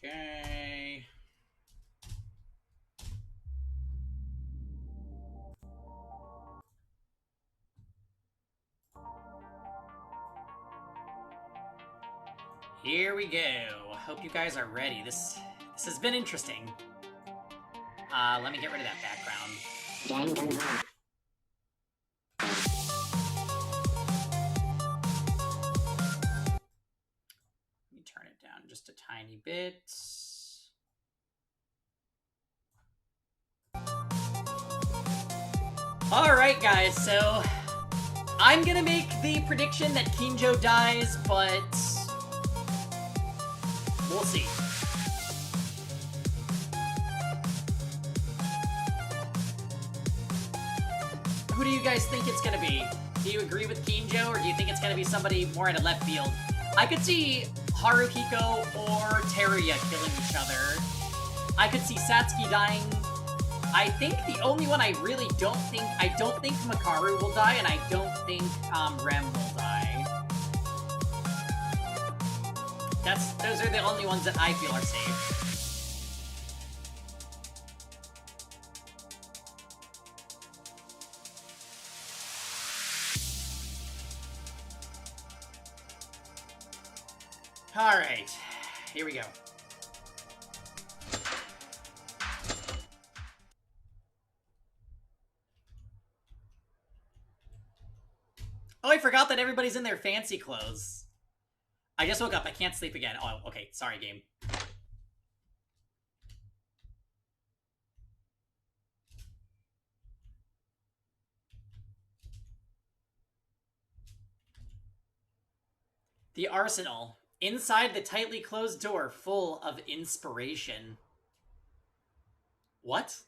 Okay. Here we go. Hope you guys are ready. This has been interesting. Let me get rid of that background. Danganronpa. Let me turn it down just a tiny bit. Alright guys, so I'm gonna make the prediction that Kinjo dies, but we'll see. Who do you guys think it's gonna be? Do you agree with Kinjo, or do you think it's gonna be somebody more at a left field? I could see Haruhiko or Teruya killing each other. I could see Satsuki dying. I think the only one I really don't think Makaru will die, and I don't think Rem will die. Those are the only ones that I feel are safe. Alright, here we go. Oh, I forgot that everybody's in their fancy clothes. I just woke up. I can't sleep again. Oh, okay. Sorry, game. The arsenal. Inside the tightly closed door, full of inspiration. What?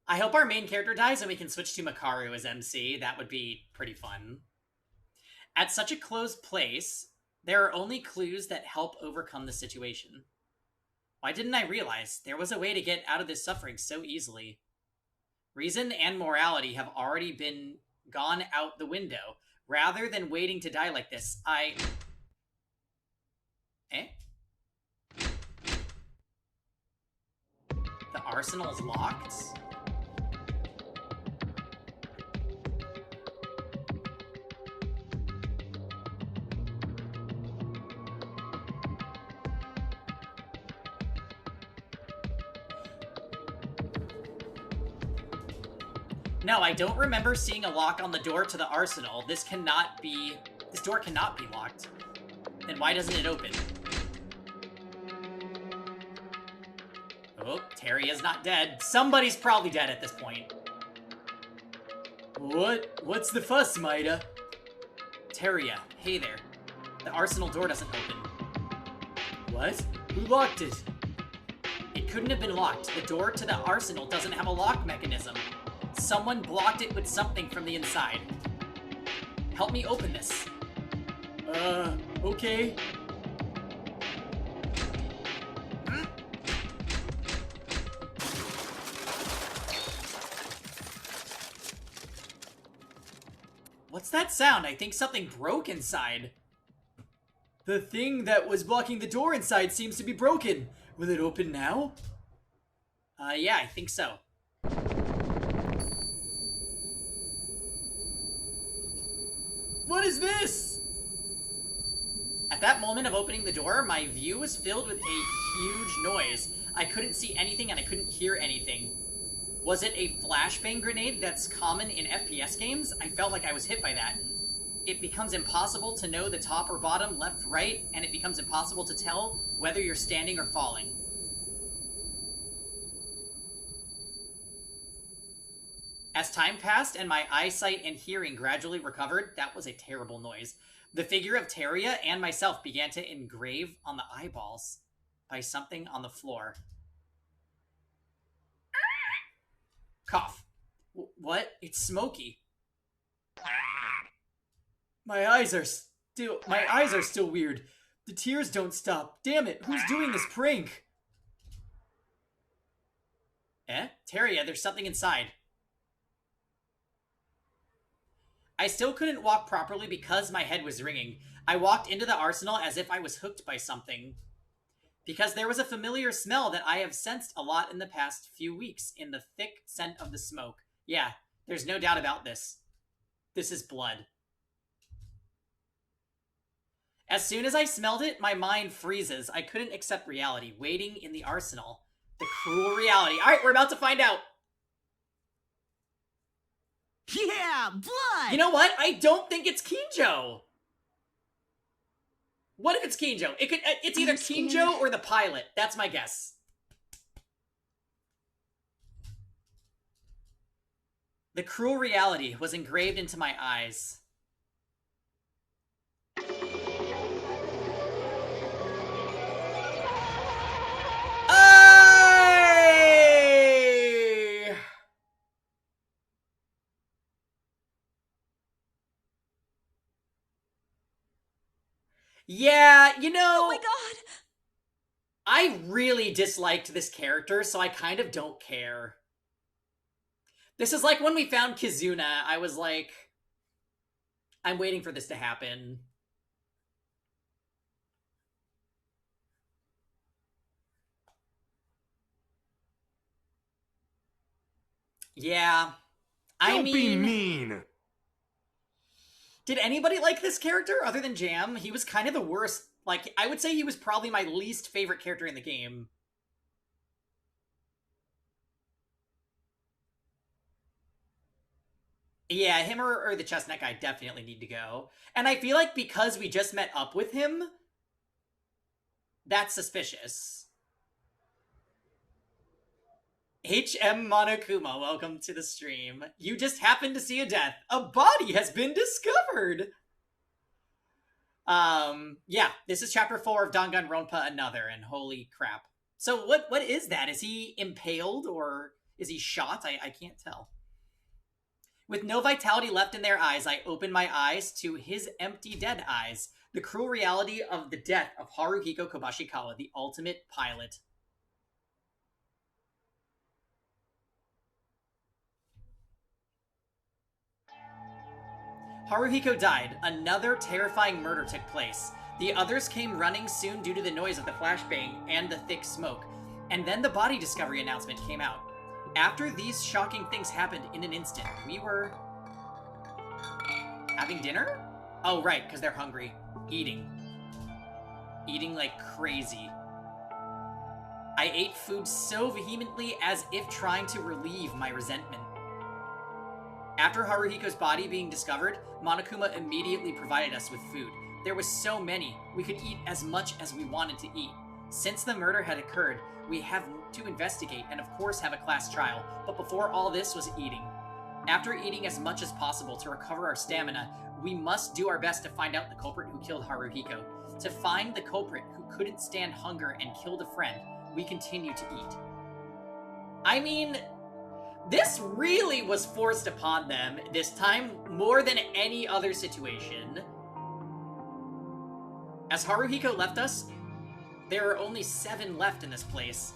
I hope our main character dies and we can switch to Makaru as MC. That would be pretty fun. At such a closed place, there are only clues that help overcome the situation. Why didn't I realize there was a way to get out of this suffering so easily? Reason and morality have already been gone out the window. Rather than waiting to die like this, The arsenal's locked? No, I don't remember seeing a lock on the door to the arsenal. This door cannot be locked. Then why doesn't it open? Oh, Teruya's not dead. Somebody's probably dead at this point. What's the fuss, Maida? Teruya, hey there. The arsenal door doesn't open. What? Who locked it? It couldn't have been locked. The door to the arsenal doesn't have a lock mechanism. Someone blocked it with something from the inside. Help me open this. Okay. What's that sound? I think something broke inside. The thing that was blocking the door inside seems to be broken. Will it open now? Yeah, I think so. What is this? At that moment of opening the door, my view was filled with a huge noise. I couldn't see anything and I couldn't hear anything. Was it a flashbang grenade that's common in FPS games? I felt like I was hit by that. It becomes impossible to know the top or bottom, left, right, and it becomes impossible to tell whether you're standing or falling. As time passed and my eyesight and hearing gradually recovered, that was a terrible noise. The figure of Teruya and myself began to engrave on the eyeballs by something on the floor. Cough. What? It's smoky. My eyes are still weird. The tears don't stop. Damn it, who's doing this prank? Teruya, there's something inside. I still couldn't walk properly because my head was ringing. I walked into the arsenal as if I was hooked by something. Because there was a familiar smell that I have sensed a lot in the past few weeks in the thick scent of the smoke. Yeah, there's no doubt about this. This is blood. As soon as I smelled it, my mind freezes. I couldn't accept reality. Waiting in the arsenal. The cruel reality. Alright, we're about to find out. Yeah, blood! You know what? I don't think it's Kinjo. What if it's Kinjo? It's either Kinjo or the pilot. That's my guess. The cruel reality was engraved into my eyes. Yeah, you know... Oh my god! I really disliked this character, so I kind of don't care. This is like when we found Kizuna, I was like... I'm waiting for this to happen. Yeah. Don't be mean! Did anybody like this character other than Jam? He was kind of the worst. Like, I would say he was probably my least favorite character in the game. Yeah, him or the chestnut guy definitely need to go. And I feel like because we just met up with him, that's suspicious. HM Monokuma, welcome to the stream. You just happened to see a death. A body has been discovered! Yeah, this is chapter 4 of Danganronpa Another, and holy crap. So what is that? Is he impaled, or is he shot? I can't tell. With no vitality left in their eyes, I open my eyes to his empty dead eyes. The cruel reality of the death of Haruhiko Kobashikawa, the ultimate pilot. Haruhiko died. Another terrifying murder took place. The others came running soon due to the noise of the flashbang and the thick smoke. And then the body discovery announcement came out. After these shocking things happened in an instant, we were... having dinner? Oh, right, because they're hungry. Eating. Eating like crazy. I ate food so vehemently as if trying to relieve my resentment. After Haruhiko's body being discovered, Monokuma immediately provided us with food. There was so many, we could eat as much as we wanted to eat. Since the murder had occurred, we have to investigate and of course have a class trial, but before all this was eating. After eating as much as possible to recover our stamina, we must do our best to find out the culprit who killed Haruhiko. To find the culprit who couldn't stand hunger and killed a friend, we continue to eat. I mean... this really was forced upon them this time, more than any other situation. As Haruhiko left us, there are only 7 left in this place.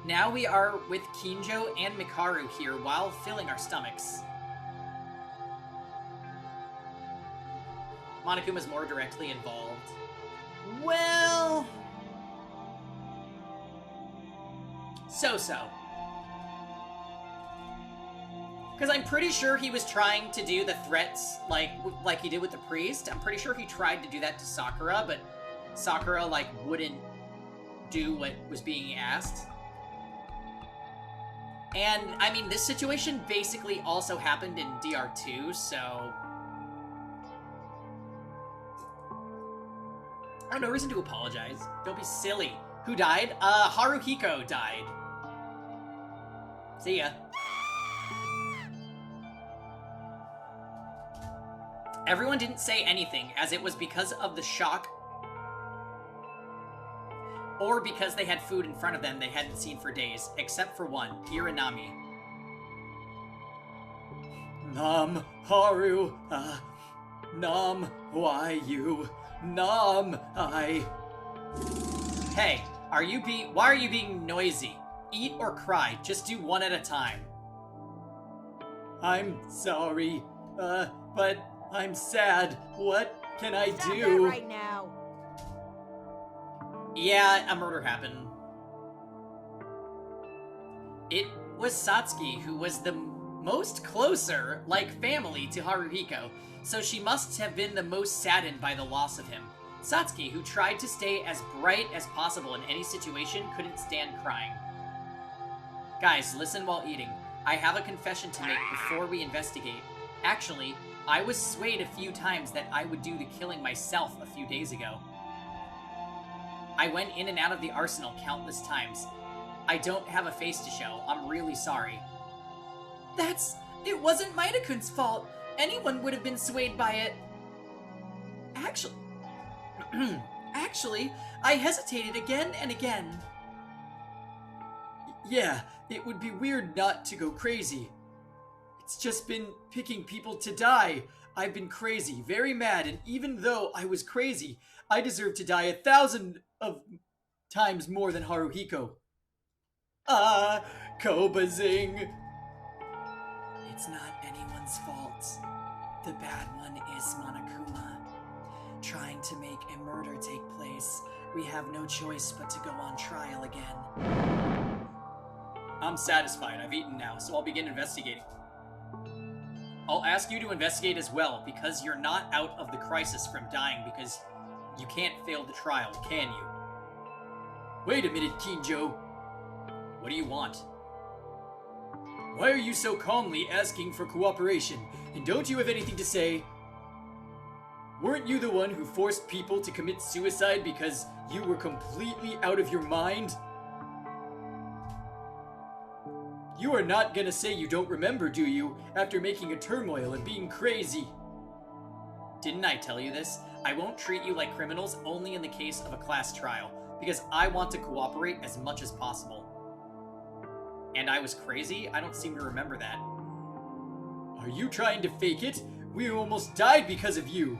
Now we are with Kinjo and Mikaru here while filling our stomachs. Monokuma's more directly involved. Well... so-so. Because I'm pretty sure he was trying to do the threats like he did with the priest. I'm pretty sure he tried to do that to Sakura, but Sakura, like, wouldn't do what was being asked. And, I mean, this situation basically also happened in DR2, so... oh, no reason to apologize. Don't be silly. Who died? Haruhiko died. See ya. Everyone didn't say anything, as it was because of the shock, or because they had food in front of them they hadn't seen for days, except for one, Iranami. Nam, Haru, Nam, why you, Nam, I... Hey, why are you being noisy? Eat or cry, just do one at a time. I'm sorry, but... I'm sad. What can I Stop do? that right now. Yeah, a murder happened. It was Satsuki who was the most closer, like family, to Haruhiko, so she must have been the most saddened by the loss of him. Satsuki, who tried to stay as bright as possible in any situation, couldn't stand crying. Guys, listen while eating. I have a confession to make before we investigate. Actually, I was swayed a few times that I would do the killing myself a few days ago. I went in and out of the arsenal countless times. I don't have a face to show. I'm really sorry. It wasn't Maida-kun's fault. Anyone would have been swayed by it. Actually, I hesitated again and again. Yeah, it would be weird not to go crazy. It's just been picking people to die. I've been crazy, very mad, and even though I was crazy, I deserve to die 1,000 of times more than Haruhiko. Kobazing. It's not anyone's fault. The bad one is Monokuma. Trying to make a murder take place, we have no choice but to go on trial again. I'm satisfied. I've eaten now, so I'll begin investigating. I'll ask you to investigate as well, because you're not out of the crisis from dying because you can't fail the trial, can you? Wait a minute, Kinjo. What do you want? Why are you so calmly asking for cooperation? And don't you have anything to say? Weren't you the one who forced people to commit suicide because you were completely out of your mind? You are not gonna say you don't remember, do you, after making a turmoil and being crazy? Didn't I tell you this? I won't treat you like criminals only in the case of a class trial, because I want to cooperate as much as possible. And I was crazy? I don't seem to remember that. Are you trying to fake it? We almost died because of you.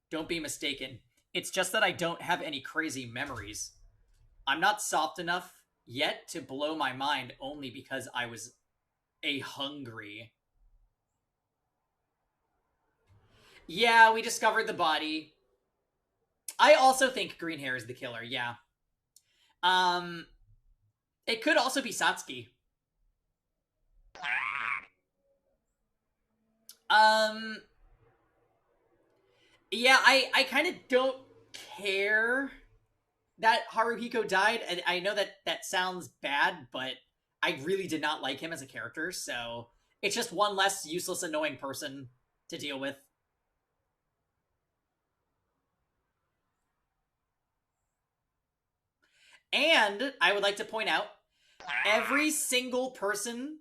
Don't be mistaken. It's just that I don't have any crazy memories. I'm not soft enough yet to blow my mind only because I was hungry. Yeah, we discovered the body. I also think green hair is the killer, yeah. It could also be Satsuki. Yeah, I kind of don't care that Haruhiko died. And I know that sounds bad, but I really did not like him as a character, so it's just one less useless, annoying person to deal with. And I would like to point out, every single person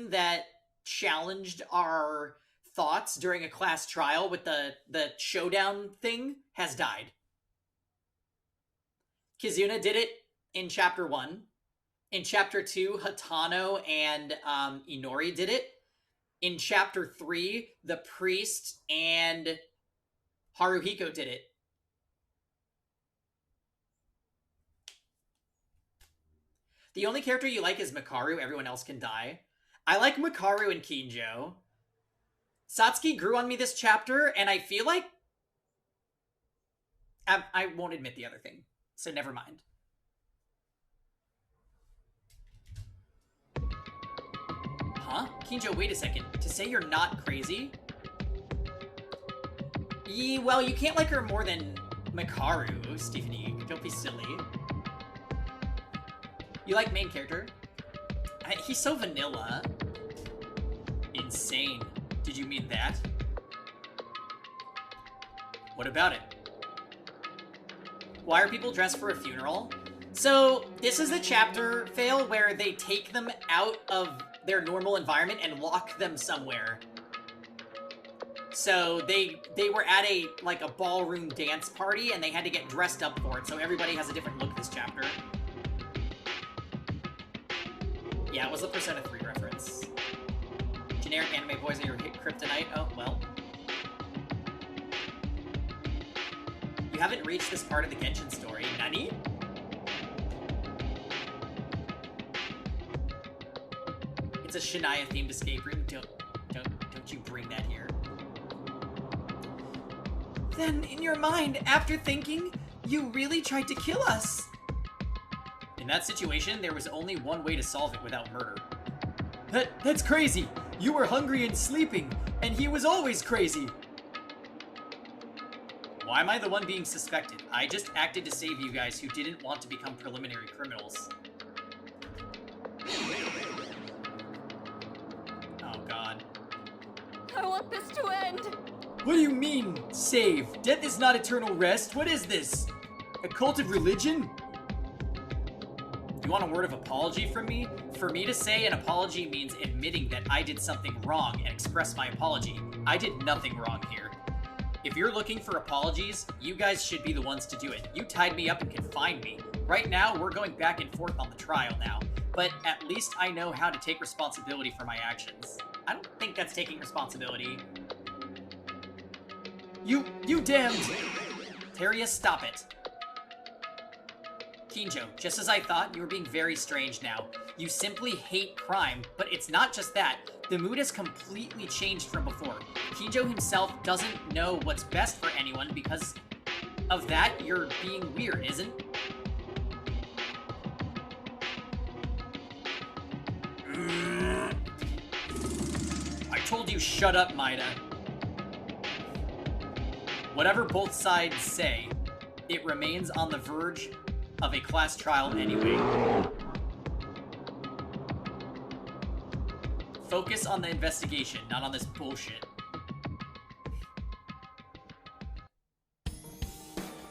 that challenged our thoughts during a class trial with the showdown thing has died. Kizuna did it in chapter 1. In chapter 2, Hatano and Inori did it. In chapter 3, the priest and Haruhiko did it. The only character you like is Makaru. Everyone else can die. I like Makaru and Kinjo. Satsuki grew on me this chapter, and I feel like... I won't admit the other thing, so never mind. Huh? Kinjo, wait a second. To say you're not crazy? Well, you can't like her more than Makaru, Stephanie. Don't be silly. You like main character? He's so vanilla. Insane. Did you mean that? What about it? Why are people dressed for a funeral? So, this is the chapter, Fail, where they take them out of their normal environment and lock them somewhere. So, they were at a ballroom dance party, and they had to get dressed up for it, so everybody has a different look this chapter. Yeah, it was a Persona 3 reference. Generic anime boys are your kryptonite. Oh, well. You haven't reached this part of the Genshin story. Nani? It's a Shania-themed escape room. Don't you bring that here. Then, in your mind, after thinking, you really tried to kill us. In that situation, there was only one way to solve it without murder. That's crazy! You were hungry and sleeping, and he was always crazy! Why am I the one being suspected? I just acted to save you guys who didn't want to become preliminary criminals. Oh god. I want this to end! What do you mean, save? Death is not eternal rest. What is this? A cult of religion? You want a word of apology from me? For me to say an apology means admitting that I did something wrong and express my apology. I did nothing wrong here. If you're looking for apologies, you guys should be the ones to do it. You tied me up and confined me. Right now, we're going back and forth on the trial now. But at least I know how to take responsibility for my actions. I don't think that's taking responsibility. You damned! Teria, stop it. Kinjo, just as I thought, you were being very strange now. You simply hate crime, but it's not just that. The mood has completely changed from before. Kinjo himself doesn't know what's best for anyone because of that. You're being weird, isn't? I told you shut up, Maida. Whatever both sides say, it remains on the verge of a class trial anyway. Focus on the investigation, not on this bullshit.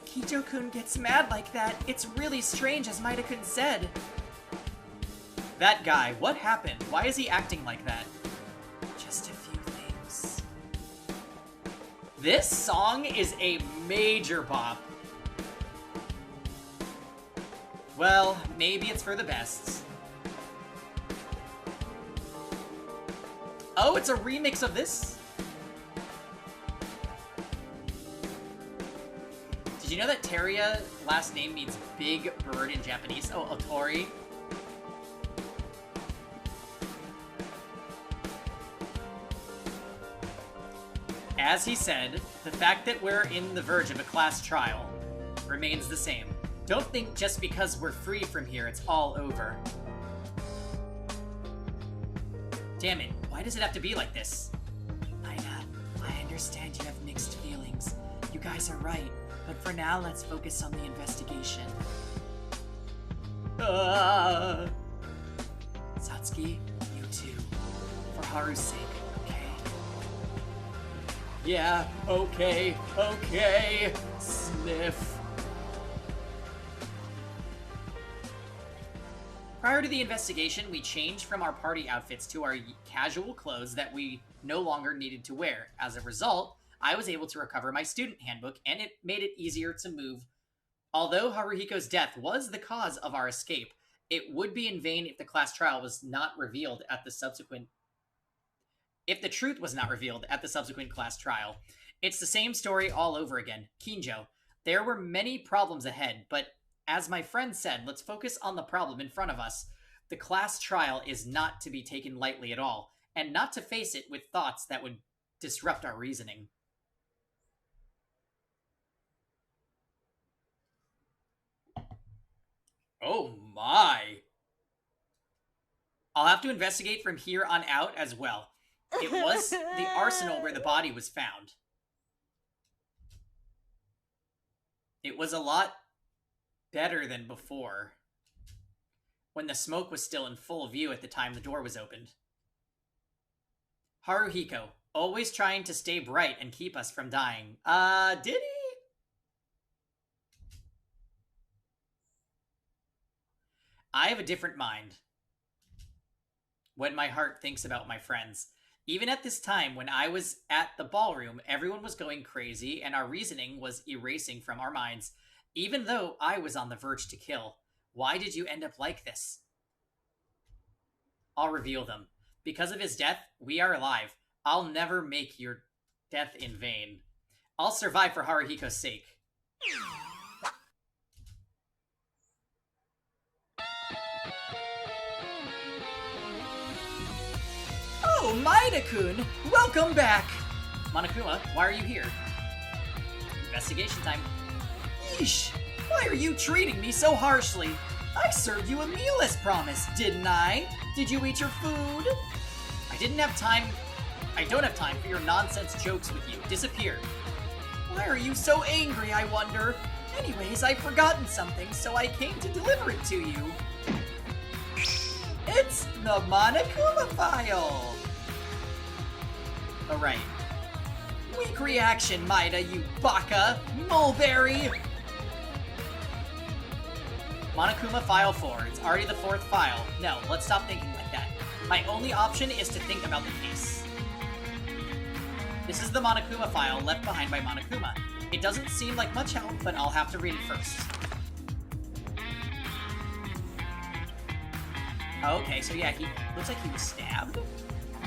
Kijo-kun gets mad like that. It's really strange, as Maida-kun said. That guy, what happened? Why is he acting like that? Just a few things. This song is a major bop. Well, maybe it's for the best. Oh, it's a remix of this? Did you know that Teria last name means big bird in Japanese? Oh, Otori. As he said, the fact that we're in the verge of a class trial remains the same. Don't think just because we're free from here, it's all over. Damn it, why does it have to be like this? Maida, I understand you have mixed feelings. You guys are right, but for now, let's focus on the investigation. Satsuki, you too. For Haru's sake, okay? Yeah, okay. Sniff. Prior to the investigation, we changed from our party outfits to our casual clothes that we no longer needed to wear. As a result, I was able to recover my student handbook, and it made it easier to move. Although Haruhiko's death was the cause of our escape, it would be in vain if the class trial was not revealed at the subsequent... If the truth was not revealed at the subsequent class trial. It's the same story all over again. Kinjo, there were many problems ahead, but as my friend said, let's focus on the problem in front of us. The class trial is not to be taken lightly at all, and not to face it with thoughts that would disrupt our reasoning. Oh my! I'll have to investigate from here on out as well. It was the arsenal where the body was found. It was a lot better than before, when the smoke was still in full view at the time the door was opened. Haruhiko, always trying to stay bright and keep us from dying. Did he? I have a different mind when my heart thinks about my friends. Even at this time, when I was at the ballroom, everyone was going crazy and our reasoning was erasing from our minds. Even though I was on the verge to kill, why did you end up like this? I'll reveal them. Because of his death, we are alive. I'll never make your death in vain. I'll survive for Haruhiko's sake. Oh, Maida-kun! Welcome back! Monokuma, why are you here? Investigation time. Yeesh! Why are you treating me so harshly? I served you a meal as promised, didn't I? Did you eat your food? I don't have time for your nonsense jokes with you. Disappear. Why are you so angry, I wonder? Anyways, I've forgotten something, so I came to deliver it to you. It's the Monokuma file! Alright. Weak reaction, Maida, you baka! Mulberry! Monokuma File 4. It's already the 4th file. No, let's stop thinking like that. My only option is to think about the case. This is the Monokuma file left behind by Monokuma. It doesn't seem like much help, but I'll have to read it first. Okay, so yeah, he looks like he was stabbed.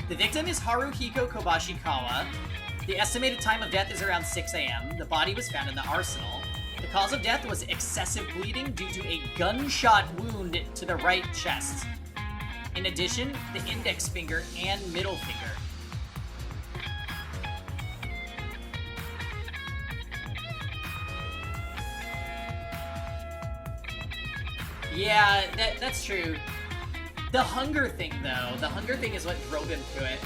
The victim is Haruhiko Kobashikawa. The estimated time of death is around 6 a.m. The body was found in the arsenal. The cause of death was excessive bleeding due to a gunshot wound to the right chest. In addition, the index finger and middle finger. Yeah, that's true. The hunger thing, though. The hunger thing is what drove him to it.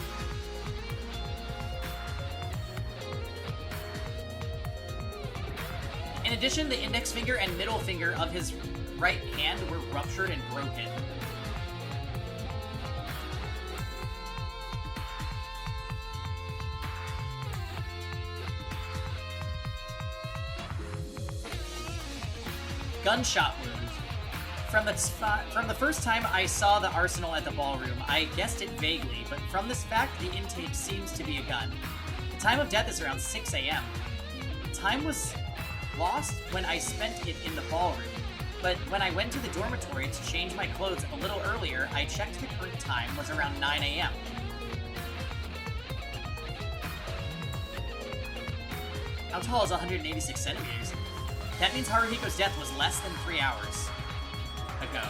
In addition, the index finger and middle finger of his right hand were ruptured and broken. Gunshot wound. From the first time I saw the arsenal at the ballroom, I guessed it vaguely, but from this fact, the intake seems to be a gun. The time of death is around 6 a.m. Time was lost when I spent it in the ballroom, but when I went to the dormitory to change my clothes a little earlier, I checked the current time was around 9 a.m. How tall is 186 centimeters? That means Haruhiko's death was less than 3 hours ago.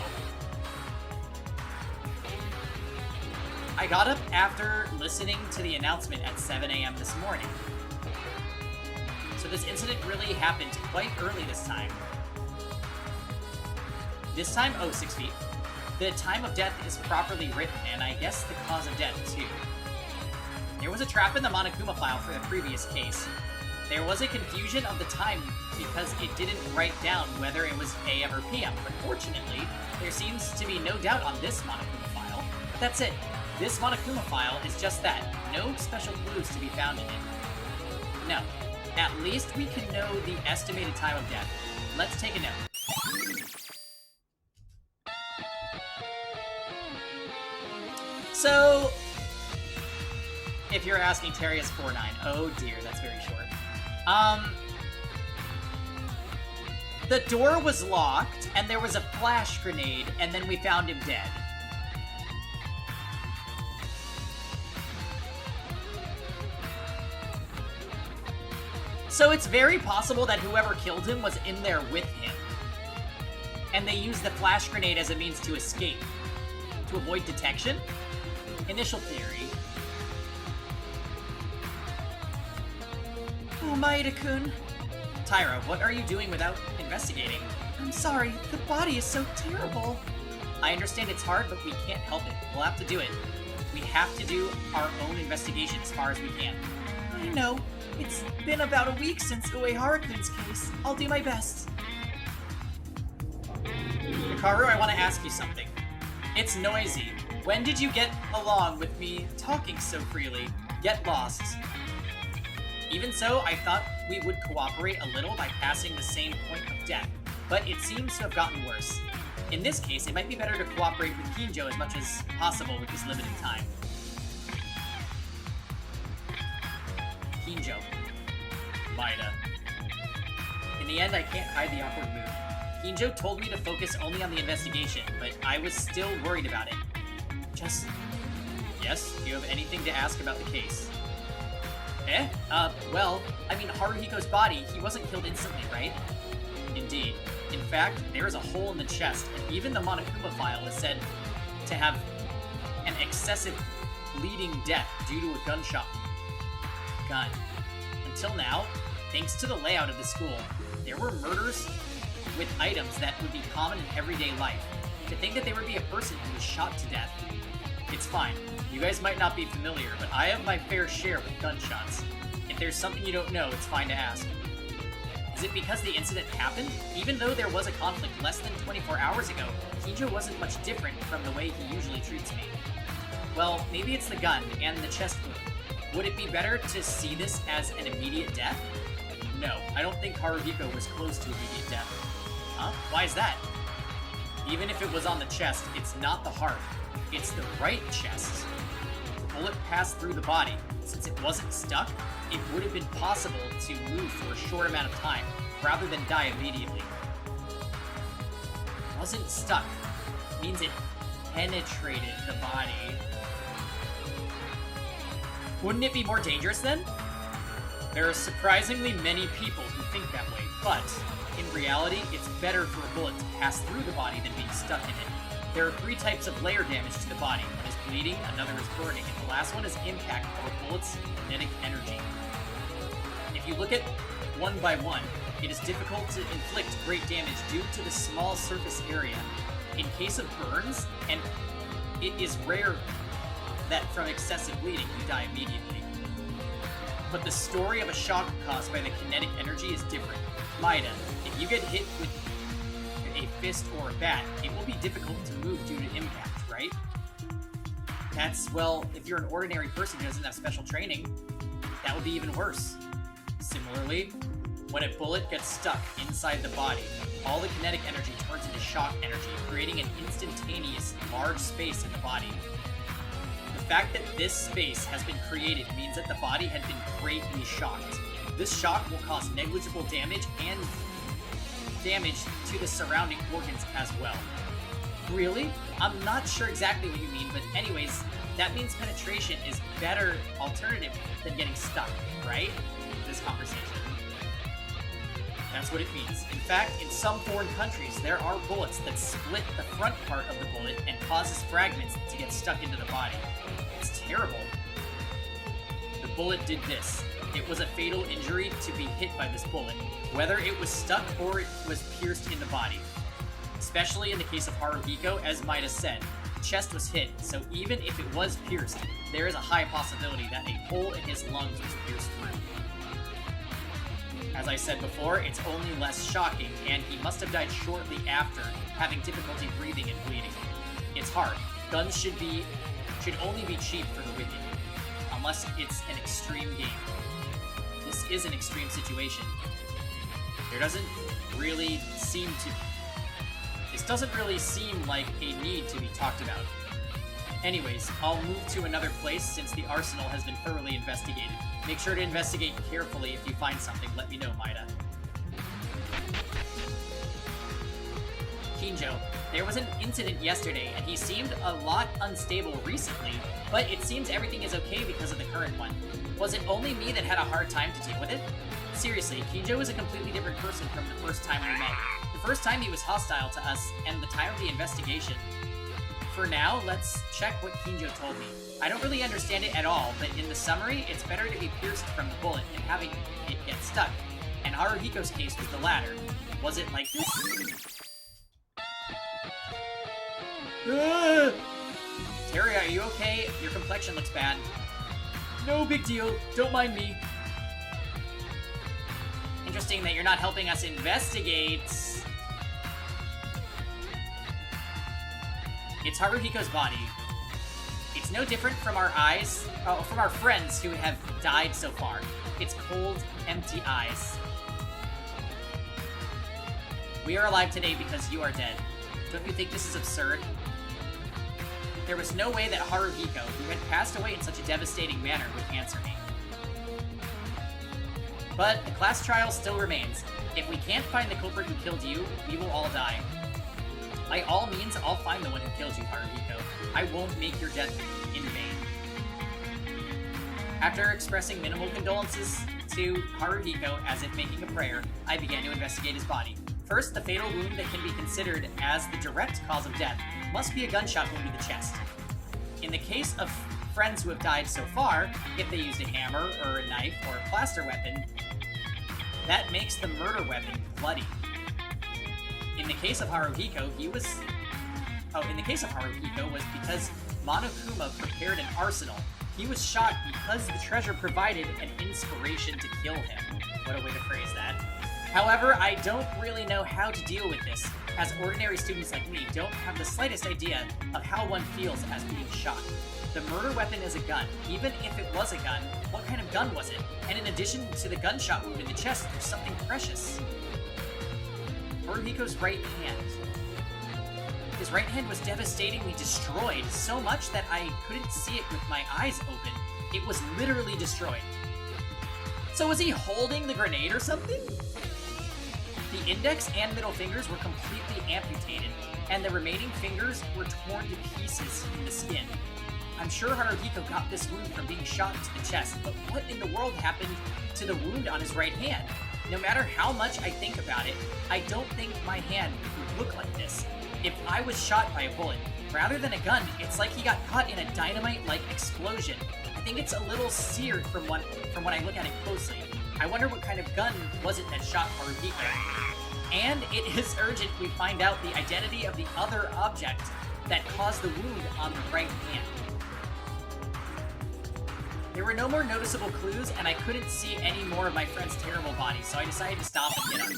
I got up after listening to the announcement at 7 a.m. this morning. So this incident really happened quite early this time. This time, 6 feet. The time of death is properly written, and I guess the cause of death too. There was a trap in the Monokuma file for the previous case. There was a confusion of the time because it didn't write down whether it was AM or PM, but fortunately, there seems to be no doubt on this Monokuma file. That's it. This Monokuma file is just that. No special clues to be found in it. No. At least we can know the estimated time of death. Let's take a note. So, if you're asking, Terry is 4'9". Oh dear, that's very short. The door was locked, and there was a flash grenade, and then we found him dead. So it's very possible that whoever killed him was in there with him. And they used the flash grenade as a means to escape. To avoid detection? Initial theory. Oh, Maida-kun. Tyra, what are you doing without investigating? I'm sorry, the body is so terrible. I understand it's hard, but we can't help it. We'll have to do it. We have to do our own investigation as far as we can. I know. It's been about a week since Uehara-kun's case. I'll do my best. Hikaru, I want to ask you something. It's noisy. When did you get along with me talking so freely? Get lost. Even so, I thought we would cooperate a little by passing the same point of death, but it seems to have gotten worse. In this case, it might be better to cooperate with Kinjo as much as possible with this limited time. Kinjo. Maida. In the end, I can't hide the awkward mood. Kinjo told me to focus only on the investigation, but I was still worried about it. Yes? Do you have anything to ask about the case? Well, I mean, Haruhiko's body, he wasn't killed instantly, right? Indeed. In fact, there is a hole in the chest, and even the Monokuma file is said to have an excessive bleeding death due to a gunshot. Gun. Until now, thanks to the layout of the school, there were murders with items that would be common in everyday life. To think that there would be a person who was shot to death. It's fine. You guys might not be familiar, but I have my fair share with gunshots. If there's something you don't know, it's fine to ask. Is it because the incident happened? Even though there was a conflict less than 24 hours ago, Kinjo wasn't much different from the way he usually treats me. Well, maybe it's the gun and the chest wound. Would it be better to see this as an immediate death? No, I don't think Haruhiko was close to immediate death. Huh? Why is that? Even if it was on the chest, it's not the heart. It's the right chest. The bullet passed through the body. Since it wasn't stuck, it would have been possible to move for a short amount of time, rather than die immediately. Wasn't stuck. Means it penetrated the body. Wouldn't it be more dangerous then? There are surprisingly many people who think that way, but in reality, it's better for a bullet to pass through the body than being stuck in it. There are 3 types of layer damage to the body. One is bleeding, another is burning, and the last one is impact or bullets' kinetic energy. If you look at one by one, it is difficult to inflict great damage due to the small surface area. In case of burns, and it is rare that from excessive bleeding you die immediately. But the story of a shock caused by the kinetic energy is different. Maida, if you get hit with a fist or a bat, it will be difficult to move due to impact, right? That's, well, if you're an ordinary person who doesn't have special training, that would be even worse. Similarly, when a bullet gets stuck inside the body, all the kinetic energy turns into shock energy, creating an instantaneous, large space in the body. The fact that this space has been created means that the body had been greatly shocked. This shock will cause negligible damage and damage to the surrounding organs as well. Really? I'm not sure exactly what you mean, but anyways, that means penetration is better alternative than getting stuck, right? This conversation. That's what it means. In fact, in some foreign countries, there are bullets that split the front part of the bullet and causes fragments to get stuck into the body. It's terrible. The bullet did this. It was a fatal injury to be hit by this bullet, whether it was stuck or it was pierced in the body. Especially in the case of Haruhiko, as Maida said, the chest was hit, so even if it was pierced, there is a high possibility that a hole in his lungs was pierced through. As I said before, it's only less shocking, and he must have died shortly after, having difficulty breathing and bleeding. It's hard. Guns should only be cheap for the wicked, unless it's an extreme game. This is an extreme situation. This doesn't really seem like a need to be talked about. Anyways, I'll move to another place since the arsenal has been thoroughly investigated. Make sure to investigate carefully. If you find something, let me know, Maida. Kinjo, there was an incident yesterday, and he seemed a lot unstable recently, but it seems everything is okay because of the current one. Was it only me that had a hard time to deal with it? Seriously, Kinjo is a completely different person from the first time we met. The first time he was hostile to us, and the time of the investigation. For now, let's check what Kinjo told me. I don't really understand it at all, but in the summary, it's better to be pierced from the bullet than having it get stuck. And Haruhiko's case was the latter. Was it like this? Terry, are you okay? Your complexion looks bad. No big deal. Don't mind me. Interesting that you're not helping us investigate. It's Haruhiko's body. It's no different from our friends who have died so far. It's cold, empty eyes. We are alive today because you are dead. Don't you think this is absurd? There was no way that Haruhiko, who had passed away in such a devastating manner, would answer me. But the class trial still remains. If we can't find the culprit who killed you, we will all die. By all means, I'll find the one who killed you, Haruhiko. I won't make your death in vain. After expressing minimal condolences to Haruhiko as if making a prayer, I began to investigate his body. First, the fatal wound that can be considered as the direct cause of death must be a gunshot wound to the chest. In the case of friends who have died so far, if they used a hammer or a knife or a plaster weapon, that makes the murder weapon bloody. In the case of Haruhiko, was because Monokuma prepared an arsenal. He was shot because the treasure provided an inspiration to kill him. What a way to phrase that. However, I don't really know how to deal with this, as ordinary students like me don't have the slightest idea of how one feels as being shot. The murder weapon is a gun. Even if it was a gun, what kind of gun was it? And in addition to the gunshot wound in the chest, there's something precious. Haruhiko's right hand. His right hand was devastatingly destroyed, so much that I couldn't see it with my eyes open. It was literally destroyed. So was he holding the grenade or something? The index and middle fingers were completely amputated, and the remaining fingers were torn to pieces in the skin. I'm sure Haruhiko got this wound from being shot into the chest, but what in the world happened to the wound on his right hand? No matter how much I think about it, I don't think my hand would look like this. If I was shot by a bullet, rather than a gun, it's like he got caught in a dynamite-like explosion. I think it's a little seared from when I look at it closely. I wonder what kind of gun was it that shot Haruhiko. And it is urgent we find out the identity of the other object that caused the wound on the right hand. There were no more noticeable clues, and I couldn't see any more of my friend's terrible body, so I decided to stop and get up.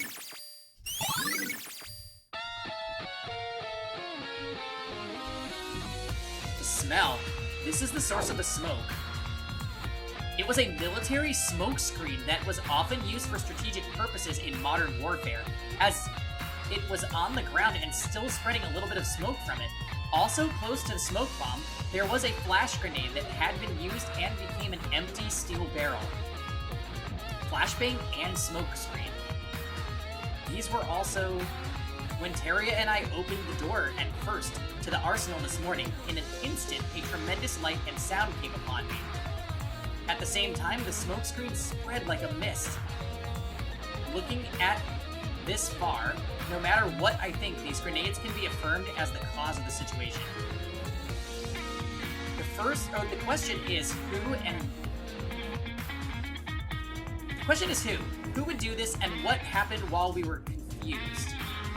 The smell. This is the source of the smoke. It was a military smoke screen that was often used for strategic purposes in modern warfare, as it was on the ground and still spreading a little bit of smoke from it. Also close to the smoke bomb, there was a flash grenade that had been used and became an empty steel barrel. Flashbang and smoke screen. These were also when Teria and I opened the door at first to the arsenal this morning. In an instant, a tremendous light and sound came upon me. At the same time, the smoke screen spread like a mist. Looking at this far, no matter what I think, these grenades can be affirmed as the cause of the situation. The question is who and... The question is who? Who would do this and what happened while we were confused?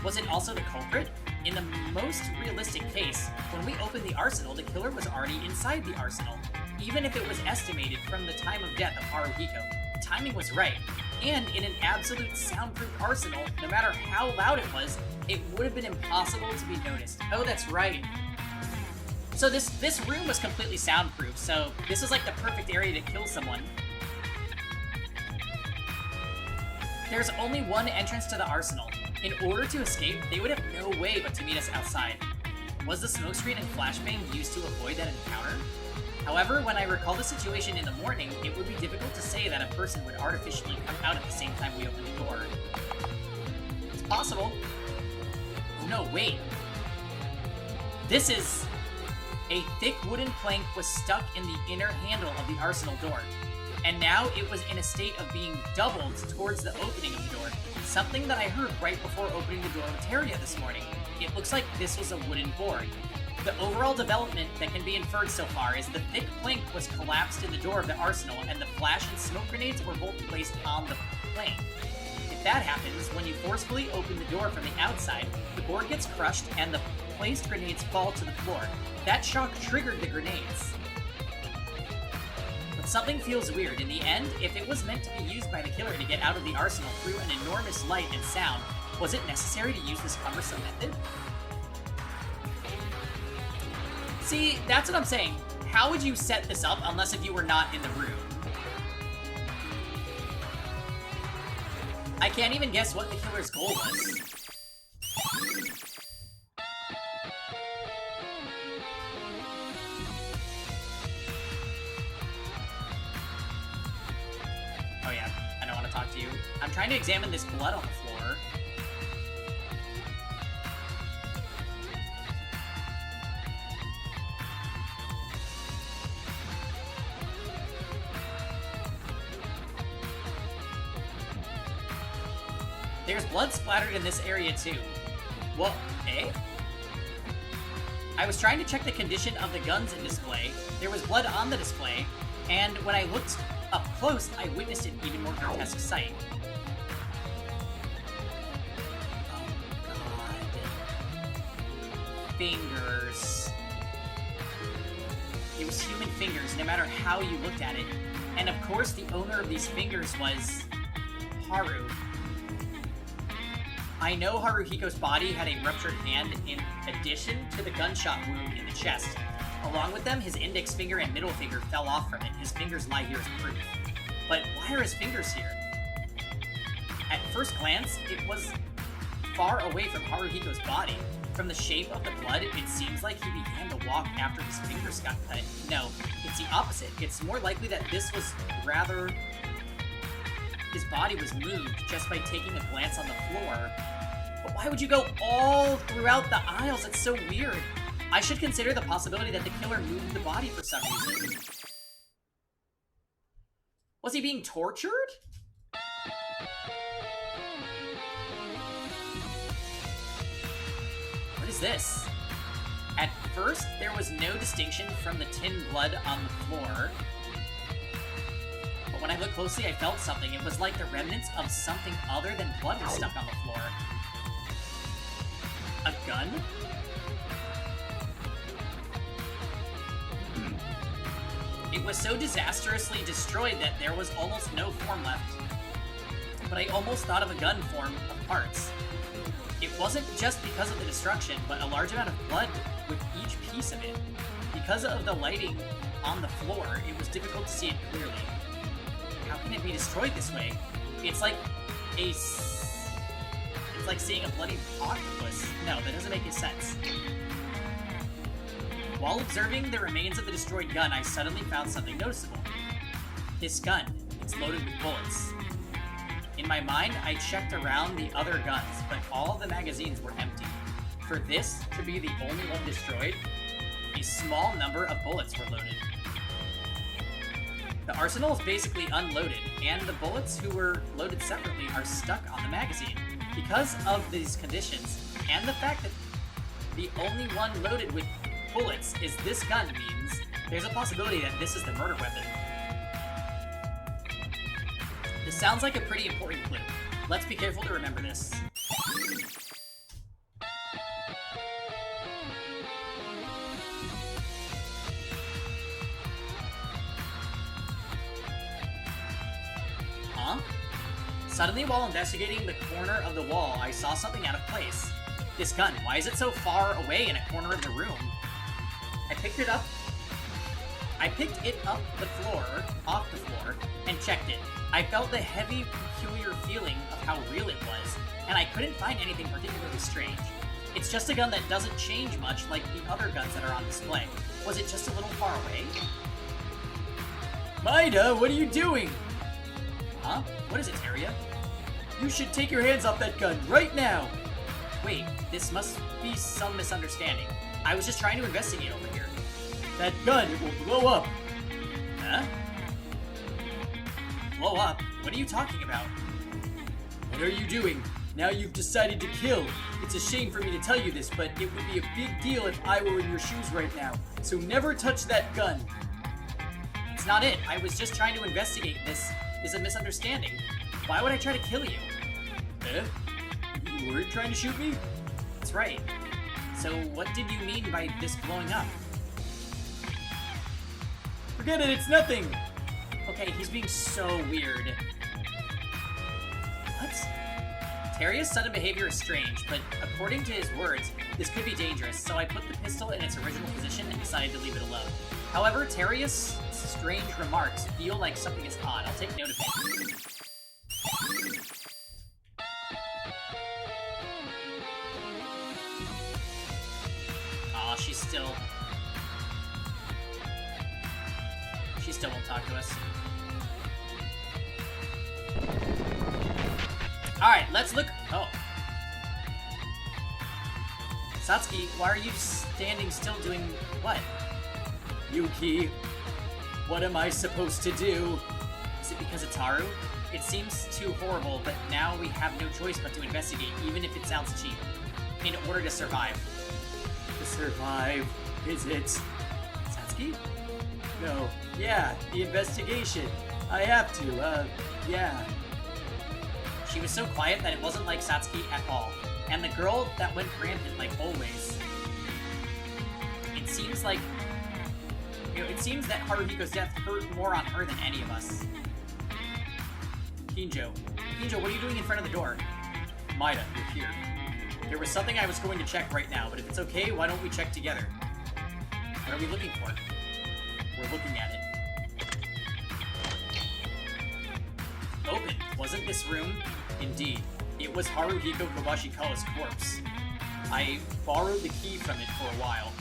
Was it also the culprit? In the most realistic case, when we opened the arsenal, the killer was already inside the arsenal. Even if it was estimated from the time of death of Haruhiko, the timing was right. And in an absolute soundproof arsenal, no matter how loud it was, it would have been impossible to be noticed. Oh, that's right. So this room was completely soundproof, so this is like the perfect area to kill someone. There's only one entrance to the arsenal. In order to escape, they would have no way but to meet us outside. Was the smokescreen and flashbang used to avoid that encounter? However, when I recall the situation in the morning, it would be difficult to say that a person would artificially come out at the same time we open the door. It's possible. Oh no, wait. This is... A thick wooden plank was stuck in the inner handle of the arsenal door, and now it was in a state of being doubled towards the opening of the door, something that I heard right before opening the door with Teria this morning. It looks like this was a wooden board. The overall development that can be inferred so far is the thick plank was collapsed in the door of the arsenal, and the flash and smoke grenades were both placed on the plank. If that happens, when you forcefully open the door from the outside, the board gets crushed and the placed grenades fall to the floor. That shock triggered the grenades. But something feels weird. In the end, if it was meant to be used by the killer to get out of the arsenal through an enormous light and sound, was it necessary to use this cumbersome method? See, that's what I'm saying. How would you set this up unless if you were not in the room? I can't even guess what the killer's goal was. Oh yeah, I don't want to talk to you. I'm trying to examine this blood on the floor. There's blood splattered in this area too. Well, eh? I was trying to check the condition of the guns in display. There was blood on the display, and when I looked up close, I witnessed an even more grotesque sight. Oh god. Fingers. It was human fingers, no matter how you looked at it. And of course, the owner of these fingers was Haru. I know Haruhiko's body had a ruptured hand in addition to the gunshot wound in the chest. Along with them, his index finger and middle finger fell off from it. His fingers lie here as proof. But why are his fingers here? At first glance, it was far away from Haruhiko's body. From the shape of the blood, it seems like he began to walk after his fingers got cut. No, it's the opposite. It's more likely that this was rather... his body was moved just by taking a glance on the floor. But why would you go all throughout the aisles? It's so weird. I should consider the possibility that the killer moved the body for some reason. Was he being tortured? What is this? At first, there was no distinction from the tin blood on the floor. But when I looked closely, I felt something. It was like the remnants of something other than blood was stuck on the floor. A gun? It was so disastrously destroyed that there was almost no form left. But I almost thought of a gun form of parts. It wasn't just because of the destruction, but a large amount of blood with each piece of it. Because of the lighting on the floor, it was difficult to see it clearly. How can it be destroyed this way? It's like seeing a bloody octopus. No, that doesn't make any sense. While observing the remains of the destroyed gun, I suddenly found something noticeable. This gun, it's loaded with bullets. In my mind, I checked around the other guns, but all of the magazines were empty. For this to be the only one destroyed, a small number of bullets were loaded. The arsenal is basically unloaded, and the bullets who were loaded separately are stuck on the magazine. Because of these conditions, and the fact that the only one loaded with bullets is this gun means there's a possibility that this is the murder weapon. This sounds like a pretty important clue. Let's be careful to remember this. Huh? Suddenly, while investigating the corner of the wall, I saw something out of place. This gun, why is it so far away in a corner of the room? I picked it up off the floor, and checked it. I felt the heavy, peculiar feeling of how real it was, and I couldn't find anything particularly strange. It's just a gun that doesn't change much like the other guns that are on display. Was it just a little far away? Maida, what are you doing? Huh? What is it, Teria? You should take your hands off that gun right now! Wait, this must be some misunderstanding. I was just trying to investigate over here. That gun, it will blow up! Huh? Blow up? What are you talking about? What are you doing? Now you've decided to kill. It's a shame for me to tell you this, but it would be a big deal if I were in your shoes right now. So never touch that gun. It's not it. I was just trying to investigate. This is a misunderstanding. Why would I try to kill you? Eh? You weren't trying to shoot me? That's right. So what did you mean by this blowing up? Forget it, it's nothing! Okay, he's being so weird. What? Teria's sudden behavior is strange, but according to his words, this could be dangerous, so I put the pistol in its original position and decided to leave it alone. However, Teria's strange remarks feel like something is odd. I'll take note of it. Aw, she still won't talk to us. Alright, let's look. Oh. Satsuki, why are you standing still doing what? Yuki, what am I supposed to do? Is it because it's Haru? It seems too horrible, but now we have no choice but to investigate, even if it sounds cheap, in order to survive. to survive, is it? Satsuki? No. Yeah, the investigation. I have to, yeah. She was so quiet that it wasn't like Satsuki at all. And the girl that went rampant like always. It seems like... it seems that Haruhiko's death hurt more on her than any of us. Kinjo, what are you doing in front of the door? Maida, you're here. There was something I was going to check right now, but if it's okay, why don't we check together? What are we looking for? We're looking at it. Open. Wasn't this room? Indeed. It was Haruhiko Kobashikawa's corpse. I borrowed the key from it for a while.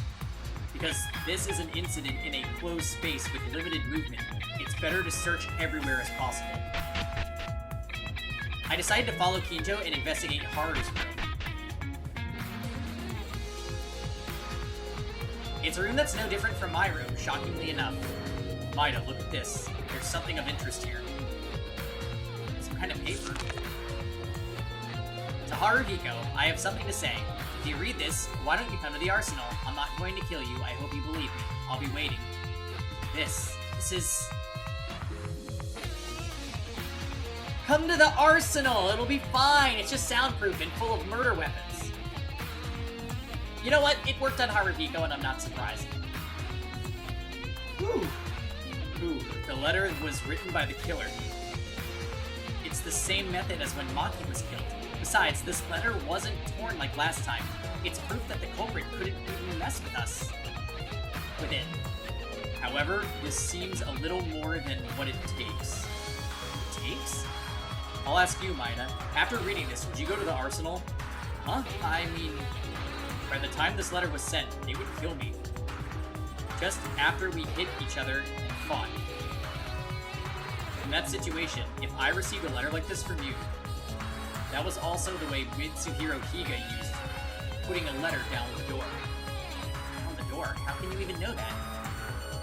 Because this is an incident in a closed space with limited movement, it's better to search everywhere as possible. I decided to follow Kinjo and investigate Haru's room. It's a room that's no different from my room, shockingly enough. Maida, look at this. There's something of interest here. Some kind of paper. To Haruhiko, I have something to say. If you read this, why don't you come to the arsenal? I'm not going to kill you. I hope you believe me. I'll be waiting. This is... Come to the arsenal! It'll be fine! It's just soundproof and full of murder weapons. You know what? It worked on Haruhiko and I'm not surprised. Ooh. The letter was written by the killer. It's the same method as when Maki was killed. Besides, this letter wasn't torn like last time. It's proof that the culprit couldn't even mess with us. With it. However, this seems a little more than what it takes. Takes? I'll ask you, Maida. After reading this, would you go to the arsenal? Huh? I mean, by the time this letter was sent, they would kill me. Just after we hit each other and fought. In that situation, if I received a letter like this from you, that was also the way Mitsuhiro Higa used putting a letter down the door. Down the door? How can you even know that?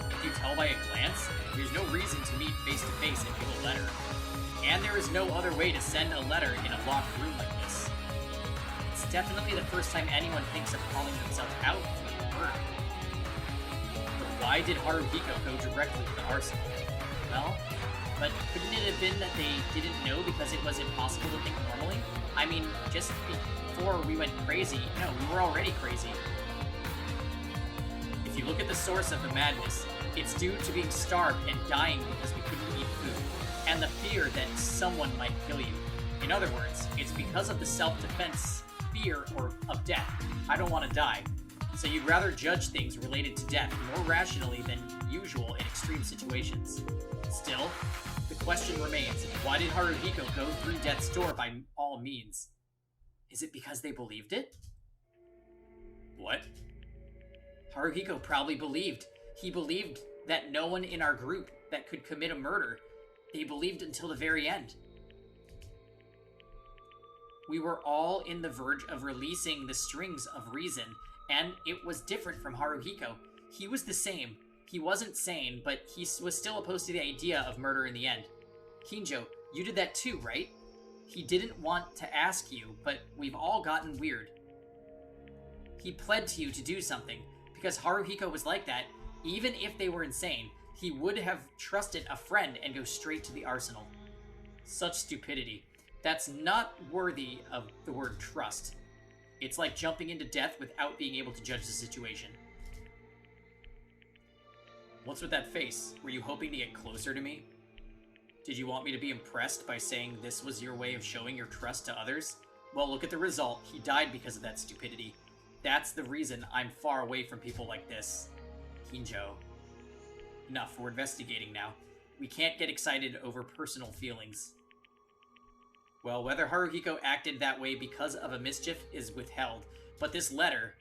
If you tell by a glance, there's no reason to meet face to face and give a letter. And there is no other way to send a letter in a locked room like this. It's definitely the first time anyone thinks of calling themselves out for a murder. But why did Haruhiko go directly to the arsenal? Well, but couldn't it have been that they didn't know because it was impossible to think normally? I mean, just before we went crazy, no, we were already crazy. If you look at the source of the madness, it's due to being starved and dying because we couldn't eat food, and the fear that someone might kill you. In other words, it's because of the self-defense fear or of death. I don't want to die. So you'd rather judge things related to death more rationally than usual in extreme situations. Still, the question remains, why did Haruhiko go through death's door by all means? Is it because they believed it? What? Haruhiko probably believed. He believed that no one in our group that could commit a murder. They believed until the very end. We were all in the verge of releasing the strings of reason, and it was different from Haruhiko. He was the same. He wasn't sane, but he was still opposed to the idea of murder in the end. Kinjo, you did that too, right? He didn't want to ask you, but we've all gotten weird. He pled to you to do something, because Haruhiko was like that. Even if they were insane, he would have trusted a friend and go straight to the arsenal. Such stupidity. That's not worthy of the word trust. It's like jumping into death without being able to judge the situation. What's with that face? Were you hoping to get closer to me? Did you want me to be impressed by saying this was your way of showing your trust to others? Well, look at the result. He died because of that stupidity. That's the reason I'm far away from people like this. Kinjo. Enough, we're investigating now. We can't get excited over personal feelings. Well, whether Haruhiko acted that way because of a mischief is withheld, but this letter...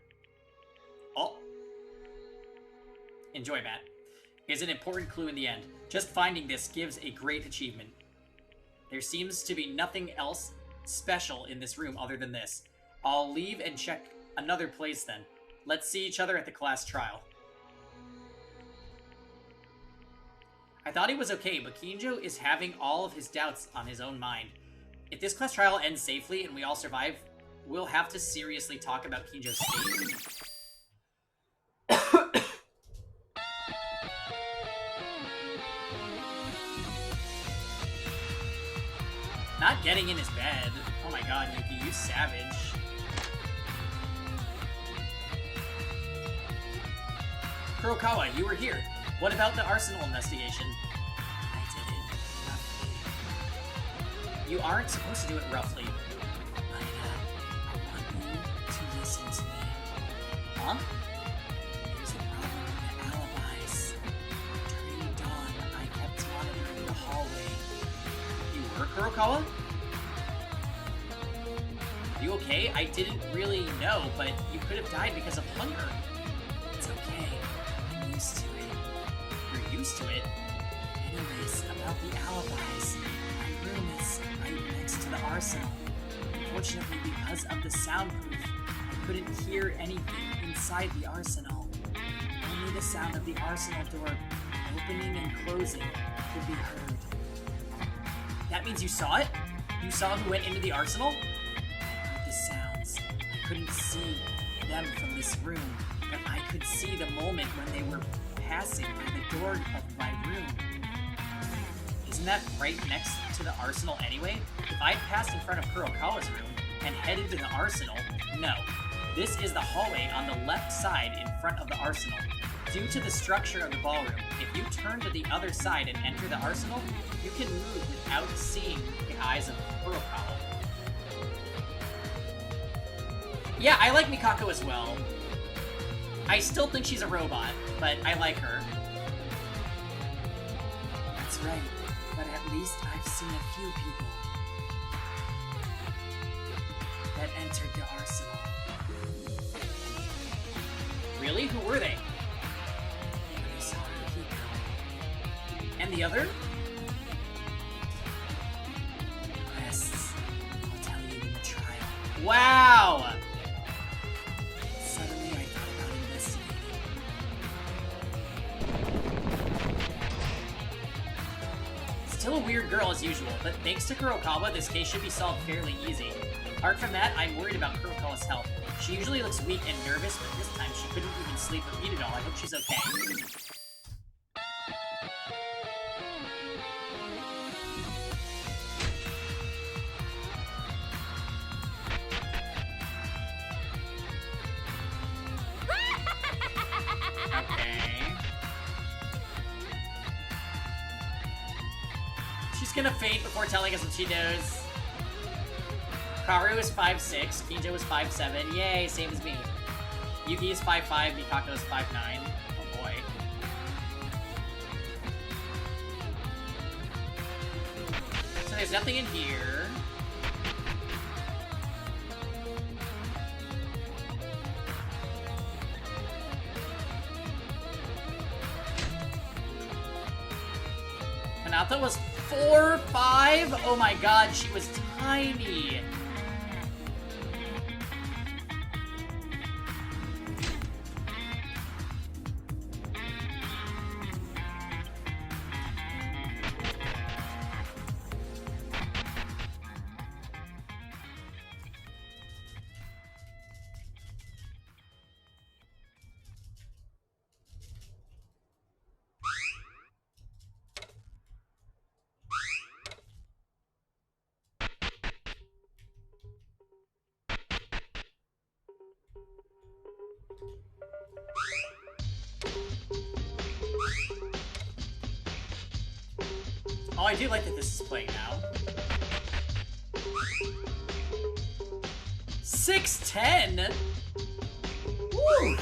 Oh. Enjoy, Matt. Is an important clue in the end. Just finding this gives a great achievement. There seems to be nothing else special in this room other than this. I'll leave and check another place then. Let's see each other at the class trial. I thought he was okay, but Kinjo is having all of his doubts on his own mind. If this class trial ends safely and we all survive, we'll have to seriously talk about Kinjo's fate. Not getting in his bed. Oh my god, Yuki, you savage. Kurokawa, you were here. What about the arsenal investigation? I did it roughly. You aren't supposed to do it roughly. I want you to listen to me. Huh? There's a problem with the alibis. During dawn, I kept monitoring the hallway. You were, Kurokawa? You okay? I didn't really know, but you could have died because of hunger. It's okay. I'm used to it. You're used to it? Anyways, about the alibis. My room is right next to the arsenal. Unfortunately, because of the soundproof, I couldn't hear anything inside the arsenal. Only the sound of the arsenal door opening and closing could be heard. That means you saw it? You saw who went into the arsenal? I heard the sounds. I couldn't see them from this room, but I could see the moment when they were passing by the door of my room. Isn't that right next to the arsenal anyway? If I'd passed in front of Kurokawa's room and headed to the arsenal, no. This is the hallway on the left side in front of the arsenal. Due to the structure of the ballroom, if you turn to the other side and enter the arsenal, you can move without seeing the eyes of Kurokawa. Yeah, I like Mikako as well. I still think she's a robot, but I like her. That's right, but at least I've seen a few people that entered the arsenal. Really? Who were they? I saw Mikiko. And the other? The rest, I'll tell you in the trial. Wow! Suddenly I thought about investigating. Still a weird girl as usual, but thanks to Kurokawa, this case should be solved fairly easy. Apart from that, I'm worried about Kurokawa's health. She usually looks weak and nervous, but this time she couldn't even sleep or eat at all. I hope she's okay. Okay. She's gonna faint before telling us what she knows. Karu is 5'6", Kinjo is 5'7". Yay, same as me. Yuki is 5'5", Mikako is 5'9". Oh boy. So there's nothing in here. Hinata was 4'5"? Oh my god, she was tiny. Oh, I do like that this is playing now. 6'10"? Woo!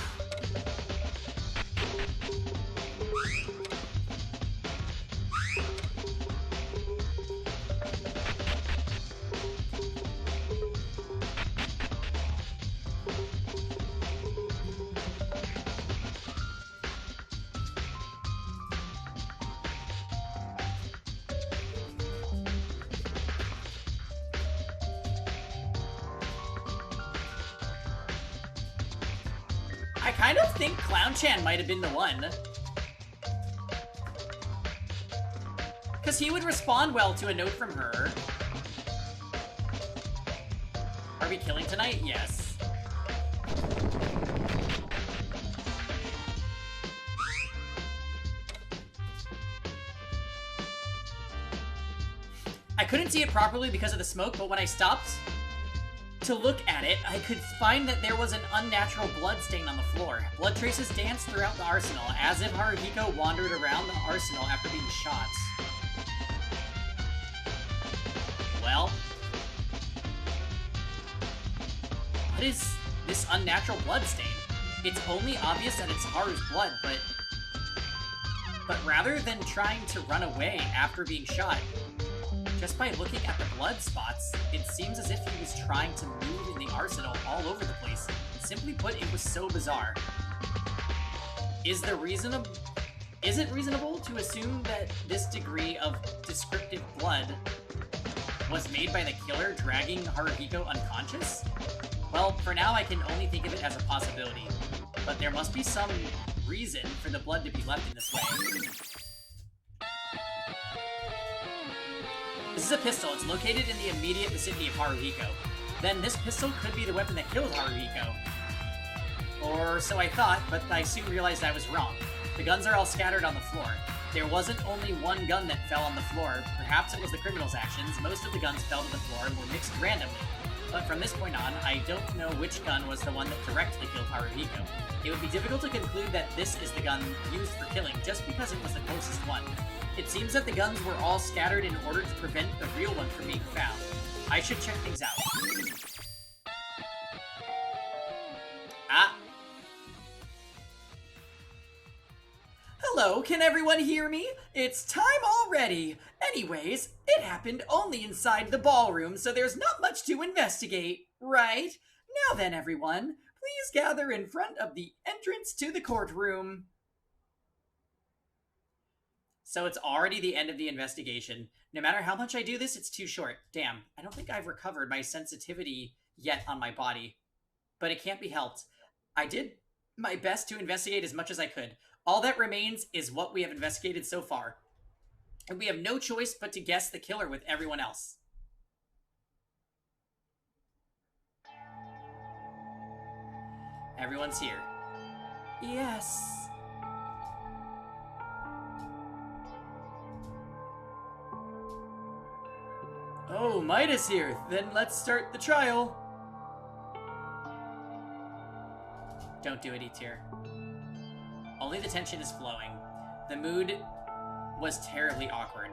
I kind of think Clown-chan might have been the one. Because he would respond well to a note from her. Are we killing tonight? Yes. I couldn't see it properly because of the smoke, but when I stopped to look at it, I could find that there was an unnatural blood stain on the floor. Blood traces danced throughout the arsenal, as if Haruhiko wandered around the arsenal after being shot. Well, what is this unnatural blood stain? It's only obvious that it's Haru's blood, but rather than trying to run away after being shot, just by looking at the blood spots, it seems as if he was trying to move in the arsenal all over the place. Simply put, it was so bizarre. Is it reasonable to assume that this degree of descriptive blood was made by the killer dragging Haruhiko unconscious? Well, for now I can only think of it as a possibility, but there must be some reason for the blood to be left in this way. This is a pistol. It's located in the immediate vicinity of Haruhiko. Then this pistol could be the weapon that killed Haruhiko. Or so I thought, but I soon realized I was wrong. The guns are all scattered on the floor. There wasn't only one gun that fell on the floor. Perhaps it was the criminal's actions. Most of the guns fell to the floor and were mixed randomly. But from this point on, I don't know which gun was the one that directly killed Haruhiko. It would be difficult to conclude that this is the gun used for killing just because it was the closest one. It seems that the guns were all scattered in order to prevent the real one from being found. I should check things out. Hello, can everyone hear me? It's time already! Anyways, it happened only inside the ballroom, so there's not much to investigate, right? Now then, everyone, please gather in front of the entrance to the courtroom. So it's already the end of the investigation. No matter how much I do this, it's too short. Damn, I don't think I've recovered my sensitivity yet on my body. But it can't be helped. I did my best to investigate as much as I could. All that remains is what we have investigated so far. And we have no choice but to guess the killer with everyone else. Everyone's here. Yes. Oh, Midas here. Then let's start the trial. Don't do it, Etir. Only the tension is flowing. The mood was terribly awkward.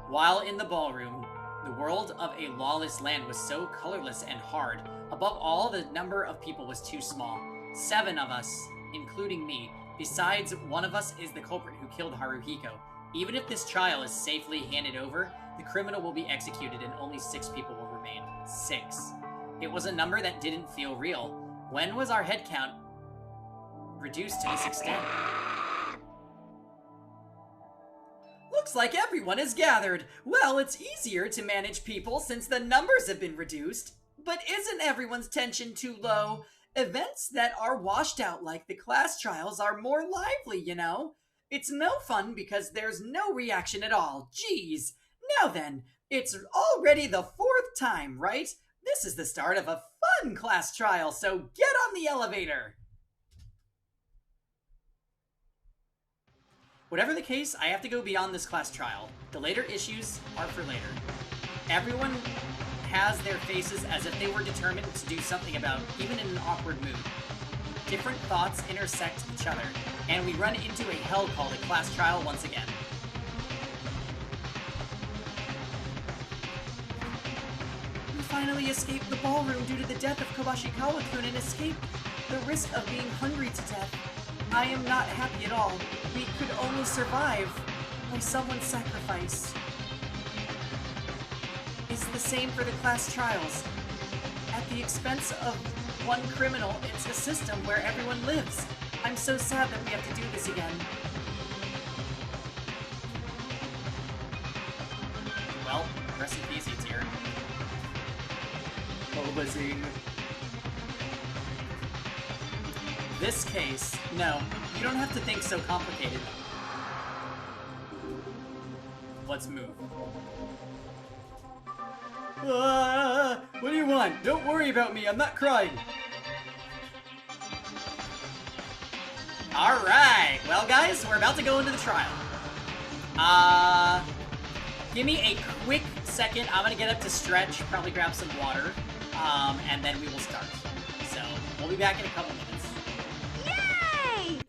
While in the ballroom, the world of a lawless land was so colorless and hard. Above all, the number of people was too small. 7 of us, including me. Besides, one of us is the culprit who killed Haruhiko. Even if this trial is safely handed over, the criminal will be executed and only 6 people will remain. 6. It was a number that didn't feel real. When was our head count reduced to this extent? Looks like everyone is gathered. Well, it's easier to manage people since the numbers have been reduced. But isn't everyone's tension too low? Events that are washed out like the class trials are more lively, you know? It's no fun because there's no reaction at all. Jeez. Now then, it's already the 4th time, right? This is the start of a fun class trial, so get on the elevator. Whatever the case, I have to go beyond this class trial. The later issues are for later. Everyone has their faces as if they were determined to do something about, even in an awkward mood. Different thoughts intersect each other, and we run into a hell called a class trial once again. We finally escaped the ballroom due to the death of Kobashikawa-kun and escaped the risk of being hungry to death. I am not happy at all. We could only survive by someone's sacrifice. It's the same for the class trials. At the expense of one criminal, it's a system where everyone lives. I'm so sad that we have to do this again. Well, rest in peace, Etir. Obazing. This case, no, you don't have to think so complicated. Let's move. What do you want? Don't worry about me, I'm not crying. Alright, well guys, we're about to go into the trial. Give me a quick second. I'm gonna get up to stretch, probably grab some water, and then we will start. So, we'll be back in a couple minutes. Yay!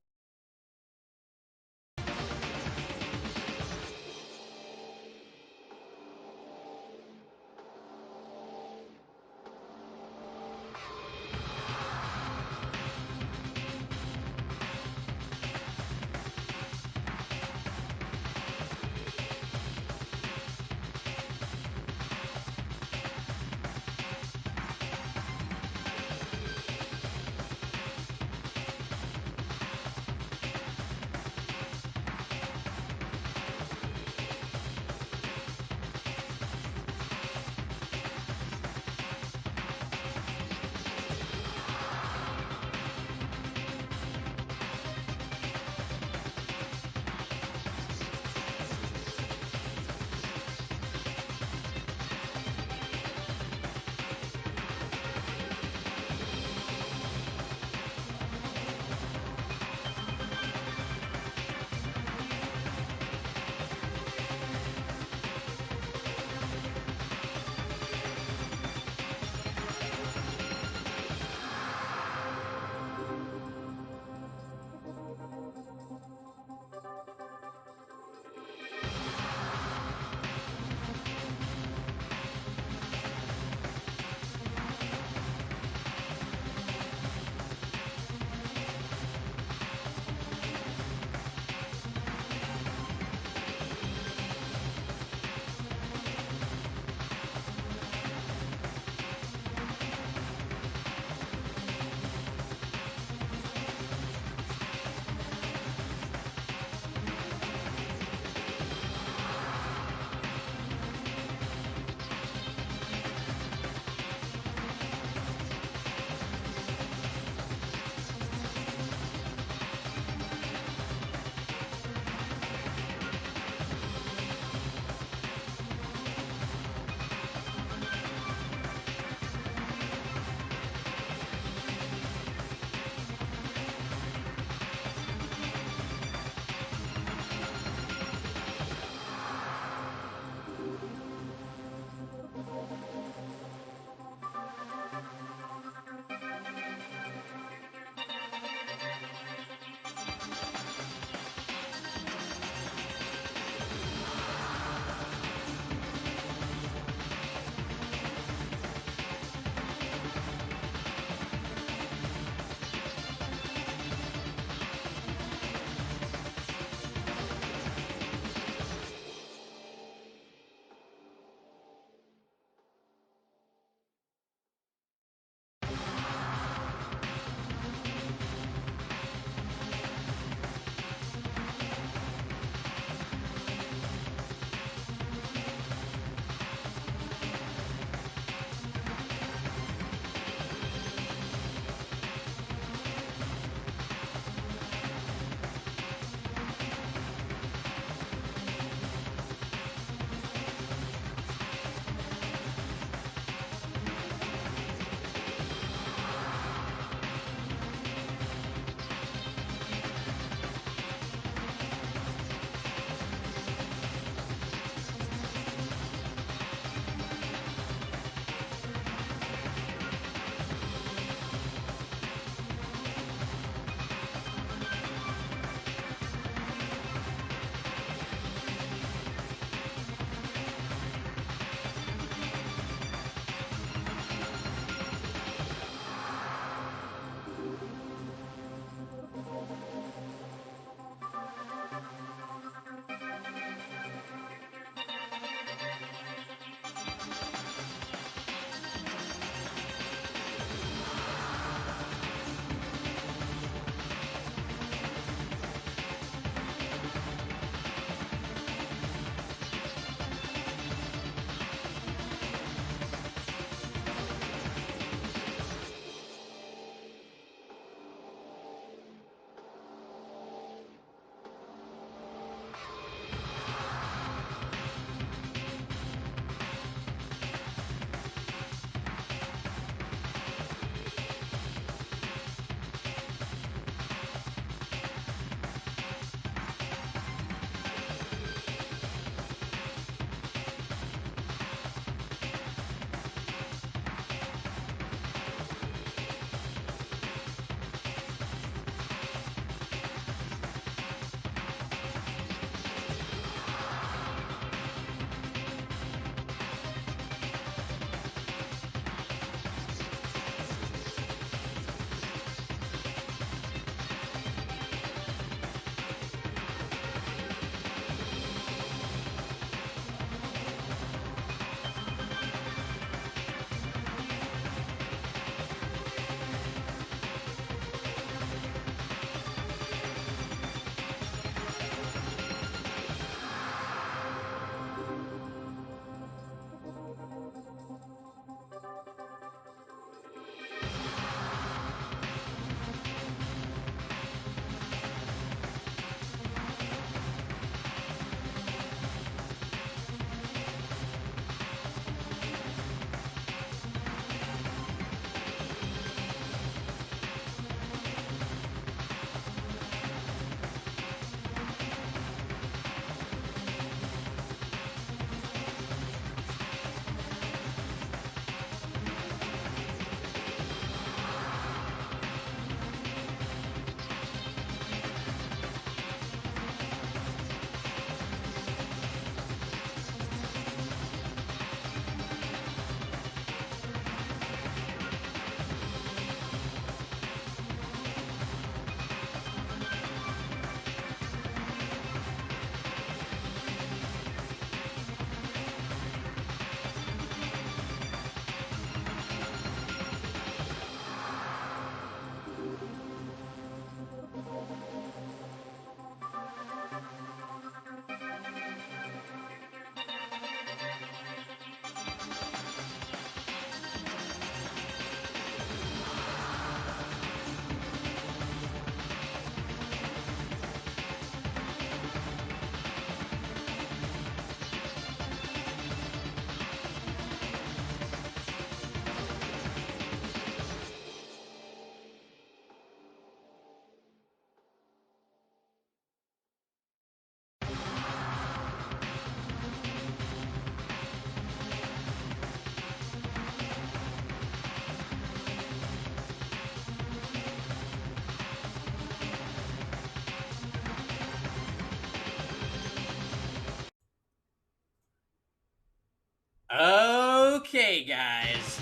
Okay, guys.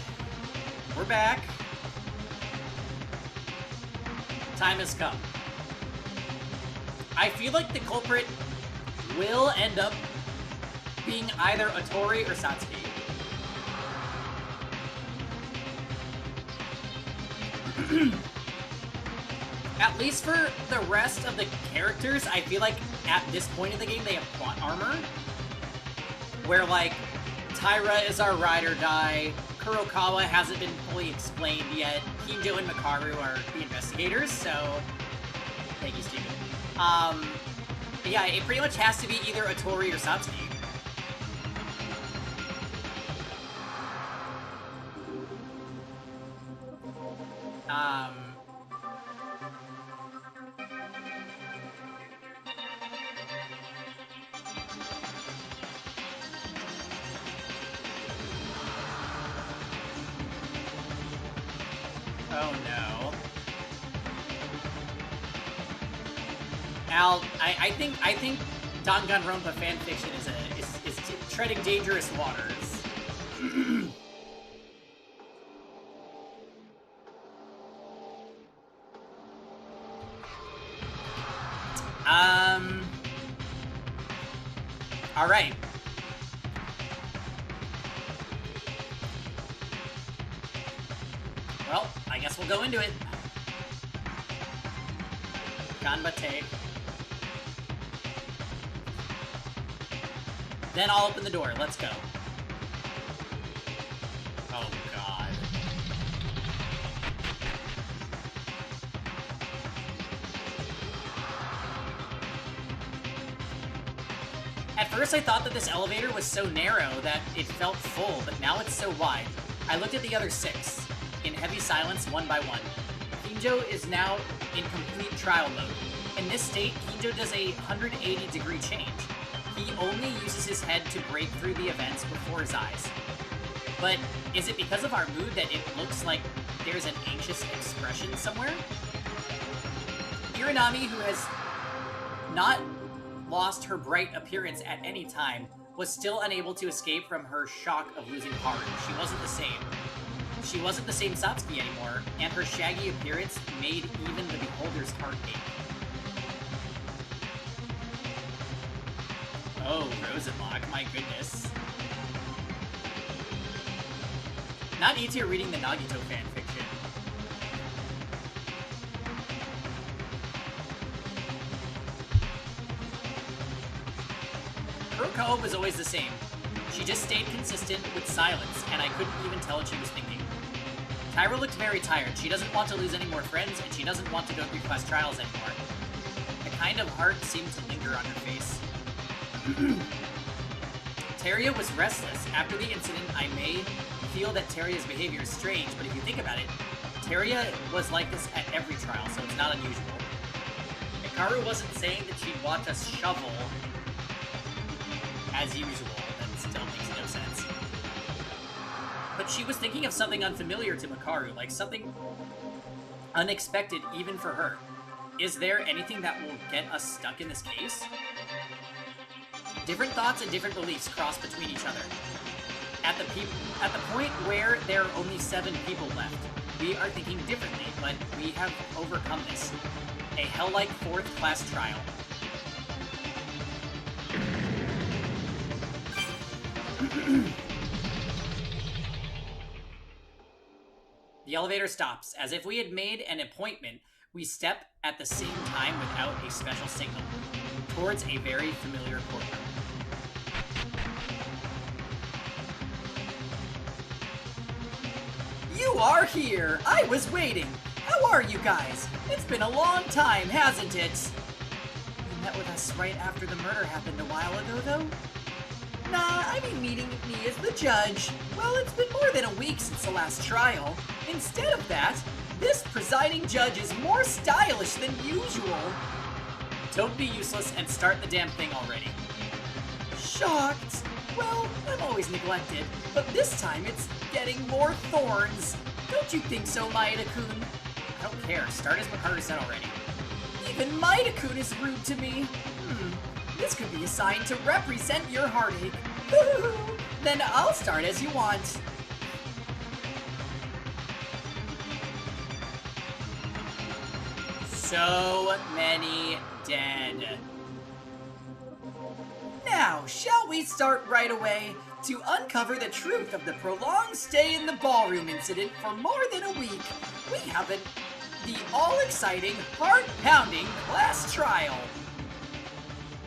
We're back. Time has come. I feel like the culprit will end up being either Otori or Satsuki. At least for the rest of the characters, I feel like at this point in the game they have plot armor. Where, like, Taira is our ride or die, Kurokawa hasn't been fully explained yet, Kinjo and Makaru are the investigators, so... Thank you, Steven. Yeah, it pretty much has to be either Otori or Satsuki. Oh no. Al, I think Danganronpa fanfiction is treading dangerous waters. All right. Well, I guess we'll go into it. Ganbate. Then I'll open the door. Let's go. Oh, God. At first I thought that this elevator was so narrow that it felt full, but now it's so wide. I looked at the other 6, in heavy silence, one by one. Kinjo is now in complete trial mode. In this state, Kinjo does a 180-degree change. He only uses his head to break through the events before his eyes. But is it because of our mood that it looks like there's an anxious expression somewhere? Hiranami, who has not lost her bright appearance at any time, was still unable to escape from her shock of losing Haru. She wasn't the same. She wasn't the same Satsuki anymore, and her shaggy appearance made even the beholder's heart ache. Oh, Rosenlock, my goodness. Not easier reading the Nagito fanfiction. Kurokawa was always the same. She just stayed consistent with silence, and I couldn't even tell what she was thinking. Taira looked very tired. She doesn't want to lose any more friends, and she doesn't want to go through class trials anymore. A kind of heart seemed to linger on her face. Teria was restless. After the incident, I may feel that Teria's behavior is strange, but if you think about it, Teria was like this at every trial, so it's not unusual. Hikaru wasn't saying that she'd watch us shovel as usual. That still makes no sense. But she was thinking of something unfamiliar to Makaru, like something unexpected even for her. Is there anything that will get us stuck in this case? Different thoughts and different beliefs cross between each other. At the point where there are only 7 people left, we are thinking differently, but we have overcome this. A hell-like 4th class trial. The elevator stops. As if we had made an appointment, we step at the same time without a special signal towards a very familiar courtroom. You are here! I was waiting! How are you guys? It's been a long time, hasn't it? You met with us right after the murder happened a while ago, though? Nah, I mean meeting me as the judge. Well, it's been more than a week since the last trial. Instead of that, this presiding judge is more stylish than usual. Don't be useless and start the damn thing already. Shocked. Well, I'm always neglected, but this time it's getting more thorns. Don't you think so, Maeda-kun? I don't care. Start as Makaru said already. Even Maeda-kun is rude to me. This could be a sign to represent your heartache. Then I'll start as you want. So many dead. Now, shall we start right away to uncover the truth of the prolonged stay in the ballroom incident for more than a week? We have the all-exciting, heart-pounding class trial.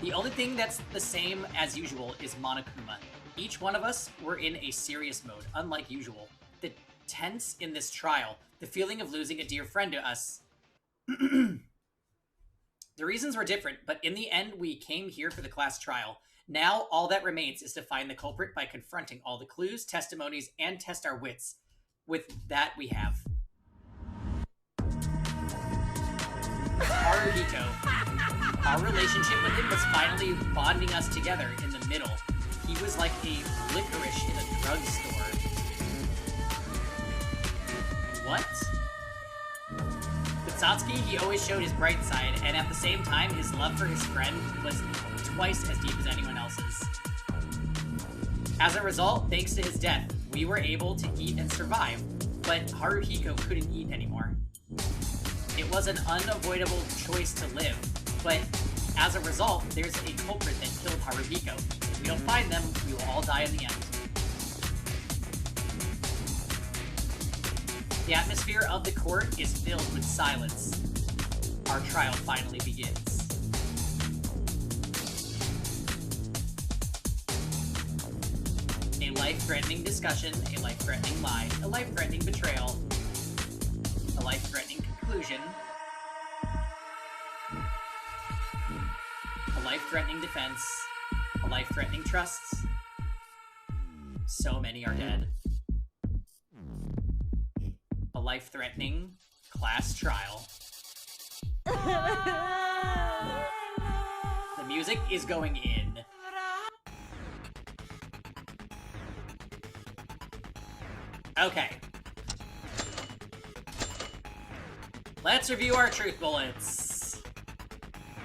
The only thing that's the same as usual is Monokuma. Each one of us were in a serious mode, unlike usual. The tense in this trial, the feeling of losing a dear friend to us. The reasons were different, but in the end, we came here for the class trial. Now, all that remains is to find the culprit by confronting all the clues, testimonies, and test our wits. With that, we have Haruhiko. Our relationship with him was finally bonding us together in the middle. He was like a licorice in a drugstore. What? With Satsuki, he always showed his bright side, and at the same time, his love for his friend was twice as deep as anyone else's. As a result, thanks to his death, we were able to eat and survive, but Haruhiko couldn't eat anymore. It was an unavoidable choice to live, but as a result, there's a culprit that killed Haruhiko. If we don't find them, we will all die in the end. The atmosphere of the court is filled with silence. Our trial finally begins. A life-threatening discussion, a life-threatening lie, a life-threatening betrayal, a life-threatening conclusion, a life-threatening defense, a life-threatening trusts. So many are dead. A life-threatening class trial. The music is going in. Okay. Let's review our truth bullets.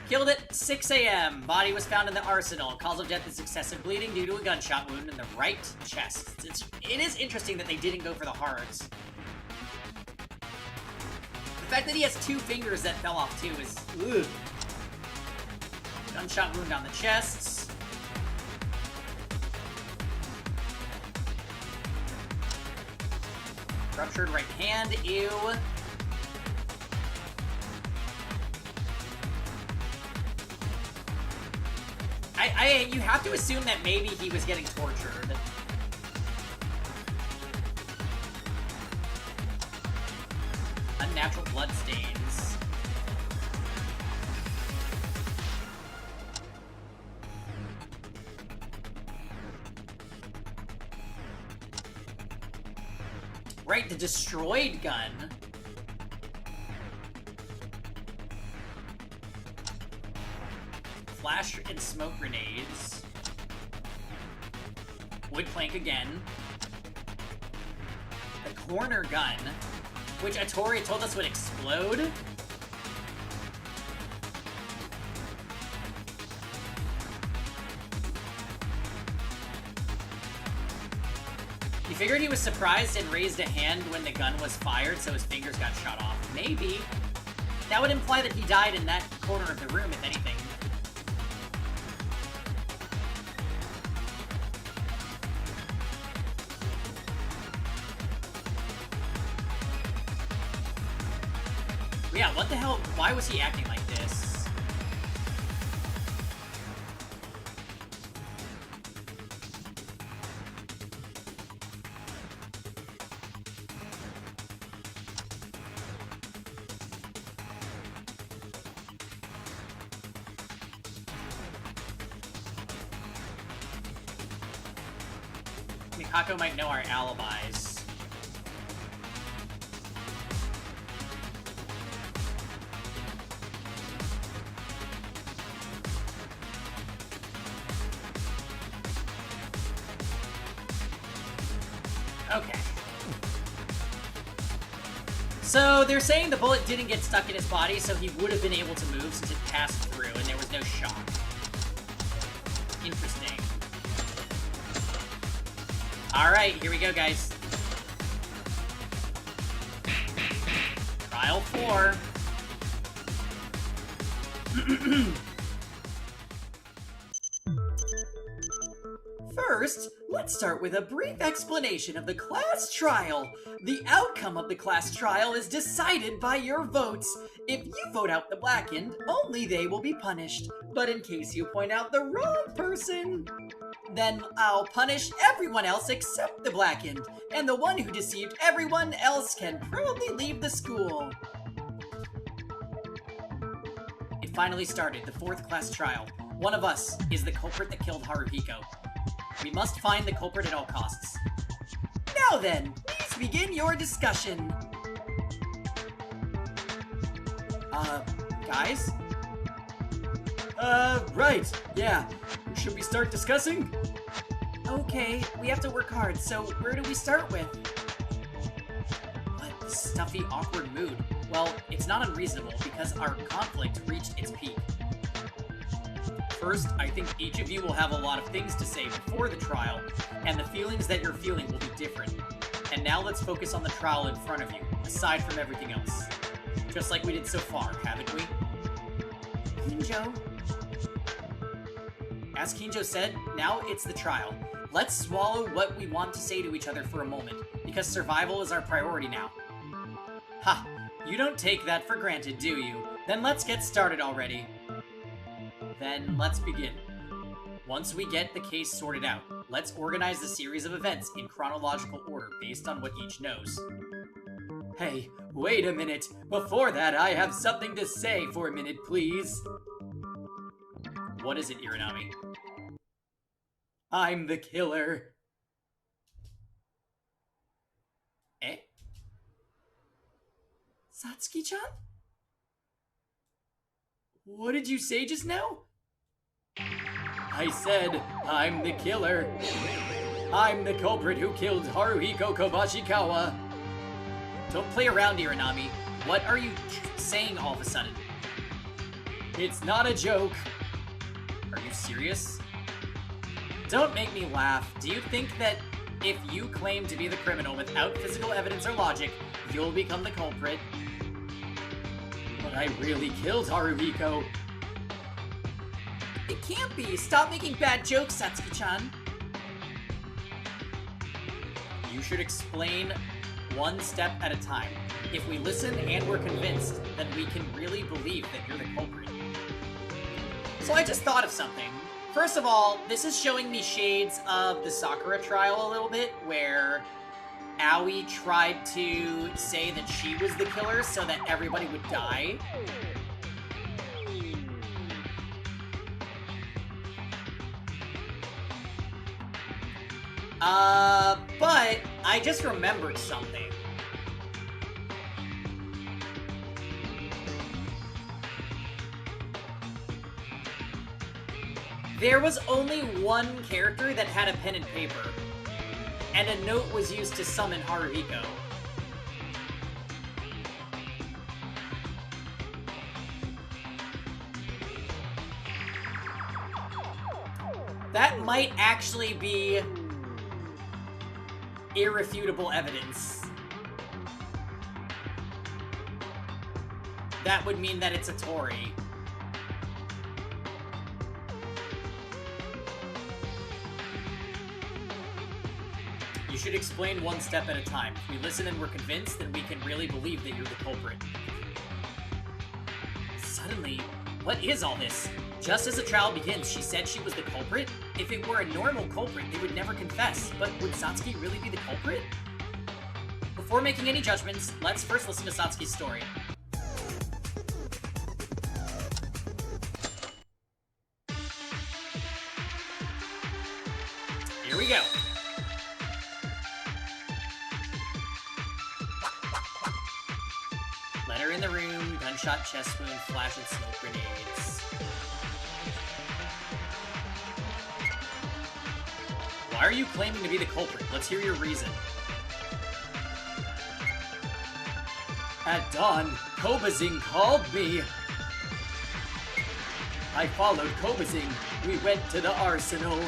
Killed at 6 a.m. Body was found in the arsenal. Cause of death is excessive bleeding due to a gunshot wound in the right chest. It is interesting that they didn't go for the hearts. The fact that he has 2 fingers that fell off too is ugh. Gunshot wound on the chest. Ruptured right hand, ew. You have to assume that maybe he was getting tortured. Unnatural blood stains. Right, the destroyed gun. Flash and smoke grenades. Wood plank again. The corner gun, which Atori told us would explode. You figured he was surprised and raised a hand when the gun was fired, so his fingers got shot off. Maybe. That would imply that he died in that corner of the room, if anything. Yeah, what the hell? Why was he acting like this? Mikako might know our alibis. Okay. So they're saying the bullet didn't get stuck in his body, so he would have been able to move since it passed through and there was no shock. Interesting. Alright, here we go, guys. Trial 4. First, let's start with a brief explanation of the class trial. The outcome of the class trial is decided by your votes. If you vote out the blackened, only they will be punished. But in case you point out the wrong person, then I'll punish everyone else except the blackened, and the one who deceived everyone else can proudly leave the school. It finally started, the 4th class trial. One of us is the culprit that killed Haruhiko. We must find the culprit at all costs. Now then, please begin your discussion. Guys? Right, yeah. Should we start discussing? Okay, we have to work hard, so where do we start with? What stuffy, awkward mood? Well, it's not unreasonable because our conflict reached its peak. First, I think each of you will have a lot of things to say before the trial, and the feelings that you're feeling will be different. And now let's focus on the trial in front of you, aside from everything else. Just like we did so far, haven't we? Kinjo? As Kinjo said, now it's the trial. Let's swallow what we want to say to each other for a moment, because survival is our priority now. Ha! You don't take that for granted, do you? Then let's get started already. Then let's begin. Once we get the case sorted out, let's organize the series of events in chronological order based on what each knows. Hey, wait a minute. Before that, I have something to say for a minute, please. What is it, Iranami? I'm the killer. Eh? Satsuki-chan? What did you say just now? I said, I'm the killer. I'm the culprit who killed Haruhiko Kobashikawa. Don't play around, Iranami. What are you saying all of a sudden? It's not a joke. Are you serious? Don't make me laugh. Do you think that if you claim to be the criminal without physical evidence or logic, you'll become the culprit? But I really killed Haruhiko. It can't be. Stop making bad jokes, Satsuki-chan. You should explain one step at a time. If we listen and we're convinced, then we can really believe that you're the culprit. So I just thought of something. First of all, this is showing me shades of the Sakura trial a little bit, where Aoi tried to say that she was the killer so that everybody would die. But I just remembered something. There was only one character that had a pen and paper, and a note was used to summon Haruhiko. That might actually be irrefutable evidence. That would mean that it's a Tori. You should explain one step at a time. If we listen and we're convinced, then we can really believe that you're the culprit. Suddenly, what is all this? Just as the trial begins, she said she was the culprit? If it were a normal culprit, they would never confess. But would Satsuki really be the culprit? Before making any judgments, let's first listen to Satsuki's story. Here we go. Let her in the room, gunshot, chest wound, flash, and smoke grenades. Why are you claiming to be the culprit? Let's hear your reason. At dawn, Kobazing called me. I followed Kobazing. We went to the arsenal.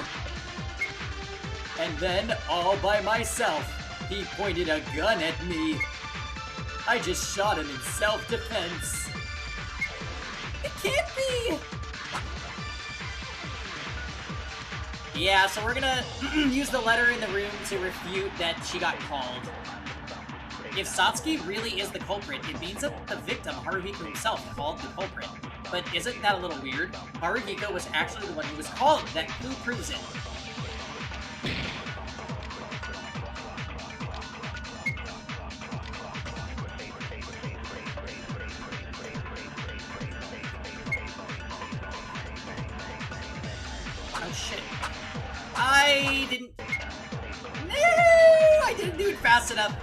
and then, all by myself, he pointed a gun at me. I just shot him in self-defense. It can't be! Yeah, so we're gonna use the letter in the room to refute that she got called. If Satsuki really is the culprit, it means that the victim, Haruhiko himself, called the culprit. But isn't that a little weird? Haruhiko was actually the one who was called. That clue proves it. Oh shit. I didn't... No! I didn't do it fast enough.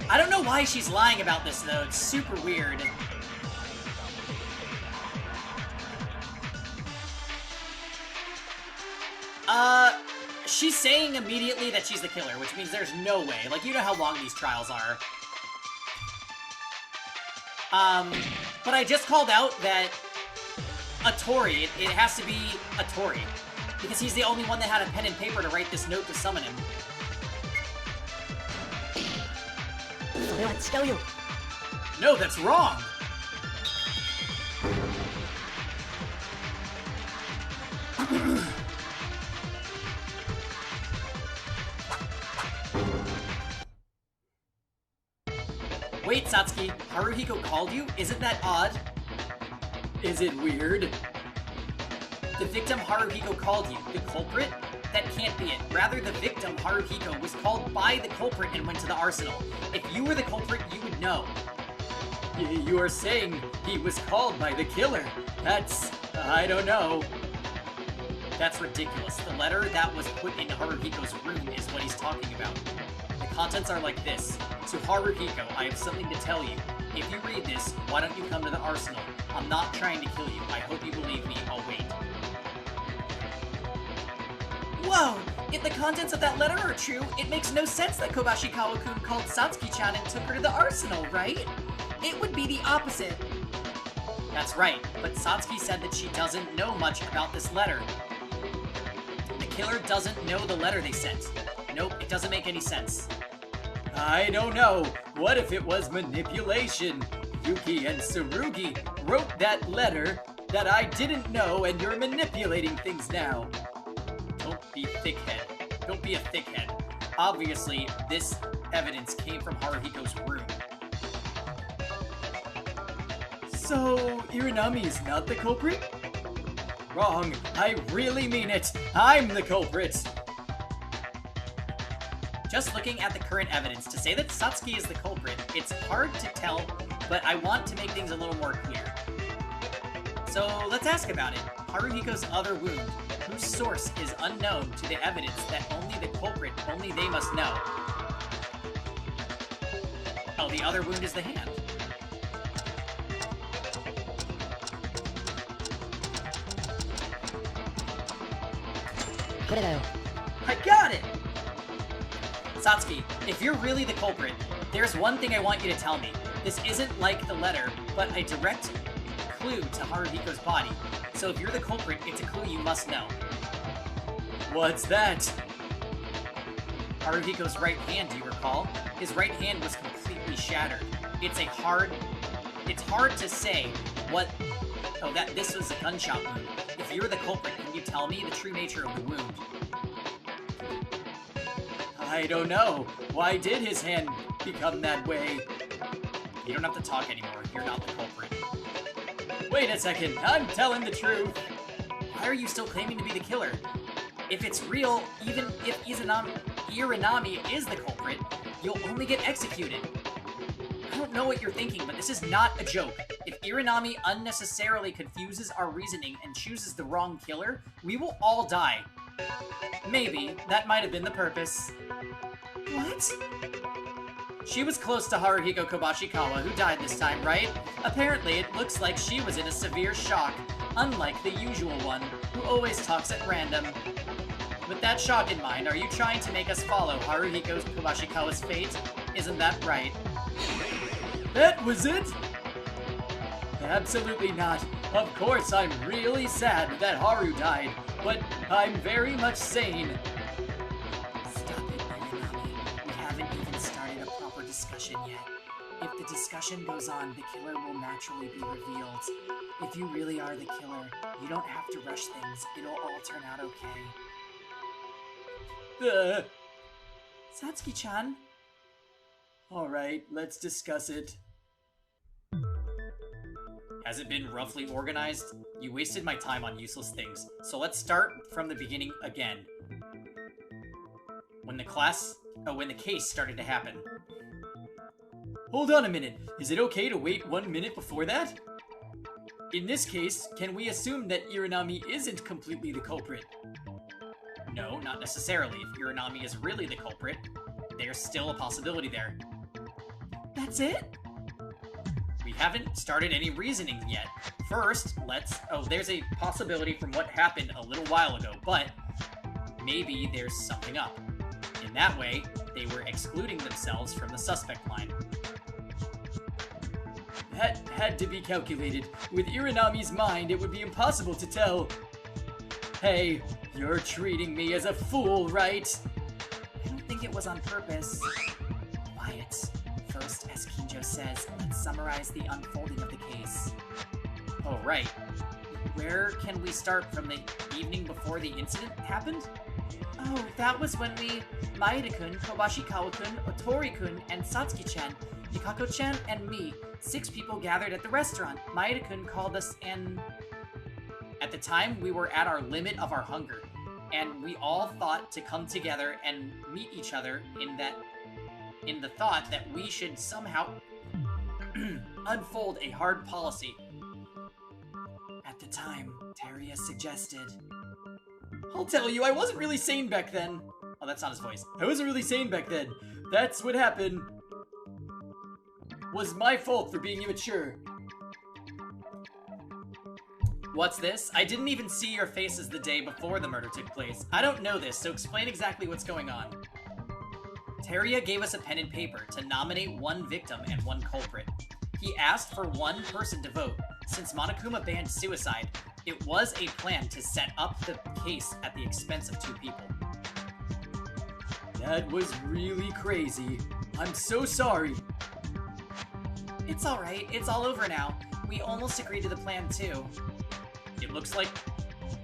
I don't know why she's lying about this, though. It's super weird. She's saying immediately that she's the killer, which means there's no way. Like, you know how long these trials are. But I just called out that a Tori, it has to be a Tori. Because he's the only one that had a pen and paper to write this note to summon him. No, that's wrong! Wait, Satsuki, Haruhiko called you? Isn't that odd? Is it weird? The victim Haruhiko called you. The culprit? That can't be it. Rather, the victim, Haruhiko, was called by the culprit and went to the arsenal. If you were the culprit, you would know. You are saying he was called by the killer. That's... I don't know. That's ridiculous. The letter that was put in Haruhiko's room is what he's talking about. The contents are like this. To Haruhiko, I have something to tell you. If you read this, why don't you come to the arsenal? I'm not trying to kill you. I hope you believe me. I'll wait. Whoa! If the contents of that letter are true, it makes no sense that Kobashikawa-kun called Satsuki-chan and took her to the arsenal, right? It would be the opposite. That's right, but Satsuki said that she doesn't know much about this letter. The killer doesn't know the letter they sent. Nope, it doesn't make any sense. I don't know. What if it was manipulation? Yuki and Tsurugi wrote that letter that I didn't know, and you're manipulating things now. Don't be thickhead. Don't be a thickhead. Obviously, this evidence came from Haruhiko's room. So, Iranami is not the culprit? Wrong. I really mean it. I'm the culprit. Just looking at the current evidence, to say that Satsuki is the culprit, it's hard to tell, but I want to make things a little more clear. So let's ask about it. Haruhiko's other wound, whose source is unknown to the evidence that only the culprit, only they must know. Oh, the other wound is the hand. I got it! Satsuki, if you're really the culprit, there's one thing I want you to tell me. This isn't like the letter, but a direct clue to Haruhiko's body. So if you're the culprit, it's a clue you must know. What's that? Haruhiko's right hand, do you recall? His right hand was completely shattered. It's hard to say what... Oh, that this was a gunshot wound. If you're the culprit, can you tell me the true nature of the wound? I don't know. Why did his hand become that way? You don't have to talk anymore. You're not the culprit. Wait a second. I'm telling the truth. Why are you still claiming to be the killer? If it's real, even if Iranami is the culprit, you'll only get executed. I don't know what you're thinking, but this is not a joke. If Iranami unnecessarily confuses our reasoning and chooses the wrong killer, we will all die. Maybe. That might have been the purpose. What? She was close to Haruhiko Kobashikawa, who died this time, right? Apparently, it looks like she was in a severe shock, unlike the usual one, who always talks at random. With that shock in mind, are you trying to make us follow Haruhiko Kobashikawa's fate? Isn't that right? That was it? Absolutely not. Of course, I'm really sad that Haru died, but I'm very much sane. Stop it, Irinami. We haven't even started a proper discussion yet. If the discussion goes on, the killer will naturally be revealed. If you really are the killer, you don't have to rush things. It'll all turn out okay. Satsuki-chan? Alright, let's discuss it. Has it been roughly organized? You wasted my time on useless things, so let's start from the beginning again. When the case started to happen. Hold on a minute. Is it okay to wait 1 minute before that? In this case, can we assume that Irinami isn't completely the culprit? No, not necessarily. If Irinami is really the culprit, there's still a possibility there. That's it? We haven't started any reasoning yet. First, there's a possibility from what happened a little while ago, but maybe there's something up. In that way, they were excluding themselves from the suspect line. That had to be calculated. With Irinami's mind, it would be impossible to tell. Hey, you're treating me as a fool, right? I don't think it was on purpose. Quiet. First, as Kinjo says, let's summarize the unfolding of the case. Oh, right. Where can we start from the evening before the incident happened? Oh, that was when Maeda-kun, Kobashikawa-kun, Otori-kun, and Satsuki-chan, Nikako-chan, and me, 6 people gathered at the restaurant. Maeda-kun called us and... At the time, we were at our limit of our hunger, and we all thought to come together and meet each other in the thought that we should somehow unfold a hard policy. At the time, Teria suggested... I'll tell you, I wasn't really sane back then. Oh, that's not his voice. I wasn't really sane back then. That's what happened. Was my fault for being immature. What's this? I didn't even see your faces the day before the murder took place. I don't know this, so explain exactly what's going on. Teria gave us a pen and paper to nominate 1 victim and 1 culprit. He asked for 1 person to vote. Since Monokuma banned suicide, it was a plan to set up the case at the expense of 2 people. That was really crazy. I'm so sorry. It's alright, it's all over now. We almost agreed to the plan too. It looks like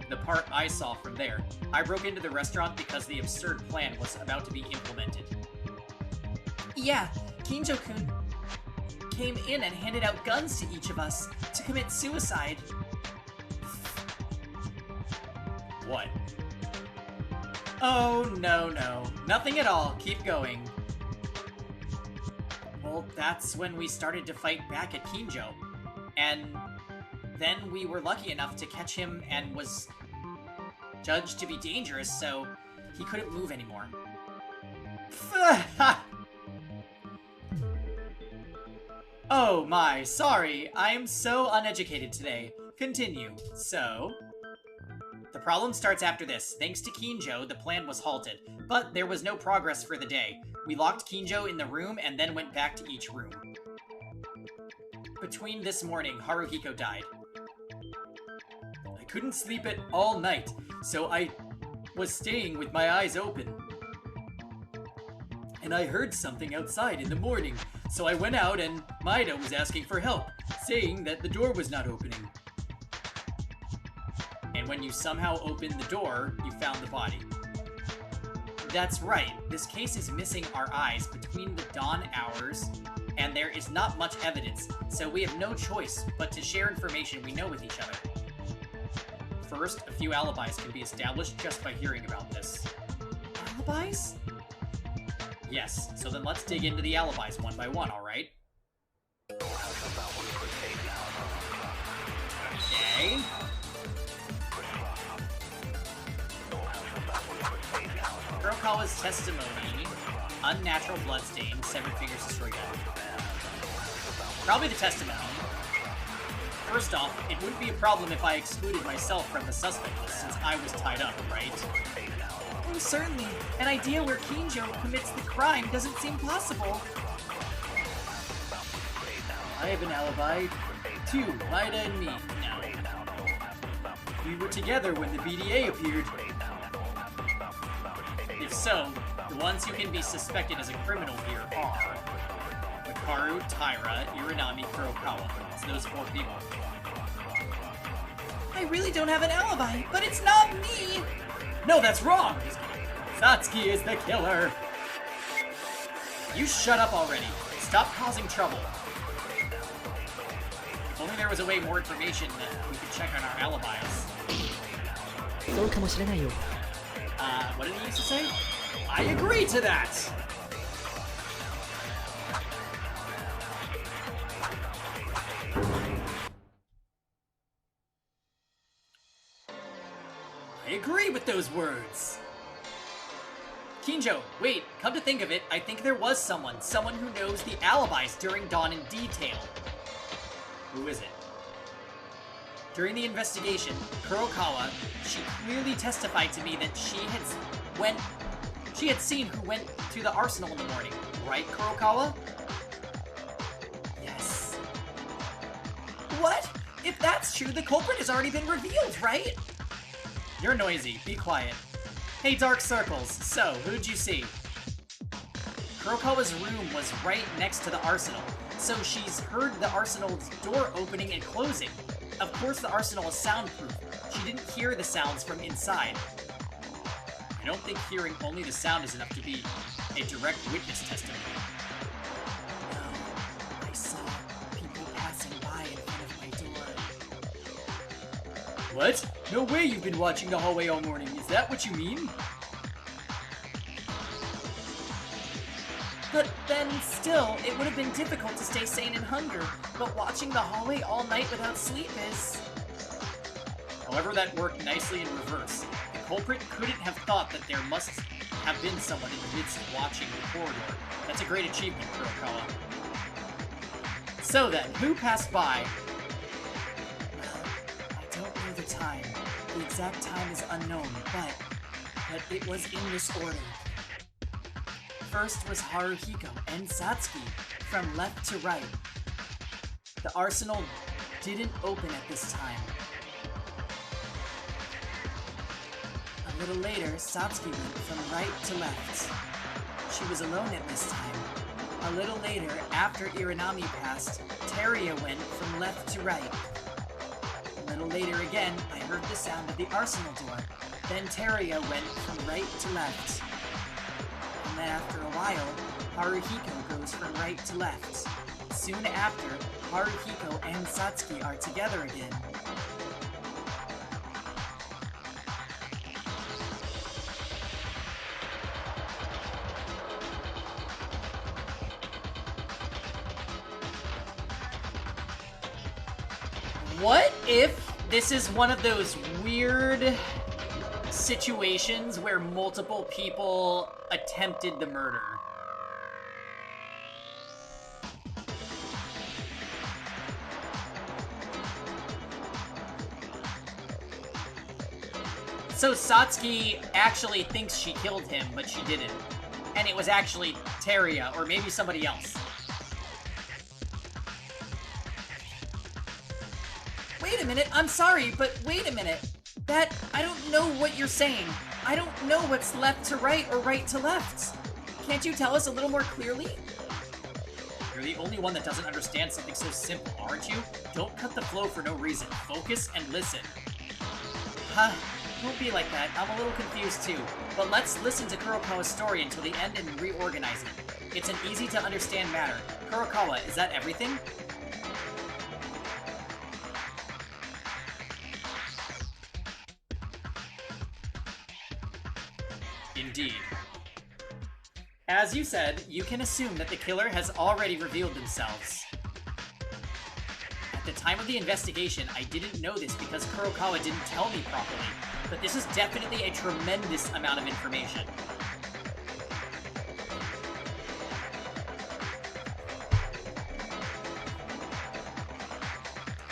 the part I saw from there. I broke into the restaurant because the absurd plan was about to be implemented. Yeah, Kinjo-kun came in and handed out guns to each of us to commit suicide. What? Oh, no. Nothing at all. Keep going. Well, that's when we started to fight back at Kinjo. And then we were lucky enough to catch him and was judged to be dangerous, so he couldn't move anymore. Oh my, sorry. I am so uneducated today. Continue. So... The problem starts after this. Thanks to Kinjo, the plan was halted, but there was no progress for the day. We locked Kinjo in the room and then went back to each room. Between this morning, Haruhiko died. I couldn't sleep it all night, so I was staying with my eyes open. And I heard something outside in the morning, so I went out and Maeda was asking for help, saying that the door was not opening. And when you somehow opened the door, you found the body. That's right. This case is missing our eyes between the dawn hours, and there is not much evidence, so we have no choice but to share information we know with each other. First, a few alibis can be established just by hearing about this. Alibis? Yes, so then let's dig into the alibis one by one, alright? Okay. Kurokawa's testimony, unnatural bloodstain, 7 fingers destroyed. Probably the testimony. First off, it wouldn't be a problem if I excluded myself from the suspect list since I was tied up, right? Oh, certainly. An idea where Kinjo commits the crime doesn't seem possible. I have an alibi. too, Lyda and me. No. We were together when the BDA appeared. If so, the ones who can be suspected as a criminal here are Hikaru, Taira, Irinami, Kurokawa. It's those 4 people. I really don't have an alibi, but it's not me! No, that's wrong! Satsuki is the killer! You shut up already. Stop causing trouble. If only there was a way more information that we could check on our alibis. そうかもしれないよ。 What did he used to say? I agree to that! I agree with those words! Kinjo, wait, come to think of it, I think there was someone who knows the alibis during Dawn in detail. Who is it? During the investigation, Kurokawa, she clearly testified to me that she had seen who went to the arsenal in the morning. Right, Kurokawa? Yes. What? If that's true, the culprit has already been revealed, right? You're noisy. Be quiet. Hey, Dark Circles. So, who'd you see? Kurokawa's room was right next to the arsenal, so she's heard the arsenal's door opening and closing. Of course, the arsenal is soundproof. She didn't hear the sounds from inside. I don't think hearing only the sound is enough to be a direct witness testimony. No, I saw people passing by in front of my door. What? No way you've been watching the hallway all morning. Is that what you mean? But then, still, it would have been difficult to stay sane and hunger, but watching the hallway all night without sleep is... However, that worked nicely in reverse. The culprit couldn't have thought that there must have been someone in the midst of watching the corridor. That's a great achievement, Kurokawa. So then, who passed by? Well, I don't know the time. The exact time is unknown, but it was in this order. First was Haruhiko and Satsuki, from left to right. The arsenal didn't open at this time. A little later, Satsuki went from right to left. She was alone at this time. A little later, after Irinami passed, Teria went from left to right. A little later again, I heard the sound of the arsenal door. Then Teria went from right to left. And then after a while, Haruhiko goes from right to left. Soon after, Haruhiko and Satsuki are together again. What if this is one of those weird situations where multiple people attempted the murder? So Satsuki actually thinks she killed him, but she didn't. And it was actually Teria, or maybe somebody else. Wait a minute, I'm sorry, but wait a minute. I don't know what you're saying. I don't know what's left to right or right to left. Can't you tell us a little more clearly? You're the only one that doesn't understand something so simple, aren't you? Don't cut the flow for no reason. Focus and listen. Huh, don't be like that. I'm a little confused too. But let's listen to Kurokawa's story until the end and reorganize it. It's an easy to understand matter. Kurokawa, is that everything? Indeed. As you said, you can assume that the killer has already revealed themselves. At the time of the investigation, I didn't know this because Kurokawa didn't tell me properly, but this is definitely a tremendous amount of information.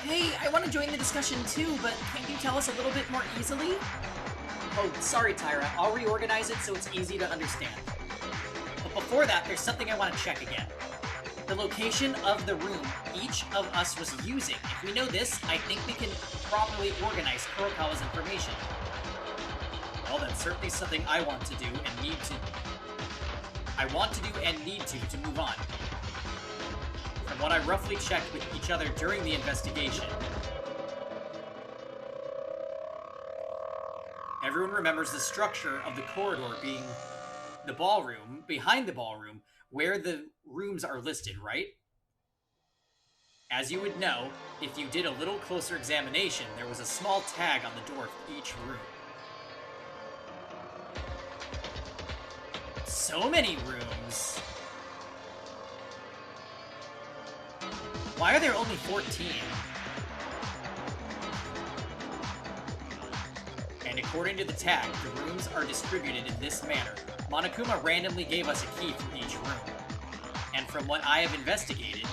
Hey, I want to join the discussion too, but can't you tell us a little bit more easily? Oh, sorry, Tyra. I'll reorganize it so it's easy to understand. But before that, there's something I want to check again. the location of the room each of us was using. If we know this, I think we can properly organize Kurokawa's information. Well, that's certainly something I want to do and need to... to move on. From what I roughly checked with each other during the investigation, everyone remembers the structure of the corridor being the ballroom, behind the ballroom, where the rooms are listed, right? As you would know, if you did a little closer examination, there was a small tag on the door of each room. So many rooms! Why are there only 14? And according to the tag, the rooms are distributed in this manner. Monokuma randomly gave us a key for each room. And from what I have investigated...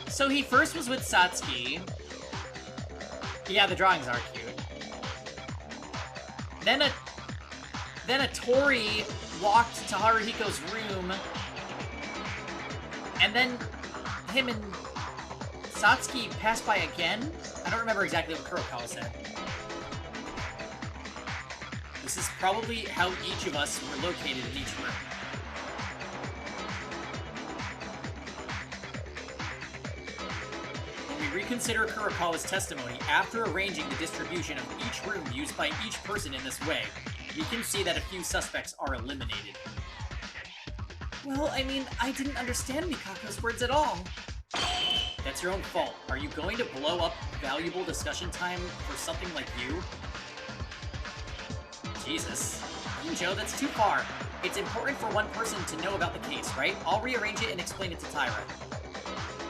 So he first was with Satsuki. Yeah, the drawings are cute. Then a Tori walked to Haruhiko's room. And then him and Satsuki passed by again? I don't remember exactly what Kurokawa said. This is probably how each of us were located in each room. Reconsider Kurokawa's testimony after arranging the distribution of each room used by each person in this way. We can see that a few suspects are eliminated. Well, I mean, I didn't understand Mikako's words at all. That's your own fault. Are you going to blow up valuable discussion time for something like you? Jesus. Joe, that's too far. It's important for one person to know about the case, right? I'll rearrange it and explain it to Taira.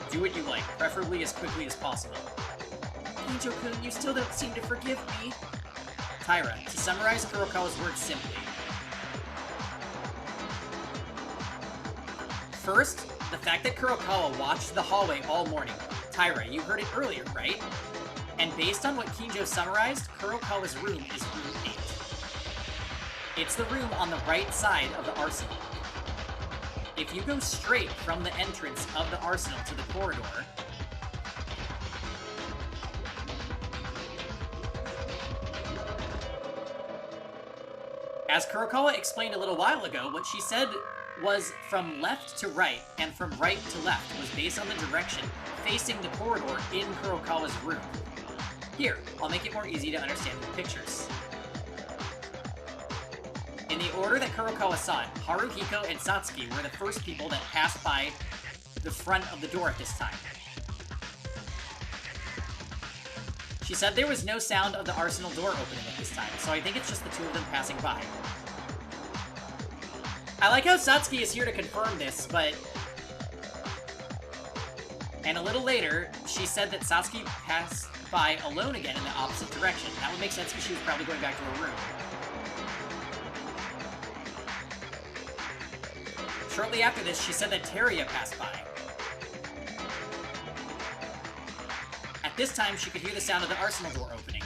Do what you like, preferably as quickly as possible. Kinjo-kun, you still don't seem to forgive me. Taira, to summarize Kurokawa's words simply. First, the fact that Kurokawa watched the hallway all morning. Taira, you heard it earlier, right? And based on what Kinjo summarized, Kurokawa's room is room 8. It's the room on the right side of the arsenal. If you go straight from the entrance of the arsenal to the corridor, as Kurokawa explained a little while ago, what she said was from left to right and from right to left was based on the direction facing the corridor in Kurokawa's room. Here, I'll make it more easy to understand with pictures. In the order that Kurokawa saw it, Haruhiko and Satsuki were the first people that passed by the front of the door at this time. She said there was no sound of the arsenal door opening at this time, so I think it's just the two of them passing by. I like how Satsuki is here to confirm this, but... And a little later, she said that Satsuki passed by alone again in the opposite direction. That would make sense because she was probably going back to her room. Shortly after this, she said that Teria passed by. At this time, she could hear the sound of the arsenal door opening.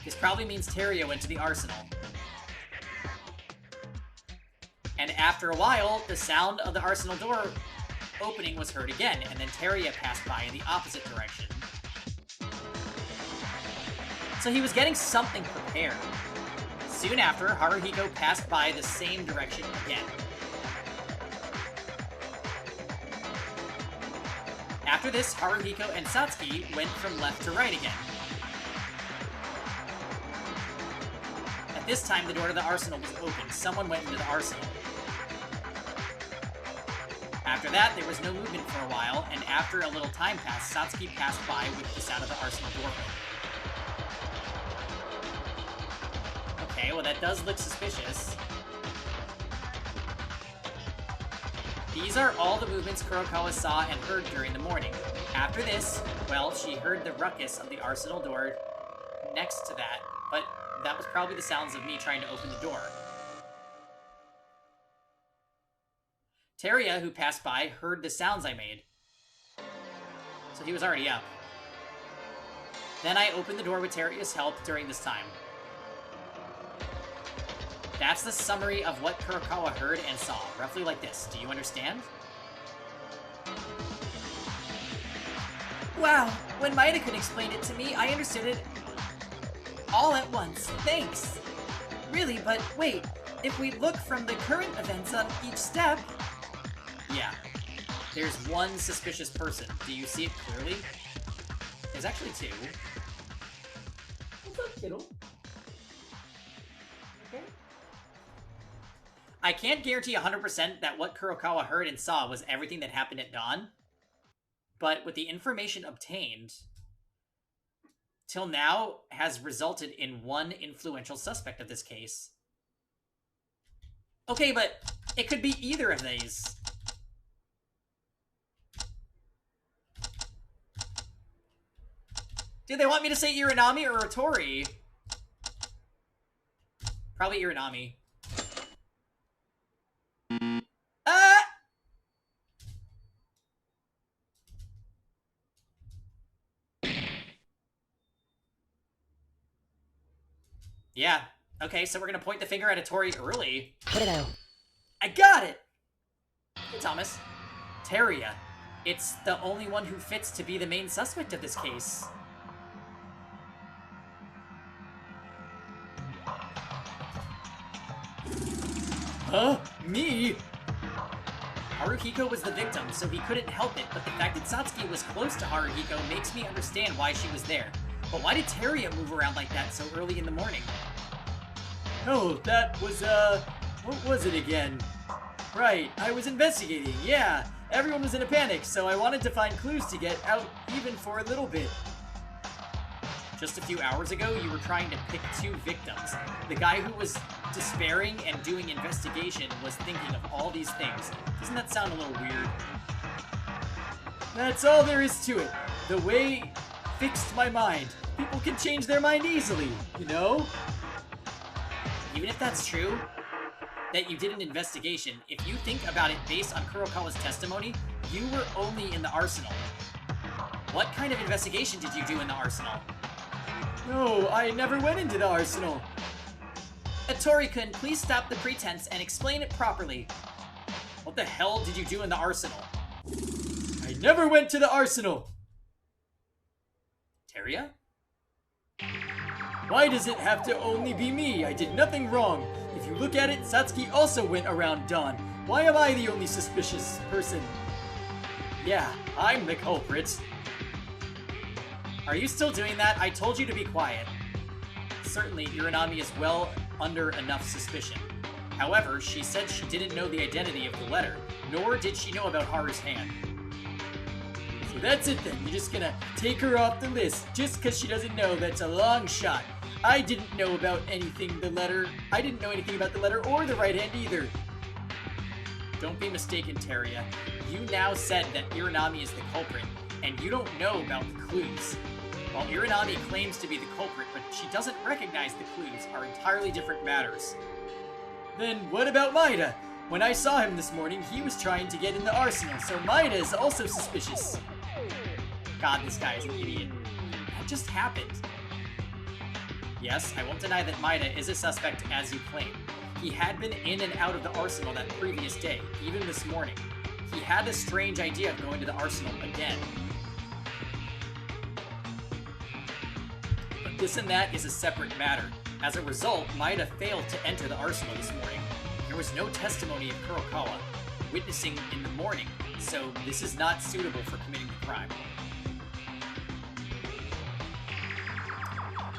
This probably means Teria went to the arsenal. And after a while, the sound of the arsenal door opening was heard again, and then Teria passed by in the opposite direction. So he was getting something prepared. Soon after, Haruhiko passed by the same direction again. After this, Haruhiko and Satsuki went from left to right again. At this time, the door to the arsenal was open. Someone went into the arsenal. After that, there was no movement for a while, and after a little time passed, Satsuki passed by with the sound of the arsenal door open. Okay, well that does look suspicious. These are all the movements Kurokawa saw and heard during the morning. After this, well, she heard the ruckus of the arsenal door next to that, but that was probably the sounds of me trying to open the door. Teria, who passed by, heard the sounds I made. So he was already up. Then I opened the door with Teria's help during this time. That's the summary of what Kurokawa heard and saw, roughly like this. Do you understand? Wow, when Maida could explain it to me, I understood it all at once. Thanks! Really, but wait, if we look from the current events on each step... Yeah. There's one suspicious person. Do you see it clearly? There's actually two. What's up, kiddo? Okay. I can't guarantee 100% that what Kurokawa heard and saw was everything that happened at dawn. But with the information obtained, till now, has resulted in one influential suspect of this case. Okay, but it could be either of these. Do they want me to say Iranami or Otori? Probably Iranami. Yeah. Okay, so we're gonna point the finger at Otori early. I got it! Hey, Thomas. Teria. It's the only one who fits to be the main suspect of this case. Huh? Me? Haruhiko was the victim, so he couldn't help it, but the fact that Satsuki was close to Haruhiko makes me understand why she was there. But why did Teria move around like that so early in the morning? Oh, that was, what was it again? Right, I was investigating, yeah. Everyone was in a panic, so I wanted to find clues to get out even for a little bit. Just a few hours ago, you were trying to pick two victims. The guy who was despairing and doing investigation was thinking of all these things. Doesn't that sound a little weird? That's all there is to it. The way fixed my mind. People can change their mind easily, you know? Even if that's true, that you did an investigation, if you think about it based on Kurokawa's testimony, you were only in the arsenal. What kind of investigation did you do in the arsenal? No, I never went into the arsenal. Otori-kun, please stop the pretense and explain it properly. What the hell did you do in the arsenal? I never went to the arsenal! Teria? Why does it have to only be me? I did nothing wrong. If you look at it, Satsuki also went around dawn. Why am I the only suspicious person? Yeah, I'm the culprit. Are you still doing that? I told you to be quiet. Certainly, Iranami is well under enough suspicion. However, she said she didn't know the identity of the letter, nor did she know about Haru's hand. So that's it then. You're just gonna take her off the list just because she doesn't know. That's a long shot. I didn't know about anything the letter. I didn't know anything about the letter or the right hand either. Don't be mistaken, Teria. You now said that Iranami is the culprit, and you don't know about the clues. While Iranami claims to be the culprit, but she doesn't recognize the clues, are entirely different matters. Then what about Maida? When I saw him this morning, he was trying to get in the arsenal, so Maida is also suspicious. God, this guy is an idiot. That just happened. Yes, I won't deny that Maida is a suspect as you claim. He had been in and out of the arsenal that previous day, even this morning. He had a strange idea of going to the arsenal again. But this and that is a separate matter. As a result, Maida failed to enter the arsenal this morning. There was no testimony of Kurokawa witnessing in the morning, so this is not suitable for committing the crime.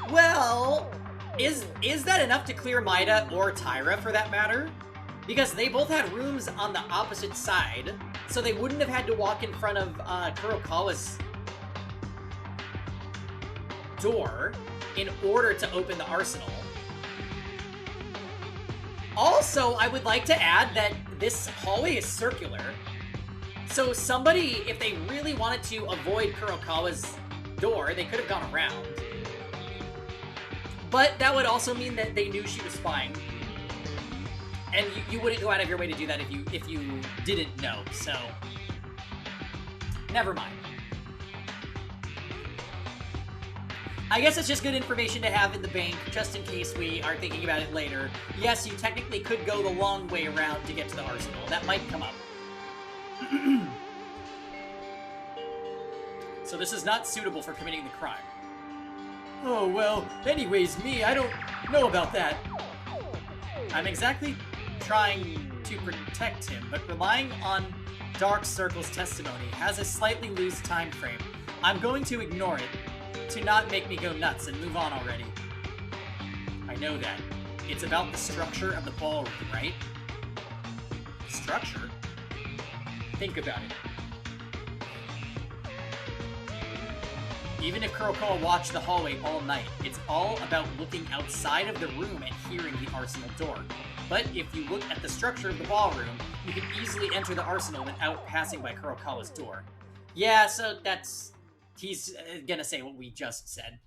Well, is that enough to clear Maida or Taira for that matter? Because they both had rooms on the opposite side, so they wouldn't have had to walk in front of Kurokawa's door in order to open the arsenal. Also, I would like to add that this hallway is circular. So somebody, if they really wanted to avoid Kurokawa's door, they could have gone around. But that would also mean that they knew she was spying. And you wouldn't go out of your way to do that if you didn't know, so... Never mind. I guess it's just good information to have in the bank, just in case we are thinking about it later. Yes, you technically could go the long way around to get to the arsenal. That might come up. So this is not suitable for committing the crime. Oh, well, anyways, I don't know about that. I'm exactly trying to protect him, but relying on Dark Circle's testimony has a slightly loose time frame. I'm going to ignore it, to not make me go nuts and move on already. I know that. It's about the structure of the ballroom, right? Structure? Think about it. Even if Kurokawa watched the hallway all night, it's all about looking outside of the room and hearing the arsenal door. But if you look at the structure of the ballroom, you can easily enter the arsenal without passing by Kurokawa's door. Yeah, so that's... He's gonna say what we just said.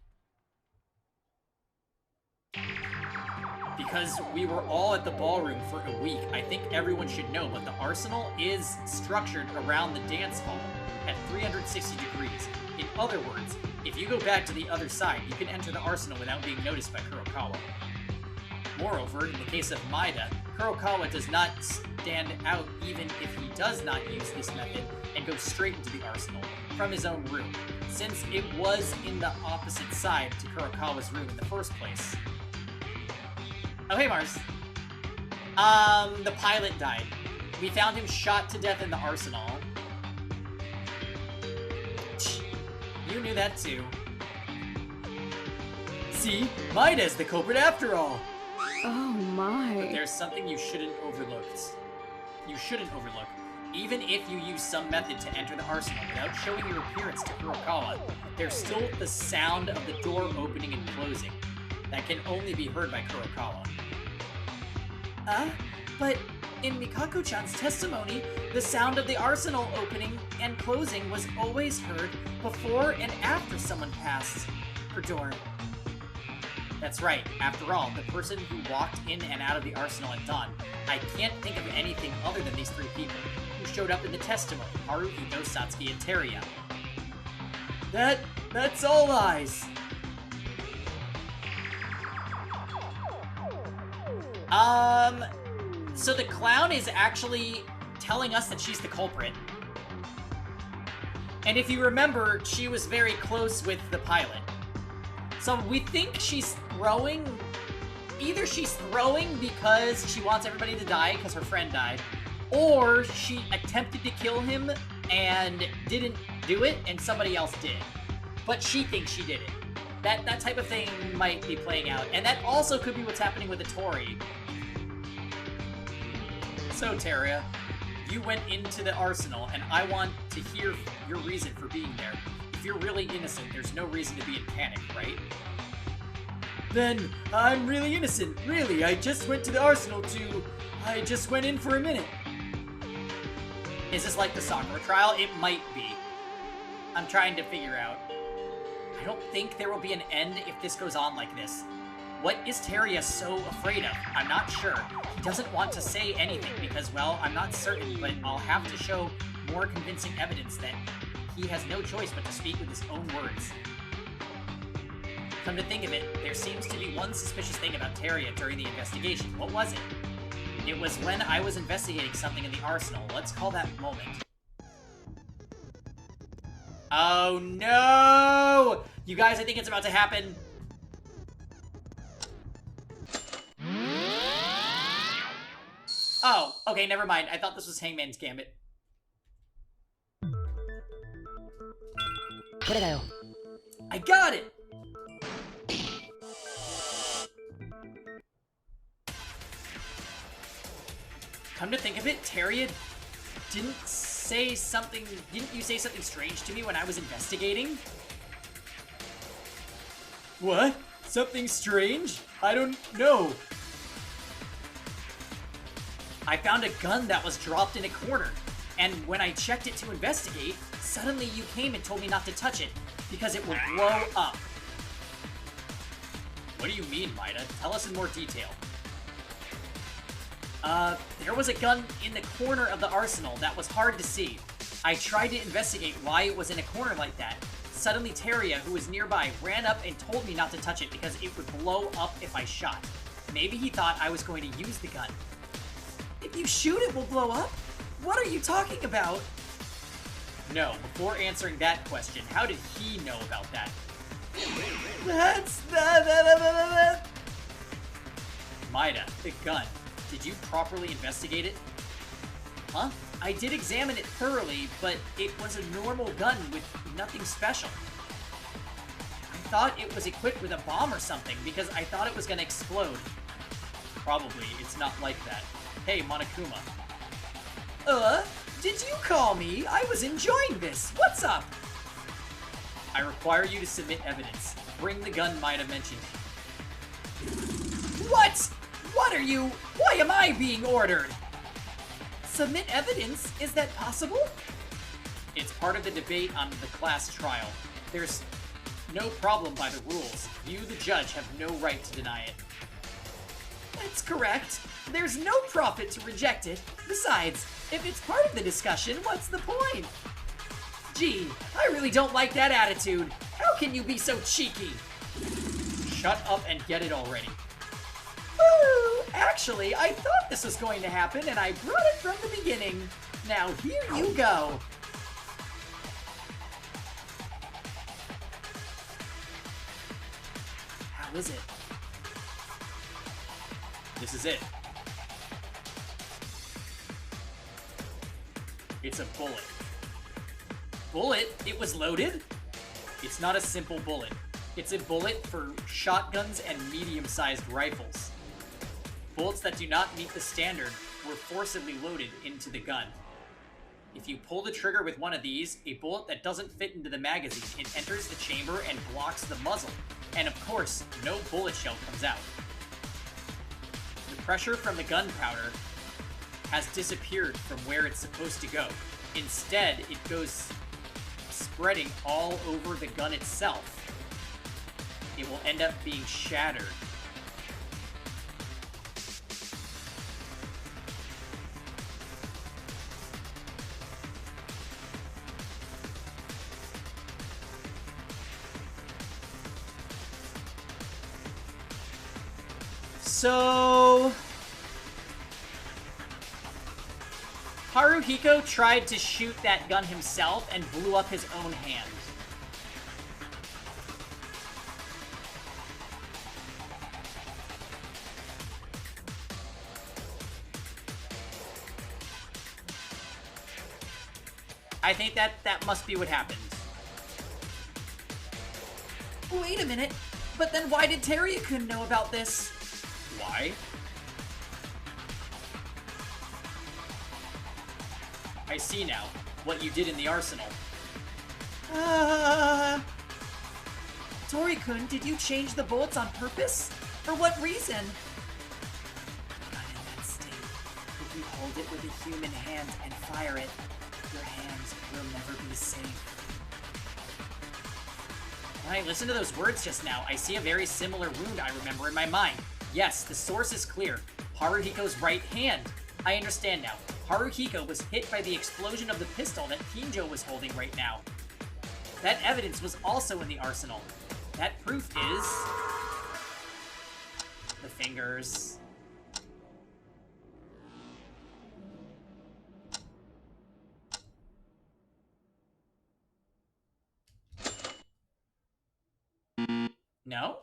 Because we were all at the ballroom for a week, I think everyone should know, but the arsenal is structured around the dance hall at 360 degrees. In other words, if you go back to the other side, you can enter the arsenal without being noticed by Kurokawa. Moreover, in the case of Maeda, Kurokawa does not stand out even if he does not use this method and go straight into the arsenal from his own room, since it was in the opposite side to Kurokawa's room in the first place. Oh, hey, Mars. The pilot died. We found him shot to death in the arsenal. You knew that too. See? Maeda's the culprit after all! Oh my. But there's something you shouldn't overlook. Even if you use some method to enter the arsenal without showing your appearance to Kurokawa, there's still the sound of the door opening and closing. That can only be heard by Kurokawa. But in Mikako-chan's testimony, the sound of the arsenal opening and closing was always heard before and after someone passed her door. That's right. After all, the person who walked in and out of the arsenal at dawn, I can't think of anything other than these three people who showed up in the testimony, Haruhito, Satsuki, and Teruya. That's all lies. So the clown is actually telling us that she's the culprit. And if you remember, she was very close with the pilot. So we think she's throwing... Either she's throwing because she wants everybody to die because her friend died, or she attempted to kill him and didn't do it and somebody else did. But she thinks she did it. That type of thing might be playing out. And that also could be what's happening with the Tori. So, Teruya, you went into the arsenal, and I want to hear your reason for being there. If you're really innocent, there's no reason to be in panic, right? Then, I'm really innocent, really. I just went to the arsenal I just went in for a minute. Is this like the Sakura trial? It might be. I'm trying to figure out. I don't think there will be an end if this goes on like this. What is Teruya so afraid of? I'm not sure. He doesn't want to say anything because, well, I'm not certain, but I'll have to show more convincing evidence that he has no choice but to speak with his own words. Come to think of it, there seems to be one suspicious thing about Teruya during the investigation. What was it? It was when I was investigating something in the arsenal. Let's call that moment. Oh no! You guys, I think it's about to happen. Oh, okay, never mind. I thought this was Hangman's Gambit. I got it! Come to think of it, Teruya didn't you say something strange to me when I was investigating? What? Something strange? I don't know. I found a gun that was dropped in a corner, and when I checked it to investigate, suddenly you came and told me not to touch it, because it would blow up. What do you mean, Maida? Tell us in more detail. There was a gun in the corner of the arsenal that was hard to see. I tried to investigate why it was in a corner like that. Suddenly Teria, who was nearby, ran up and told me not to touch it because it would blow up if I shot. Maybe he thought I was going to use the gun. If you shoot, it will blow up? What are you talking about? No, before answering that question, how did he know about that? That's... Maida, the gun. Did you properly investigate it? Huh? I did examine it thoroughly, but it was a normal gun with nothing special. I thought it was equipped with a bomb or something because I thought it was gonna explode. Probably, it's not like that. Hey, Monokuma. Did you call me? I was enjoying this. What's up? I require you to submit evidence. Bring the gun Maida mentioned. What? What are you? Why am I being ordered? Submit evidence? Is that possible? It's part of the debate on the class trial. There's no problem by the rules. You, the judge, have no right to deny it. That's correct. There's no profit to reject it. Besides, if it's part of the discussion, what's the point? Gee, I really don't like that attitude. How can you be so cheeky? Shut up and get it already. Ooh, actually, I thought this was going to happen, and I brought it from the beginning. Now, here you go. How is it? This is it. It's a bullet. Bullet? It was loaded? It's not a simple bullet. It's a bullet for shotguns and medium-sized rifles. Bullets that do not meet the standard were forcibly loaded into the gun. If you pull the trigger with one of these, a bullet that doesn't fit into the magazine, it enters the chamber and blocks the muzzle. And of course, no bullet shell comes out. The pressure from the gunpowder has disappeared from where it's supposed to go. Instead, it goes spreading all over the gun itself. It will end up being shattered. So... Haruhiko tried to shoot that gun himself and blew up his own hand. I think that must be what happened. Wait a minute, but then why did Teria-kun know about this? Why? I see now, what you did in the arsenal. Tori-kun, did you change the bullets on purpose? For what reason? Not in that state. If you hold it with a human hand and fire it, your hands will never be safe. When I listen to those words just now, I see a very similar wound I remember in my mind. Yes, the source is clear. Haruhiko's right hand. I understand now. Haruhiko was hit by the explosion of the pistol that Kinjo was holding right now. That evidence was also in the arsenal. That proof is... the fingers. No?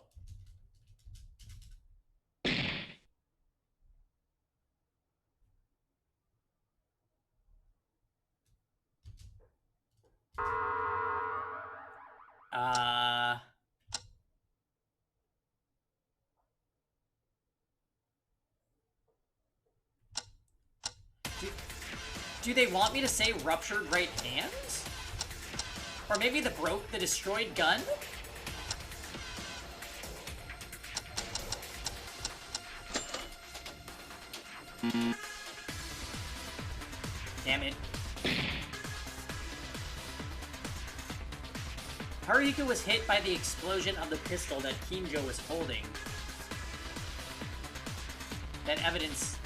Do they want me to say ruptured right hand? Or maybe the destroyed gun? Damn it. Haruhiko was hit by the explosion of the pistol that Kinjo was holding. That evidence...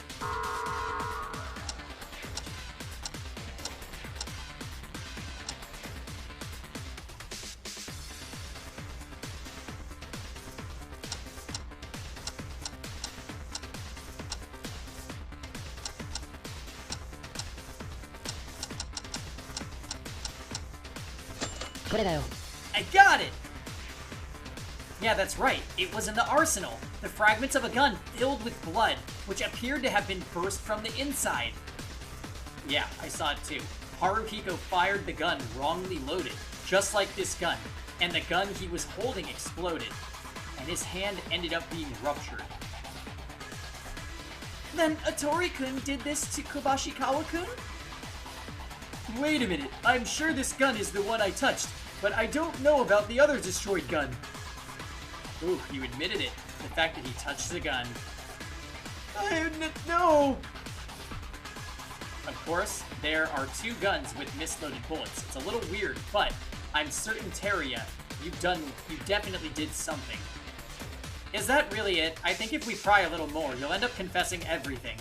I got it! Yeah, that's right. It was in the arsenal. The fragments of a gun filled with blood, which appeared to have been burst from the inside. Yeah, I saw it too. Haruhiko fired the gun wrongly loaded, just like this gun, and the gun he was holding exploded, and his hand ended up being ruptured. Then Atori-kun did this to Kobashikawa-kun? Wait a minute, I'm sure this gun is the one I touched, but I don't know about the other destroyed gun. Ooh, you admitted it. The fact that he touched the gun. No! Of course, there are two guns with misloaded bullets. It's a little weird, but I'm certain, Teria, you definitely did something. Is that really it? I think if we pry a little more, you'll end up confessing everything.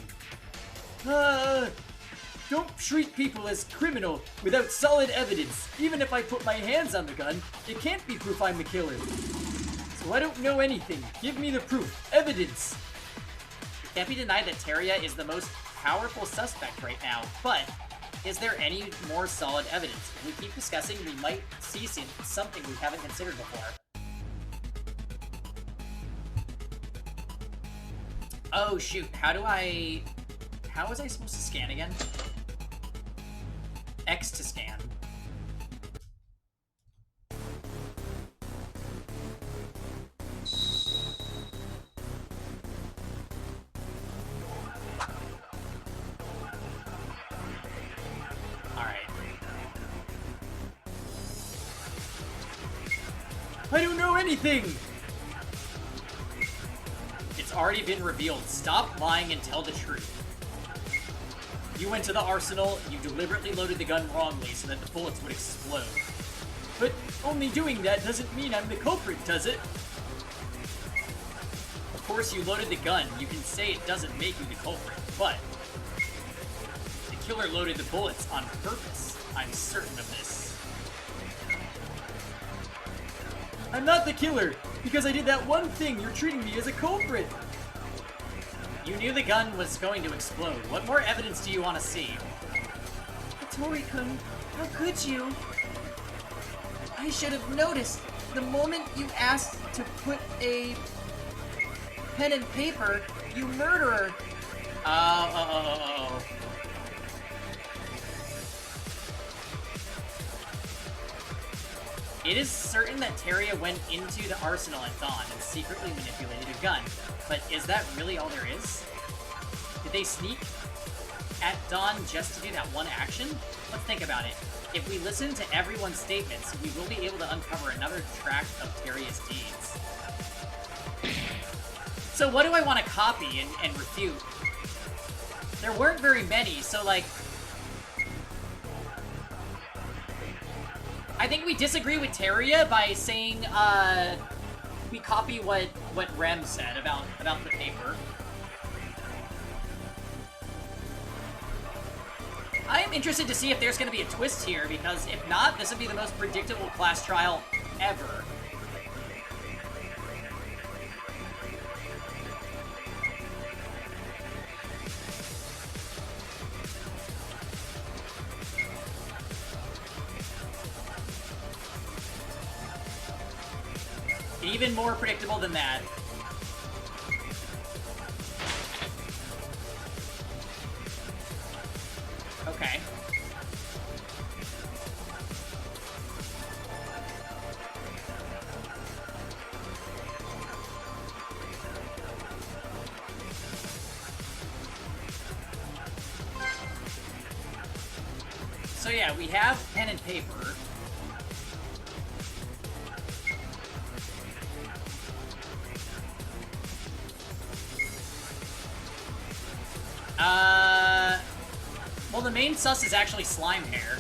Don't treat people as criminal without solid evidence. Even if I put my hands on the gun, it can't be proof I'm the killer. So I don't know anything. Give me the proof. Evidence. It can't be denied that Teria is the most powerful suspect right now, but is there any more solid evidence? If we keep discussing, we might see something we haven't considered before. Oh shoot, how was I supposed to scan again? X to scan. Alright. I don't know anything! It's already been revealed. Stop lying and tell the truth. You went to the arsenal, you deliberately loaded the gun wrongly so that the bullets would explode. But only doing that doesn't mean I'm the culprit, does it? Of course you loaded the gun, you can say it doesn't make you the culprit, but the killer loaded the bullets on purpose. I'm certain of this. I'm not the killer, because I did that one thing. You're treating me as a culprit. You knew the gun was going to explode. What more evidence do you want to see? Atori-kun, how could you? I should have noticed. The moment you asked to put a pen and paper, you murderer. Oh. It is certain that Teria went into the arsenal at dawn and secretly manipulated a gun. But is that really all there is? Did they sneak at dawn just to do that one action? Let's think about it. If we listen to everyone's statements, we will be able to uncover another track of Teria's deeds. So what do I want to copy and refute? There weren't very many, so like... I think we disagree with Teria by saying, we copy what Rem said about the paper. I am interested to see if there's going to be a twist here, because if not, this would be the most predictable class trial ever. Even more predictable than that. Okay. So yeah, we have pen and paper. Well, the main sus is actually slime hair.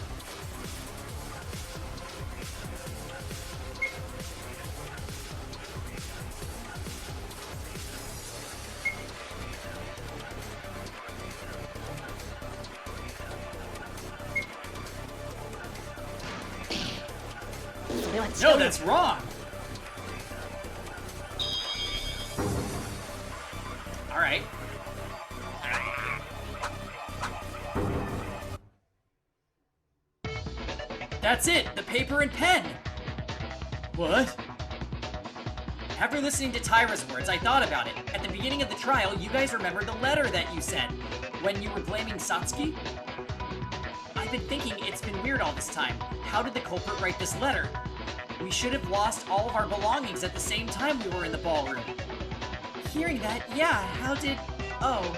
No, that's wrong! Alright. That's it! The paper and pen! What? After listening to Tyra's words, I thought about it. At the beginning of the trial, you guys remember the letter that you sent when you were blaming Satsuki? I've been thinking it's been weird all this time. How did the culprit write this letter? We should have lost all of our belongings at the same time we were in the ballroom. Hearing that, yeah, how did... Oh.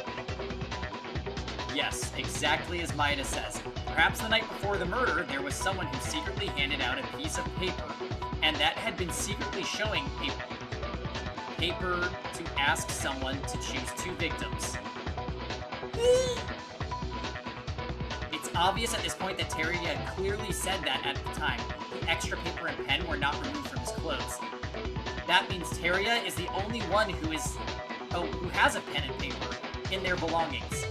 Yes, exactly as Maeda says. Perhaps the night before the murder, there was someone who secretly handed out a piece of paper, and that had been secretly showing paper to ask someone to choose 2 victims. It's obvious at this point that Terry had clearly said that at the time. The extra paper and pen were not removed from his clothes. That means Teria is the only one who has a pen and paper in their belongings.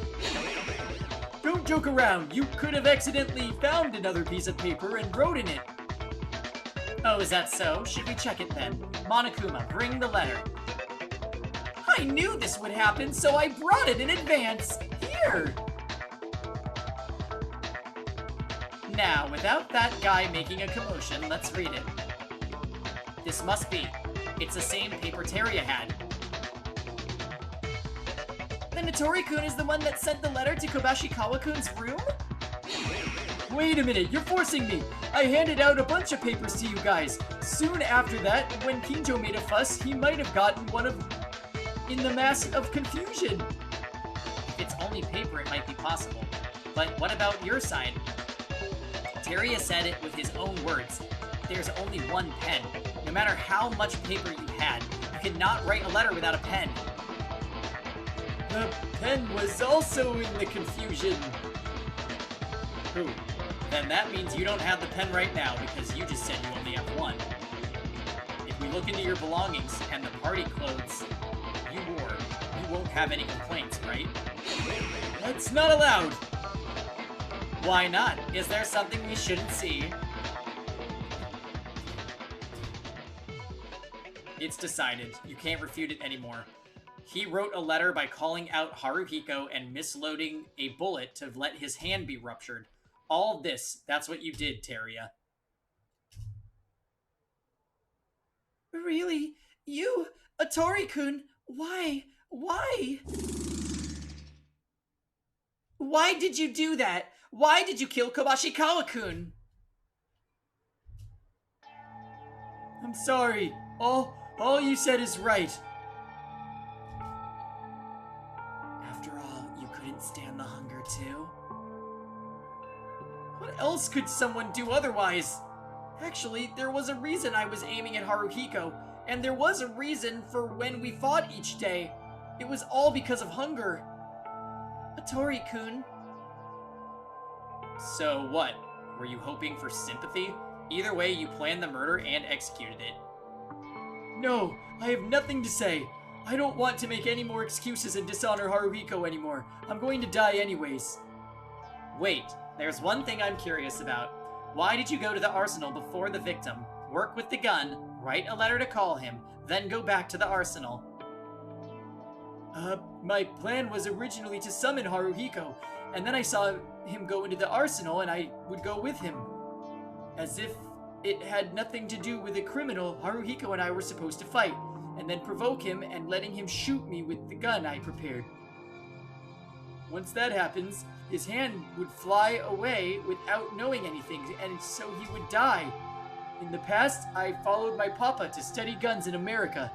Don't joke around. You could have accidentally found another piece of paper and wrote in it. Oh, is that so? Should we check it then? Monokuma, bring the letter. I knew this would happen, so I brought it in advance. Here! Now, without that guy making a commotion, let's read it. This must be. It's the same paper Teria had. Then Notori-kun is the one that sent the letter to Kobashikawa-kun's room? Wait a minute, you're forcing me! I handed out a bunch of papers to you guys. Soon after that, when Kinjo made a fuss, he might have gotten one in the mass of confusion. If it's only paper, it might be possible. But what about your side? Teria said it with his own words. There's only one pen. No matter how much paper you had, you could not write a letter without a pen. The pen was also in the confusion. Who? Then that means you don't have the pen right now because you just said you only have one. If we look into your belongings and the party clothes you wore, you won't have any complaints, right? That's not allowed! Why not? Is there something we shouldn't see? It's decided. You can't refute it anymore. He wrote a letter by calling out Haruhiko and misloading a bullet to let his hand be ruptured. All of this, that's what you did, Teria. Really? You? Atori-kun? Why? Why? Why did you do that? Why did you kill Kobashikawa-kun? I'm sorry. All you said is right. After all, you couldn't stand the hunger too? What else could someone do otherwise? Actually, there was a reason I was aiming at Haruhiko, and there was a reason for when we fought each day. It was all because of hunger. Atori-kun. So what? Were you hoping for sympathy? Either way, you planned the murder and executed it. No, I have nothing to say. I don't want to make any more excuses and dishonor Haruhiko anymore. I'm going to die anyways. Wait, there's one thing I'm curious about. Why did you go to the arsenal before the victim, work with the gun, write a letter to call him, then go back to the arsenal? My plan was originally to summon Haruhiko, and then I saw him go into the arsenal and I would go with him. As if it had nothing to do with a criminal Haruhiko and I were supposed to fight, and then provoke him and letting him shoot me with the gun I prepared. Once that happens, his hand would fly away without knowing anything, and so he would die. In the past, I followed my papa to study guns in America.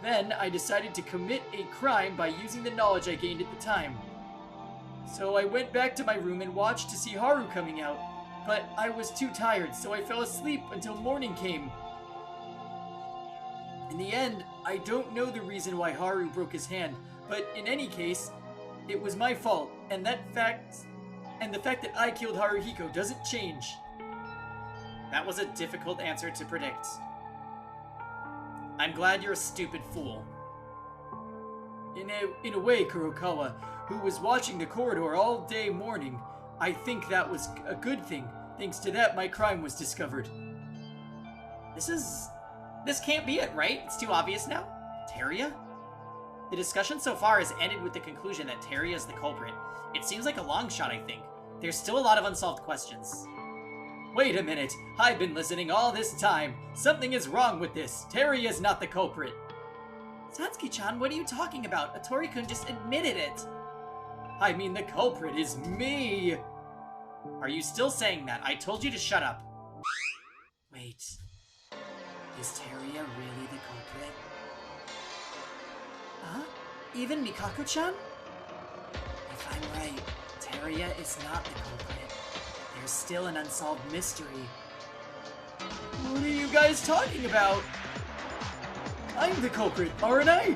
Then, I decided to commit a crime by using the knowledge I gained at the time. So I went back to my room and watched to see Haru coming out, but I was too tired, so I fell asleep until morning came. In the end, I don't know the reason why Haru broke his hand, but in any case, it was my fault, and that fact And the fact that I killed Haruhiko doesn't change. That was a difficult answer to predict. I'm glad you're a stupid fool. In a way, Kurokawa, who was watching the corridor all day mourning, I think that was a good thing. Thanks to that, my crime was discovered. This can't be it, right? It's too obvious now? Teria? The discussion so far has ended with the conclusion that Teria is the culprit. It seems like a long shot, I think. There's still a lot of unsolved questions. Wait a minute. I've been listening all this time. Something is wrong with this. Teria is not the culprit. Satsuki-chan, what are you talking about? Atori-kun just admitted it. I mean, the culprit is me. Are you still saying that? I told you to shut up. Wait. Is Teria really the culprit? Huh? Even Mikako-chan? If I'm right, Teria is not the culprit. There's still an unsolved mystery. What are you guys talking about? I'm the culprit, aren't I?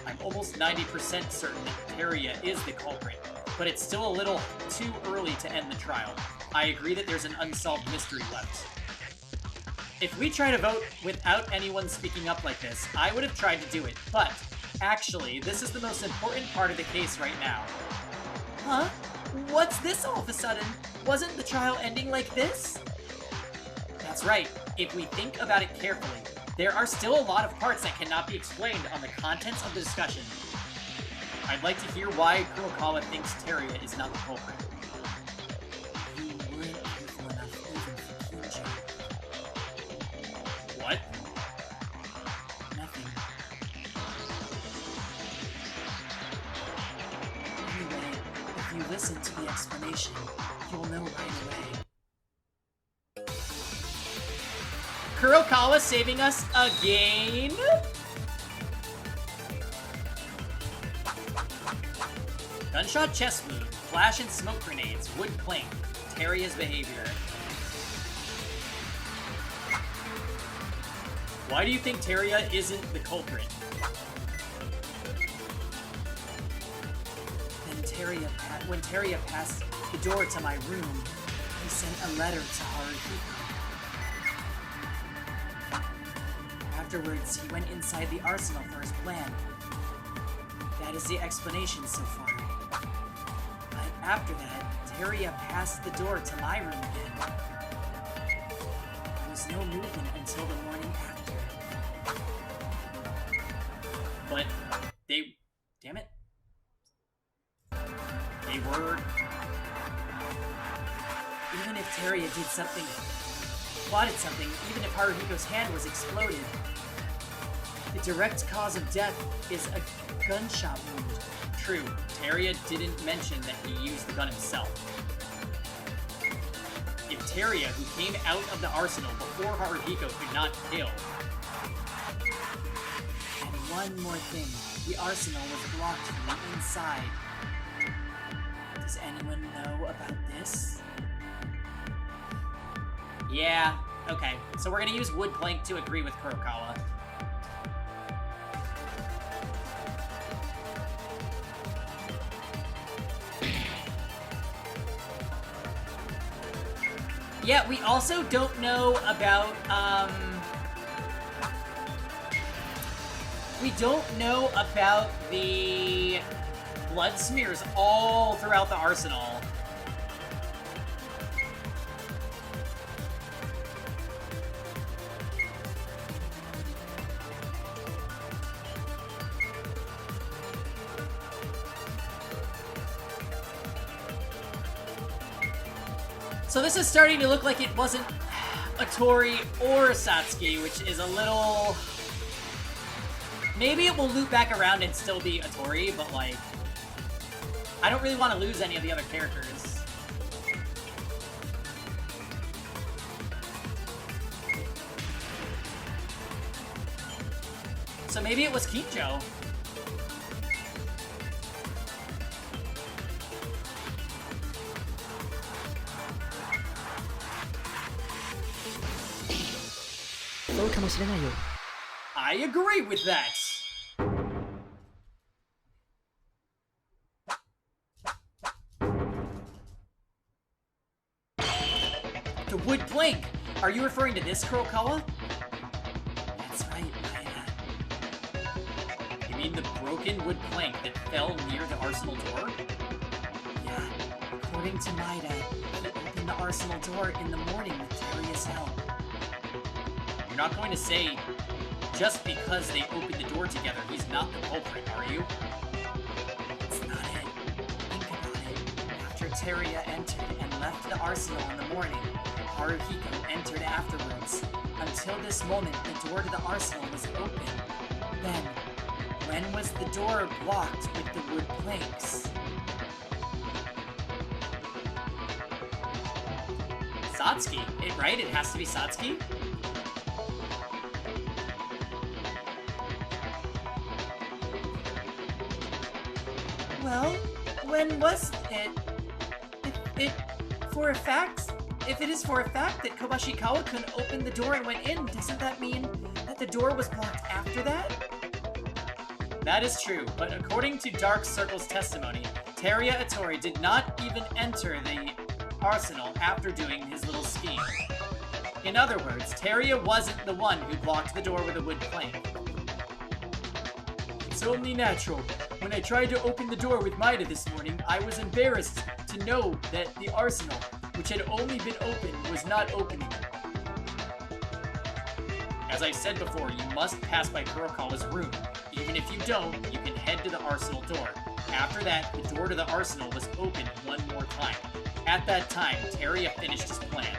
I'm almost 90% certain that Teria is the culprit, but it's still a little too early to end the trial. I agree that there's an unsolved mystery left. If we try to vote without anyone speaking up like this, I would have tried to do it, but actually, this is the most important part of the case right now. Huh? What's this all of a sudden? Wasn't the trial ending like this? That's right. If we think about it carefully, there are still a lot of parts that cannot be explained on the contents of the discussion. I'd like to hear why Kurokawa thinks Teria is not the culprit. You weren't careful enough even for Kinjo. What? Nothing. Anyway, if you listen to the explanation, you'll know right away. Kurokawa saving us again? Gunshot chest wound, flash and smoke grenades, wood plank, Teria's behavior. Why do you think Teria isn't the culprit? When Teria passed the door to my room, he sent a letter to Haruhiko. Afterwards, he went inside the arsenal for his plan. That is the explanation so far. But after that, Teria passed the door to my room again. There was no movement until the morning after. But damn it. They were... Even if Teria did something, plotted something, even if Haruhiko's hand was exploded, the direct cause of death is a gunshot wound. True, Teria didn't mention that he used the gun himself. If Teria, who came out of the arsenal before Haruhiko, could not kill... And one more thing, the arsenal was blocked from the inside. Does anyone know about this? Yeah, okay. So we're gonna use wood plank to agree with Kurokawa. Yeah, we also don't know about, we don't know about the blood smears all throughout the arsenal. So this is starting to look like it wasn't Atori or Satsuki, which is a little... Maybe it will loop back around and still be Atori, but like... I don't really want to lose any of the other characters. So maybe it was Kinjo. I agree with that. The wood plank! Are you referring to this, Kurokawa? That's right, Maeda. You mean the broken wood plank that fell near the arsenal door? Yeah, according to Maeda, he opened the arsenal door in the morning with Teria's help. You're not going to say, just because they opened the door together, he's not the culprit, are you? That's not it. Think about it. After Teria entered and left the arsenal in the morning, Haruhiko entered afterwards. Until this moment, the door to the arsenal was open. Then, when was the door blocked with the wood planks? Satsuki, right? It has to be Satsuki? Well, when was it? If it is for a fact that Kobashikawa couldn't open the door and went in, doesn't that mean that the door was blocked after that? That is true, but according to Dark Circle's testimony, Teria Atori did not even enter the arsenal after doing his little scheme. In other words, Teria wasn't the one who blocked the door with a wood plank. It's only natural. When I tried to open the door with Maeda this morning, I was embarrassed to know that the arsenal, which had only been opened, was not opening. As I said before, you must pass by Kurokawa's room. Even if you don't, you can head to the arsenal door. After that, the door to the arsenal was opened one more time. At that time, Teria finished his plan.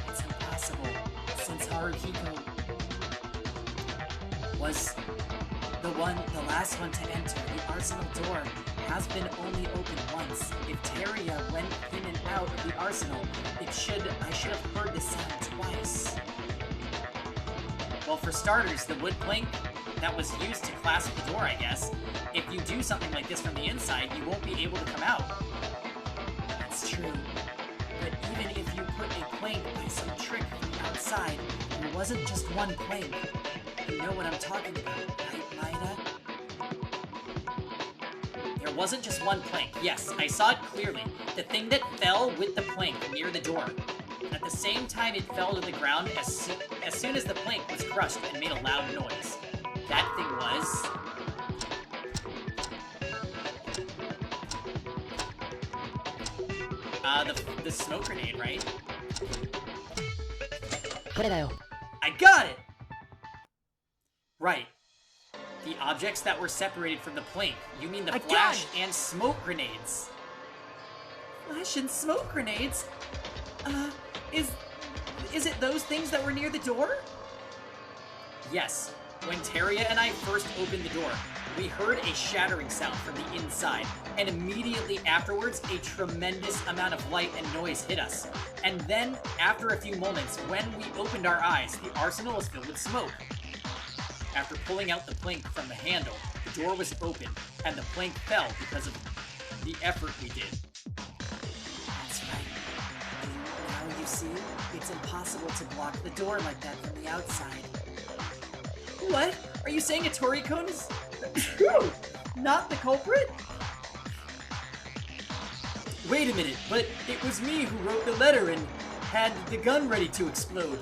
It's impossible, since Haruhiko was the last one to enter. The arsenal door has been only opened once. If Teria went in and out of the arsenal, I should have heard the sound twice. Well, for starters, the wood plank that was used to clasp the door, I guess. If you do something like this from the inside, you won't be able to come out. That's true. But even if you put a plank by some trick from the outside, there wasn't just one plank. You know what I'm talking about, right, Maeda? There wasn't just one plank. Yes, I saw it clearly. The thing that fell with the plank near the door. At the same time, it fell to the ground as soon as the plank was crushed and made a loud noise. That thing was... the smoke grenade, right? これだよ I got it! Right. The objects that were separated from the plank. You mean the flash and smoke grenades. Flash and smoke grenades? Is it those things that were near the door? Yes. When Teria and I first opened the door, we heard a shattering sound from the inside, and immediately afterwards, a tremendous amount of light and noise hit us. And then, after a few moments, when we opened our eyes, the arsenal was filled with smoke. After pulling out the plank from the handle, the door was open, and the plank fell because of the effort we did. That's right. And now you see, it's impossible to block the door like that from the outside. What? Are you saying a Torikon is not the culprit? Wait a minute, but it was me who wrote the letter and had the gun ready to explode.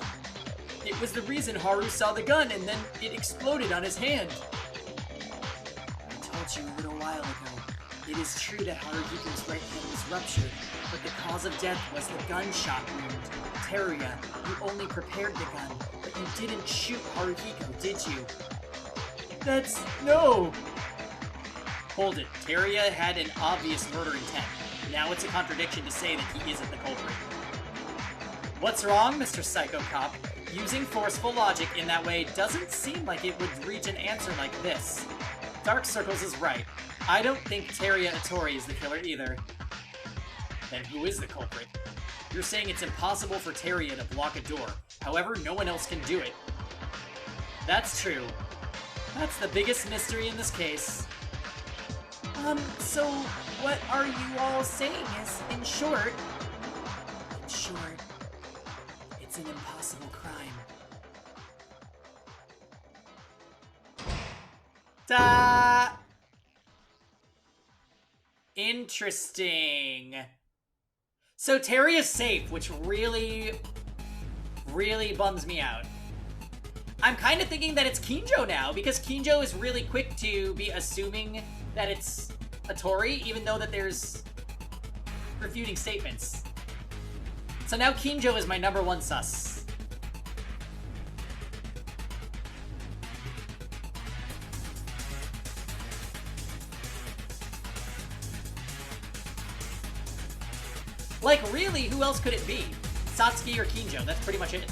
It was the reason Haru saw the gun and then it exploded on his hand. I told you a little while ago. It is true that Haruhiko's right hand was ruptured, but the cause of death was the gunshot wound. Teria, you only prepared the gun, but you didn't shoot Haruhiko, did you? No! Hold it. Teria had an obvious murder intent. Now it's a contradiction to say that he isn't the culprit. What's wrong, Mr. Psycho Cop? Using forceful logic in that way doesn't seem like it would reach an answer like this. Dark Circles is right. I don't think Teria Atori is the killer either. Then who is the culprit? You're saying it's impossible for Teria to block a door. However, no one else can do it. That's true. That's the biggest mystery in this case. So what are you all saying is, in short, it's an impossible crime. Ta! Interesting. So Terry is safe, which really, really bums me out. I'm kind of thinking that it's Kinjo now, because Kinjo is really quick to be assuming that it's a Tori, even though that there's refuting statements. So now Kinjo is my number one sus. Like, really, who else could it be? Satsuki or Kinjo, that's pretty much it.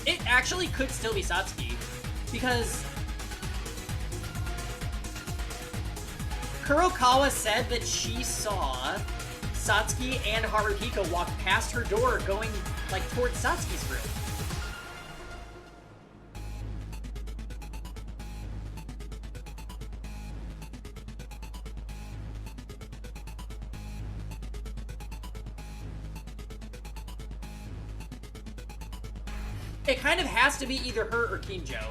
It actually could still be Satsuki, because Kurokawa said that she saw Satsuki and Haruhiko walk past her door going, like, towards Satsuki's room. It kind of has to be either her or Kinjo.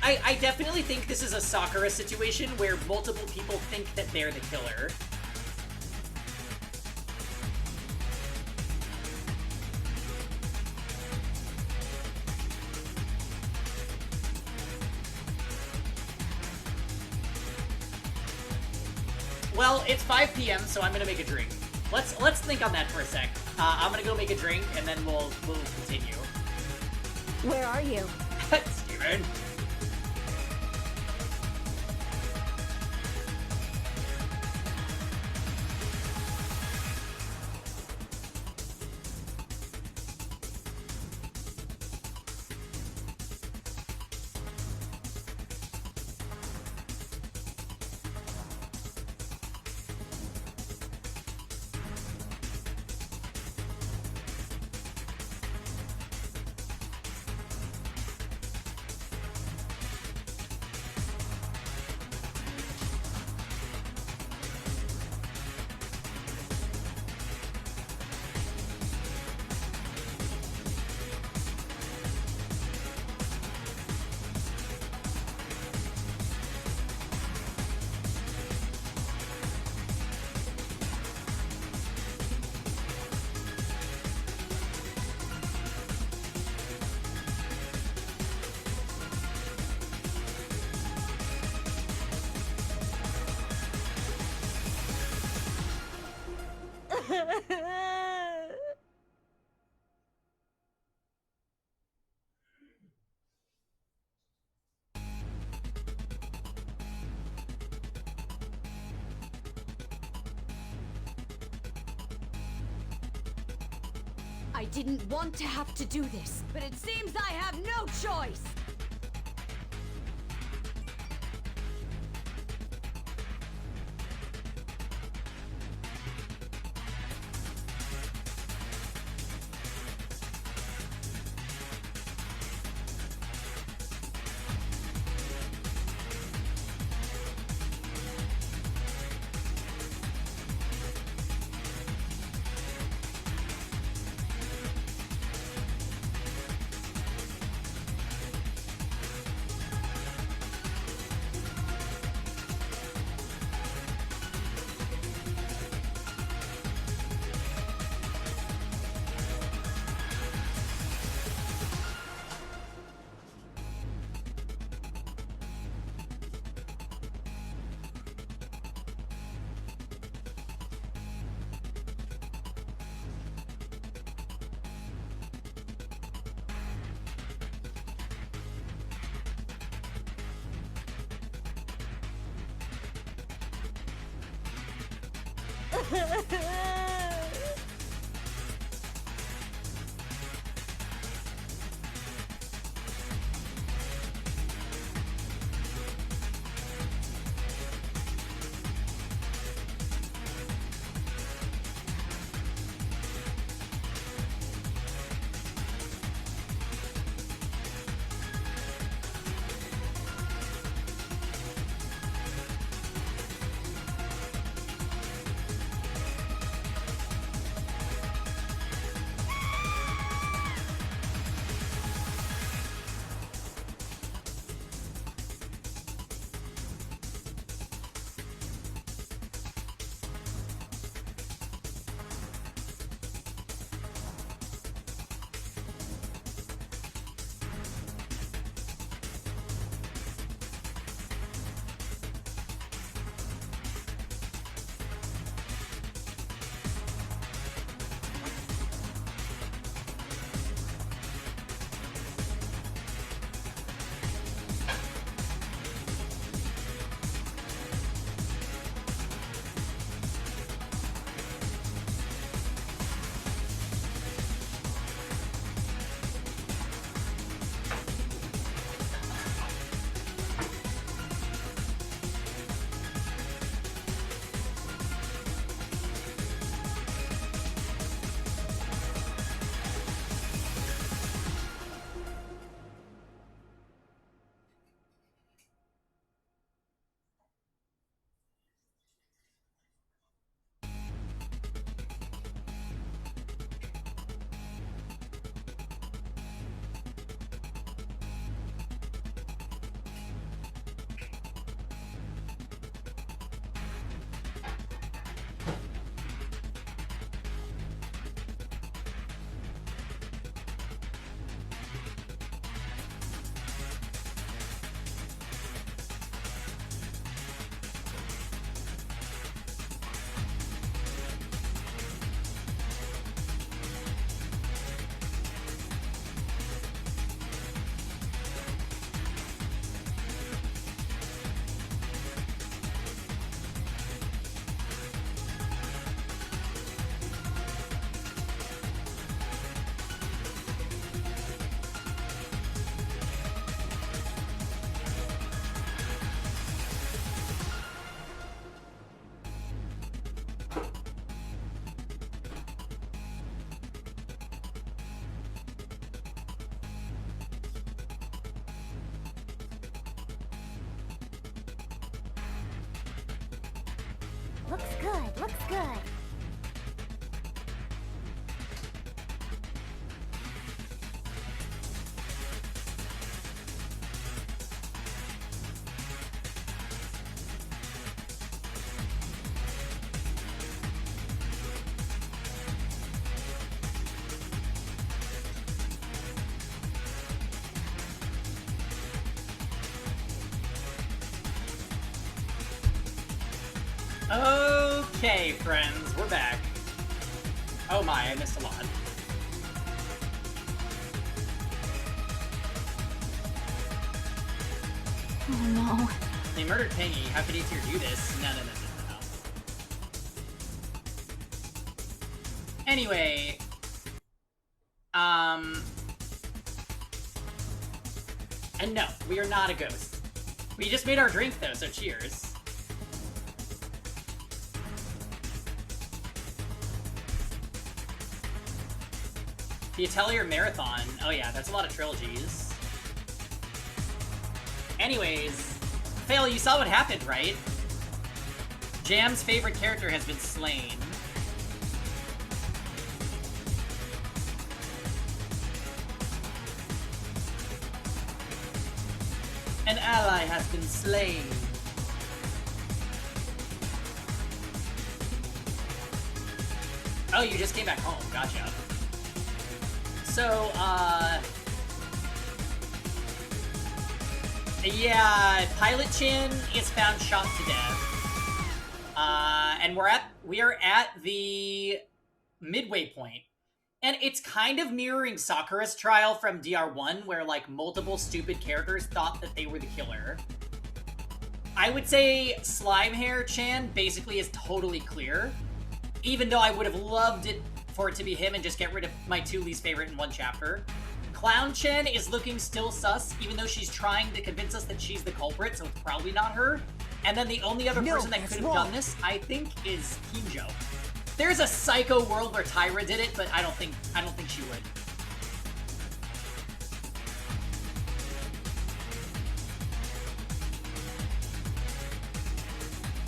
I definitely think this is a Sakura situation where multiple people think that they're the killer. Well, it's 5 p.m., so I'm gonna make a drink. Let's think on that for a sec. I'm gonna go make a drink, and then we'll continue. Where are you? Steven. I didn't want to have to do this, but it seems I have no choice! Looks good, looks good. Okay, friends, we're back. Oh my, I missed a lot. Oh no. They murdered Pangy. How could Aether do this? No. Anyway, and no, we are not a ghost. We just made our drink though, so cheers. The Atelier Marathon. Oh yeah, that's a lot of trilogies. Anyways, Fail, you saw what happened, right? Jam's favorite character has been slain. An ally has been slain. Oh, you just came back home. Gotcha. So, yeah, Pilot Chin is found shot to death. And we are at the midway point. And it's kind of mirroring Sakura's trial from DR1, where, like, multiple stupid characters thought that they were the killer. I would say Slimehair Chan basically is totally clear, even though I would have loved it for it to be him and just get rid of my two least favorite in one chapter. Clown Chen is looking still sus, even though she's trying to convince us that she's the culprit, so it's probably not her. And then the only other person that could have done this, I think, is Kinjo. There's a psycho world where Tyra did it, but I don't think she would.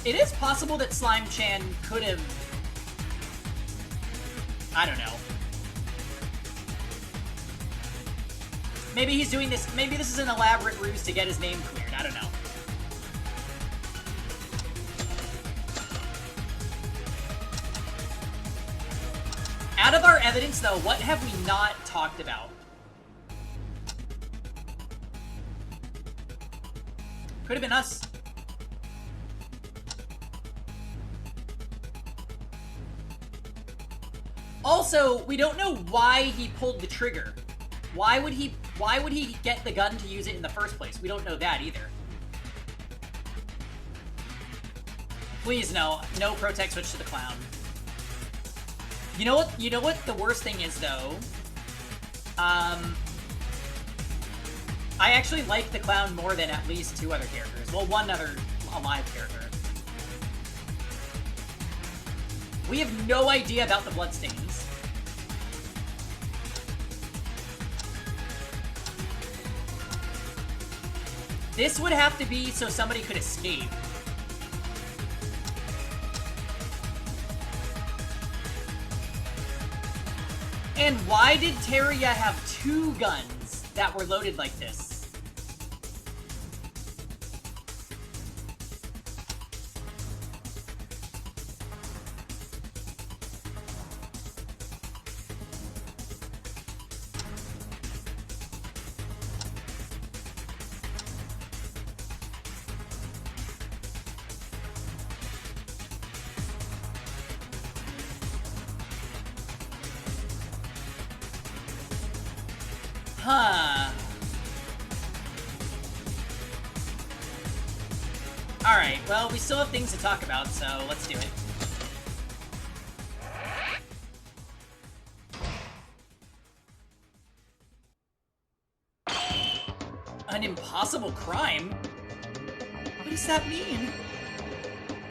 It is possible that Slime Chan could have... I don't know. Maybe he's doing this... Maybe this is an elaborate ruse to get his name cleared. I don't know. Out of our evidence, though, what have we not talked about? Could have been us. Also, we don't know why he pulled the trigger. Why would he get the gun to use it in the first place? We don't know that either. Please no Protect switch to the clown. You know what the worst thing is though? I actually like the clown more than at least two other characters. Well, one other alive character. We have no idea about the bloodstains. This would have to be so somebody could escape. And why did Teria have two guns that were loaded like this? Huh. Alright, well, we still have things to talk about, so let's do it. An impossible crime? What does that mean?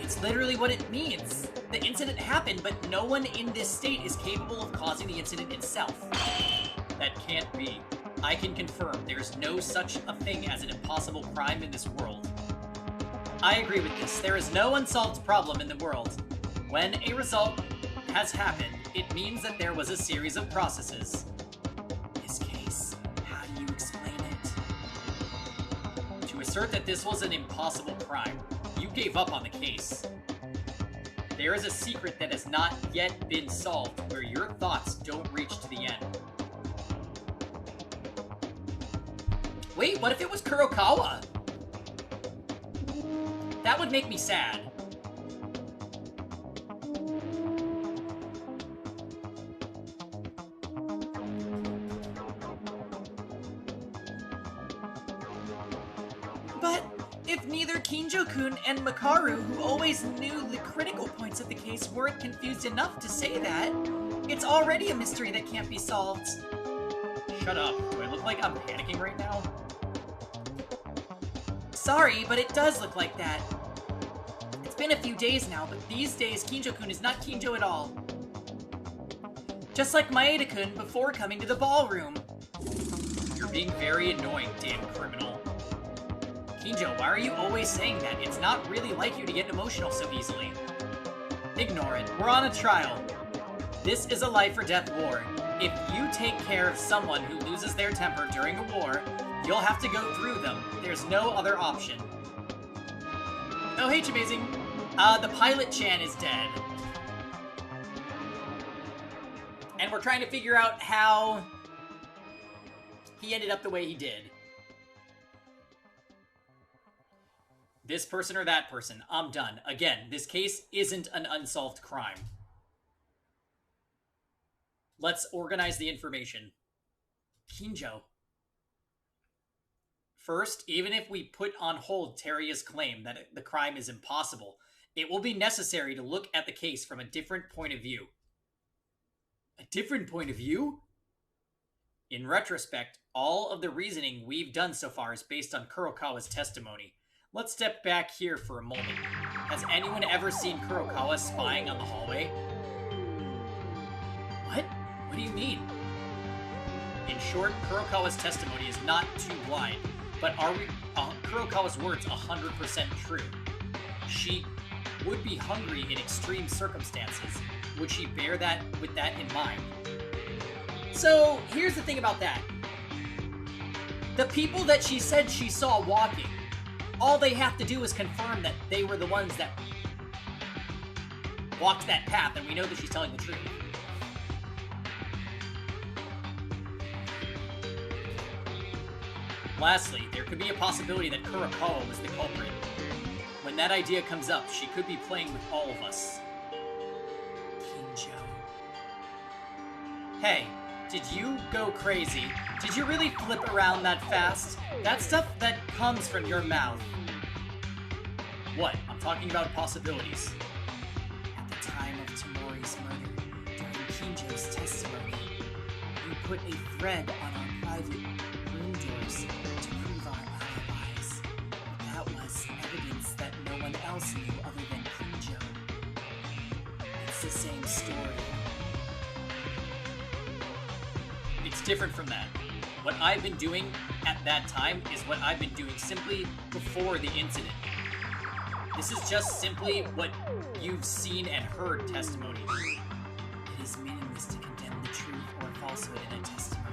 It's literally what it means. The incident happened, but no one in this state is capable of causing the incident itself. That can't be. I can confirm there's no such a thing as an impossible crime in this world. I agree with this. There is no unsolved problem in the world. When a result has happened, it means that there was a series of processes. This case, how do you explain it? To assert that this was an impossible crime, you gave up on the case. There is a secret that has not yet been solved where your thoughts don't reach to the end. Wait, what if it was Kurokawa? That would make me sad. But if neither Kinjo-kun and Makaru, who always knew the critical points of the case, weren't confused enough to say that, it's already a mystery that can't be solved. Shut up. Do I look like I'm panicking right now? Sorry, but it does look like that. It's been a few days now, but these days Kinjo-kun is not Kinjo at all. Just like Maeda-kun before coming to the ballroom. You're being very annoying, damn criminal. Kinjo, why are you always saying that? It's not really like you to get emotional so easily. Ignore it. We're on a trial. This is a life or death war. If you take care of someone who loses their temper during a war, you'll have to go through them. There's no other option. Oh, hey, Chamazing. The pilot Chan is dead. And we're trying to figure out how he ended up the way he did. This person or that person. I'm done. Again, this case isn't an unsolved crime. Let's organize the information. Kinjo. First, even if we put on hold Terria's claim that the crime is impossible, it will be necessary to look at the case from a different point of view. A different point of view? In retrospect, all of the reasoning we've done so far is based on Kurokawa's testimony. Let's step back here for a moment. Has anyone ever seen Kurokawa spying on the hallway? What? What do you mean? In short, Kurokawa's testimony is not too blind, but are Kurokawa's words 100% true? She would be hungry in extreme circumstances. Would she bear that with that in mind? So, here's the thing about that. The people that she said she saw walking, all they have to do is confirm that they were the ones that walked that path, and we know that she's telling the truth. Lastly, there could be a possibility that Kurokawa was the culprit. When that idea comes up, she could be playing with all of us. Kinjo. Hey, did you go crazy? Did you really flip around that fast? That stuff that comes from your mouth. What? I'm talking about possibilities. At the time of Tamori's murder, during Kinjo's testimony, you put a thread on our private room doors to prove our alibis. That was evidence that no one else knew other than Kinjo. It's the same story. It's different from that. What I've been doing at that time is what I've been doing simply before the incident. This is just simply what you've seen and heard testimony. It is meaningless to condemn the truth or falsehood in a testimony.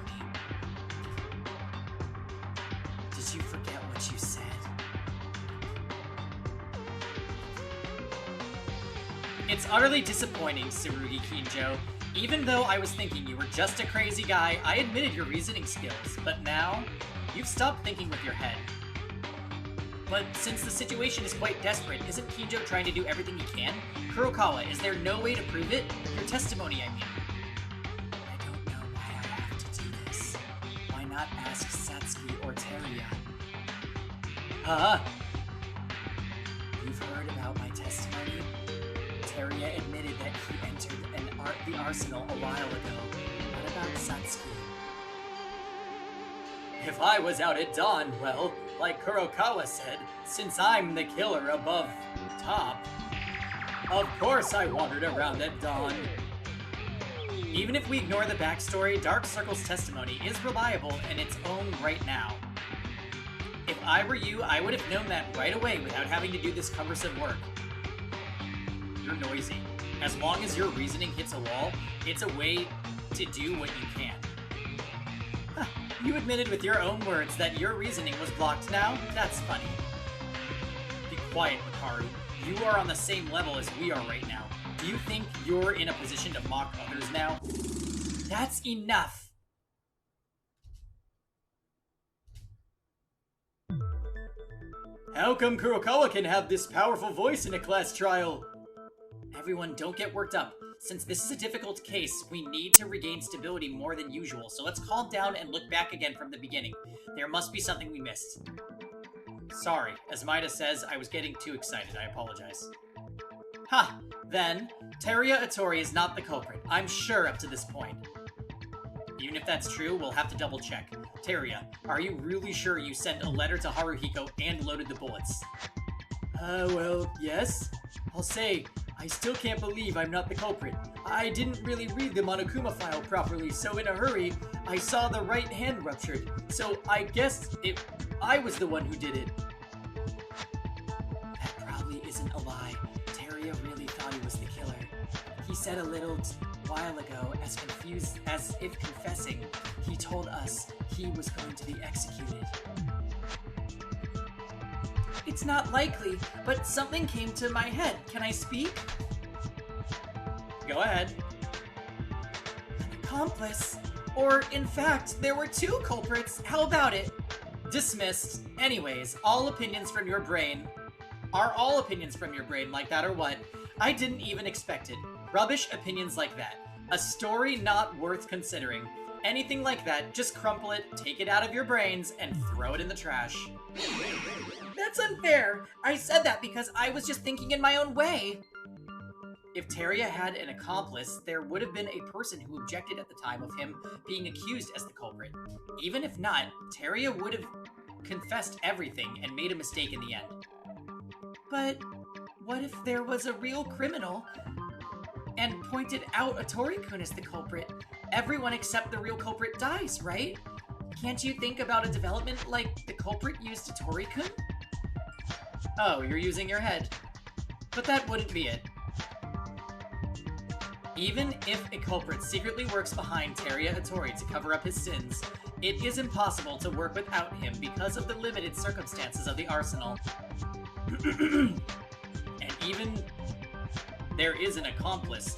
Did you forget what you said? It's utterly disappointing, Tsurugi Kinjo. Even though I was thinking you were just a crazy guy, I admitted your reasoning skills. But now, you've stopped thinking with your head. But since the situation is quite desperate, isn't Kinjo trying to do everything he can? Kurokawa, is there no way to prove it? Your testimony, I mean. I don't know why I have to do this. Why not ask Satsuki or Teria? You've heard about my testimony? Teria admitted that he entered the arsenal a while ago. What about Satsuki? If I was out at dawn, well, like Kurokawa said, since I'm the killer above top, of course I wandered around at dawn. Even if we ignore the backstory, Dark Circle's testimony is reliable in its own right now. If I were you, I would have known that right away without having to do this cumbersome work. You're noisy. As long as your reasoning hits a wall, it's a way to do what you can. Huh. You admitted with your own words that your reasoning was blocked now? That's funny. Be quiet, Makaru. You are on the same level as we are right now. Do you think you're in a position to mock others now? That's enough! How come Kurokawa can have this powerful voice in a class trial? Everyone, don't get worked up. Since this is a difficult case, we need to regain stability more than usual, so let's calm down and look back again from the beginning. There must be something we missed. Sorry, as Maida says, I was getting too excited. I apologize. Ha! Then, Teruya Otori is not the culprit. I'm sure up to this point. Even if that's true, we'll have to double check. Teruya, are you really sure you sent a letter to Haruhiko and loaded the bullets? Well, yes. I'll say, I still can't believe I'm not the culprit. I didn't really read the Monokuma file properly, so in a hurry, I saw the right hand ruptured. So I guess I was the one who did it. That probably isn't a lie. Teruya really thought he was the killer. He said a little while ago, as if confessing, he told us he was going to be executed. It's not likely, but something came to my head. Can I speak? Go ahead. An accomplice. Or, in fact, there were two culprits. How about it? Dismissed. Anyways, all opinions from your brain. Are all opinions from your brain like that or what? I didn't even expect it. Rubbish opinions like that. A story not worth considering. Anything like that, just crumple it, take it out of your brains, and throw it in the trash. That's unfair. I said that because I was just thinking in my own way. If Teruya had an accomplice, there would have been a person who objected at the time of him being accused as the culprit. Even if not, Teruya would have confessed everything and made a mistake in the end. But what if there was a real criminal and pointed out Otori-kun as the culprit? Everyone except the real culprit dies, right? Can't you think about a development like the culprit used Otori-kun? Oh, you're using your head. But that wouldn't be it. Even if a culprit secretly works behind Teruya Otori to cover up his sins, it is impossible to work without him because of the limited circumstances of the arsenal. And even there is an accomplice.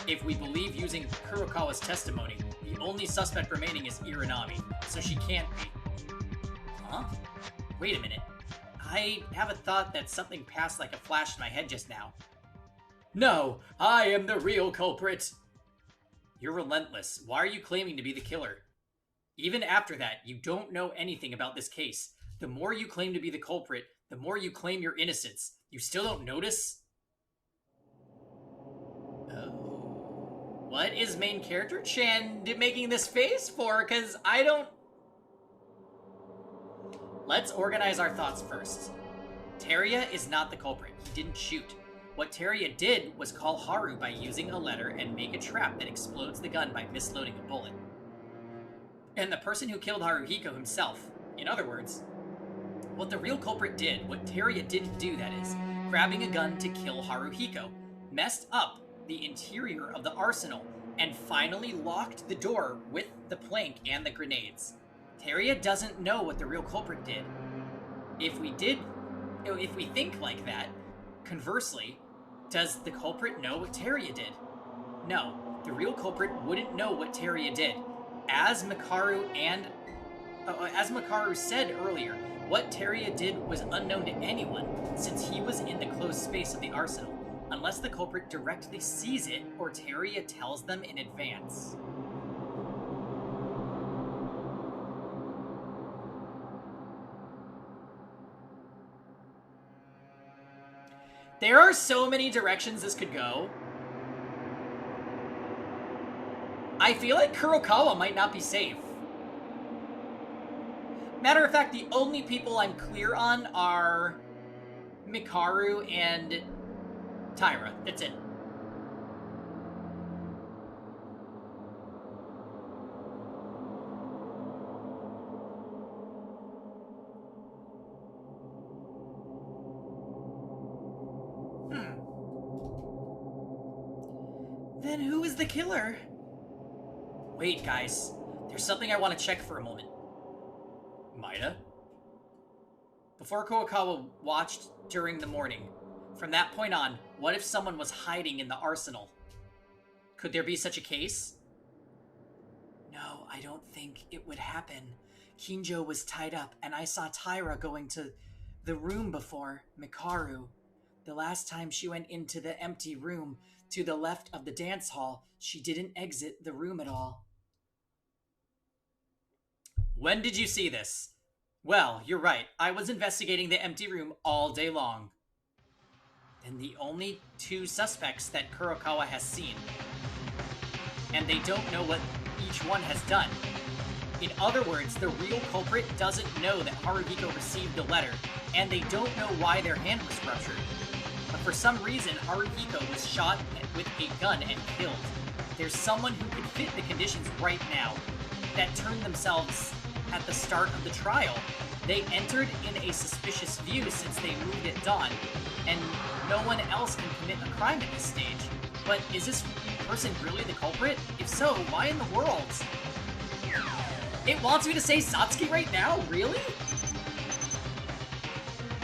If we believe using Kurokawa's testimony, the only suspect remaining is Iranami, so she can't be. Huh? Wait a minute. I have a thought that something passed like a flash in my head just now. No, I am the real culprit! You're relentless. Why are you claiming to be the killer? Even after that, you don't know anything about this case. The more you claim to be the culprit, the more you claim your innocence. You still don't notice? Oh. What is main character Chan making this face for? Because I don't... Let's organize our thoughts first. Teruya is not the culprit. He didn't shoot. What Teruya did was call Haru by using a letter and make a trap that explodes the gun by misloading a bullet. And the person who killed Haruhiko himself. In other words, what the real culprit did, what Teruya didn't do, that is, grabbing a gun to kill Haruhiko, messed up the interior of the arsenal, and finally locked the door with the plank and the grenades. Teruya doesn't know what the real culprit did. If we think like that, conversely, does the culprit know what Teruya did? No, the real culprit wouldn't know what Teruya did. As Makaru said earlier, what Teruya did was unknown to anyone, since he was in the closed space of the arsenal, unless the culprit directly sees it or Teruya tells them in advance. There are so many directions this could go. I feel like Kurokawa might not be safe. Matter of fact, the only people I'm clear on are Mikaru and Tyra. That's it. Then who is the killer? Wait, guys. There's something I want to check for a moment. Maida? Before Kurokawa watched during the morning, from that point on, what if someone was hiding in the arsenal? Could there be such a case? No, I don't think it would happen. Kinjo was tied up, and I saw Taira going to the room before Mikaru. The last time she went into the empty room to the left of the dance hall, she didn't exit the room at all. When did you see this? Well, you're right. I was investigating the empty room all day long. Then the only two suspects that Kurokawa has seen. And they don't know what each one has done. In other words, the real culprit doesn't know that Haruhiko received the letter, and they don't know why their hand was ruptured. But for some reason, Haruhiko was shot with a gun and killed. There's someone who could fit the conditions right now that turned themselves at the start of the trial. They entered in a suspicious view since they moved at dawn, and no one else can commit a crime at this stage. But is this person really the culprit? If so, why in the world? It wants me to say Satsuki right now? Really?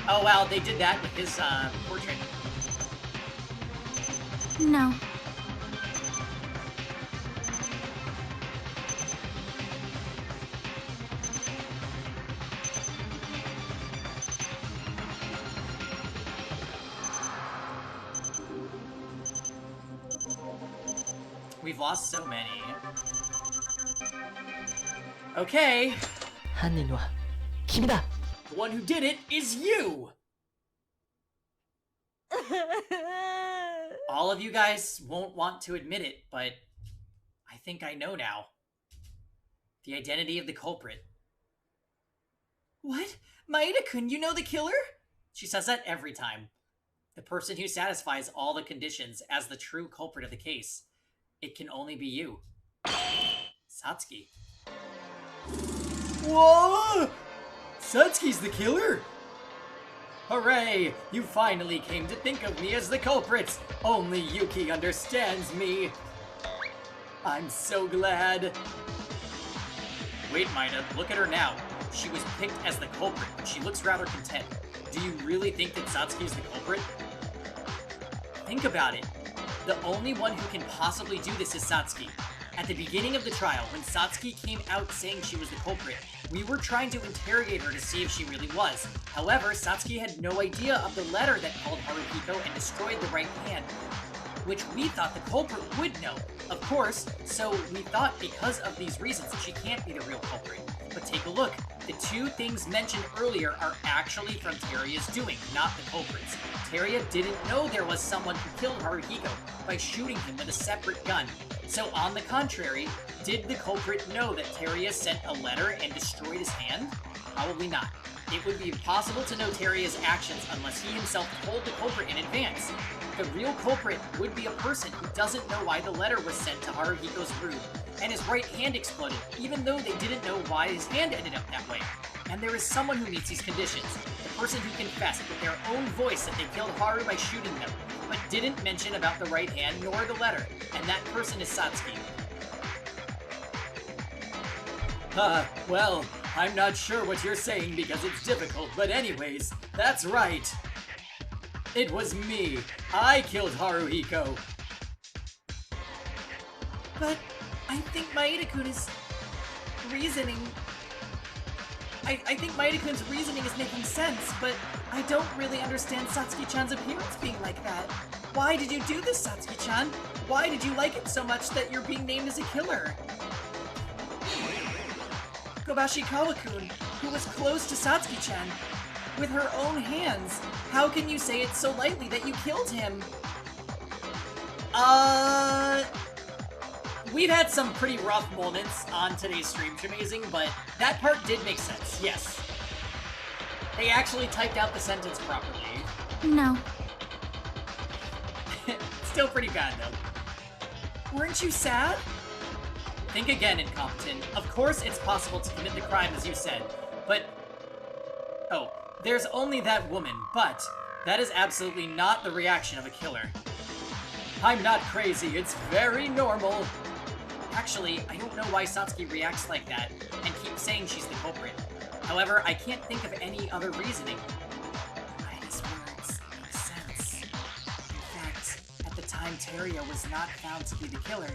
Oh wow, they did that with his portrait. No. We've lost so many. Okay. 犯人は君だ。 The one who did it is you! All of you guys won't want to admit it, but I think I know now. The identity of the culprit. What? Maeda-kun, you know the killer? She says that every time. The person who satisfies all the conditions as the true culprit of the case. It can only be you. Satsuki. Whoa! Satsuki's the killer? Hooray! You finally came to think of me as the culprit! Only Yuki understands me! I'm so glad! Wait, Maida, look at her now. She was picked as the culprit, but she looks rather content. Do you really think that Satsuki's the culprit? Think about it. The only one who can possibly do this is Satsuki. At the beginning of the trial, when Satsuki came out saying she was the culprit, we were trying to interrogate her to see if she really was. However, Satsuki had no idea of the letter that called Haruhiko and destroyed the right hand, which we thought the culprit would know. Of course, so we thought because of these reasons she can't be the real culprit. But take a look. The two things mentioned earlier are actually from Teria's doing, not the culprits. Teria didn't know there was someone who killed Haruhiko by shooting him with a separate gun. So on the contrary, did the culprit know that Teria sent a letter and destroyed his hand? Probably not. It would be impossible to know Teria's actions unless he himself told the culprit in advance. The real culprit would be a person who doesn't know why the letter was sent to Haruhiko's room, and his right hand exploded, even though they didn't know why his hand ended up that way. And there is someone who meets these conditions, the person who confessed with their own voice that they killed Haru by shooting them, but didn't mention about the right hand nor the letter, and that person is Satsuki. Well, I'm not sure what you're saying because it's difficult, but anyways, that's right. It was me. I killed Haruhiko. But I think Maeda-kun is reasoning... I think Maeda-kun's reasoning is making sense, but I don't really understand Satsuki-chan's appearance being like that. Why did you do this, Satsuki-chan? Why did you like it so much that you're being named as a killer? Kobashi Kawakun, who was close to Satsuki-chan, with her own hands. How can you say it so lightly that you killed him? We've had some pretty rough moments on today's stream, Shamazing, but that part did make sense, yes. They actually typed out the sentence properly. No. Still pretty bad, though. Weren't you sad? Think again, incompetent. Of course it's possible to commit the crime, as you said, but... Oh, there's only that woman, but that is absolutely not the reaction of a killer. I'm not crazy, it's very normal. Actually, I don't know why Satsuki reacts like that and keeps saying she's the culprit. However, I can't think of any other reasoning. His words make sense. In fact, at the time Teria was not found to be the killer,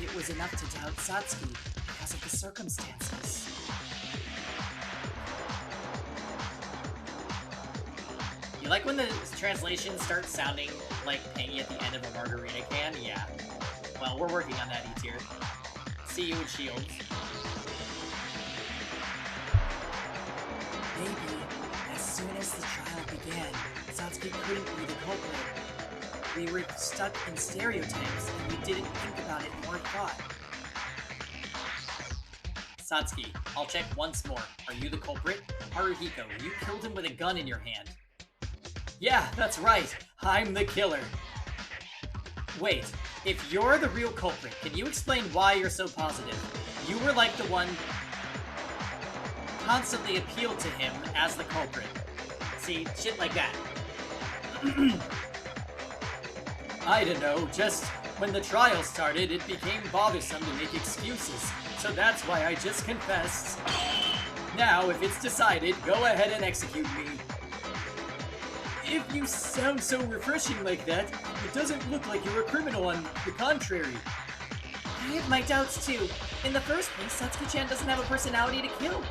it was enough to doubt Satsuki because of the circumstances. You like when the translation starts sounding like Pangy at the end of a margarita can? Yeah. Well, we're working on that, E-tier. See you in Shields. Maybe, as soon as the trial began, Satsuki couldn't be the culprit. We were stuck in stereotypes, and we didn't think about it or thought. Satsuki, I'll check once more. Are you the culprit? Haruhiko, you killed him with a gun in your hand. Yeah, that's right. I'm the killer. Wait, if you're the real culprit, can you explain why you're so positive? You were like the one constantly appealed to him as the culprit. See, shit like that. I don't know, just when the trial started, it became bothersome to make excuses, so that's why I just confessed. Now, if it's decided, go ahead and execute me. If you sound so refreshing like that, it doesn't look like you're a criminal, on the contrary. I have my doubts too. In the first place, Satsuki-chan doesn't have a personality to kill.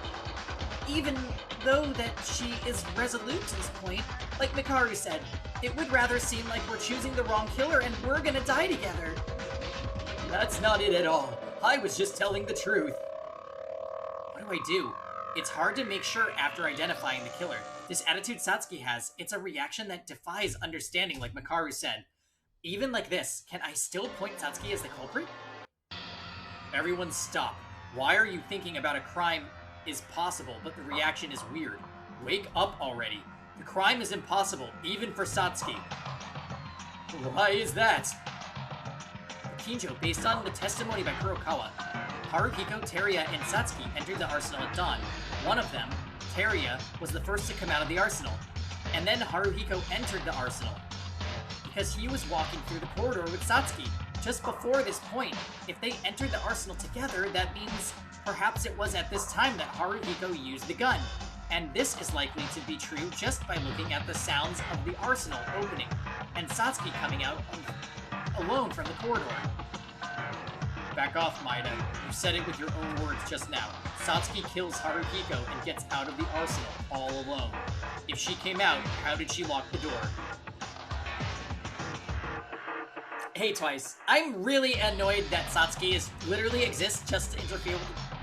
Even though that she is resolute to this point, like Mikaru said, it would rather seem like we're choosing the wrong killer and we're gonna die together. That's not it at all. I was just telling the truth. What do I do? It's hard to make sure after identifying the killer. This attitude Satsuki has, it's a reaction that defies understanding, like Mikaru said. Even like this, can I still point Satsuki as the culprit? Everyone stop. Why are you thinking about a crime is possible, but the reaction is weird? Wake up already. The crime is impossible, even for Satsuki. Why is that? Kinjo, based on the testimony by Kurokawa, Haruhiko, Teria, and Satsuki entered the arsenal at dawn. One of them, Teria, was the first to come out of the arsenal. And then Haruhiko entered the arsenal, because he was walking through the corridor with Satsuki. Just before this point, if they entered the arsenal together, that means perhaps it was at this time that Haruhiko used the gun. And this is likely to be true just by looking at the sounds of the arsenal opening, and Satsuki coming out alone from the corridor. Back off, Maeda. You said it with your own words just now. Satsuki kills Haruhiko and gets out of the arsenal all alone. If she came out, how did she lock the door? Hey, Twice. I'm really annoyed that Satsuki literally exists just to interfere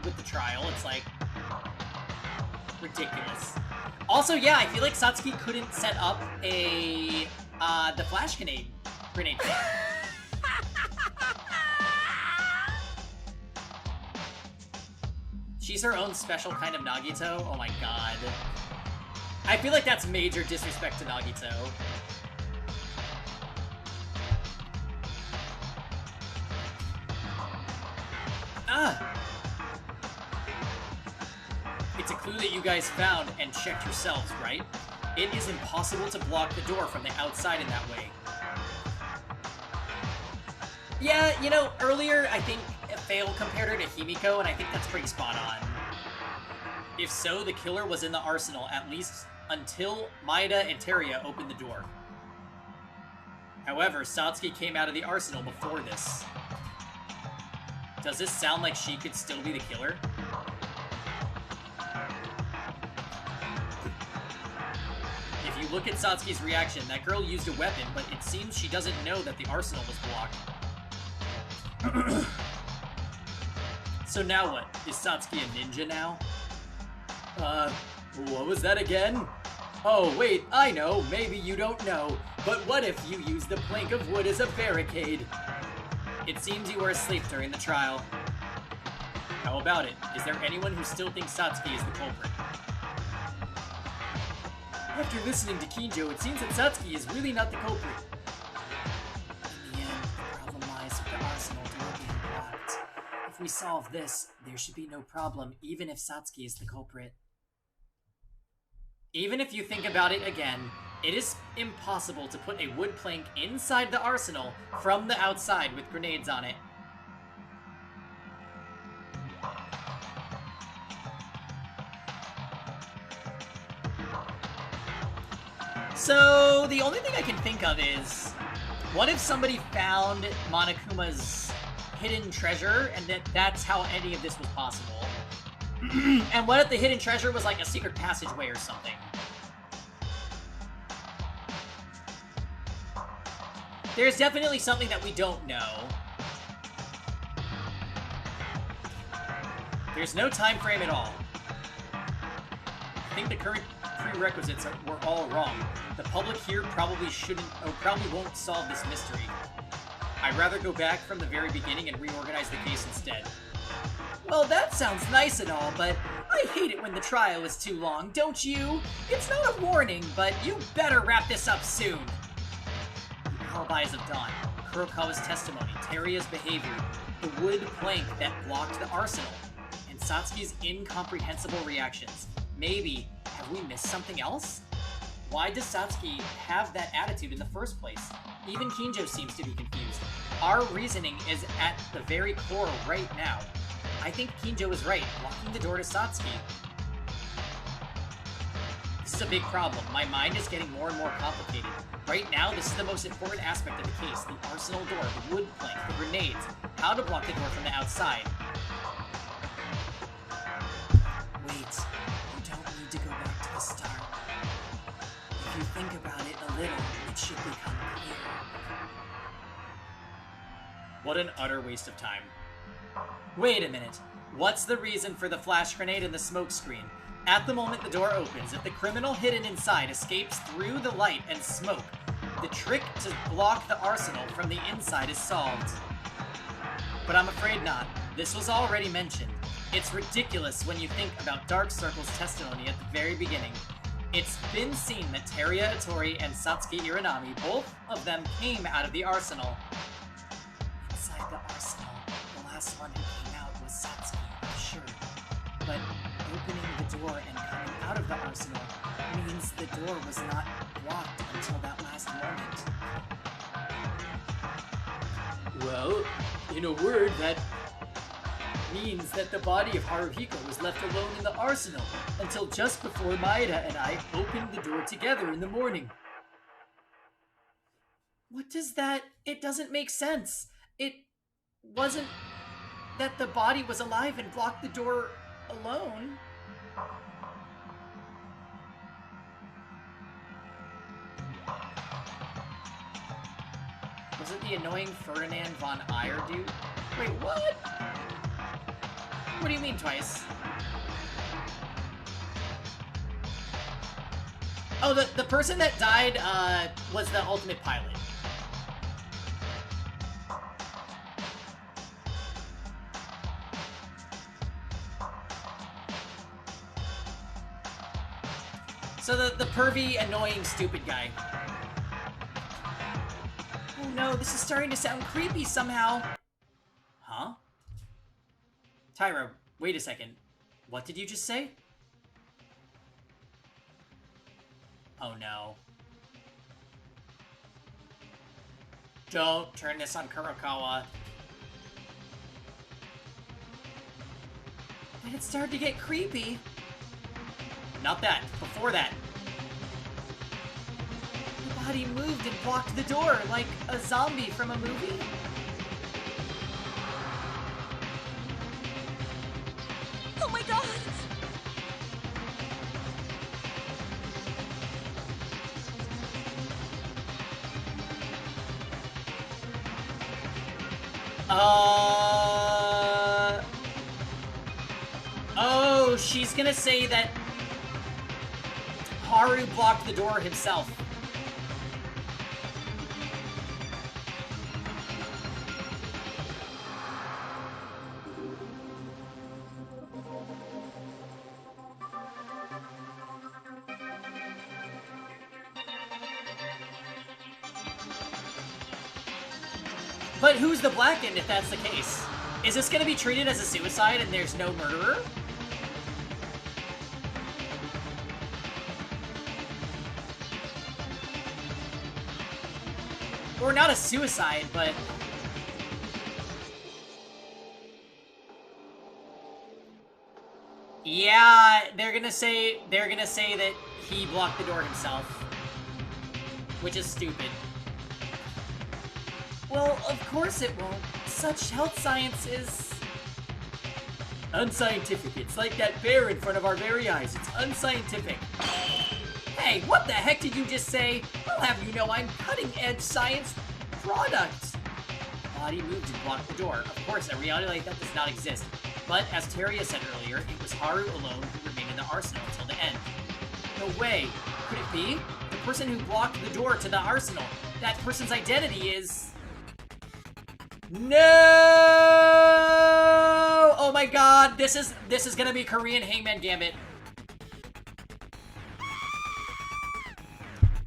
with the trial. It's like ridiculous. Also, yeah, I feel like Satsuki couldn't set up the flash grenade thing. She's her own special kind of Nagito? Oh my god. I feel like that's major disrespect to Nagito. It's a clue that you guys found and checked yourselves, right? It is impossible to block the door from the outside in that way. Yeah, you know, earlier I think Fail compared her to Himiko, and I think that's pretty spot on. If so, the killer was in the arsenal, at least until Maeda and Teria opened the door. However, Satsuki came out of the arsenal before this. Does this sound like she could still be the killer? If you look at Satsuki's reaction, that girl used a weapon, but it seems she doesn't know that the arsenal was blocked. So now what? Is Satsuki a ninja now? What was that again? Oh, wait, I know, maybe you don't know, but what if you use the plank of wood as a barricade? It seems you were asleep during the trial. How about it? Is there anyone who still thinks Satsuki is the culprit? After listening to Kinjo, it seems that Satsuki is really not the culprit. In the end, the problem lies with the arsenal door being blocked. If we solve this, there should be no problem, even if Satsuki is the culprit. Even if you think about it again, It is impossible to put a wood plank inside the arsenal from the outside with grenades on it. So, the only thing I can think of is, what if somebody found Monokuma's hidden treasure, and that's how any of this was possible? And what if the hidden treasure was like a secret passageway or something? There's definitely something that we don't know. There's no time frame at all. I think the current prerequisites were all wrong. The public here probably won't solve this mystery. I'd rather go back from the very beginning and reorganize the case instead. Well, that sounds nice and all, but I hate it when the trial is too long, don't you? It's not a warning, but you better wrap this up soon. The alibis of Dawn, Kurokawa's testimony, Teria's behavior, the wood plank that blocked the arsenal, and Satsuki's incomprehensible reactions. Maybe, have we missed something else? Why does Satsuki have that attitude in the first place? Even Kinjo seems to be confused. Our reasoning is at the very core right now. I think Kinjo is right, locking the door to Satsuki. This is a big problem. My mind is getting more and more complicated. Right now, this is the most important aspect of the case. The arsenal door, the wood plank, the grenades, how to block the door from the outside. Wait, you don't need to go back to the start. If you think about it a little, it should become clear. What an utter waste of time. Wait a minute. What's the reason for the flash grenade and the smoke screen? At the moment the door opens, if the criminal hidden inside escapes through the light and smoke, the trick to block the arsenal from the inside is solved. But I'm afraid not. This was already mentioned. It's ridiculous when you think about Dark Circle's testimony at the very beginning. It's been seen that Teria Itori and Satsuki Iranami, both of them came out of the arsenal. Inside the arsenal, the last one who came out was Satsuki, I'm sure. But opening the door and coming out of the arsenal means the door was not blocked until that last moment. Well, in a word, that means that the body of Haruhiko was left alone in the arsenal until just before Maeda and I opened the door together in the morning. What does that... It doesn't make sense. It wasn't that the body was alive and blocked the door alone. Was it the annoying Ferdinand von Eyre dude? Wait, what? What do you mean twice? Oh, the person that died was the ultimate pilot. So the pervy, annoying, stupid guy. Oh no, this is starting to sound creepy somehow. Huh? Tyra, wait a second. What did you just say? Oh no. Don't turn this on Kurokawa. But it started to get creepy. Not that. Before that. The body moved and blocked the door like a zombie from a movie. Oh my god! Oh, she's gonna say that Haru blocked the door himself. But who's the blackened if that's the case? Is this gonna be treated as a suicide and there's no murderer? Or not a suicide, but... Yeah, they're gonna say that he blocked the door himself. Which is stupid. Well, of course it won't. Such health science is... unscientific. It's like that bear in front of our very eyes. It's unscientific. Hey, what the heck did you just say? I'll have you know I'm cutting-edge science product. The body moved to block the door. Of course, a reality like that does not exist. But, as Teria said earlier, it was Haru alone who remained in the arsenal until the end. No way. Could it be? The person who blocked the door to the arsenal. That person's identity is... No! Oh my god, this is gonna be Korean Hangman Gambit.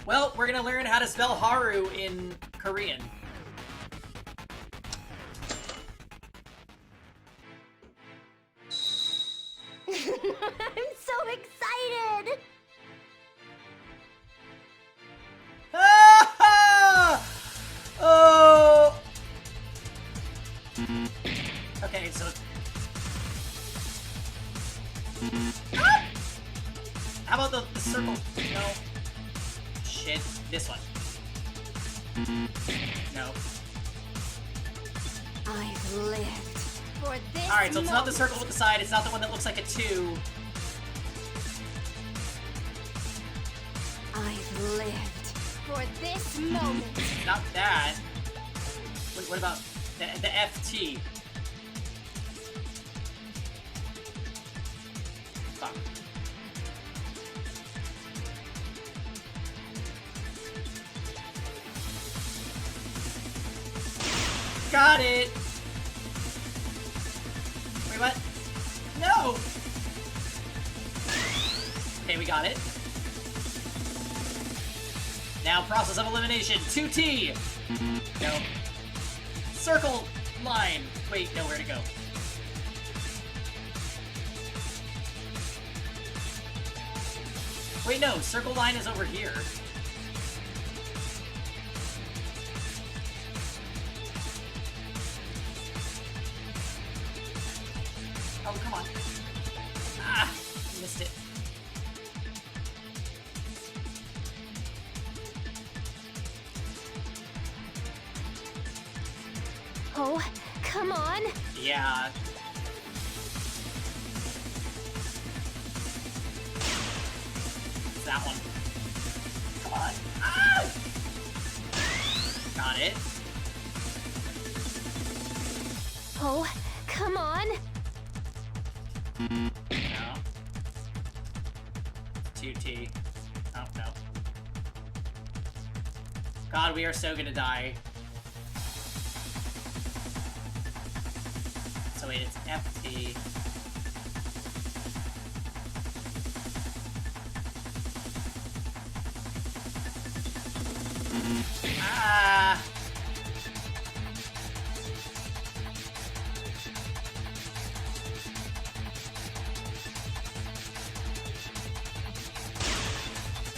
Well, we're gonna learn how to spell Haru in Korean. I'm so excited! Ah! Oh! Okay, so... Ah! How about the circle? No. Shit. This one. No. I've lived for this. Alright, so it's not the circle with the side, it's not the one that looks like a 2. I've lived for this moment. Not that. What about the FT? Fuck. Got it! Wait, what? No! Okay, we got it. Now, process of elimination. 2T! No. Circle line. Wait, no, where to go? Wait, no, circle line is over here. Oh, come on. Ah, missed it. Oh, come on. Yeah. It's that one. Come on. Ah! Got it. Oh, come on. No. 2T. Oh, no. God, we are so gonna die. So wait, it's FT. Ah!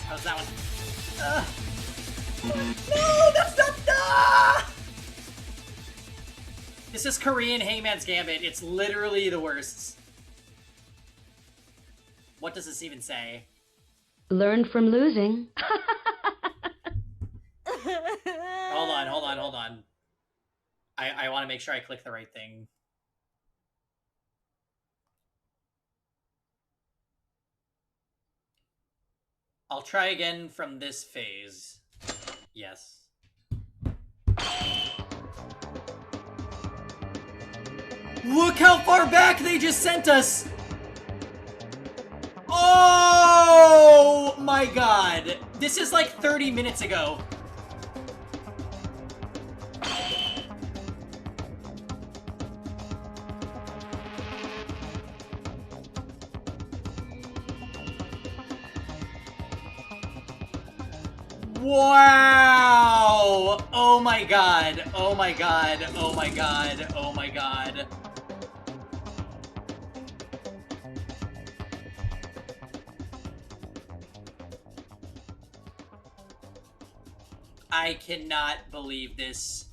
How's that one? No, that's not... Ah! This is Korean Hangman's Gambit. It's literally the worst. What does this even say? Learn from losing. Hold on. I want to make sure I click the right thing. I'll try again from this phase. Yes. Look how far back they just sent us! Oh my god. This is like 30 minutes ago. Wow! Oh my god. Oh my god. Oh my god. Oh my god. I cannot believe this.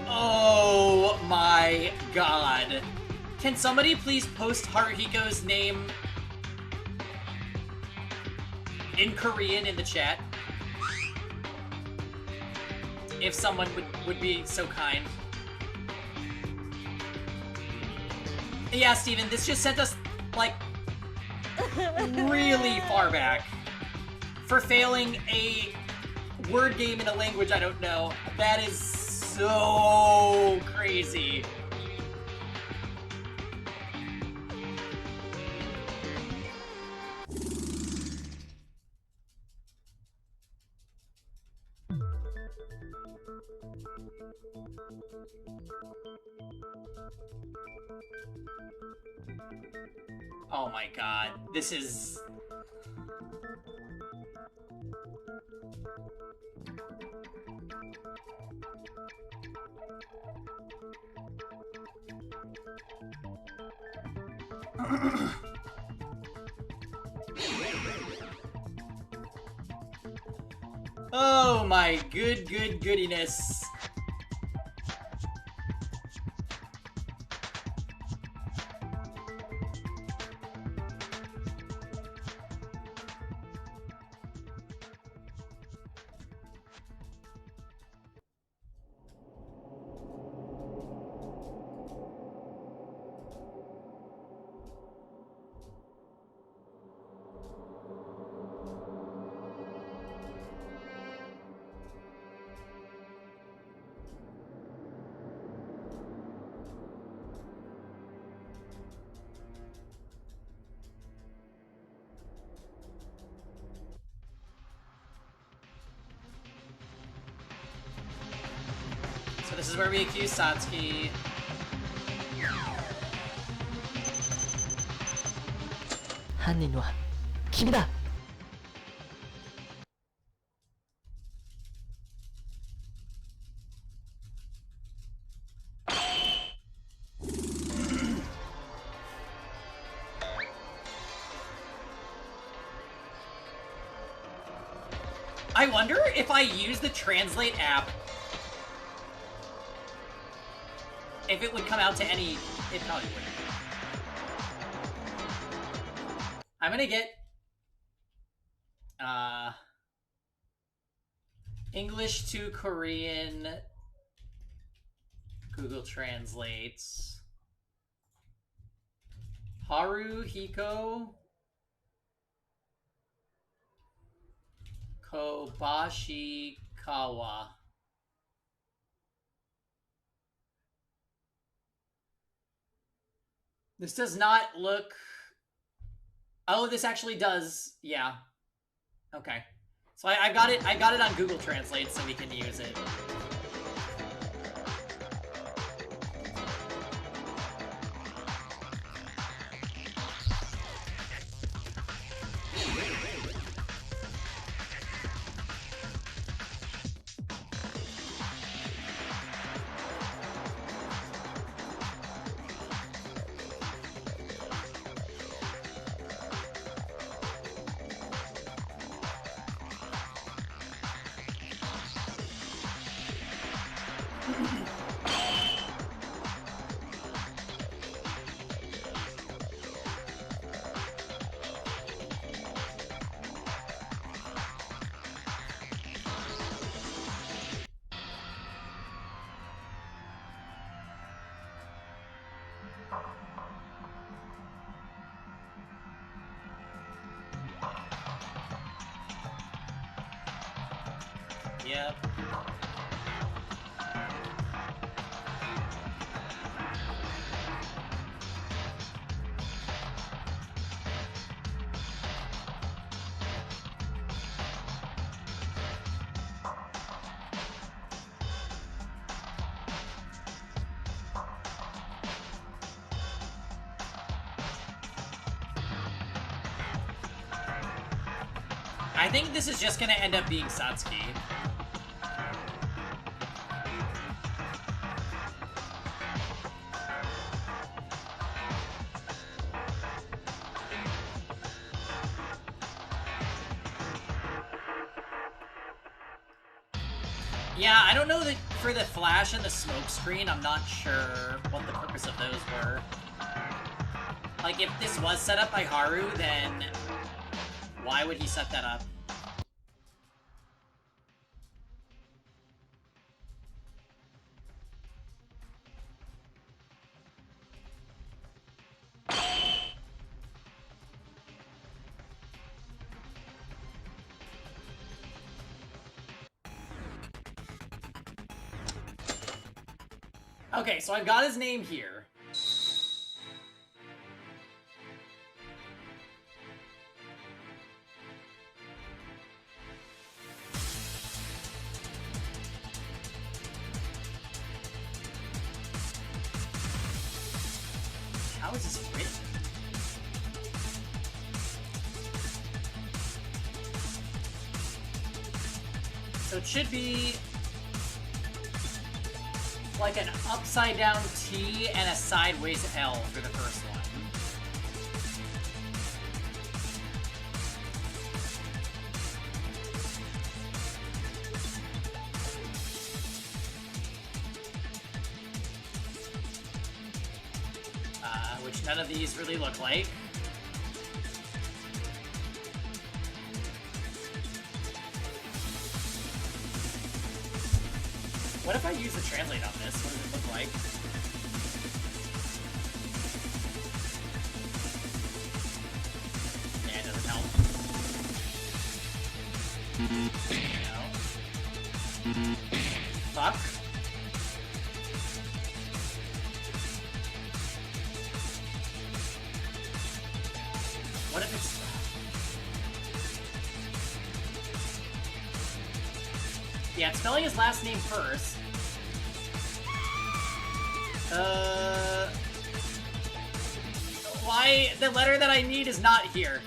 Oh my god. Can somebody please post Haruhiko's name in Korean in the chat? If someone would be so kind. Yeah, Steven, this just sent us, like, really far back. For failing a word game in a language I don't know. That is so crazy. Oh my god, this is... Oh my goodiness. So this is where we accuse Satsuki. I wonder if I use the Translate app, if it would come out to any... It probably wouldn't. I'm gonna get... English to Korean... Google Translates. Haruhiko... Kobashikawa. This does not look... Oh, this actually does. Yeah. Okay. So I got it on Google Translate so we can use it. Yep. I think this is just gonna end up being Satsuki. Yeah, I don't know that for the flash and the smoke screen, I'm not sure what the purpose of those were. Like, if this was set up by Haru, then why would he set that up? Okay, so I've got his name here. How is this written? So it should be like an upside down T and a sideways L for the first one. Which none of these really look like. What if I use the translate on this? What does it look like? Yeah, it doesn't help. No. Fuck. What if it's... Yeah, it's spelling his last name first. Why the letter that I need is not here?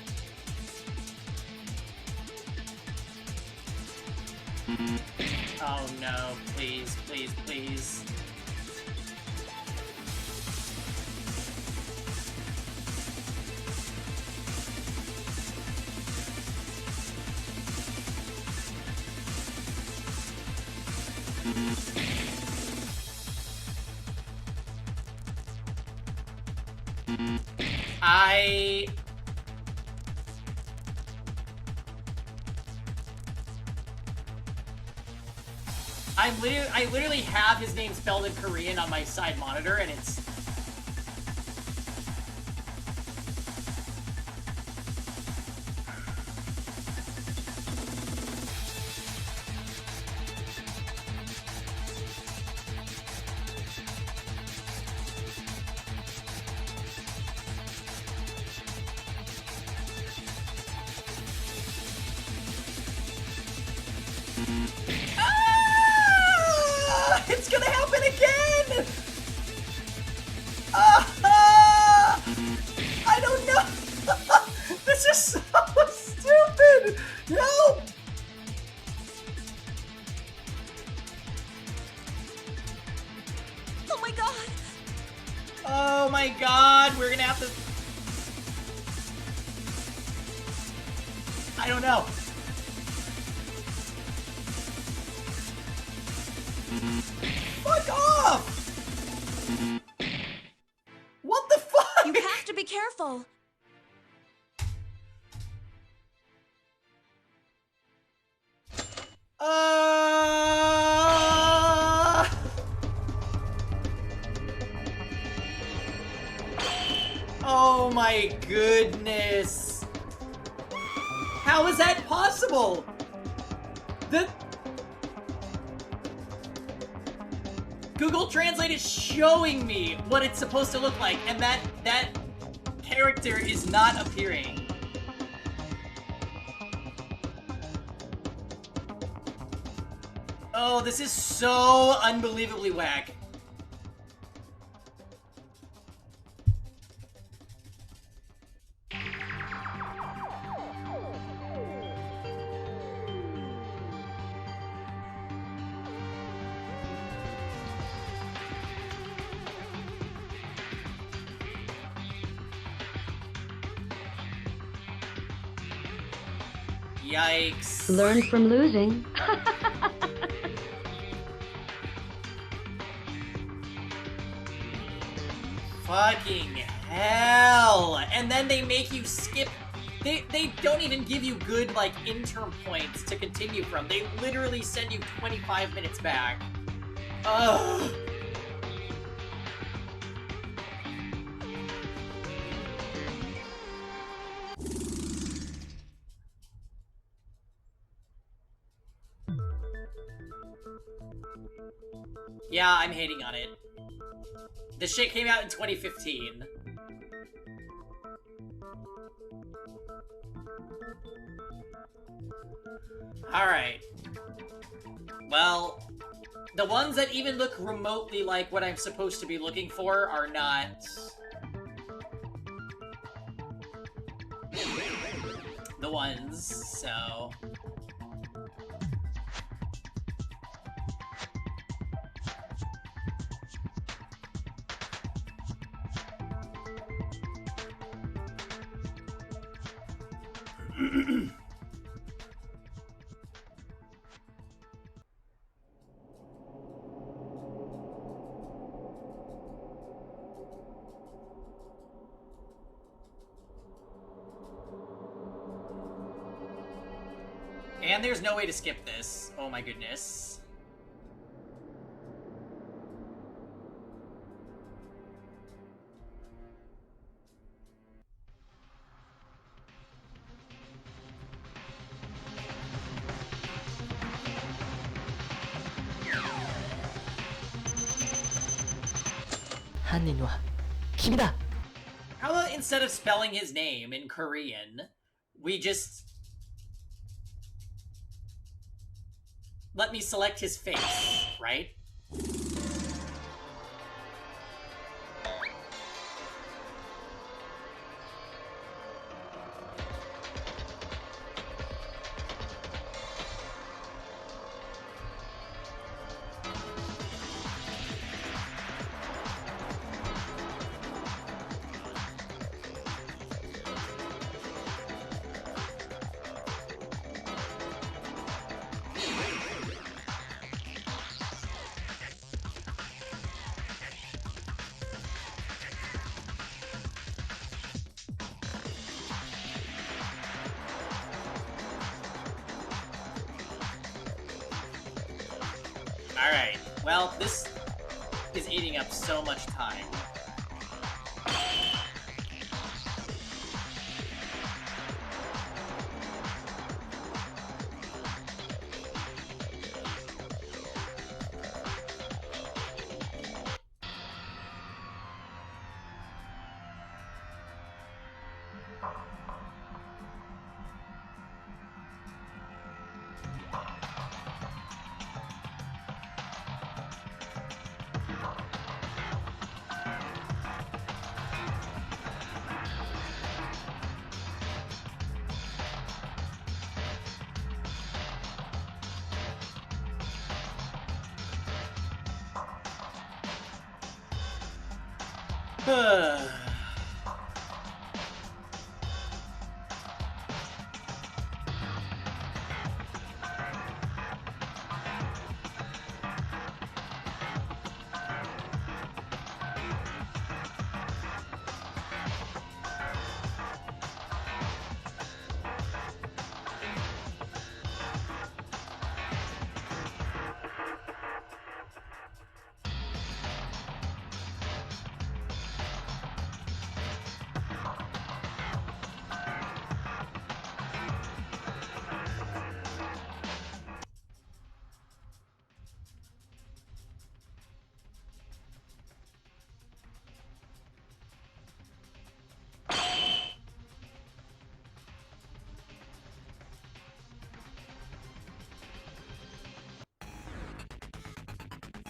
Oh no, please, please, please. I literally have his name spelled in Korean on my side monitor, and it's... It's gonna happen again! I don't know! This is so stupid! Help! Oh my god! Oh my god, we're gonna have to... I don't know. Fuck off! What the fuck? You have to be careful. Oh my goodness. How is that possible? Google Translate is showing me what it's supposed to look like, and that character is not appearing. Oh, this is so unbelievably whack. Yikes. Learn from losing. Fucking hell! And then they make you skip. They don't even give you good, like, interim points to continue from. They literally send you 25 minutes back. Ugh. Yeah, I'm hating on it. This shit came out in 2015. Alright. Well, the ones that even look remotely like what I'm supposed to be looking for are not... the ones, so... And there's no way to skip this. Oh my goodness. How about instead of spelling his name in Korean, we just... let me select his face, right? Alright, well, this is eating up so much time.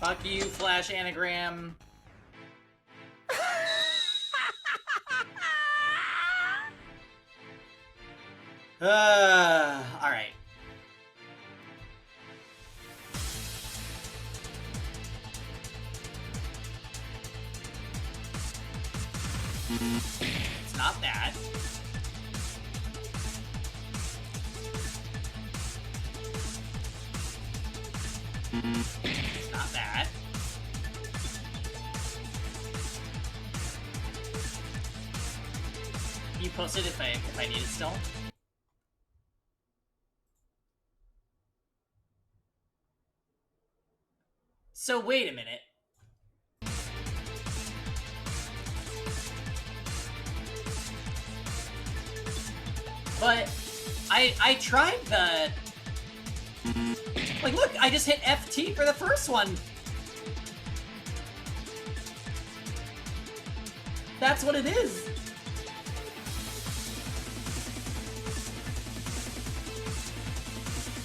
Fuck you, Flash Anagram. Alright. It's not that. It's not that. post it if I need it still. So wait a minute. But I tried the... Like, look, I just hit FT for the first one. That's what it is.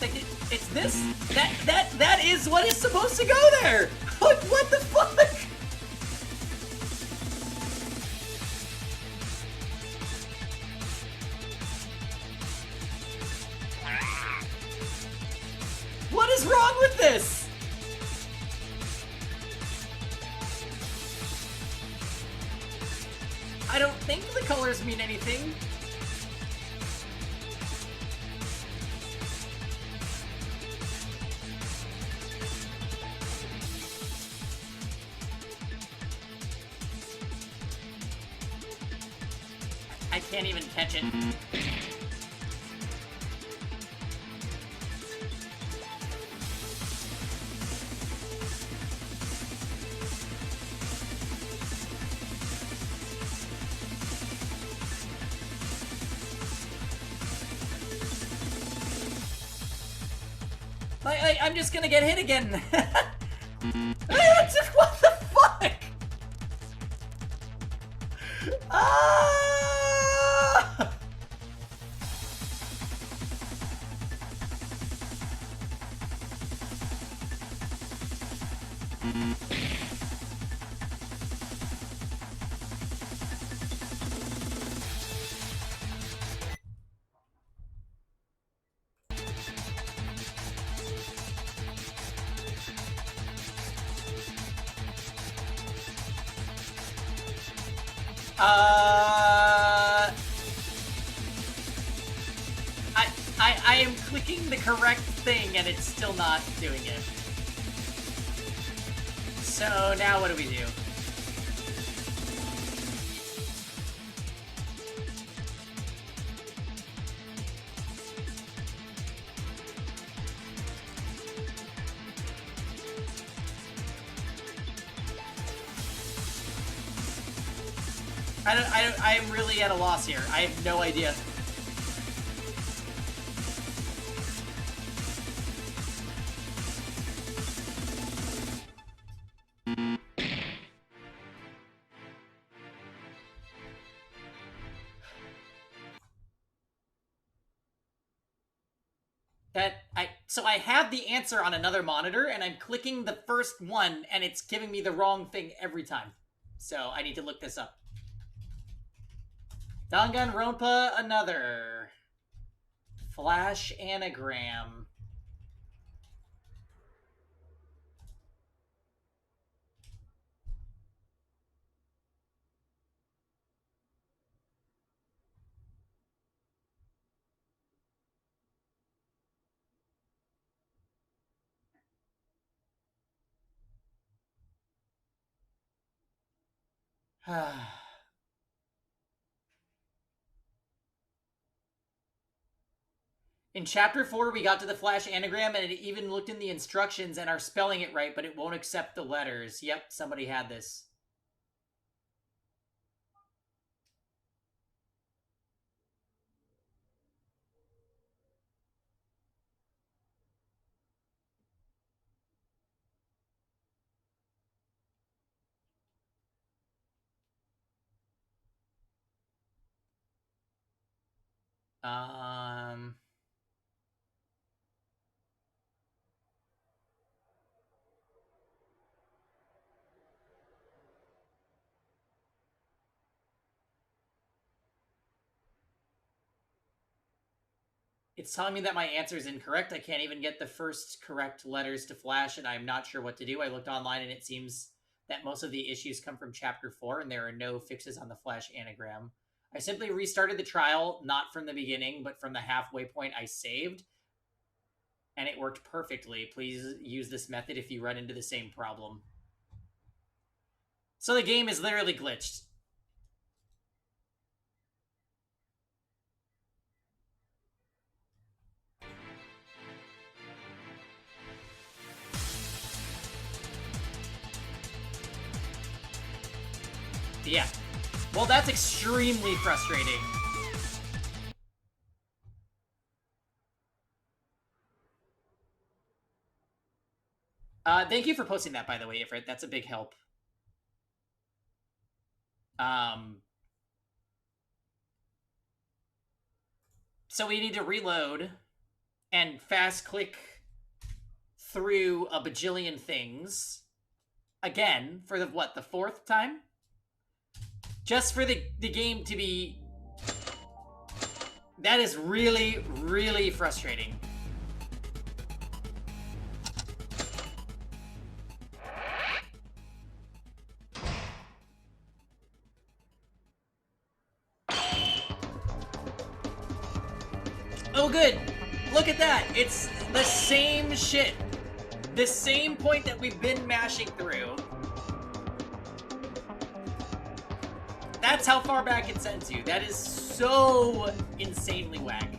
Like, it's this. That is what is supposed to go there. Like, what the fuck? What is wrong with this? I don't think the colors mean anything. I can't even catch it. I'm just gonna get hit again. What the fuck? Ah! I am clicking the correct thing and it's still not doing it. So now what do we do? I'm really at a loss here. I have no idea. So I have the answer on another monitor, and I'm clicking the first one, and it's giving me the wrong thing every time. So I need to look this up. Danganronpa, another. Flash anagram. In Chapter 4, we got to the Flash anagram, and it even looked in the instructions and are spelling it right, but it won't accept the letters. Yep, somebody had this. It's telling me that my answer is incorrect. I can't even get the first correct letters to Flash, and I'm not sure what to do. I looked online, and it seems that most of the issues come from Chapter 4, and there are no fixes on the Flash anagram. I simply restarted the trial, not from the beginning, but from the halfway point I saved, and it worked perfectly. Please use this method if you run into the same problem. So the game is literally glitched. Yeah. Well, that's extremely frustrating. Thank you for posting that, by the way, Ifrit. That's a big help. So we need to reload and fast click through a bajillion things again for the what, the fourth time? Just for the game to be... That is really, really frustrating. Oh good! Look at that! It's the same shit! The same point that we've been mashing through. That's how far back it sends you. That is so insanely whack.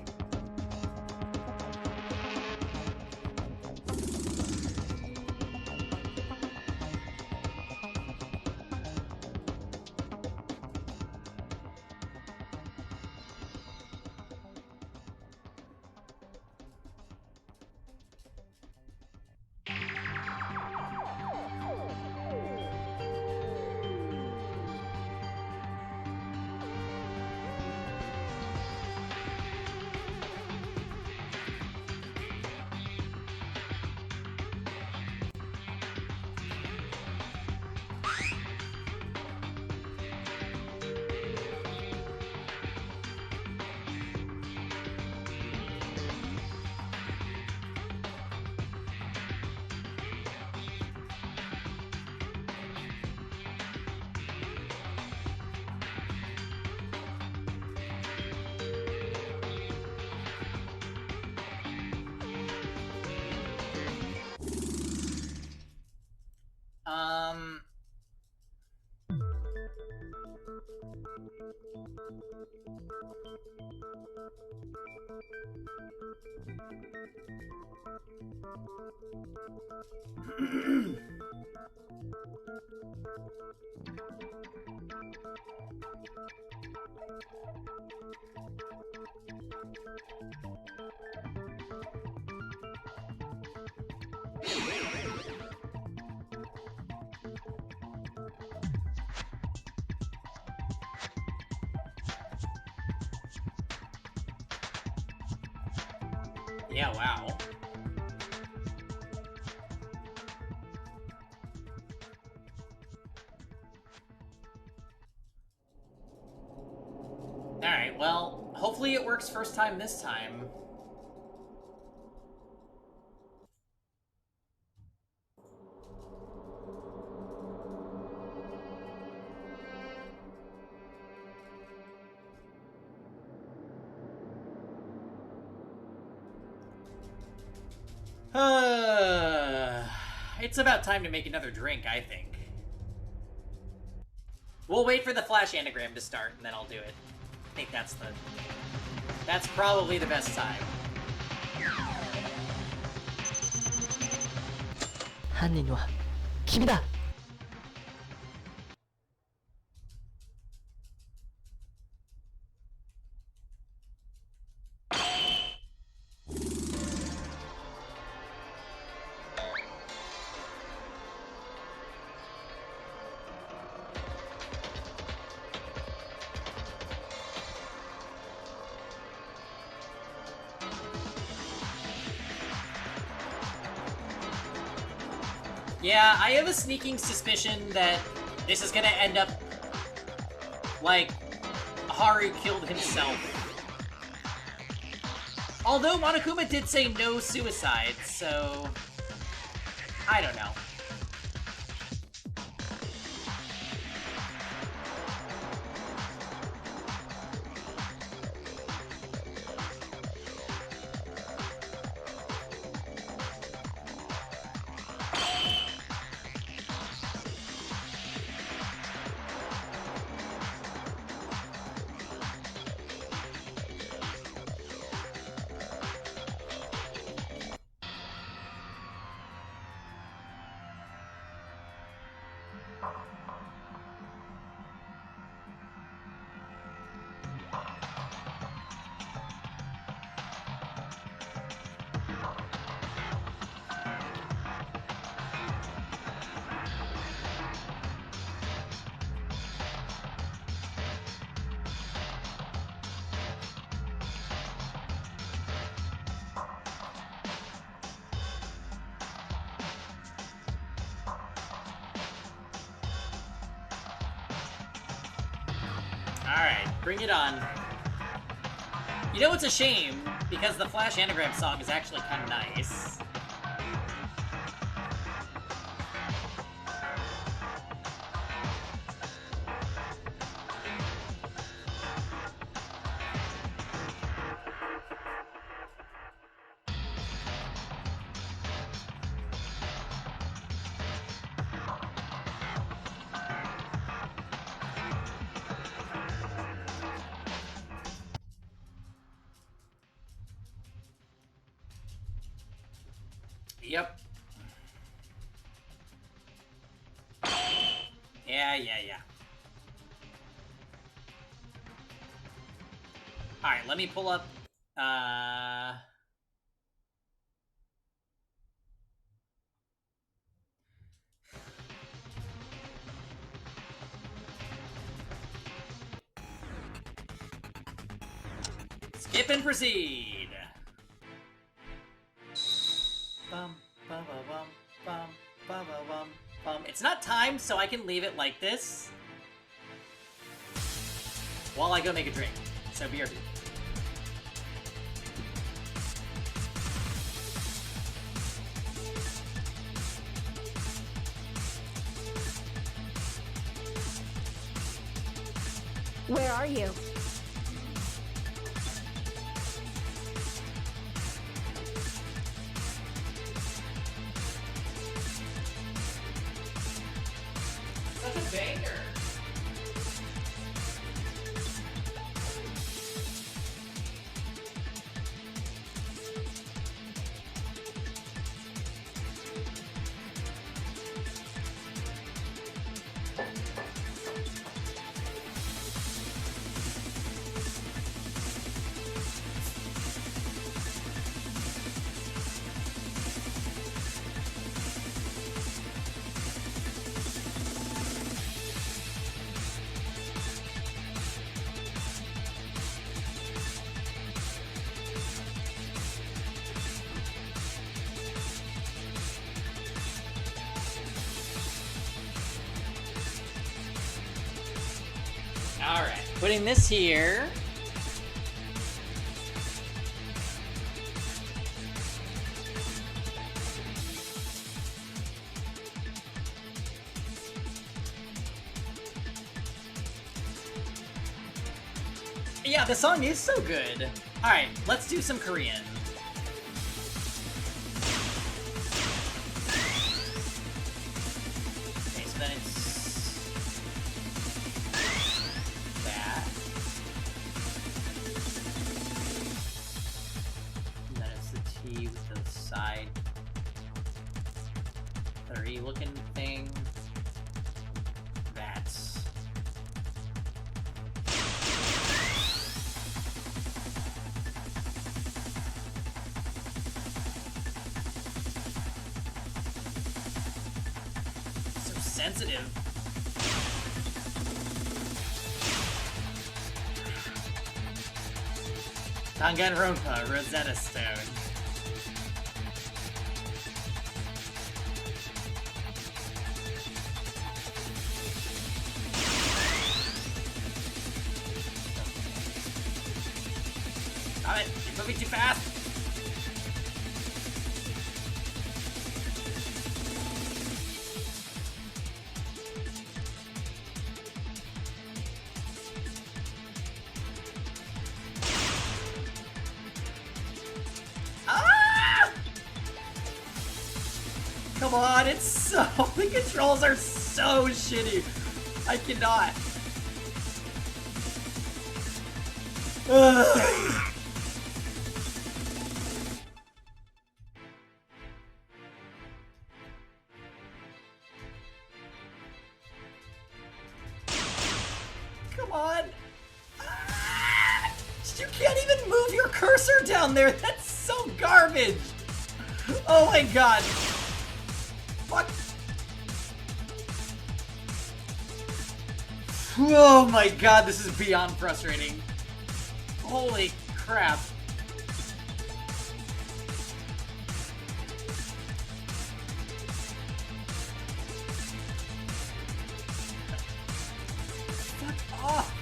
Yeah, wow. Alright, well, hopefully it works first time this time. It's about time to make another drink, I think. We'll wait for the flash anagram to start, and then I'll do it. I think that's probably the best time. 犯人は君だ。Yeah, I have a sneaking suspicion that this is gonna end up like Haru killed himself. Although Monokuma did say no suicide, so I don't know. Alright, bring it on. You know, it's a shame, because the Flash Anagram song is actually kind of nice. Yep. Yeah. Alright, let me pull up, skip and proceed! Bum, bum, bum, bum, bum, bum, bum. It's not timed, so I can leave it like this while I go make a drink. So BRB. Where are you? Such a banger. Alright, putting this here. Yeah, the song is so good. Alright, let's do some Korean. Okay, so then it's that. And then it's the T with the side 3 looking thing. That's so sensitive. Danganronpa, Rosetta Stone. Stop it! You're moving too fast! Ah! Come on, it's so... The controls are so shitty. I cannot. Ugh. Come on. Ah! You can't even move your cursor down there. That's so garbage. Oh my god. Fuck. Oh my god, this is beyond frustrating. Holy crap. Fuck off.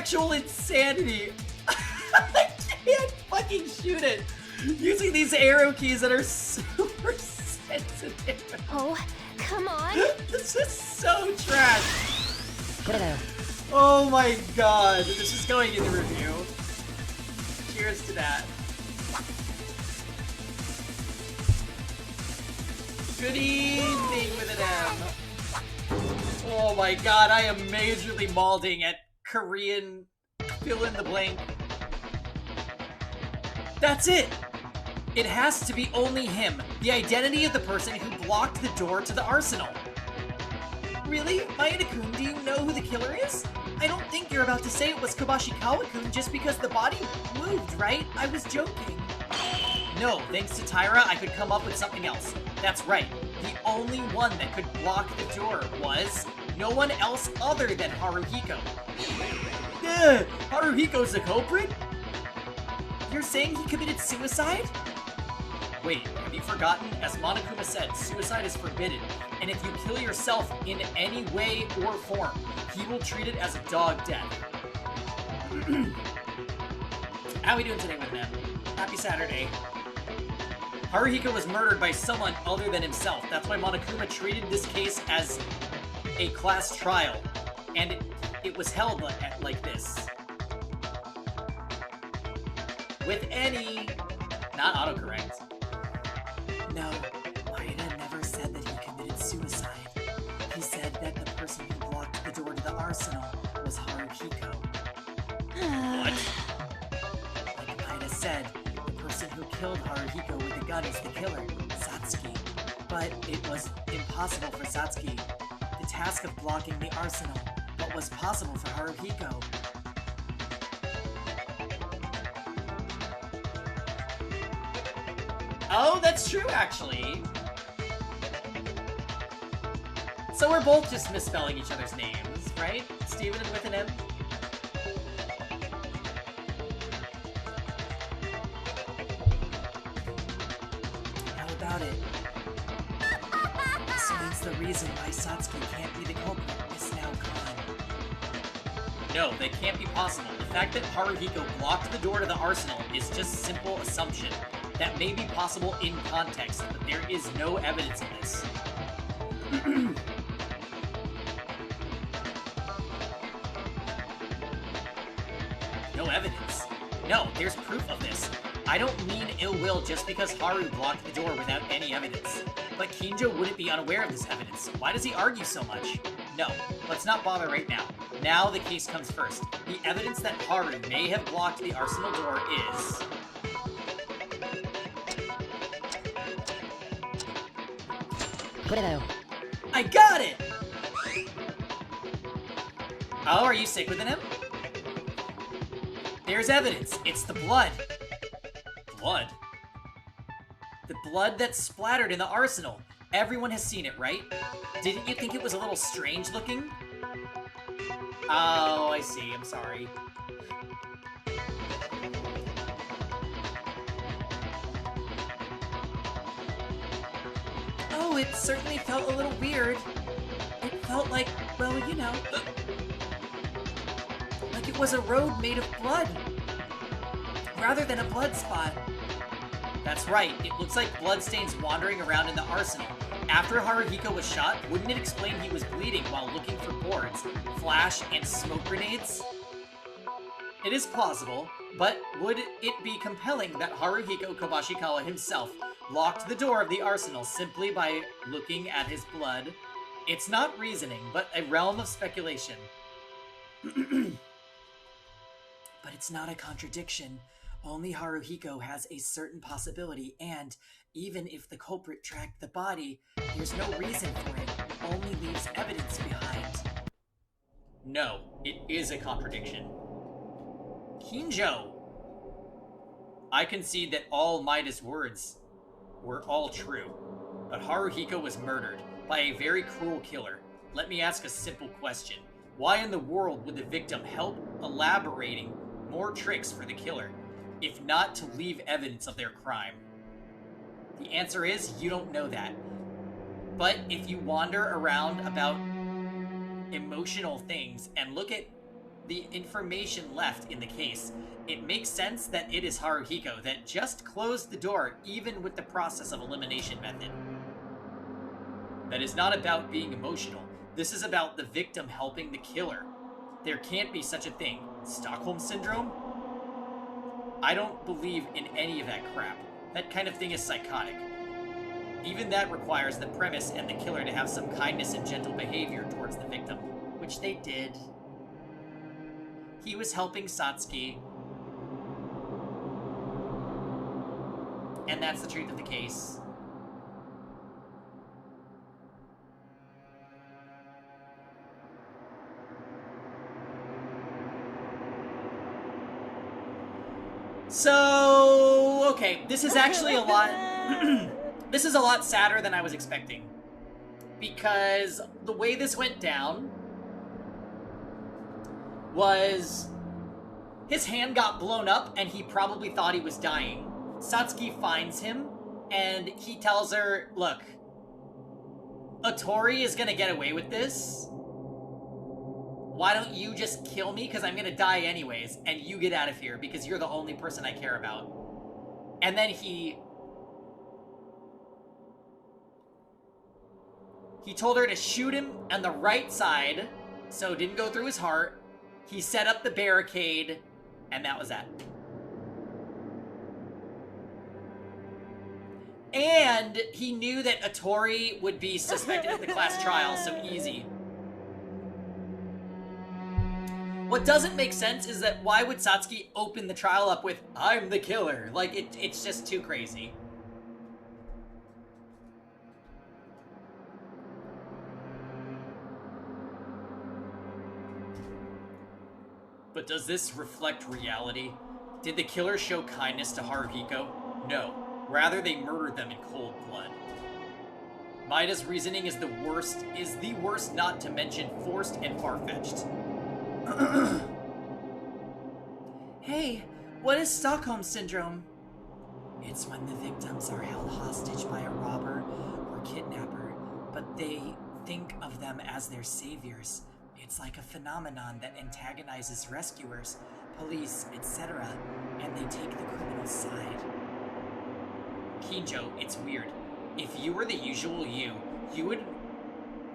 actual insanity. I can't fucking shoot it using these arrow keys that are super sensitive. Oh, come on. This is so trash. これだよ Oh my god. This is going in the review. Cheers to that. Good evening with an M. Oh my god, I am majorly malding at Korean fill in the blank. That's it! It has to be only him, the identity of the person who blocked the door to the arsenal. Really? Mayada-kun, do you know who the killer is? I don't think you're about to say it was Kabashikawa-kun just because the body moved, right? I was joking. No, thanks to Tyra, I could come up with something else. That's right. The only one that could block the door was no one else other than Haruhiko. Haruhiko's the culprit? You're saying he committed suicide? Wait, have you forgotten? As Monokuma said, suicide is forbidden, and if you kill yourself in any way or form, he will treat it as a dog death. How we doing today with them? Happy Saturday. Haruhiko was murdered by someone other than himself. That's why Monokuma treated this case as a class trial, and it was held like this. With any... not autocorrect. No, Maeda never said that he committed suicide. He said that the person who blocked the door to the arsenal was Haruhiko. What? Like Maeda said, the person who killed Haruhiko with the gun is the killer, Satsuki. But it was impossible for Satsuki. The task of blocking the arsenal, what was possible for Haruhiko? Oh, that's true, actually. So we're both just misspelling each other's names, right? Steven and with an M? How about it? So it's the reason why Satsuki can't be the culprit is now gone. No, that can't be possible. The fact that Haruhiko blocked the door to the arsenal is just simple assumption. That may be possible in context, but there is no evidence of this. No evidence? No, there's proof of this. I don't mean ill will just because Haru blocked the door without any evidence. But Kinjo wouldn't be unaware of this evidence. Why does he argue so much? No, let's not bother right now. Now the case comes first. The evidence that Haru may have blocked the arsenal door is... I got it! Oh, are you sick with him? There's evidence. It's the blood. Blood? The blood that's splattered in the arsenal. Everyone has seen it, right? Didn't you think it was a little strange looking? Oh, I see. I'm sorry. Oh, it certainly felt a little weird. It felt like, well, you know, like it was a road made of blood, rather than a blood spot. That's right, it looks like bloodstains wandering around in the arsenal. After Haruhiko was shot, wouldn't it explain he was bleeding while looking for boards, flash, and smoke grenades? It is plausible, but would it be compelling that Haruhiko Kabashikawa himself locked the door of the arsenal simply by looking at his blood? It's not reasoning, but a realm of speculation. But it's not a contradiction. Only Haruhiko has a certain possibility, and even if the culprit tracked the body, there's no reason for it. Only leaves evidence behind. No, it is a contradiction. Kinjo! I concede that all Maeda's words were all true, but Haruhiko was murdered by a very cruel killer. Let me ask a simple question. Why in the world would the victim help elaborating more tricks for the killer, if not to leave evidence of their crime? The answer is, you don't know that. But if you wander around about emotional things and look at the information left in the case, it makes sense that it is Haruhiko that just closed the door even with the process of elimination method. That is not about being emotional. This is about the victim helping the killer. There can't be such a thing. Stockholm Syndrome? I don't believe in any of that crap. That kind of thing is psychotic. Even that requires the premise and the killer to have some kindness and gentle behavior towards the victim, which they did. He was helping Satsuki. And that's the truth of the case. So, okay, this is actually a lot... this is a lot sadder than I was expecting. Because the way this went down was his hand got blown up and he probably thought he was dying. Satsuki finds him and he tells her, look, Otori is gonna get away with this. Why don't you just kill me, because I'm gonna die anyways, and you get out of here, because you're the only person I care about. And then he told her to shoot him on the right side, so it didn't go through his heart. He set up the barricade, and that was that. And he knew that Otori would be suspected at the class trial, so easy. What doesn't make sense is that why would Satsuki open the trial up with, I'm the killer? Like, it's just too crazy. But does this reflect reality? Did the killer show kindness to Haruhiko? No. Rather, they murdered them in cold blood. Maida's reasoning is the worst, not to mention forced and far-fetched. Hey, what is Stockholm Syndrome? It's when the victims are held hostage by a robber or kidnapper, but they think of them as their saviors. It's like a phenomenon that antagonizes rescuers, police, etc., and they take the criminal's side. Kinjo, it's weird. If you were the usual you would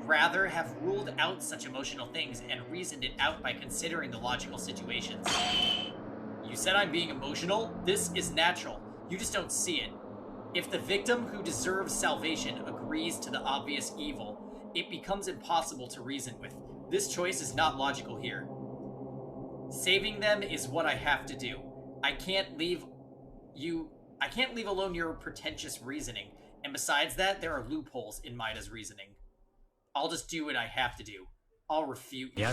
rather have ruled out such emotional things and reasoned it out by considering the logical situations. You said I'm being emotional? This is natural. You just don't see it. If the victim who deserves salvation agrees to the obvious evil, it becomes impossible to reason with. This choice is not logical here. Saving them is what I have to do. I can't leave alone your pretentious reasoning. And besides that, there are loopholes in Maida's reasoning. I'll just do what I have to do. I'll refute you.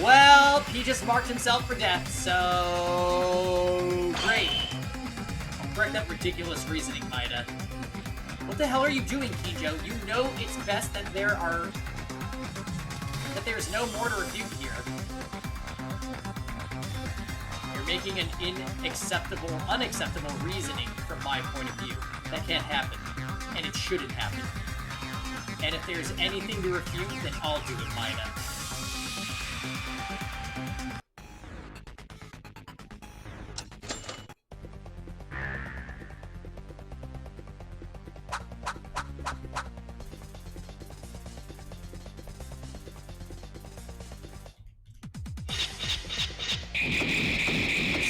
Well, he just marked himself for death, so... Great. I'll correct that ridiculous reasoning, Maida. What the hell are you doing, Kinjo? You know it's best that there's no more to refute here. You're making an unacceptable reasoning from my point of view. That can't happen. And it shouldn't happen. And if there's anything to refute, then I'll do it, Maida.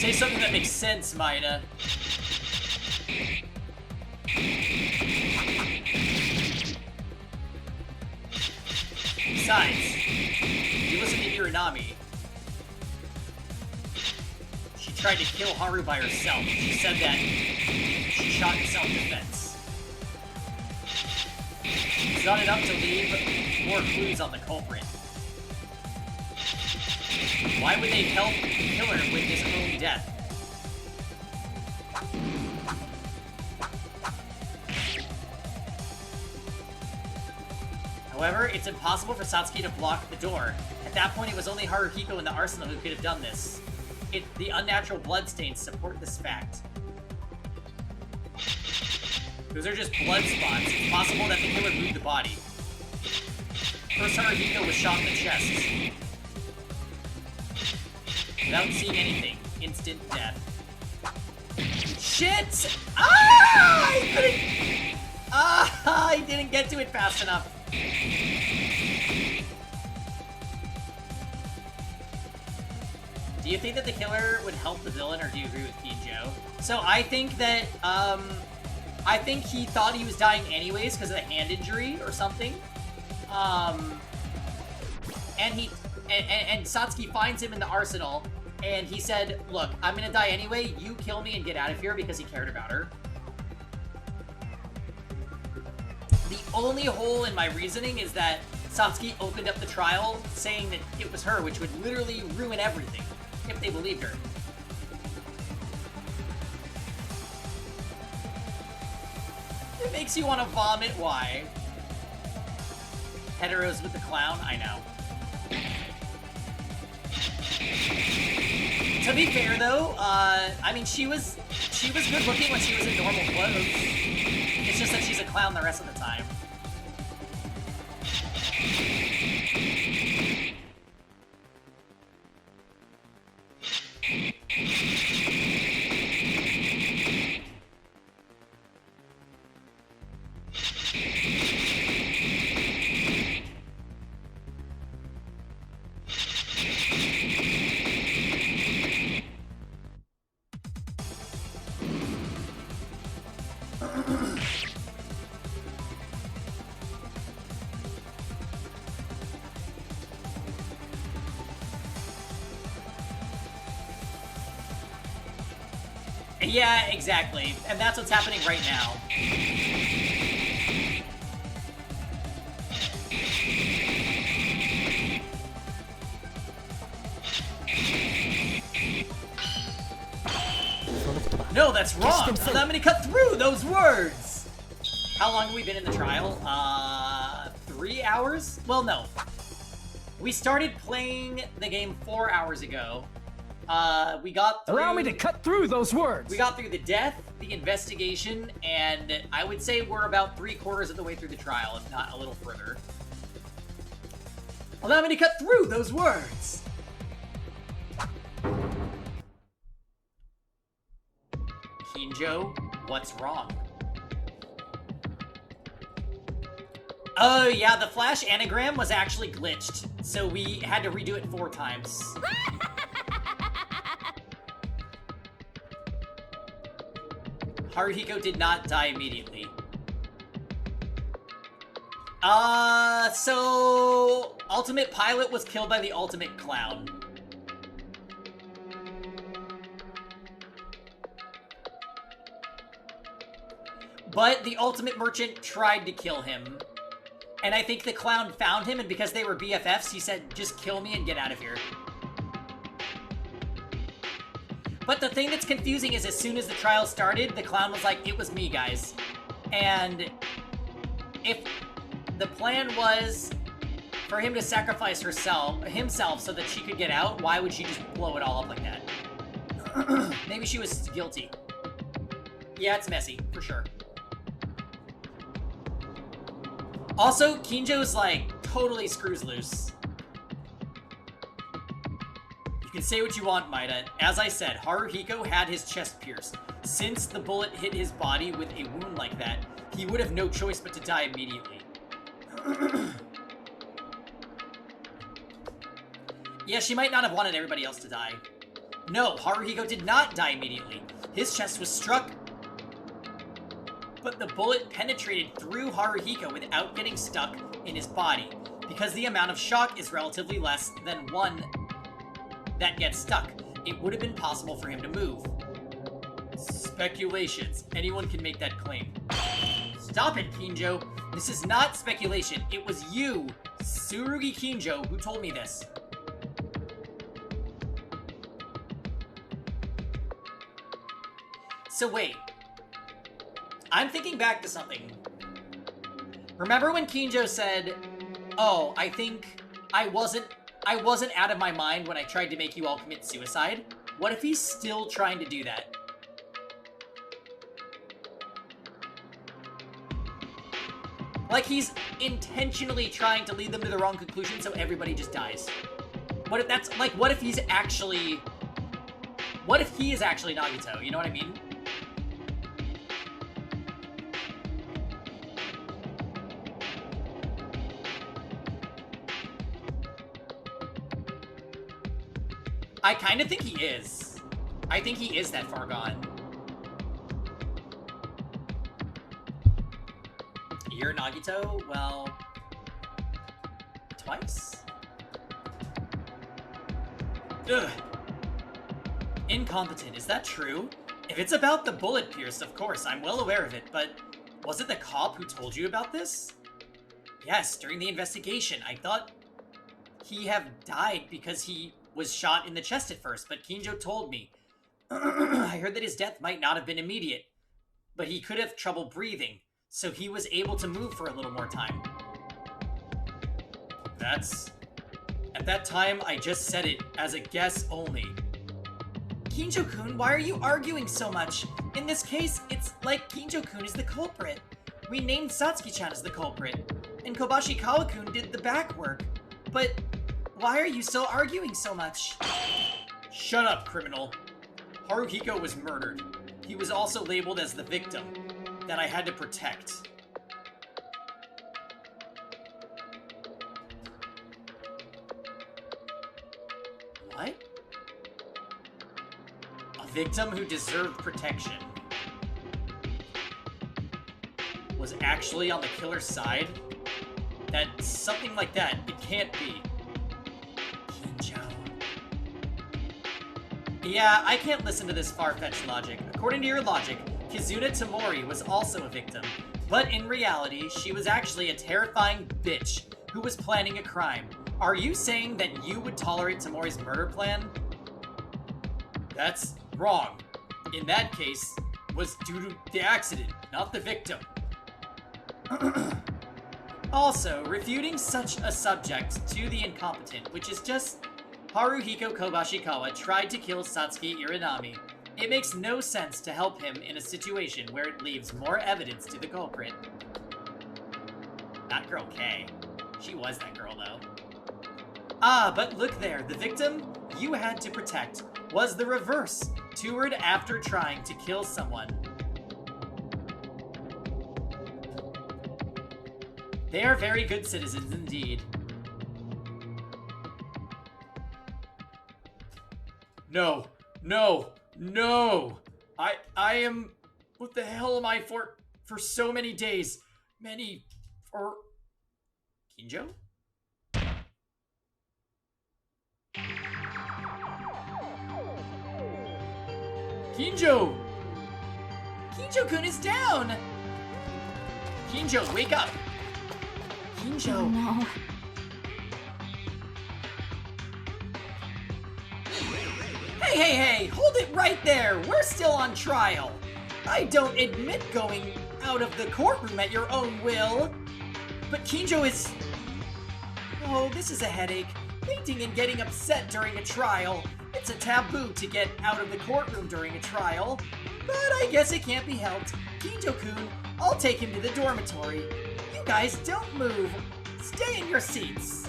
Say something that makes sense, Maida. Besides, if you listen to Irinami, she tried to kill Haru by herself. She said that she shot in self-defense. It's not enough to leave more clues on the culprit. Why would they help the killer with his own death? However, it's impossible for Satsuki to block the door. At that point, it was only Haruhiko in the arsenal who could have done this. The unnatural bloodstains support this fact. Those are just blood spots. It's possible that the killer moved the body. First, Haruhiko was shot in the chest. without seeing anything. Instant death. Shit! Ah! I couldn't... Ah! I didn't get to it fast enough. Do you think that the killer would help the villain, or do you agree with Kinjo? So I think that, I think he thought he was dying anyways because of the hand injury or something. And Satsuki finds him in the arsenal, and he said, look, I'm gonna die anyway, you kill me and get out of here, because he cared about her. The only hole in my reasoning is that Satsuki opened up the trial saying that it was her, which would literally ruin everything, if they believed her. It makes you want to vomit, why? Heteros with the clown, I know. To be fair, though, I mean, she was good looking when she was in normal clothes. It's just that she's a clown the rest of the time. Yeah, exactly. And that's what's happening right now. No, that's wrong! Allow me to cut through those words! How long have we been in the trial? 3 hours? Well, no. We started playing the game 4 hours ago. We got through... Allow me to cut through those words! We got through the death, the investigation, and I would say we're about 3/4 of the way through the trial, if not a little further. Allow me to cut through those words! Kinjo, what's wrong? Oh, yeah, the flash anagram was actually glitched, so we had to redo it 4 times. Haruhiko did not die immediately. So... Ultimate Pilot was killed by the Ultimate Clown. But the Ultimate Merchant tried to kill him. And I think the Clown found him, and because they were BFFs, he said, just kill me and get out of here. But the thing that's confusing is as soon as the trial started, the Clown was like, it was me, guys. And if the plan was for him to sacrifice himself so that she could get out, why would she just blow it all up like that? Maybe she was guilty. Yeah, it's messy, for sure. Also, Kinjo's like totally screws loose. You can say what you want, Maida. As I said, Haruhiko had his chest pierced. Since the bullet hit his body with a wound like that, he would have no choice but to die immediately. Yeah, she might not have wanted everybody else to die. No, Haruhiko did not die immediately. His chest was struck, but the bullet penetrated through Haruhiko without getting stuck in his body, because the amount of shock is relatively less than one that gets stuck. It would have been possible for him to move. Speculations. Anyone can make that claim. Stop it, Kinjo. This is not speculation. It was you, Tsurugi Kinjo, who told me this. So wait. I'm thinking back to something. Remember when Kinjo said, oh, I think I wasn't out of my mind when I tried to make you all commit suicide? What if he's still trying to do that? Like he's intentionally trying to lead them to the wrong conclusion so everybody just dies. What if that's, like, what if he's actually What if he is actually Nagito? You know what I mean? I kind of think he is. I think he is that far gone. You're Nagito? Well, twice? Ugh. Incompetent, is that true? If it's about the bullet pierced, of course, I'm well aware of it, but was it the cop who told you about this? Yes, during the investigation, I thought he have died because he was shot in the chest at first, but Kinjo told me. I heard that his death might not have been immediate, but he could have trouble breathing, so he was able to move for a little more time. At that time, I just said it as a guess only. Kinjo-kun, why are you arguing so much? In this case, it's like Kinjo-kun is the culprit. We named Satsuki-chan as the culprit, and Kobashi-kawa-kun did the back work. But why are you still arguing so much? Shut up, criminal. Haruhiko was murdered. He was also labeled as the victim that I had to protect. What? A victim who deserved protection was actually on the killer's side? That's something like that. It can't be. Kinjo. Yeah, I can't listen to this far-fetched logic. According to your logic, Kizuna Tamori was also a victim, but in reality, she was actually a terrifying bitch who was planning a crime. Are you saying that you would tolerate Tamori's murder plan? That's wrong. In that case, was due to the accident, not the victim. Also, refuting such a subject to the incompetent, which is just Haruhiko Kobashikawa tried to kill Satsuki Irinami. It makes no sense to help him in a situation where it leaves more evidence to the culprit. Not Girl K. She was that girl, though. Ah, but look there. The victim you had to protect was the reverse, toured after trying to kill someone. They are very good citizens indeed. No, no, no! I am... What the hell am I for so many days? For... Kinjo? Kinjo! Kinjo-kun is down! Kinjo, wake up! Kinjo. Oh no. Hey, hold it right there! We're still on trial! I don't admit going out of the courtroom at your own will! But Kinjo is... Oh, this is a headache. Fainting and getting upset during a trial. It's a taboo to get out of the courtroom during a trial. But I guess it can't be helped. Kinjo-kun, I'll take him to the dormitory. You guys don't move. Stay in your seats.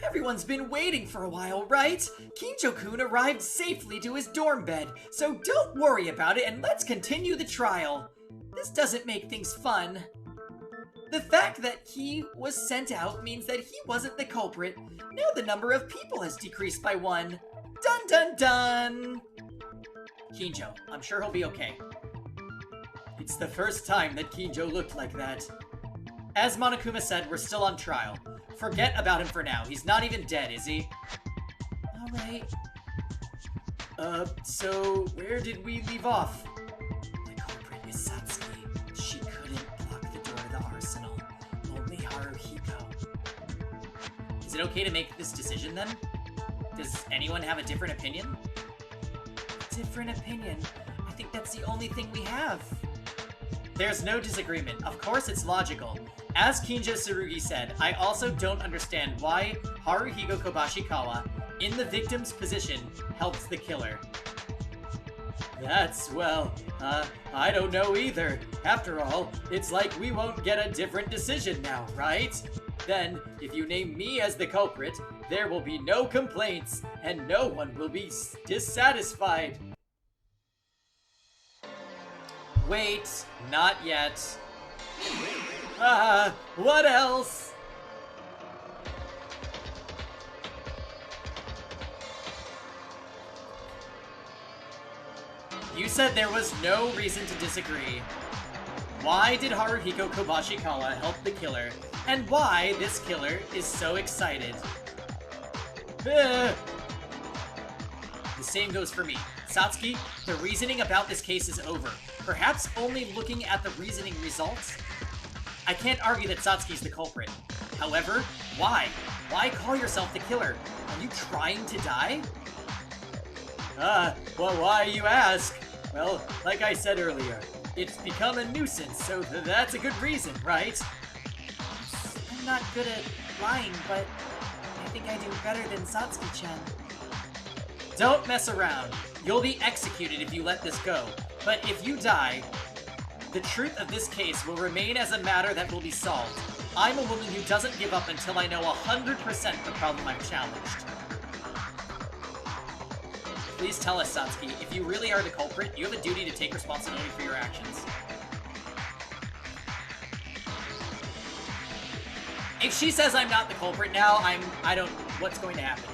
Everyone's been waiting for a while, right? Kinjo-kun arrived safely to his dorm bed, so don't worry about it and let's continue the trial. This doesn't make things fun. The fact that he was sent out means that he wasn't the culprit. Now the number of people has decreased by 1. Dun dun dun! Kinjo, I'm sure he'll be okay. It's the first time that Kinjo looked like that. As Monokuma said, we're still on trial. Forget about him for now. He's not even dead, is he? Alright. So where did we leave off? The culprit is Satsuki. She couldn't block the door to the arsenal. Only Haruhiko. Is it okay to make this decision then? Does anyone have a different opinion? Different opinion? I think that's the only thing we have. There's no disagreement. Of course it's logical. As Kinjo Tsurugi said, I also don't understand why Haruhiko Kobashikawa, in the victim's position, helps the killer. That's, well, I don't know either. After all, it's like we won't get a different decision now, right? Then, if you name me as the culprit, there will be no complaints, and no one will be dissatisfied. Wait, not yet. What else? You said there was no reason to disagree. Why did Haruhiko Kobashikawa help the killer, and why this killer is so excited? The same goes for me. Satsuki, the reasoning about this case is over. Perhaps only looking at the reasoning results? I can't argue that Satsuki's the culprit. However, why? Why call yourself the killer? Are you trying to die? Well, why you ask? Well, like I said earlier, it's become a nuisance, so that's a good reason, right? I'm not good at lying, but I think I do better than Satsuki-chan. Don't mess around. You'll be executed if you let this go. But if you die, the truth of this case will remain as a matter that will be solved. I'm a woman who doesn't give up until I know 100% the problem I've challenged. Please tell us, Satsuki, if you really are the culprit, you have a duty to take responsibility for your actions. If she says I'm not the culprit now, what's going to happen?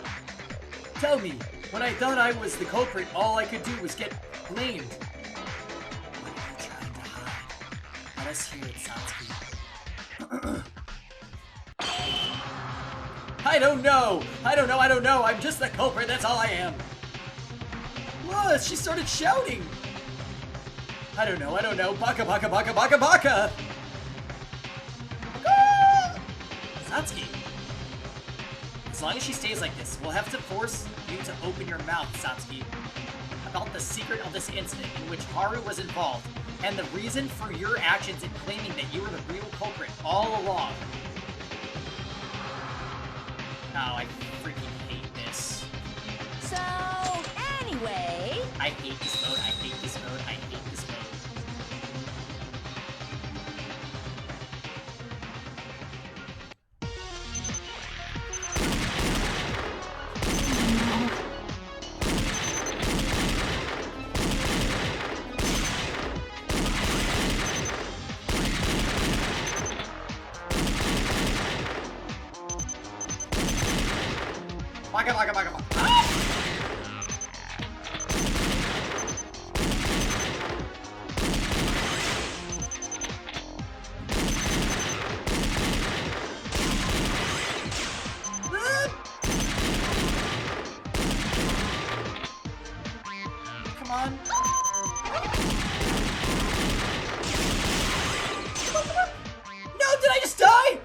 Tell me, when I thought I was the culprit, all I could do was get blamed. What are you trying to hide? Let us hear it, Satsuki. I don't know! I'm just the culprit, that's all I am! What? She started shouting! I don't know, baka baka baka baka baka! Satsuki! As long as she stays like this, we'll have to force you to open your mouth, Satsuki, about the secret of this incident in which Haru was involved, and the reason for your actions in claiming that you were the real culprit all along. Oh, I freaking hate this. So, anyway... I hate this mode, I hate this mode, I hate this mode. Baka baka baka baka. Ah! Come on. No, did I just die?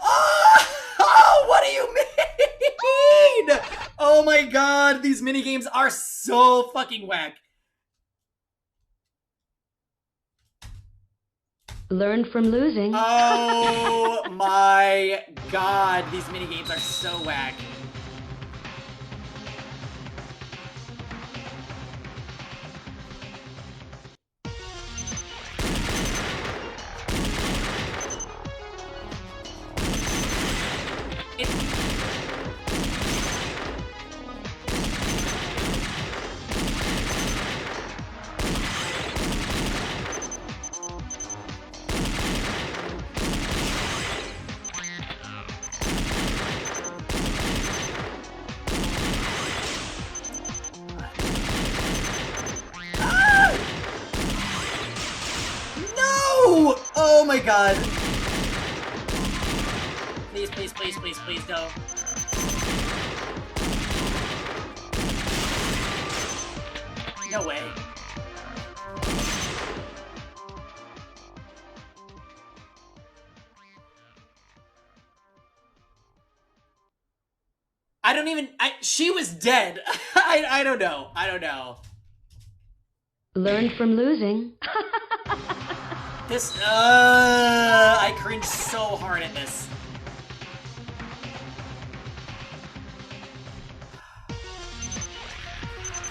Oh, what do you mean? Oh my god, these minigames are so fucking whack. Learn from losing. Oh my god, these minigames are so whack. Oh my god. Please, please, please, please, please, no. No way. She was dead. I don't know. I don't know. Learn from losing. This, I cringe so hard at this.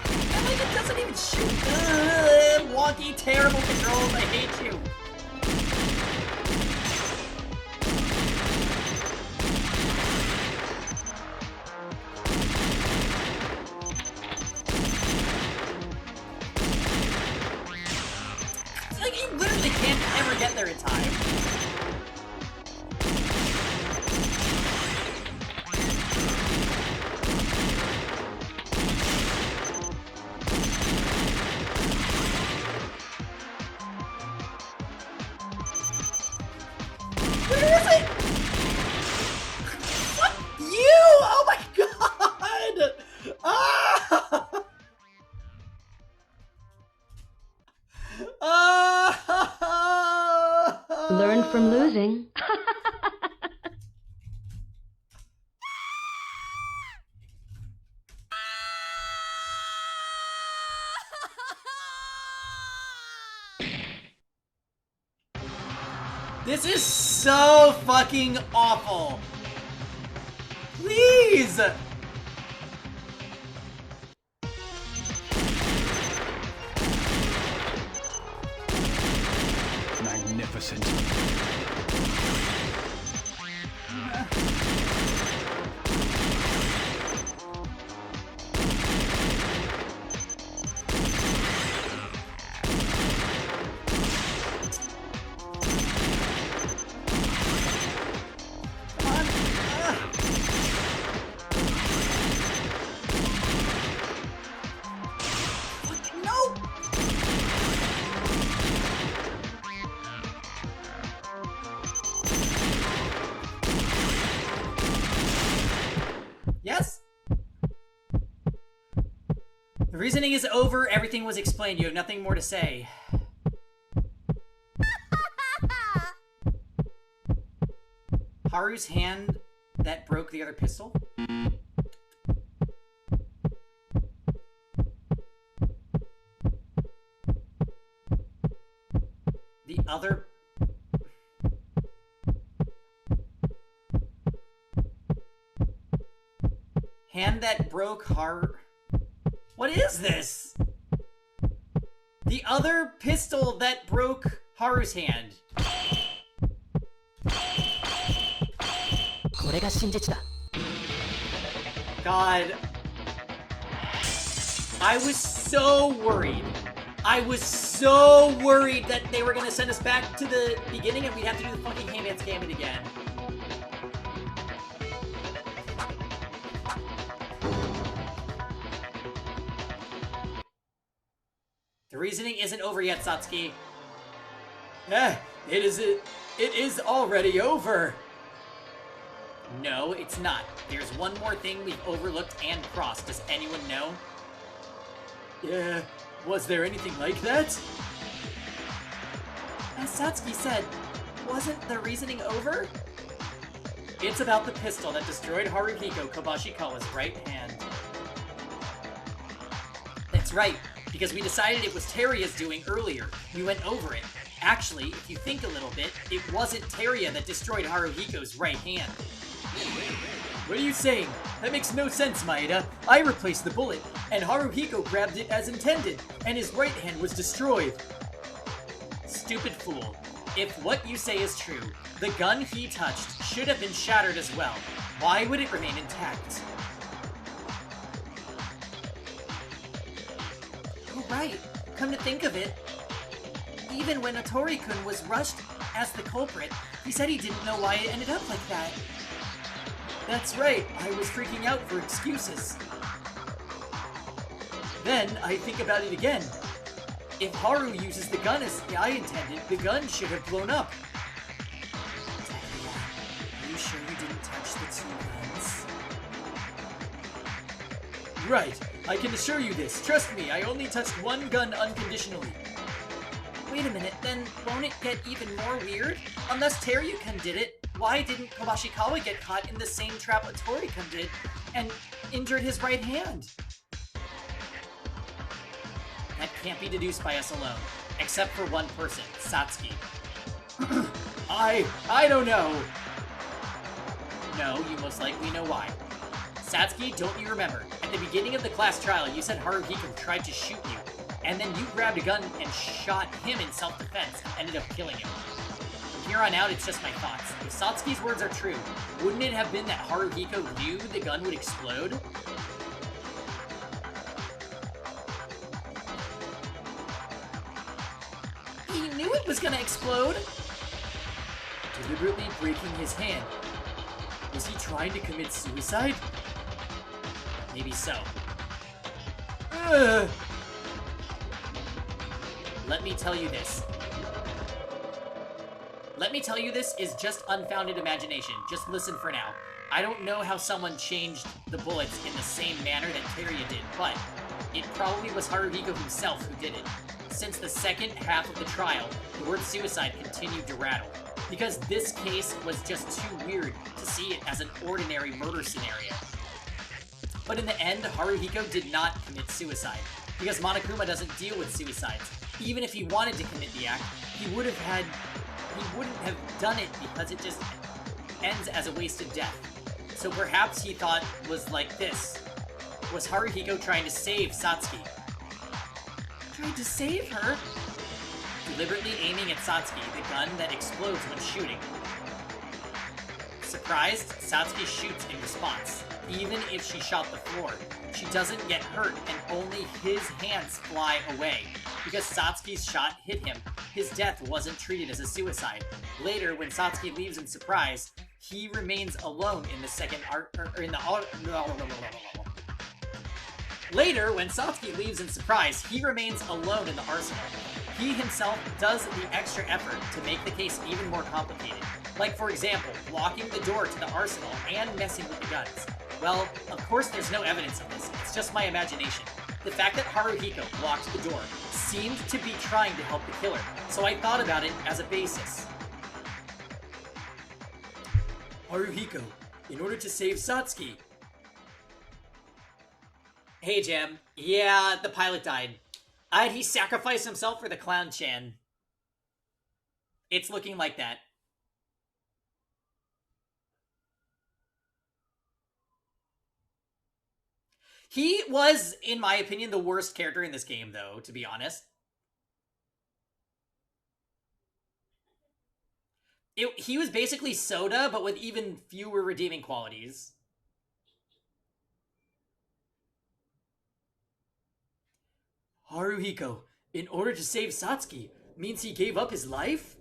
And like, it doesn't even shoot. Wonky, terrible controls. I hate you. Like, you literally can't ever get there in time. Where is it? Fuck you! Oh my god! Ah! Learn from losing. This is so fucking awful. Please! Magnificent. No! Yes? The reasoning is over. Everything was explained. You have nothing more to say. Haru's hand that broke the other pistol? The other... hand that broke Haru... What is this? The other pistol that broke Haru's hand. これが真実だ。 God. I was so worried. I was so worried that they were gonna send us back to the beginning and we'd have to do the fucking Handman's Gambit again. The reasoning isn't over yet, Satsuki. It is already over. No, it's not. There's one more thing we've overlooked and crossed. Does anyone know? Yeah, was there anything like that? As Satsuki said, wasn't the reasoning over? It's about the pistol that destroyed Haruhiko Kobashikawa's right hand. That's right, because we decided it was Terria's doing earlier. We went over it. Actually, if you think a little bit, it wasn't Teria that destroyed Haruhiko's right hand. What are you saying? That makes no sense, Maeda. I replaced the bullet, and Haruhiko grabbed it as intended, and his right hand was destroyed. Stupid fool. If what you say is true, the gun he touched should have been shattered as well. Why would it remain intact? Oh, right. Come to think of it, even when Otori-kun was rushed as the culprit, he said he didn't know why it ended up like that. That's right, I was freaking out for excuses. Then I think about it again. If Haru uses the gun as I intended, the gun should have blown up. Are you sure you didn't touch the two guns? Right, I can assure you this. Trust me, I only touched one gun unconditionally. Wait a minute, then won't it get even more weird? Unless Teryuken did it, why didn't Kobashikawa get caught in the same trap Otori-kun did and injured his right hand? That can't be deduced by us alone, except for one person, Satsuki. I don't know. No, you most likely know why. Satsuki, don't you remember? At the beginning of the class trial, you said Haruhiko tried to shoot you. and then you grabbed a gun and shot him in self-defense and ended up killing him. From here on out, it's just my thoughts. If Satsuki's words are true, wouldn't it have been that Haruhiko knew the gun would explode? He knew it was gonna explode! Deliberately breaking his hand. Was he trying to commit suicide? Maybe so. Ugh. Let me tell you this. Let me tell you this is just unfounded imagination. Just listen for now. I don't know how someone changed the bullets in the same manner that Teruya did, but it probably was Haruhiko himself who did it. Since the second half of the trial, the word suicide continued to rattle. Because this case was just too weird to see it as an ordinary murder scenario. But in the end, Haruhiko did not commit suicide, because Monokuma doesn't deal with suicides. Even if he wanted to commit the act, he wouldn't have done it because it just ends as a wasted death. So perhaps he thought was like this. Was Haruhiko trying to save Satsuki? Trying to save her? Deliberately aiming at Satsuki, the gun that explodes when shooting. Surprised, Satsuki shoots in response. Even if she shot the floor, she doesn't get hurt and only his hands fly away. Because Satsuki's shot hit him, his death wasn't treated as a suicide. Later, when Satsuki leaves in surprise, he remains alone in the Later, when Satsuki leaves in surprise, he remains alone in the arsenal. He himself does the extra effort to make the case even more complicated. Like, for example, blocking the door to the arsenal and messing with the guns. Well, of course there's no evidence of this, it's just my imagination. The fact that Haruhiko blocked the door seemed to be trying to help the killer, so I thought about it as a basis. Haruhiko, in order to save Satsuki. Hey, Jam. Yeah, the pilot died. I'd he sacrifice himself for the Clown-chan? It's looking like that. He was, in my opinion, the worst character in this game, though, to be honest. He was basically Soda, but with even fewer redeeming qualities. Haruhiko, in order to save Satsuki, means he gave up his life?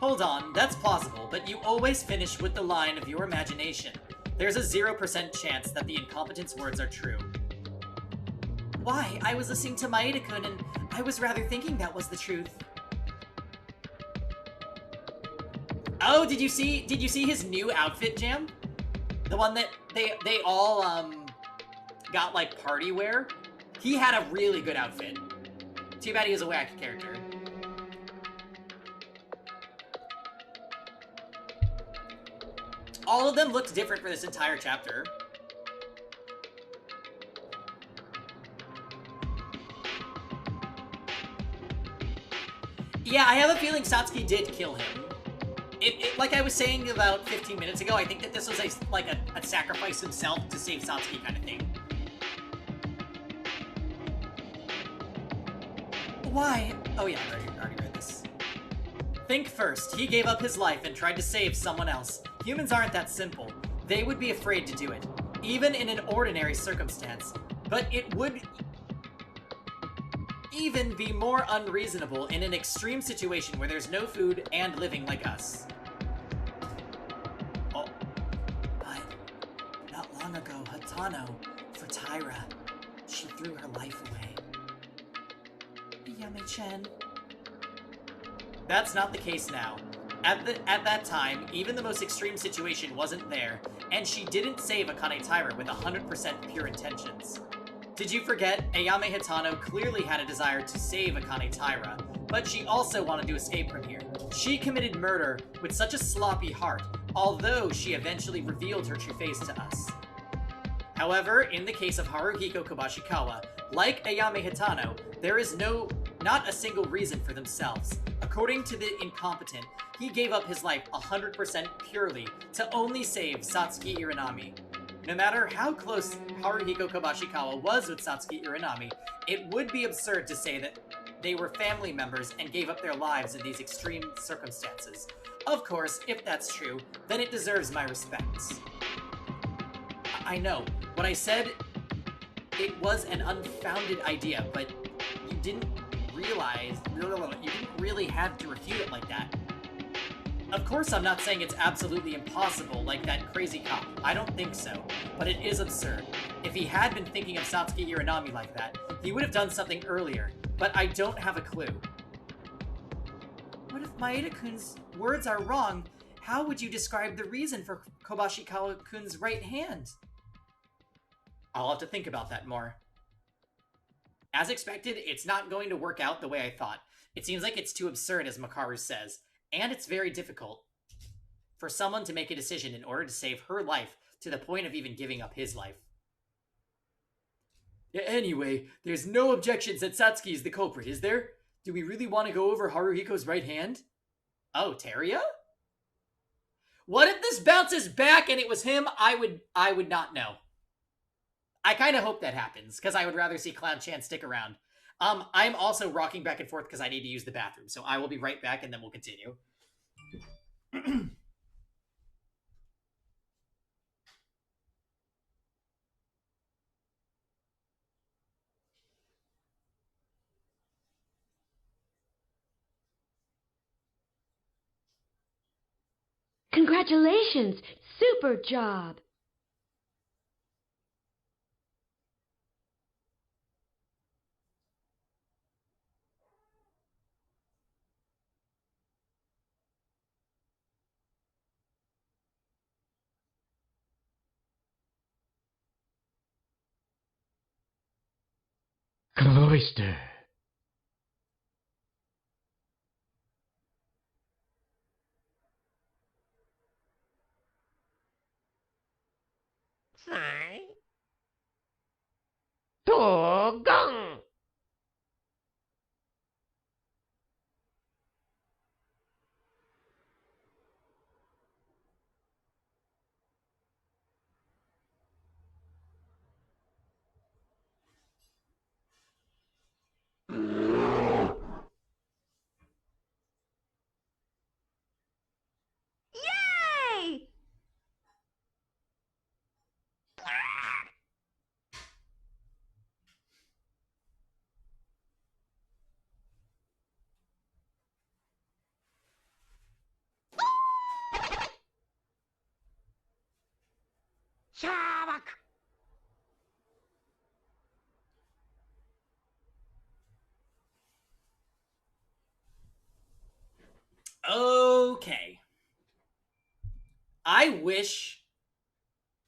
Hold on, that's plausible, but you always finish with the line of your imagination. There's a 0% chance that the incompetent's words are true. Why? I was listening to Maeda-kun and I was rather thinking that was the truth. Oh, did you see his new outfit, Jam? The one that they all got like party wear? He had a really good outfit. Too bad he was a wacky character. All of them looked different for this entire chapter. Yeah, I have a feeling Satsuki did kill him. Like I was saying about 15 minutes ago, I think that this was a sacrifice himself to save Satsuki kind of thing. Why? Oh yeah, I already read this. Think first. He gave up his life and tried to save someone else. Humans aren't that simple. They would be afraid to do it, even in an ordinary circumstance. But it would even be more unreasonable in an extreme situation where there's no food and living like us. Oh, but not long ago, Hatano, for Tyra, she threw her life away. Yame-chan. That's not the case now. At that time, even the most extreme situation wasn't there, and she didn't save Akane Taira with 100% pure intentions. Did you forget? Ayame Hitano clearly had a desire to save Akane Taira, but she also wanted to escape from here. She committed murder with such a sloppy heart, although she eventually revealed her true face to us. However, in the case of Haruhiko Kobashikawa, like Ayame Hitano, there is not a single reason for themselves. According to the incompetent, he gave up his life 100% purely to only save Satsuki Iranami. No matter how close Haruhiko Kobashikawa was with Satsuki Uranami, it would be absurd to say that they were family members and gave up their lives in these extreme circumstances. Of course, if that's true, then it deserves my respects. I know, what I said, it was an unfounded idea, but you didn't really have to refute it like that. Of course, I'm not saying it's absolutely impossible, like that crazy cop. I don't think so. But it is absurd. If he had been thinking of Satsuki Uranami like that, he would have done something earlier. But I don't have a clue. What if Maeda-kun's words are wrong? How would you describe the reason for Kobashikawa-kun's right hand? I'll have to think about that more. As expected, it's not going to work out the way I thought. It seems like it's too absurd, as Makaru says. And it's very difficult for someone to make a decision in order to save her life to the point of even giving up his life. Yeah, anyway, there's no objections that Satsuki is the culprit, is there? Do we really want to go over Haruhiko's right hand? Oh, Teria? What if this bounces back and it was him? I would not know. I kind of hope that happens, because I would rather see Clown-chan stick around. I'm also rocking back and forth because I need to use the bathroom, so I will be right back and then we'll continue. Congratulations! Super job! Cloister. Togang! Yay! Shabak! Okay. I wish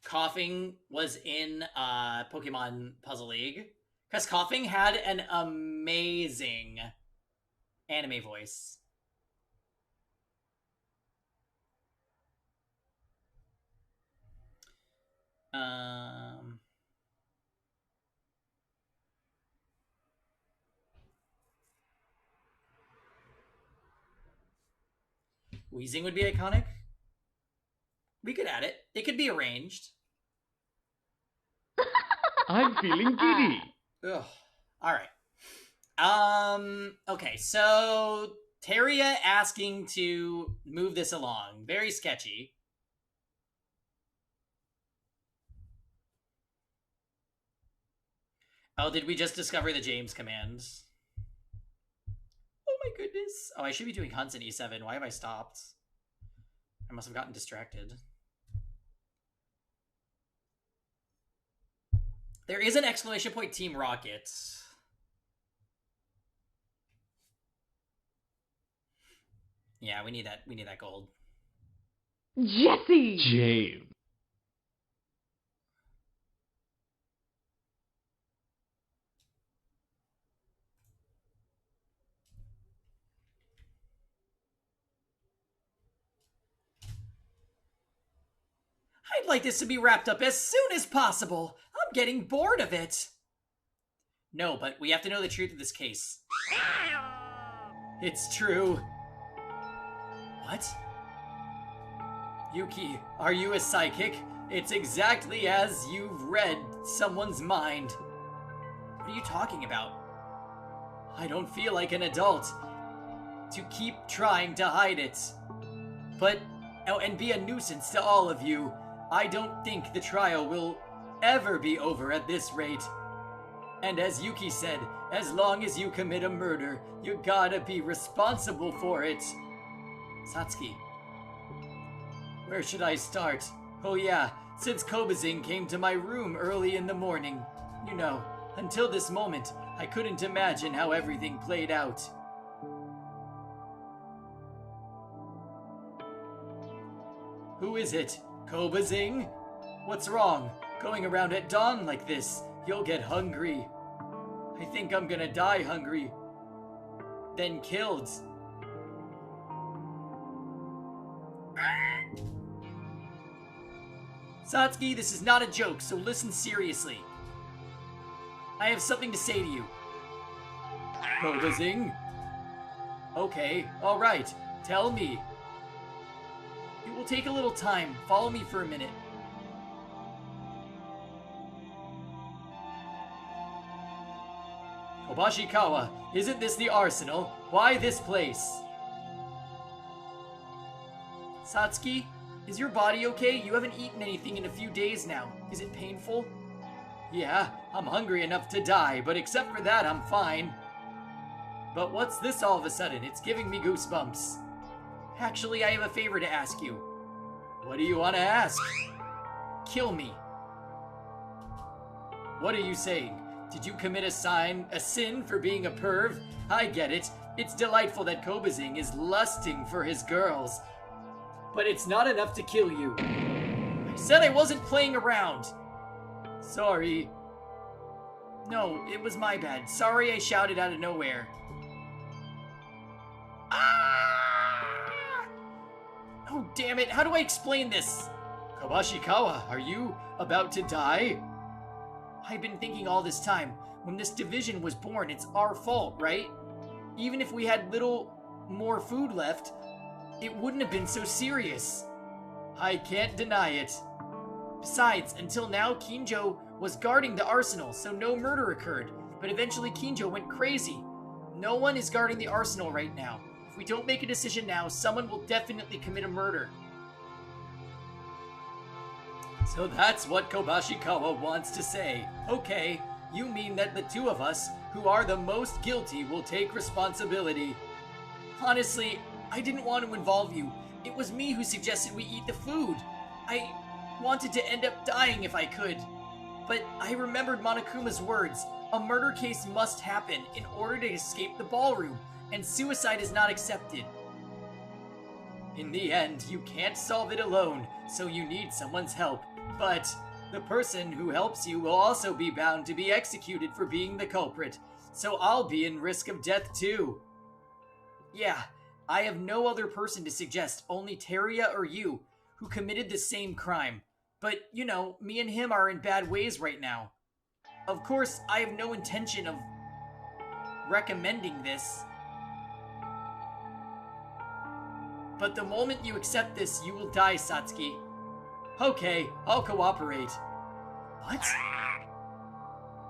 Coughing was in Pokemon Puzzle League, because Coughing had an amazing anime voice. Wheezing would be iconic. We could add it. It could be arranged. I'm feeling giddy. Ugh. All right. Okay, so Teria asking to move this along. Very sketchy. Oh, did we just discover the James command? Oh my goodness. Oh, I should be doing hunts in E7. Why have I stopped? I must have gotten distracted. There is an exclamation point Team Rocket. Yeah, we need that. We need that gold. Jesse! James. I'd like this to be wrapped up as soon as possible. I'm getting bored of it. No, but we have to know the truth of this case. It's true. What? Yuki, are you a psychic? It's exactly as you've read someone's mind. What are you talking about? I don't feel like an adult to keep trying to hide it. But, oh, and be a nuisance to all of you. I don't think the trial will ever be over at this rate. And as Yuki said, as long as you commit a murder, you gotta be responsible for it. Satsuki. Where should I start? Oh yeah, since Kobazing came to my room early in the morning. You know, until this moment, I couldn't imagine how everything played out. Who is it? Kobazing? What's wrong? Going around at dawn like this, you'll get hungry. I think I'm gonna die hungry. Then killed. Satsuki, this is not a joke, so listen seriously. I have something to say to you. Kobazing? Okay, alright. Tell me. It will take a little time. Follow me for a minute. Obashikawa, isn't this the arsenal? Why this place? Satsuki, is your body okay? You haven't eaten anything in a few days now. Is it painful? Yeah, I'm hungry enough to die, but except for that, I'm fine. But what's this all of a sudden? It's giving me goosebumps. Actually, I have a favor to ask you. What do you want to ask? Kill me. What are you saying? Did you commit a sin for being a perv? I get it. It's delightful that Kobazing is lusting for his girls. But it's not enough to kill you. I said I wasn't playing around. Sorry. No, it was my bad. Sorry I shouted out of nowhere. Ah! Oh, damn it. How do I explain this? Kabashikawa, are you about to die? I've been thinking all this time. When this division was born, it's our fault, right? Even if we had little more food left, it wouldn't have been so serious. I can't deny it. Besides, until now, Kinjo was guarding the arsenal, so no murder occurred. But eventually Kinjo went crazy. No one is guarding the arsenal right now. If we don't make a decision now, someone will definitely commit a murder. So that's what Kobashikawa wants to say. Okay, you mean that the two of us, who are the most guilty, will take responsibility. Honestly, I didn't want to involve you. It was me who suggested we eat the food. I wanted to end up dying if I could. But I remembered Monokuma's words. A murder case must happen in order to escape the ballroom, and suicide is not accepted. In the end, you can't solve it alone, so you need someone's help. But the person who helps you will also be bound to be executed for being the culprit, so I'll be in risk of death too. Yeah, I have no other person to suggest, only Teria or you, who committed the same crime. But, you know, me and him are in bad ways right now. Of course, I have no intention of recommending this. But the moment you accept this, you will die, Satsuki. Okay, I'll cooperate. What?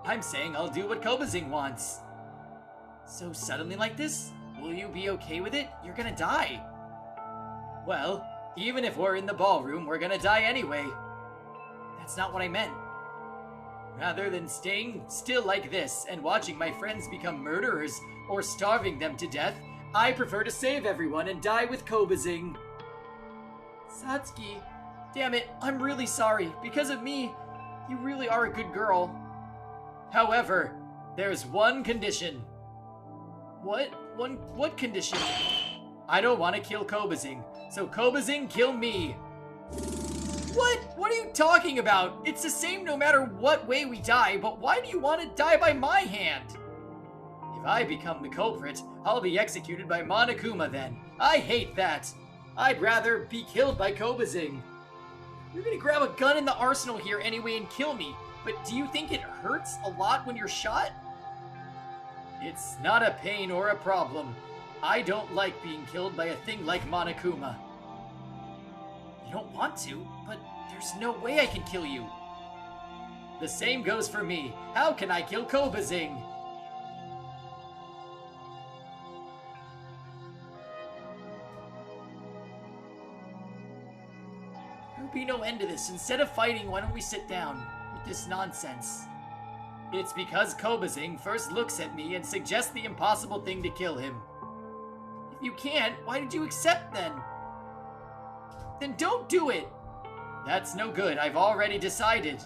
I'm saying I'll do what Kobazing wants. So suddenly like this? Will you be okay with it? You're gonna die. Well, even if we're in the ballroom, we're gonna die anyway. That's not what I meant. Rather than staying still like this and watching my friends become murderers or starving them to death, I prefer to save everyone and die with Kobazing. Satsuki, damn it, I'm really sorry. Because of me, you really are a good girl. However, there's one condition. What condition? I don't want to kill Kobazing, so Kobazing, kill me. What? What are you talking about? It's the same no matter what way we die, but why do you want to die by my hand? If I become the culprit, I'll be executed by Monokuma then. I hate that. I'd rather be killed by Kobazing. You're gonna grab a gun in the arsenal here anyway and kill me, but do you think it hurts a lot when you're shot? It's not a pain or a problem. I don't like being killed by a thing like Monokuma. You don't want to, but There's no way I can kill you. The same goes for me. How can I kill Kobazing? There'll be no end to this. Instead of fighting, why don't we sit down with this nonsense? It's because Kobazing first looks at me and suggests the impossible thing to kill him. If you can't, why did you accept then? Then don't do it! That's no good, I've already decided.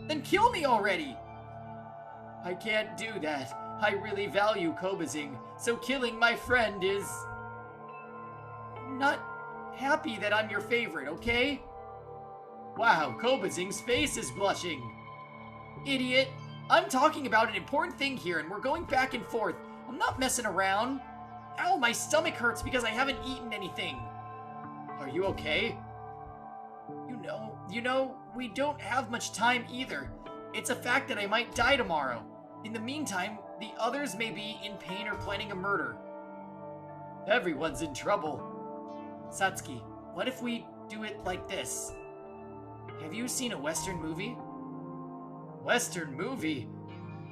Then kill me already! I can't do that. I really value Kobazing, so killing my friend is... I'm not happy that I'm your favorite, okay? Wow, Kobazing's face is blushing. Idiot! I'm talking about an important thing here, and we're going back and forth. I'm not messing around. Ow, my stomach hurts because I haven't eaten anything. Are you okay? You know, we don't have much time either. It's a fact that I might die tomorrow. In the meantime, the others may be in pain or planning a murder. Everyone's in trouble. Satsuki, what if we do it like this? Have you seen a Western movie? Western movie?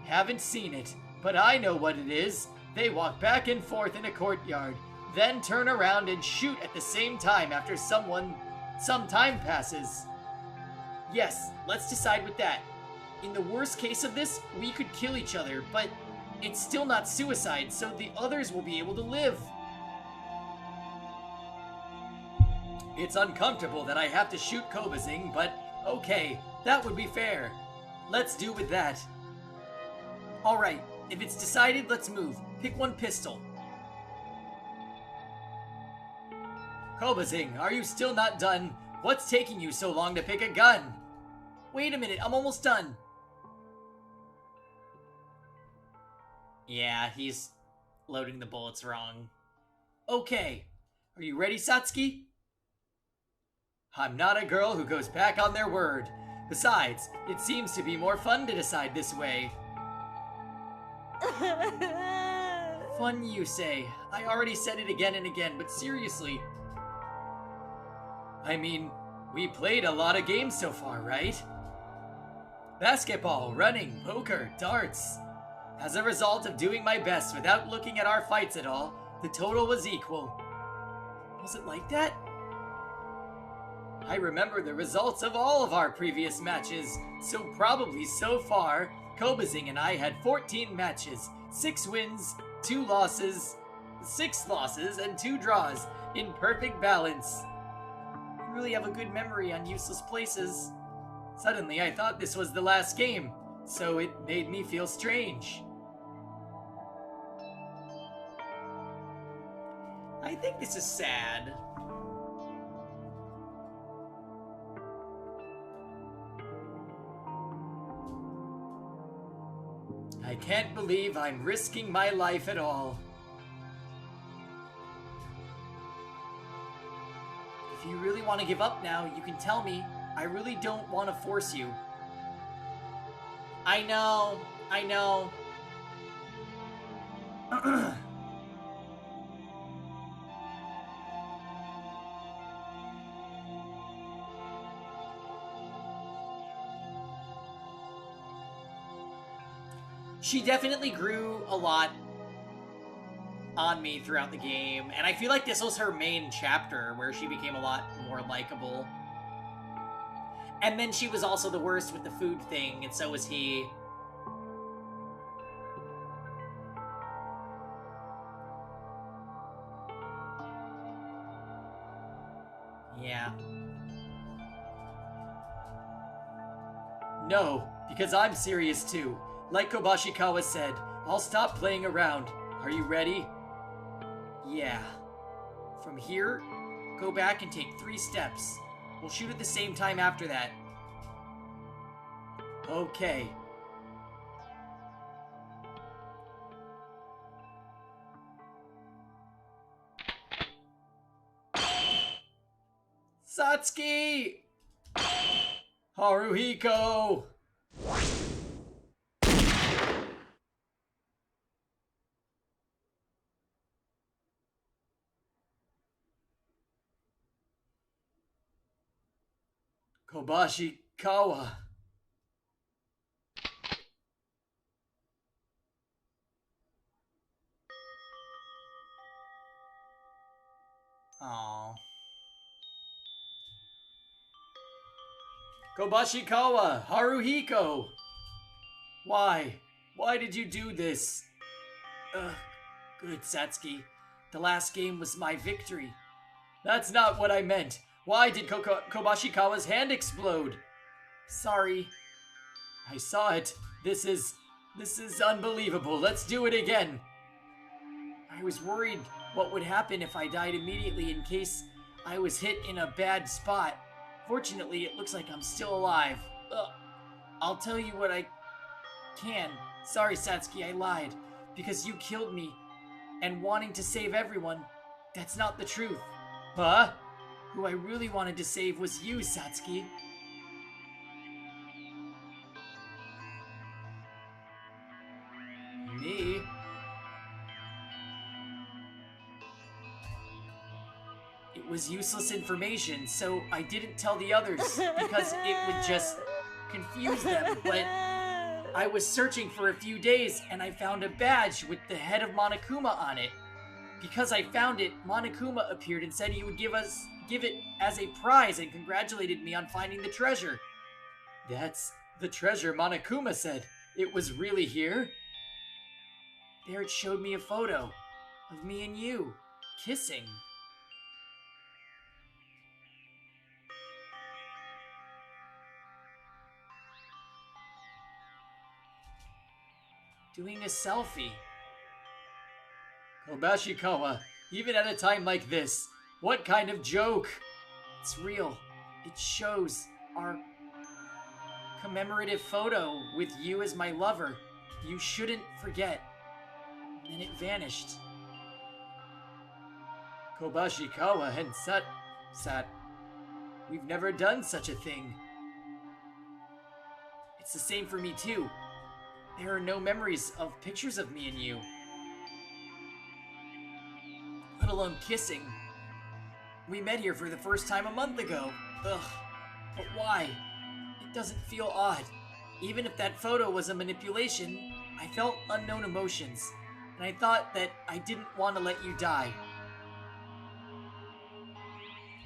Haven't seen it, but I know what it is. They walk back and forth in a courtyard, then turn around and shoot at the same time after some time passes. Yes, let's decide with that. In the worst case of this, we could kill each other, but it's still not suicide, so the others will be able to live. It's uncomfortable that I have to shoot Kobazing, but okay, that would be fair. Let's do with that. Alright, if it's decided, let's move. Pick one pistol. Kobazing, are you still not done? What's taking you so long to pick a gun? Wait a minute, I'm almost done. Yeah, he's loading the bullets wrong. Okay, are you ready, Satsuki? I'm not a girl who goes back on their word. Besides, it seems to be more fun to decide this way. Fun, you say. I already said it again and again, but seriously. I mean, we played a lot of games so far, right? Basketball, running, poker, darts. As a result of doing my best without looking at our fights at all, the total was equal. Was it like that? I remember the results of all of our previous matches, so probably so far, Kobazing and I had 14 matches, 6 wins, 2 losses, 6 losses, and 2 draws, in perfect balance. You really have a good memory on useless places. Suddenly I thought this was the last game, so it made me feel strange. I think this is sad. I can't believe I'm risking my life at all. If you really want to give up now, you can tell me. I really don't want to force you. I know. She definitely grew a lot on me throughout the game, and I feel like this was her main chapter where she became a lot more likable. And then she was also the worst with the food thing, and so was he. Yeah. No, because I'm serious too. Like Kobashikawa said, I'll stop playing around. Are you ready? Yeah. From here, go back and take 3 steps. We'll shoot at the same time after that. Okay. Satsuki! Haruhiko! Kobashi Kawa. Aww. Kobashikawa, Haruhiko! Why? Why did you do this? Good, Satsuki. The last game was my victory. That's not what I meant. Why did Kobashikawa's hand explode? Sorry. I saw it. This is unbelievable. Let's do it again. I was worried what would happen if I died immediately in case I was hit in a bad spot. Fortunately, it looks like I'm still alive. I'll tell you what I can. Sorry, Satsuki, I lied. Because you killed me. And wanting to save everyone, that's not the truth. Huh? Who I really wanted to save was you, Satsuki. Me? It was useless information, so I didn't tell the others because it would just confuse them, but I was searching for a few days and I found a badge with the head of Monokuma on it. Because I found it, Monokuma appeared and said he would give it as a prize and congratulated me on finding the treasure. That's the treasure, Monokuma said. It was really here? There it showed me a photo of me and you, kissing. Doing a selfie. Kobashikawa, even at a time like this, what kind of joke? It's real. It shows our commemorative photo with you as my lover. You shouldn't forget. And it vanished. Kobashikawa and Sat, we've never done such a thing. It's the same for me too. There are no memories of pictures of me and you. Let alone kissing. We met here for the first time a month ago. Ugh. But why? It doesn't feel odd. Even if that photo was a manipulation, I felt unknown emotions. And I thought that I didn't want to let you die.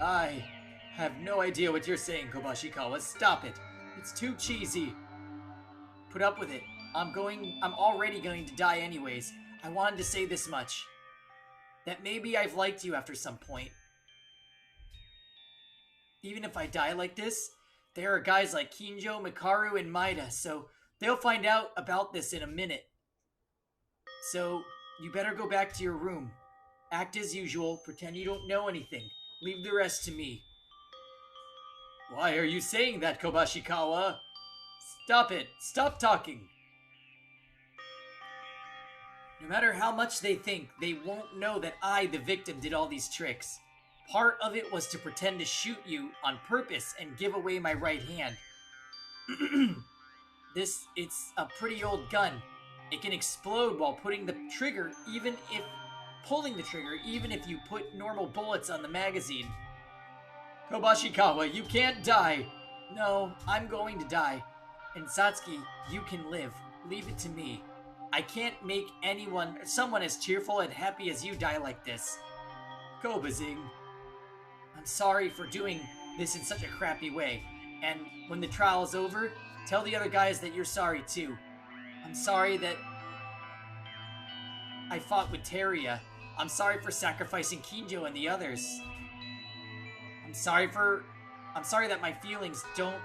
I have no idea what you're saying, Kobashikawa. Stop it. It's too cheesy. Put up with it. I'm already going to die anyways. I wanted to say this much. That maybe I've liked you after some point. Even if I die like this, there are guys like Kinjo, Mikaru, and Maida, so they'll find out about this in a minute. So, you better go back to your room. Act as usual, pretend you don't know anything. Leave the rest to me. Why are you saying that, Kobashikawa? Stop it. Stop talking. No matter how much they think, they won't know that I, the victim, did all these tricks. Part of it was to pretend to shoot you on purpose and give away my right hand. It's a pretty old gun. It can explode while pulling the trigger, even if you put normal bullets on the magazine. Kobashikawa, you can't die. No, I'm going to die. And Satsuki, you can live. Leave it to me. I can't make someone as cheerful and happy as you die like this. Kobazing. I'm sorry for doing this in such a crappy way. And when the trial is over, tell the other guys that you're sorry too. I'm sorry that I fought with Teria. I'm sorry for sacrificing Kinjo and the others. I'm sorry that my feelings don't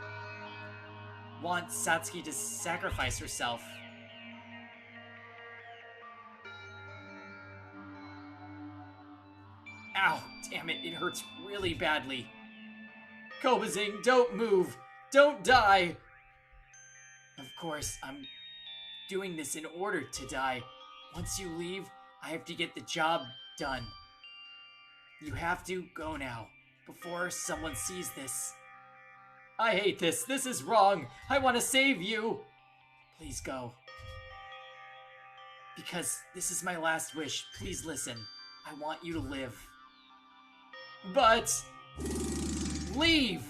want Satsuki to sacrifice herself. Ow, damn it, it hurts really badly. Kobazing, don't move! Don't die! Of course, I'm doing this in order to die. Once you leave, I have to get the job done. You have to go now, before someone sees this. I hate this. This is wrong. I want to save you. Please go. Because this is my last wish. Please listen. I want you to live. But... leave!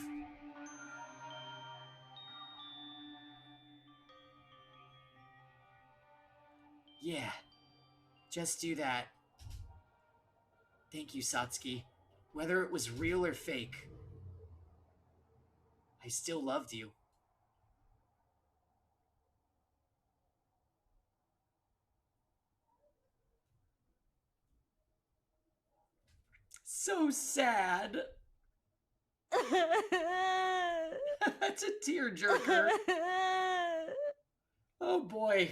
Yeah, just do that. Thank you, Satsuki. Whether it was real or fake, I still loved you. So sad. That's a tearjerker. Oh boy.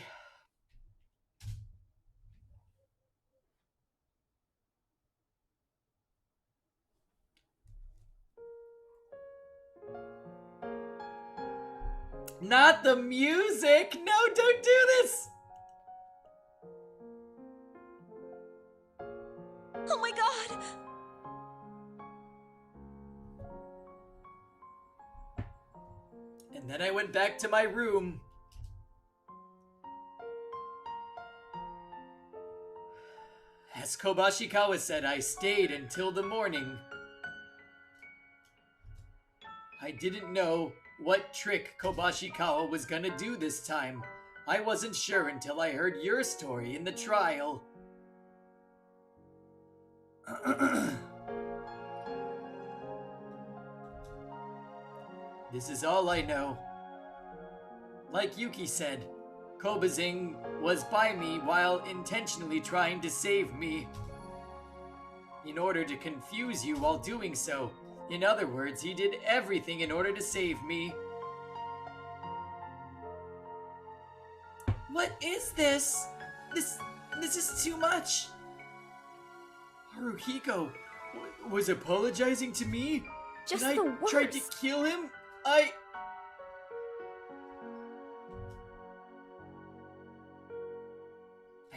Not the music! No, don't do this! Oh my god! And then I went back to my room. As Kobashikawa said, I stayed until the morning. I didn't know what trick Kobashikawa was gonna do this time. I wasn't sure until I heard your story in the trial. This is all I know. Like Yuki said, Kobazing was by me while intentionally trying to save me. In order to confuse you while doing so. In other words, he did everything in order to save me. What is this? This is too much. Haruhiko was apologizing to me? Just and the I tried to words. kill him? I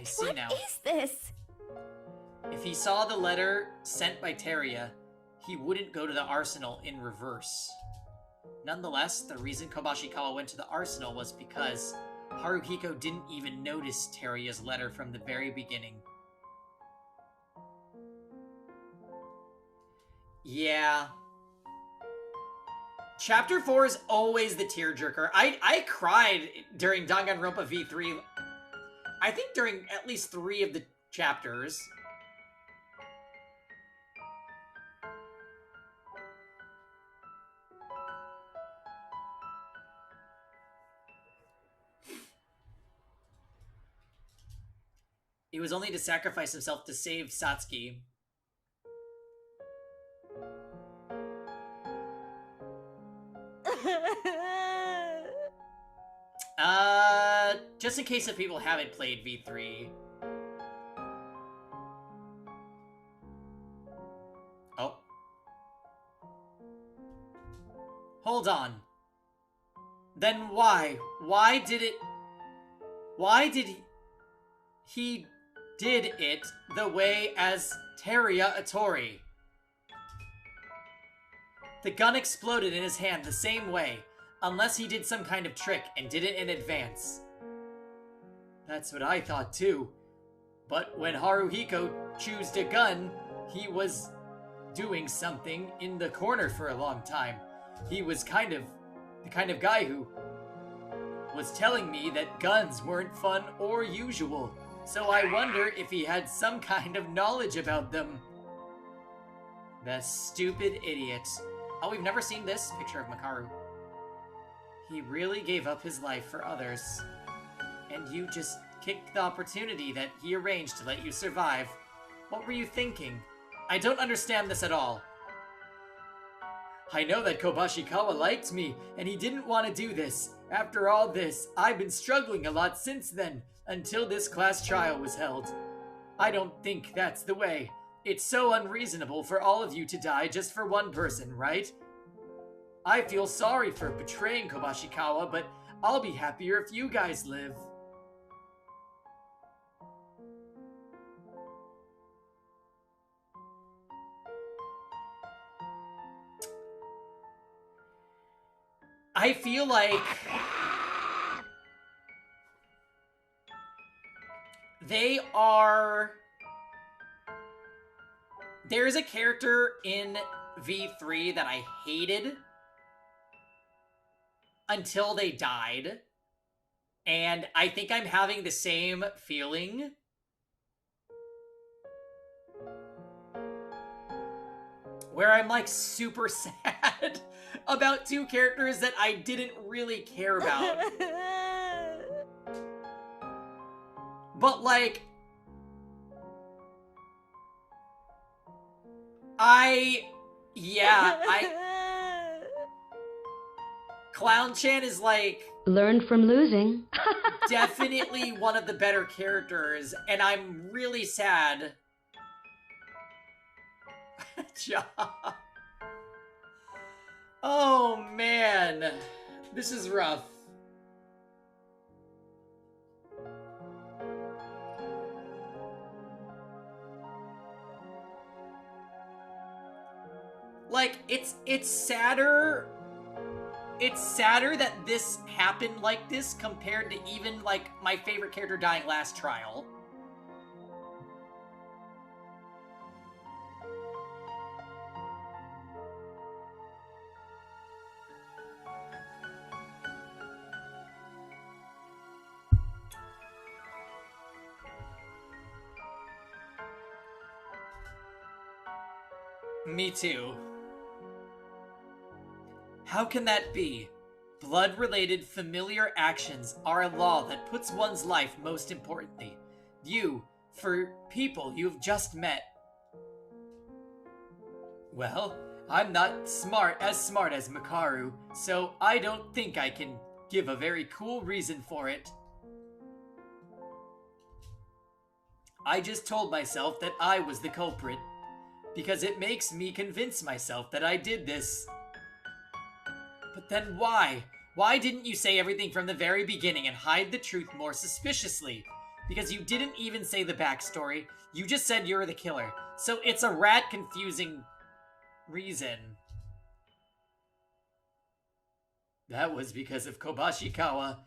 see What now. is this? If he saw the letter sent by Teria, he wouldn't go to the arsenal in reverse. Nonetheless, the reason Kobashikawa went to the arsenal was because Haruhiko didn't even notice Teria's letter from the very beginning. Yeah. Chapter 4 is always the tearjerker. I cried during Danganronpa V3. I think during at least 3 of the chapters. He was only to sacrifice himself to save Satsuki. Just in case if people haven't played V3. Oh. Hold on. Then why? Why did he did it the way as Teria Atori? The gun exploded in his hand the same way, unless he did some kind of trick and did it in advance. That's what I thought too. But when Haruhiko chose a gun, he was doing something in the corner for a long time. He was the kind of guy who was telling me that guns weren't fun or usual. So I wonder if he had some kind of knowledge about them. The stupid idiot. Oh, we've never seen this picture of Makaru. He really gave up his life for others. And you just kicked the opportunity that he arranged to let you survive. What were you thinking? I don't understand this at all. I know that Kobashikawa liked me, and he didn't want to do this. After all this, I've been struggling a lot since then, until this class trial was held. I don't think that's the way. It's so unreasonable for all of you to die just for one person, right? I feel sorry for betraying Kobashikawa, but I'll be happier if you guys live. I feel like there's a character in V3 that I hated until they died. And I think I'm having the same feeling. Where I'm like super sad about two characters that I didn't really care about. But like, Clown-chan is like Learn from losing. definitely one of the better characters, and I'm really sad. Ja. Oh man, this is rough. Like, it's sadder. It's sadder that this happened like this compared to even, like, my favorite character dying last trial. Me too. How can that be? Blood-related familiar actions are a law that puts one's life most importantly. You, for people you've just met. Well, I'm not as smart as Makaru, so I don't think I can give a very cool reason for it. I just told myself that I was the culprit, because it makes me convince myself that I did this. But then why? Why didn't you say everything from the very beginning and hide the truth more suspiciously? Because you didn't even say the backstory. You just said you're the killer. So it's a rat confusing reason. That was because of Kobashikawa.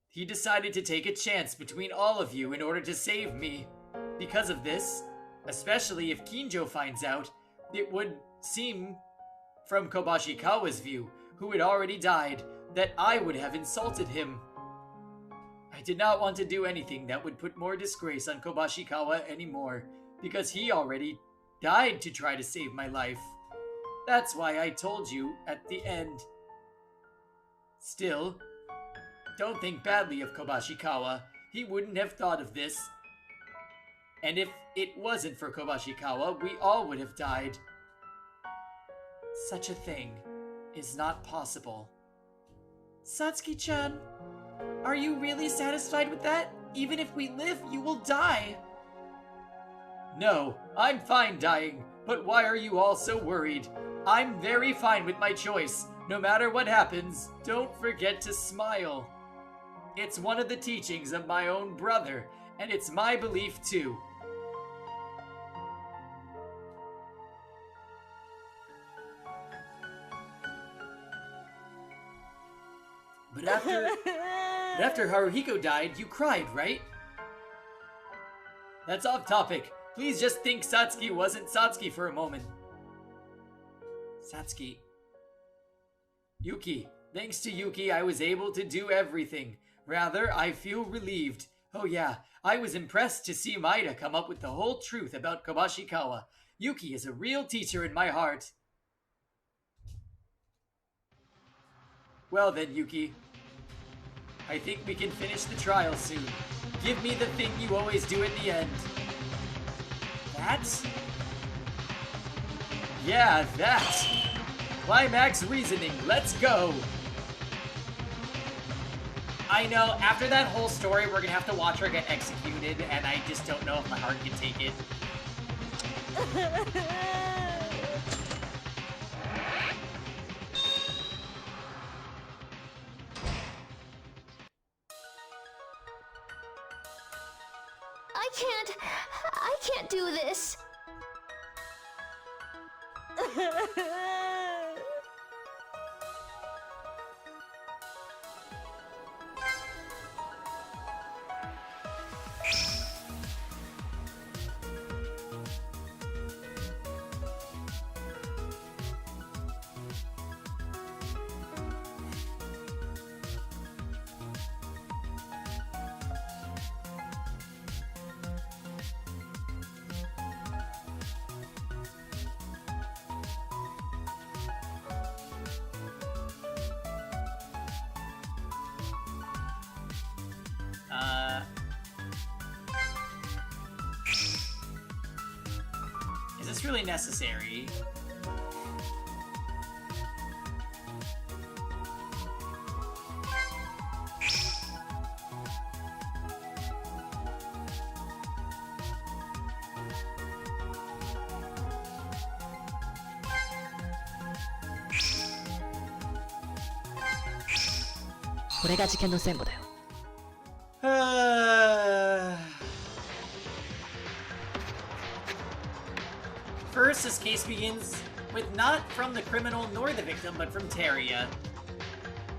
He decided to take a chance between all of you in order to save me. Because of this, especially if Kinjo finds out, it would seem, from Kobashikawa's view, who had already died, that I would have insulted him. I did not want to do anything that would put more disgrace on Kobashikawa anymore, because he already died to try to save my life. That's why I told you at the end. Still, don't think badly of Kobashikawa. He wouldn't have thought of this. And if it wasn't for Kobashikawa, we all would have died. Such a thing is not possible. Satsuki-chan, are you really satisfied with that? Even if we live, you will die. No, I'm fine dying, but why are you all so worried? I'm very fine with my choice. No matter what happens, don't forget to smile. It's one of the teachings of my own brother, and it's my belief too. But after Haruhiko died, you cried, right? That's off topic. Please just think Satsuki wasn't Satsuki for a moment. Satsuki. Yuki. Thanks to Yuki, I was able to do everything. Rather, I feel relieved. Oh yeah, I was impressed to see Maida come up with the whole truth about Kobashikawa. Yuki is a real teacher in my heart. Well then, Yuki. I think we can finish the trial soon. Give me the thing you always do in the end. That? Yeah, that! Climax reasoning, let's go! I know, after that whole story, we're gonna have to watch her get executed, and I just don't know if my heart can take it. I can't do this. this really necessary? First, this case begins with not from the criminal nor the victim, but from Teria.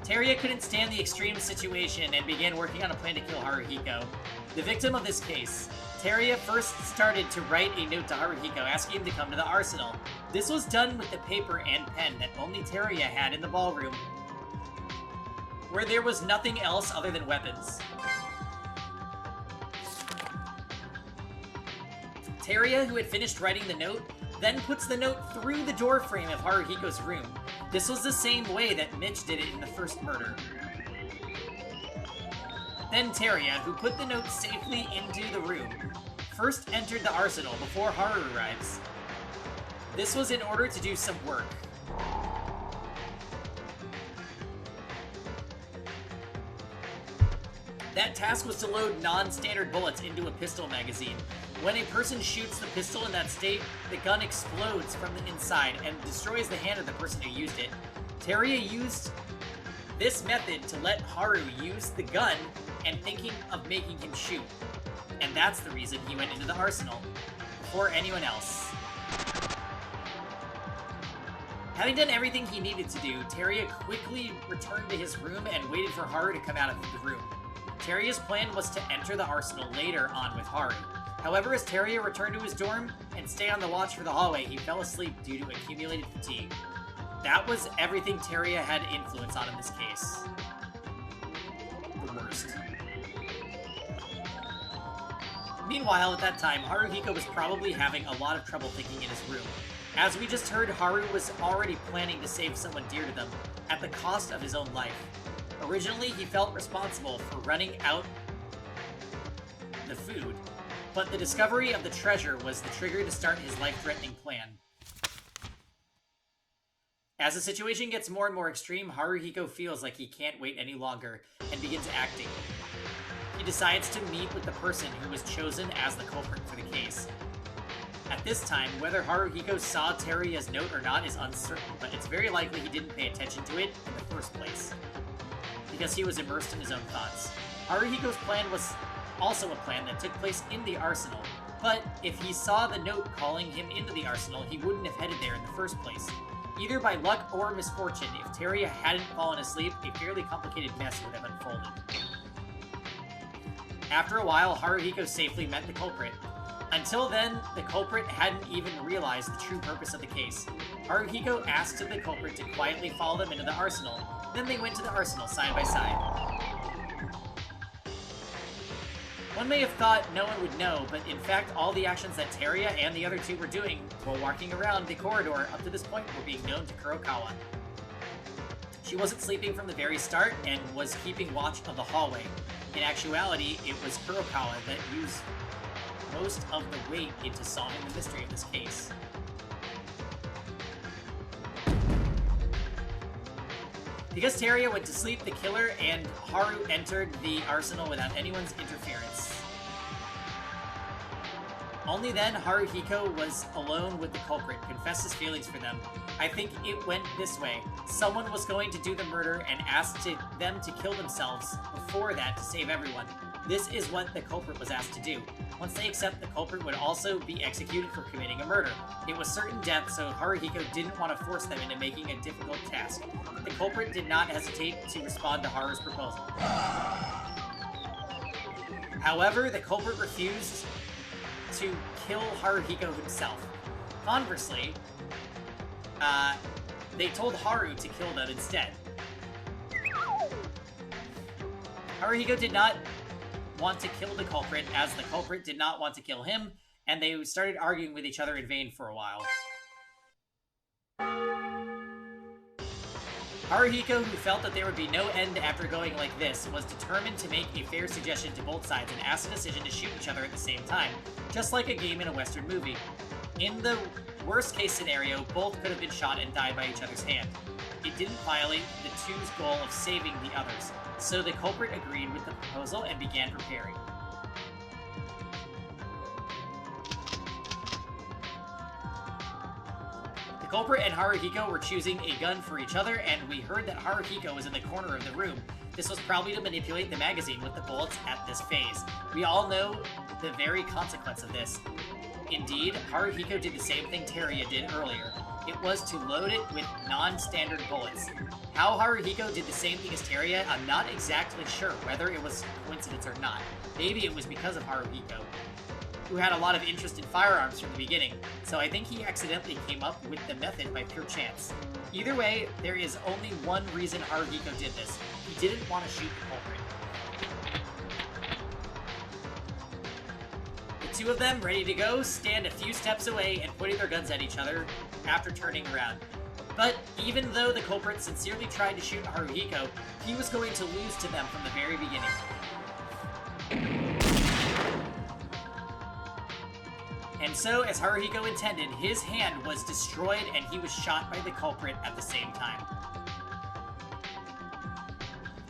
Teria couldn't stand the extreme situation and began working on a plan to kill Haruhiko. The victim of this case, Teria first started to write a note to Haruhiko asking him to come to the arsenal. This was done with the paper and pen that only Teria had in the ballroom, where there was nothing else other than weapons. Teria, who had finished writing the note, then puts the note through the door frame of Haruhiko's room. This was the same way that Mitch did it in the first murder. Then Teria, who put the note safely into the room, first entered the arsenal before Haru arrives. This was in order to do some work. That task was to load non-standard bullets into a pistol magazine. When a person shoots the pistol in that state, the gun explodes from the inside and destroys the hand of the person who used it. Teria used this method to let Haru use the gun and thinking of making him shoot. And that's the reason he went into the arsenal, before anyone else. Having done everything he needed to do, Teria quickly returned to his room and waited for Haru to come out of the room. Teria's plan was to enter the arsenal later on with Haru. However, as Teria returned to his dorm and stayed on the watch for the hallway, he fell asleep due to accumulated fatigue. That was everything Teria had influence on in this case. The worst. Meanwhile, at that time, Haruhiko was probably having a lot of trouble thinking in his room. As we just heard, Haru was already planning to save someone dear to them, at the cost of his own life. Originally, he felt responsible for running out the food, but the discovery of the treasure was the trigger to start his life-threatening plan. As the situation gets more and more extreme, Haruhiko feels like he can't wait any longer and begins acting. He decides to meet with the person who was chosen as the culprit for the case. At this time, whether Haruhiko saw Teria's note or not is uncertain, but it's very likely he didn't pay attention to it in the first place, because he was immersed in his own thoughts. Haruhiko's plan was also a plan that took place in the arsenal, but if he saw the note calling him into the arsenal, he wouldn't have headed there in the first place. Either by luck or misfortune, if Teria hadn't fallen asleep, a fairly complicated mess would have unfolded. After a while, Haruhiko safely met the culprit. Until then, the culprit hadn't even realized the true purpose of the case. Haruhiko asked the culprit to quietly follow them into the arsenal. Then they went to the arsenal side by side. One may have thought no one would know, but in fact all the actions that Teria and the other two were doing while walking around the corridor up to this point were being known to Kurokawa. She wasn't sleeping from the very start and was keeping watch of the hallway. In actuality, it was Kurokawa that used most of the weight into solving the mystery of this case. Because Teria went to sleep, the killer and Haru entered the arsenal without anyone's interference. Only then Haruhiko was alone with the culprit, confessed his feelings for them. I think it went this way. Someone was going to do the murder and asked them to kill themselves before that to save everyone. This is what the culprit was asked to do. Once they accept, the culprit would also be executed for committing a murder. It was certain death, so Haruhiko didn't want to force them into making a difficult task. The culprit did not hesitate to respond to Haru's proposal. However, the culprit refused to kill Haruhiko himself. Conversely, they told Haru to kill them instead. Haruhiko did not want to kill the culprit, as the culprit did not want to kill him, and they started arguing with each other in vain for a while. Haruhiko, who felt that there would be no end after going like this, was determined to make a fair suggestion to both sides and asked the decision to shoot each other at the same time, just like a game in a Western movie. In the worst case scenario, both could have been shot and died by each other's hand. It didn't violate the two's goal of saving the others, so the culprit agreed with the proposal and began preparing. The culprit and Haruhiko were choosing a gun for each other, and we heard that Haruhiko was in the corner of the room. This was probably to manipulate the magazine with the bullets at this phase. We all know the very consequence of this. Indeed, Haruhiko did the same thing Teria did earlier. It was to load it with non-standard bullets. How Haruhiko did the same thing as Teria, I'm not exactly sure whether it was coincidence or not. Maybe it was because of Haruhiko, who had a lot of interest in firearms from the beginning, so I think he accidentally came up with the method by pure chance. Either way, there is only one reason Haruhiko did this. He didn't want to shoot the culprit. The two of them, ready to go, stand a few steps away and pointing their guns at each other after turning around. But even though the culprit sincerely tried to shoot Haruhiko, he was going to lose to them from the very beginning. And so, as Haruhiko intended, his hand was destroyed and he was shot by the culprit at the same time.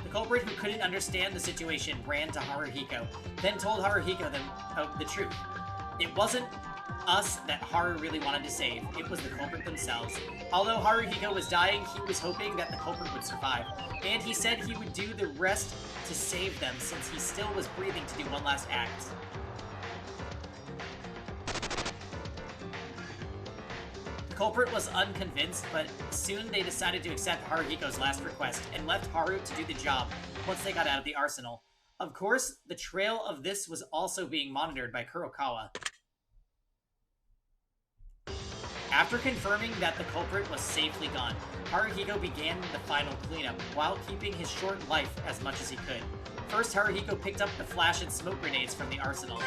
The culprit, who couldn't understand the situation, ran to Haruhiko, then told Haruhiko the truth. It wasn't us that Haru really wanted to save, it was the culprit themselves. Although Haruhiko was dying, he was hoping that the culprit would survive, and he said he would do the rest to save them since he still was breathing to do one last act. The culprit was unconvinced, but soon they decided to accept Haruhiko's last request and left Haru to do the job once they got out of the arsenal. Of course, the trail of this was also being monitored by Kurokawa. After confirming that the culprit was safely gone, Haruhiko began the final cleanup while keeping his short life as much as he could. First, Haruhiko picked up the flash and smoke grenades from the arsenal,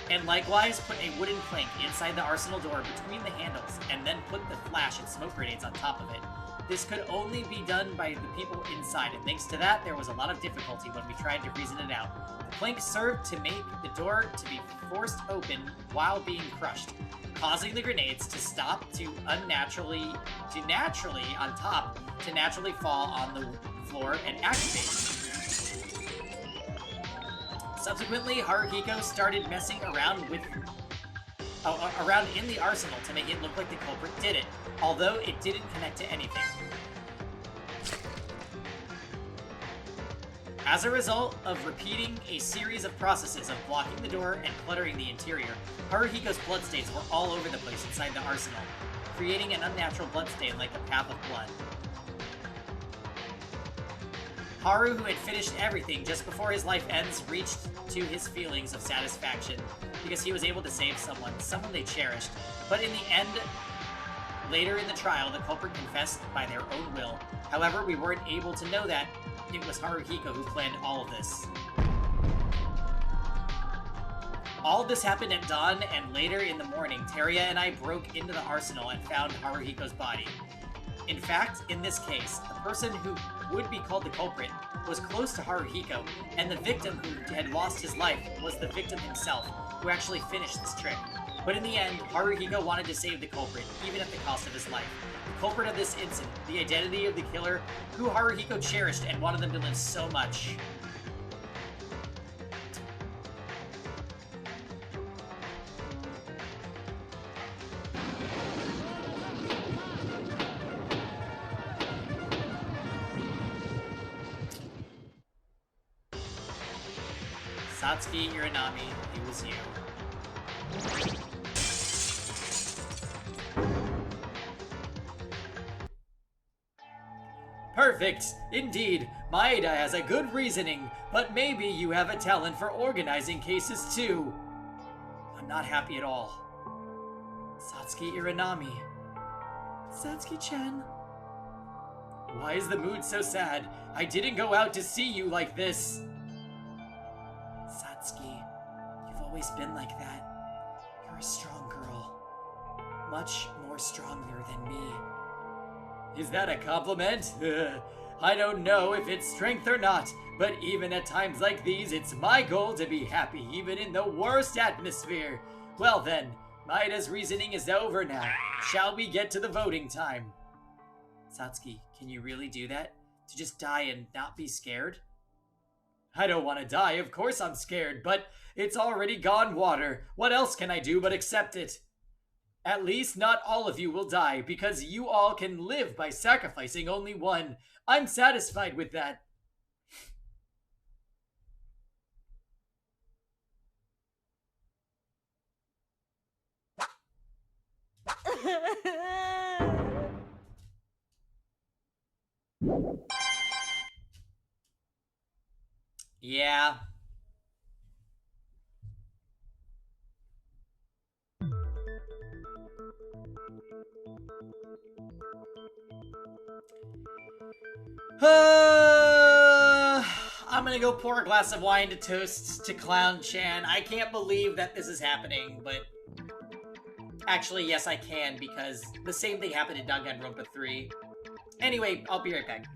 and likewise put a wooden plank inside the arsenal door between the handles, and then put the flash and smoke grenades on top of it. This could only be done by the people inside, and thanks to that, there was a lot of difficulty when we tried to reason it out. The plank served to make the door to be forced open while being crushed, causing the grenades to stop naturally fall on the floor and activate. Subsequently, Haruhiko started messing around in the arsenal to make it look like the culprit did it, although it didn't connect to anything. As a result of repeating a series of processes of blocking the door and cluttering the interior, Haruhiko's bloodstains were all over the place inside the arsenal, creating an unnatural bloodstain like a path of blood. Haru, who had finished everything just before his life ends, reached to his feelings of satisfaction because he was able to save someone they cherished. But in the end, later in the trial, the culprit confessed by their own will. However, we weren't able to know that it was Haruhiko who planned all of this. All of this happened at dawn, and later in the morning, Teria and I broke into the arsenal and found Haruhiko's body. In fact, in this case, the person who would be called the culprit was close to Haruhiko, and the victim who had lost his life was the victim himself, who actually finished this trick. But in the end, Haruhiko wanted to save the culprit, even at the cost of his life. The culprit of this incident, the identity of the killer, who Haruhiko cherished and wanted them to live so much. Satsuki Iranami, it was you. Perfect! Indeed, Maeda has a good reasoning, but maybe you have a talent for organizing cases too. I'm not happy at all. Satsuki Iranami. Satsuki-chan. Why is the mood so sad? I didn't go out to see you like this. Satsuki, you've always been like that. You're a strong girl. Much more stronger than me. Is that a compliment? I don't know if it's strength or not, but even at times like these, it's my goal to be happy even in the worst atmosphere. Well then, Maida's reasoning is over now. Shall we get to the voting time? Satsuki, can you really do that? To just die and not be scared? I don't want to die, of course I'm scared, but it's already gone water. What else can I do but accept it? At least not all of you will die, because you all can live by sacrificing only one. I'm satisfied with that. Yeah. I'm gonna go pour a glass of wine to toast to Clown Chan. I can't believe that this is happening, but actually, yes, I can, because the same thing happened in Danganronpa 3. Anyway, I'll be right back.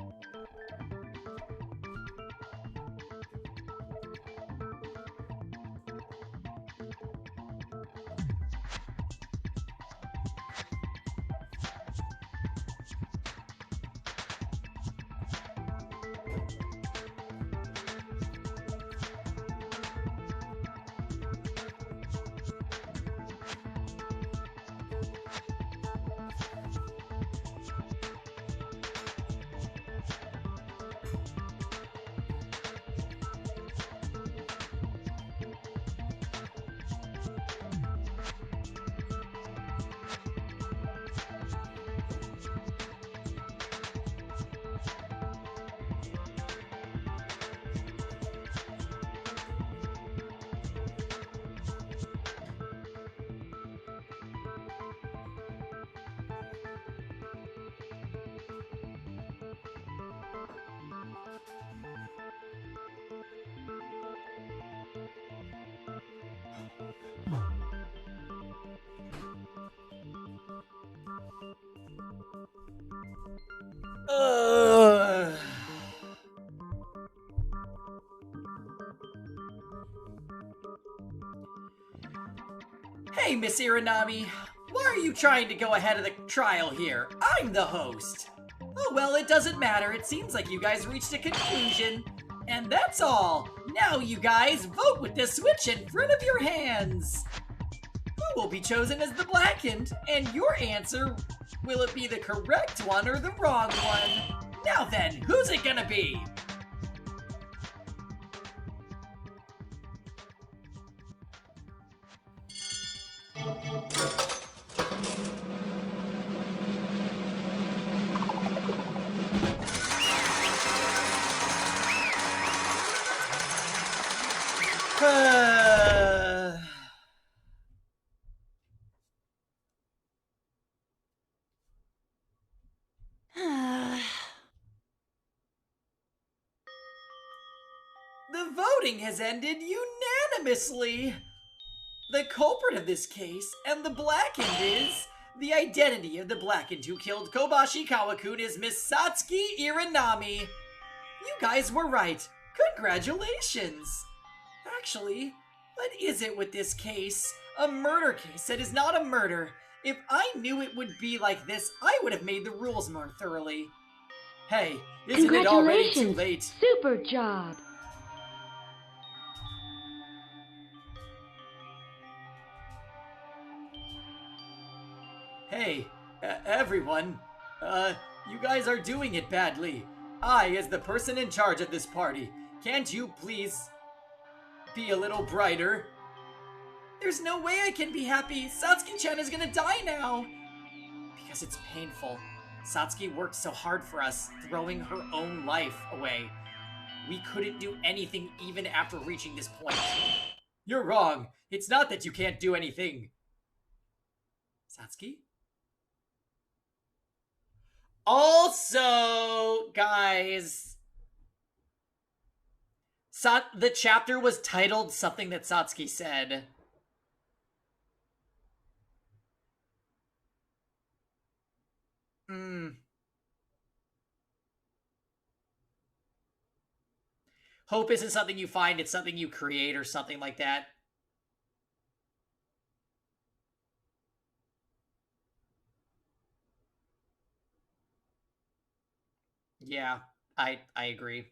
Hey, Miss Iranami. Why are you trying to go ahead of the trial here? I'm the host. Oh, well, it doesn't matter. It seems like you guys reached a conclusion. And that's all. Now, you guys, vote with the switch in front of your hands. Who will be chosen as the blackened? And your answer, will it be the correct one or the wrong one? Now then, who's it gonna be? The voting has ended unanimously. The culprit of this case and the blackened is... The identity of the blackened who killed Kobashi Kawakun is Miss Satsuki Iranami. You guys were right. Congratulations. Actually, what is it with this case? A murder case that is not a murder. If I knew it would be like this, I would have made the rules more thoroughly. Hey, isn't it already too late? Super job! Hey, everyone. You guys are doing it badly. I, as the person in charge of this party, can't you please be a little brighter? There's no way I can be happy. Satsuki-chan is gonna die now. Because it's painful. Satsuki worked so hard for us, throwing her own life away. We couldn't do anything even after reaching this point. You're wrong. It's not that you can't do anything. Satsuki? Also, guys, the chapter was titled something that Satsuki said. Hope isn't something you find, it's something you create or something like that. Yeah, I agree.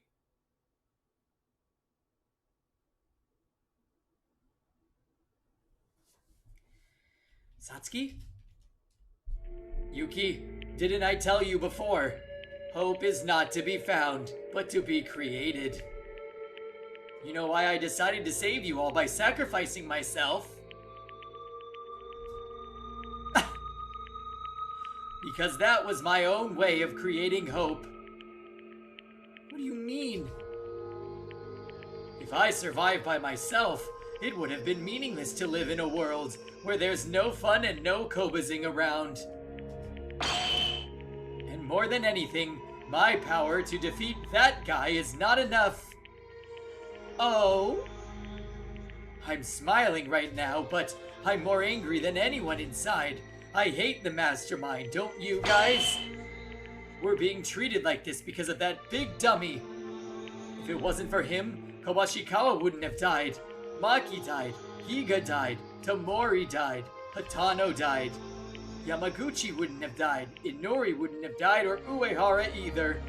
Satsuki? Yuki, didn't I tell you before? Hope is not to be found, but to be created. You know why I decided to save you all by sacrificing myself? Because that was my own way of creating hope. What do you mean? If I survived by myself, it would have been meaningless to live in a world where there's no fun and no Kobazing around. And more than anything, my power to defeat that guy is not enough. Oh? I'm smiling right now, but I'm more angry than anyone inside. I hate the mastermind, don't you guys? We're being treated like this because of that big dummy. If it wasn't for him, Kawashikawa wouldn't have died. Maki died, Higa died, Tamori died, Hatano died. Yamaguchi wouldn't have died, Inori wouldn't have died, or Uehara either.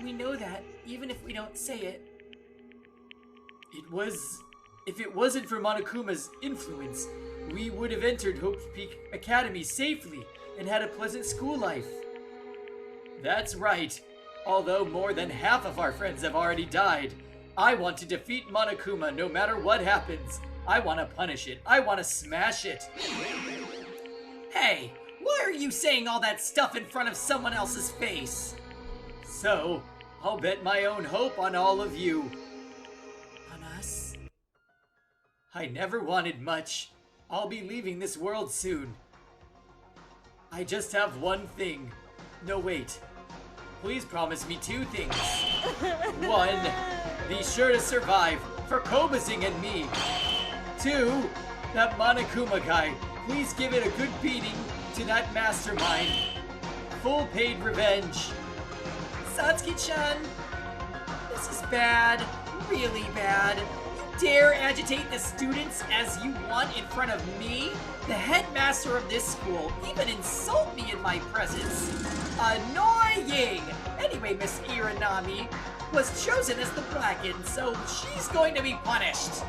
We know that, even if we don't say it. If it wasn't for Monokuma's influence, we would have entered Hope Peak Academy safely and had a pleasant school life. That's right. Although more than half of our friends have already died, I want to defeat Monokuma no matter what happens. I want to punish it. I want to smash it. Hey, why are you saying all that stuff in front of someone else's face? So, I'll bet my own hope on all of you. On us? I never wanted much. I'll be leaving this world soon. I just have one thing. No, wait. Please promise me two things. One, be sure to survive for Kobazing and me. Two, that Monokuma guy, please give it a good beating to that mastermind. Full paid revenge. Satsuki-chan, this is bad. Really bad. You dare agitate the students as you want in front of me? The headmaster of this school, even insult me in my presence. Annoying! Anyway, Miss Iranami was chosen as the Blackened, so she's going to be punished.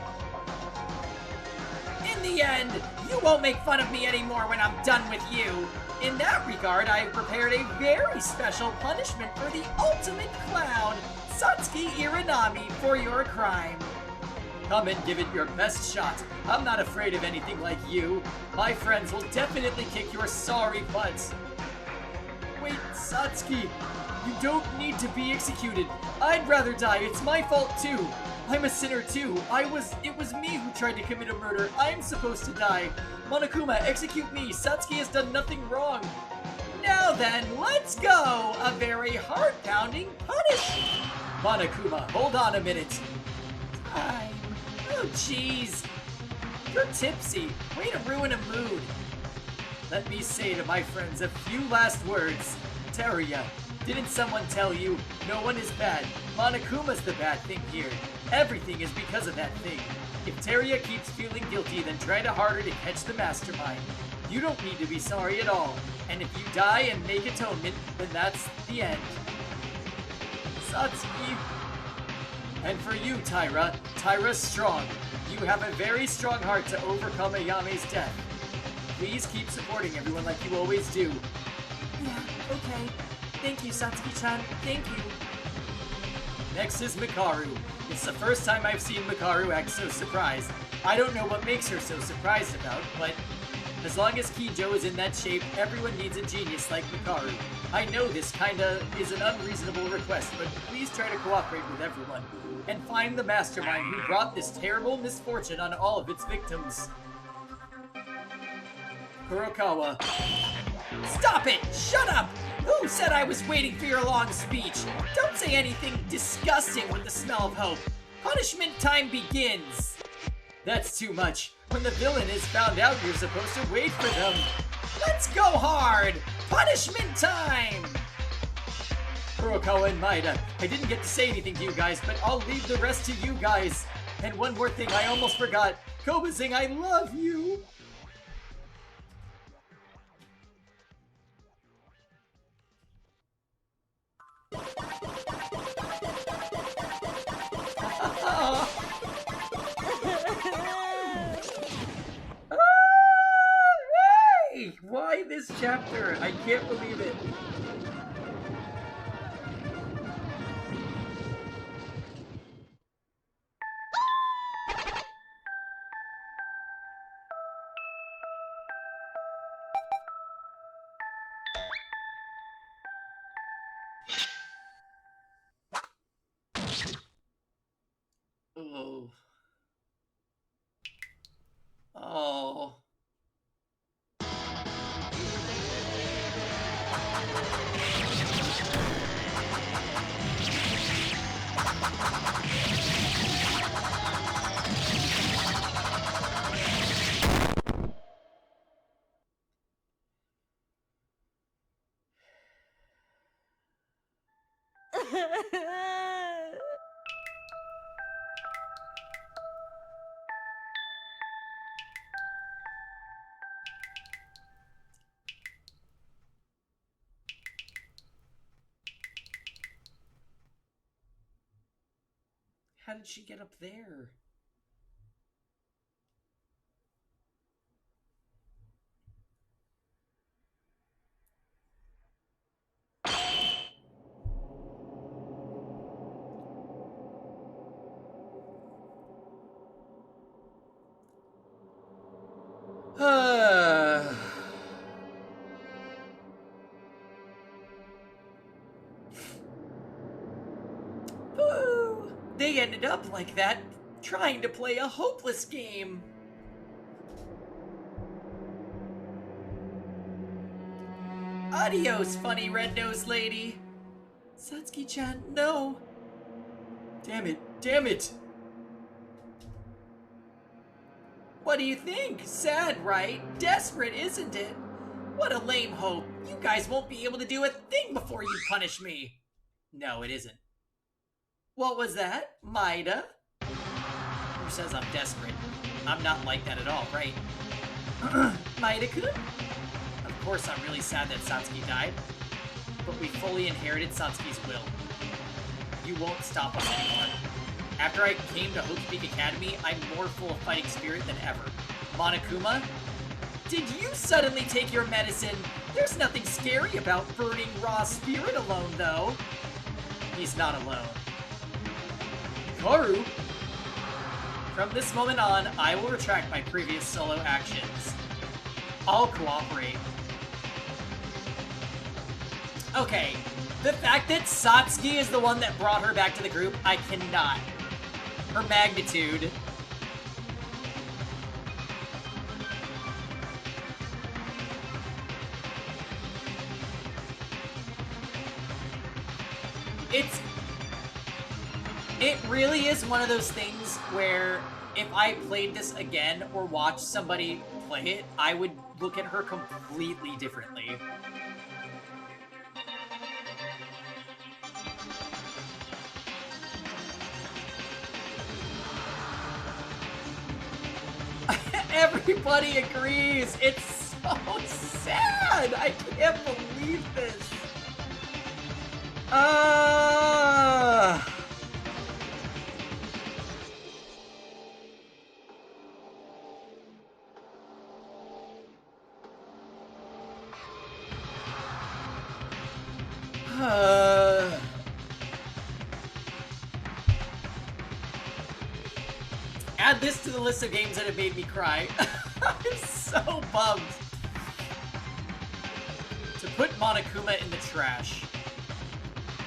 In the end, you won't make fun of me anymore when I'm done with you. In that regard, I've prepared a very special punishment for the ultimate clown, Satsuki Iranami, for your crime. Come and give it your best shot. I'm not afraid of anything like you. My friends will definitely kick your sorry butts. Wait, Satsuki, you don't need to be executed. I'd rather die. It's my fault too. I'm a sinner too. It was me who tried to commit a murder. I'm supposed to die. Monokuma, execute me. Satsuki has done nothing wrong. Now then, let's go. A very heart-pounding punishment. Monokuma, hold on a minute. Time. Oh, jeez. You're tipsy. Way to ruin a mood. Let me say to my friends a few last words. Teruya, didn't someone tell you no one is bad? Monokuma's the bad thing here. Everything is because of that thing. If Teruya keeps feeling guilty, then try harder to catch the mastermind. You don't need to be sorry at all. And if you die and make atonement, then that's the end. Satsuki. And for you, Tyra's strong. You have a very strong heart to overcome Ayame's death. Please keep supporting everyone like you always do. Yeah, okay. Thank you, Satsuki-chan. Thank you. Next is Mikaru. It's the first time I've seen Mikaru act so surprised. I don't know what makes her so surprised about, but as long as Kijo is in that shape, everyone needs a genius like Mikaru. I know this kinda is an unreasonable request, but please try to cooperate with everyone and find the mastermind who brought this terrible misfortune on all of its victims. Kurokawa. Stop it! Shut up! Who said I was waiting for your long speech? Don't say anything disgusting with the smell of hope. Punishment time begins. That's too much. When the villain is found out, you're supposed to wait for them. Let's go hard! Punishment time! Furukawa and Maeda. I didn't get to say anything to you guys, but I'll leave the rest to you guys. And one more thing I almost forgot. Kobazing, I love you! Why this chapter? I can't believe it. Oh. Oh. How did she get up there? Boo! They ended up like that, trying to play a hopeless game. Adios, funny red-nosed lady. Satsuki-chan, no. Damn it, damn it. What do you think? Sad, right? Desperate, isn't it? What a lame hope. You guys won't be able to do a thing before you punish me. No, it isn't. What was that? Maeda? Who says I'm desperate? I'm not like that at all, right? Maeda-kun? Of course I'm really sad that Satsuki died, but we fully inherited Satsuki's will. You won't stop us anymore. After I came to Hope Peak Academy, I'm more full of fighting spirit than ever. Monokuma? Did you suddenly take your medicine? There's nothing scary about burning raw spirit alone, though. He's not alone. Karu? From this moment on, I will retract my previous solo actions. I'll cooperate. Okay, the fact that Satsuki is the one that brought her back to the group, I cannot. Her magnitude. It really is one of those things where if I played this again or watched somebody play it, I would look at her completely differently. Everybody agrees. It's so sad. I can't believe this. Add this to the list of games that have made me cry. I'm so bummed. To put Monokuma in the trash.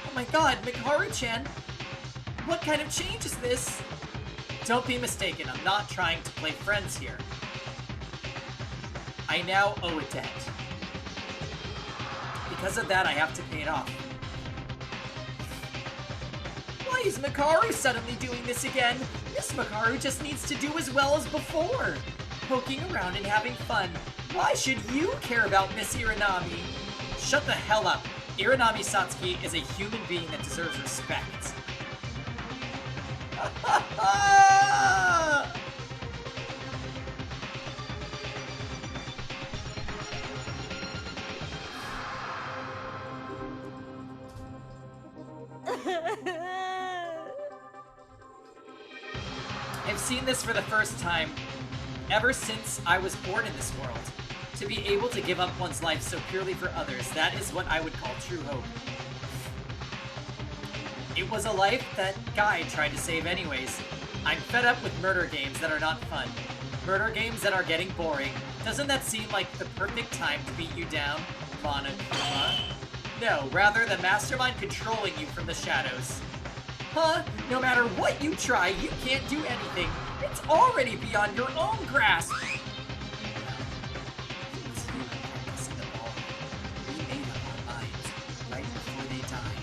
Oh my god, Mikaharu-chan! What kind of change is this? Don't be mistaken, I'm not trying to play friends here. I now owe a debt. Because of that, I have to pay it off. Why is Mikaharu suddenly doing this again? Miss Mikaharu just needs to do as well as before. Poking around and having fun. Why should you care about Miss Iranami? Shut the hell up. Iranami Satsuki is a human being that deserves respect. I've seen this for the first time ever since I was born in this world. To be able to give up one's life so purely for others, that is what I would call true hope. It was a life that Guy tried to save anyways. I'm fed up with murder games that are not fun. Murder games that are getting boring. Doesn't that seem like the perfect time to beat you down, Monokuma? No, rather the mastermind controlling you from the shadows. Huh? No matter what you try, you can't do anything. It's already beyond your own grasp. We made up our minds right before they died.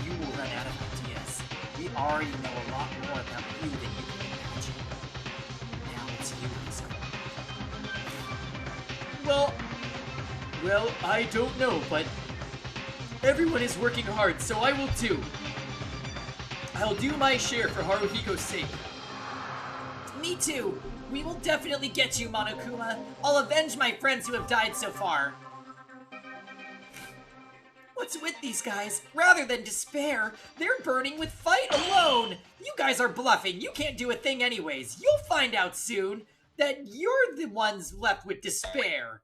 You will run out of ideas. We already know a lot more about you than you can imagine. Now it's you who's going. Well, I don't know, but everyone is working hard, so I will too. I'll do my share for Haruhiko's sake. Me too. We will definitely get you, Monokuma. I'll avenge my friends who have died so far. What's with these guys? Rather than despair, they're burning with fight alone. You guys are bluffing. You can't do a thing anyways. You'll find out soon that you're the ones left with despair.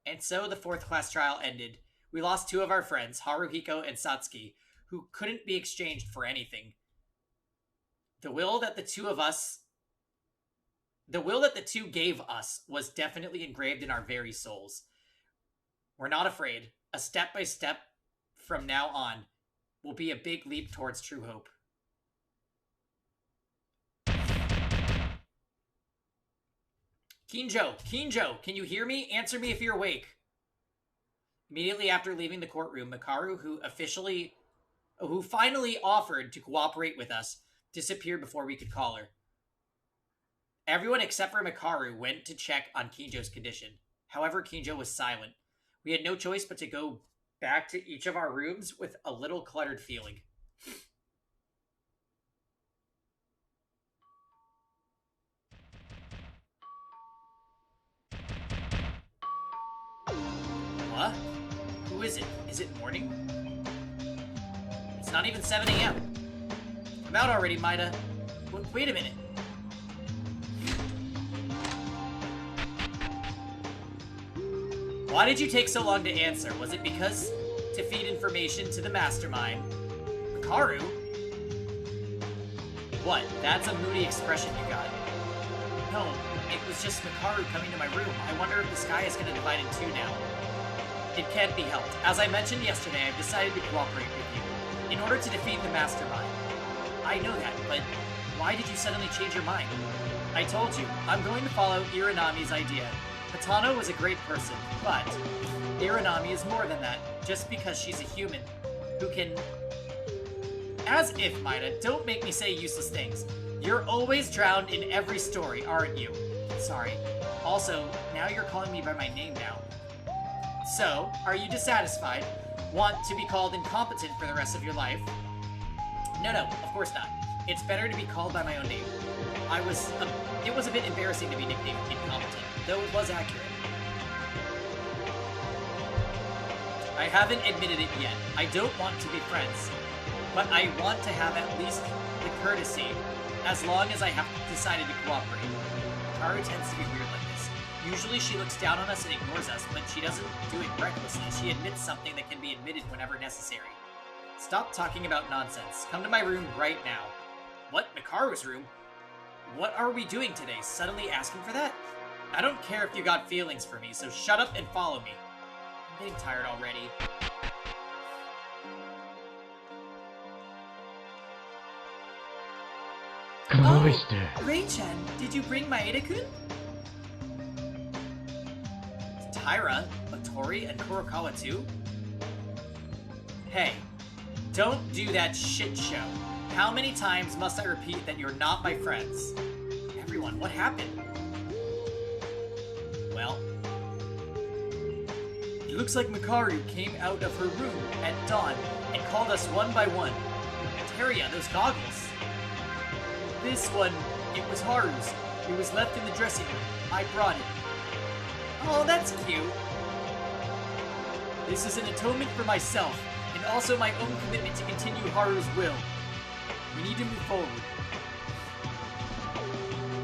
And so the 4th class trial ended. We lost 2 of our friends, Haruhiko and Satsuki, who couldn't be exchanged for anything. The will that the two gave us was definitely engraved in our very souls. We're not afraid. A step by step from now on will be a big leap towards true hope. Kinjo, can you hear me? Answer me if you're awake. Immediately after leaving the courtroom, Makaru, who finally offered to cooperate with us, disappeared before we could call her. Everyone except for Makaru went to check on Kinjo's condition. However, Kinjo was silent. We had no choice but to go back to each of our rooms with a little cluttered feeling. What? Who is it? Is it morning? It's not even 7 a.m. Come out already, Maida. Wait a minute. Why did you take so long to answer? Was it because to feed information to the mastermind? Makaru? What? That's a moody expression you got. No, it was just Makaru coming to my room. I wonder if the sky is going to divide in 2 now. It can't be helped. As I mentioned yesterday, I've decided to cooperate with you in order to defeat the mastermind. I know that, but why did you suddenly change your mind? I told you, I'm going to follow Iranami's idea. Hatano was a great person, but Iranami is more than that, just because she's a human who can... As if, Maida, don't make me say useless things. You're always drowned in every story, aren't you? Sorry. Also, now you're calling me by my name now. So, are you dissatisfied? Want to be called incompetent for the rest of your life? No, of course not. It's better to be called by my own name. It was a bit embarrassing to be nicknamed incompetent, though it was accurate. I haven't admitted it yet. I don't want to be friends, but I want to have at least the courtesy, as long as I have decided to cooperate. Karu tends to be weird like this. Usually she looks down on us and ignores us, but she doesn't do it recklessly. She admits something that can be admitted whenever necessary. Stop talking about nonsense. Come to my room right now. What? Mikaru's room? What are we doing today? Suddenly asking for that? I don't care if you got feelings for me, so shut up and follow me. I'm getting tired already. Cloister. Ray-chan, did you bring Maeda-kun? Taira, Otori, and Kurokawa too? Hey, don't do that shit show. How many times must I repeat that you're not my friends? Everyone, what happened? Well, it looks like Mikaru came out of her room at dawn and called us one by one. Teria, those goggles. This one, it was Haru's. It was left in the dressing room. I brought it. Oh, that's cute. This is an atonement for myself, and also my own commitment to continue Haru's will. We need to move forward.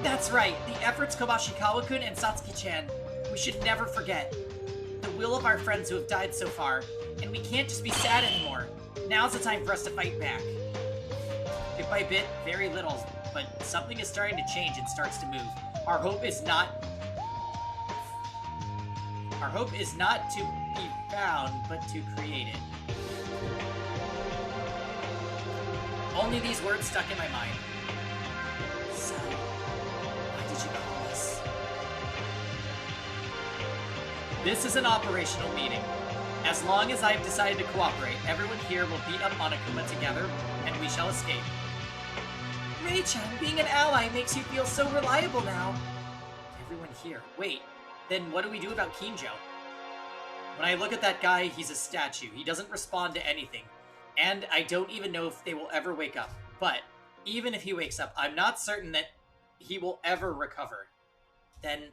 That's right, the efforts Kobashikawa-kun and Satsuki-chan. We should never forget. The will of our friends who have died so far, and we can't just be sad anymore. Now's the time for us to fight back. Bit by bit, very little, but something is starting to change and starts to move. Our hope is not to be found, but to create it. Only these words stuck in my mind. So, why did you call us? This is an operational meeting. As long as I have decided to cooperate, everyone here will beat up Monokuma together, and we shall escape. Rei-chan, being an ally makes you feel so reliable now. Everyone here. Wait, then what do we do about Kinjo? When I look at that guy, he's a statue. He doesn't respond to anything. And I don't even know if they will ever wake up. But, even if he wakes up, I'm not certain that he will ever recover. Then,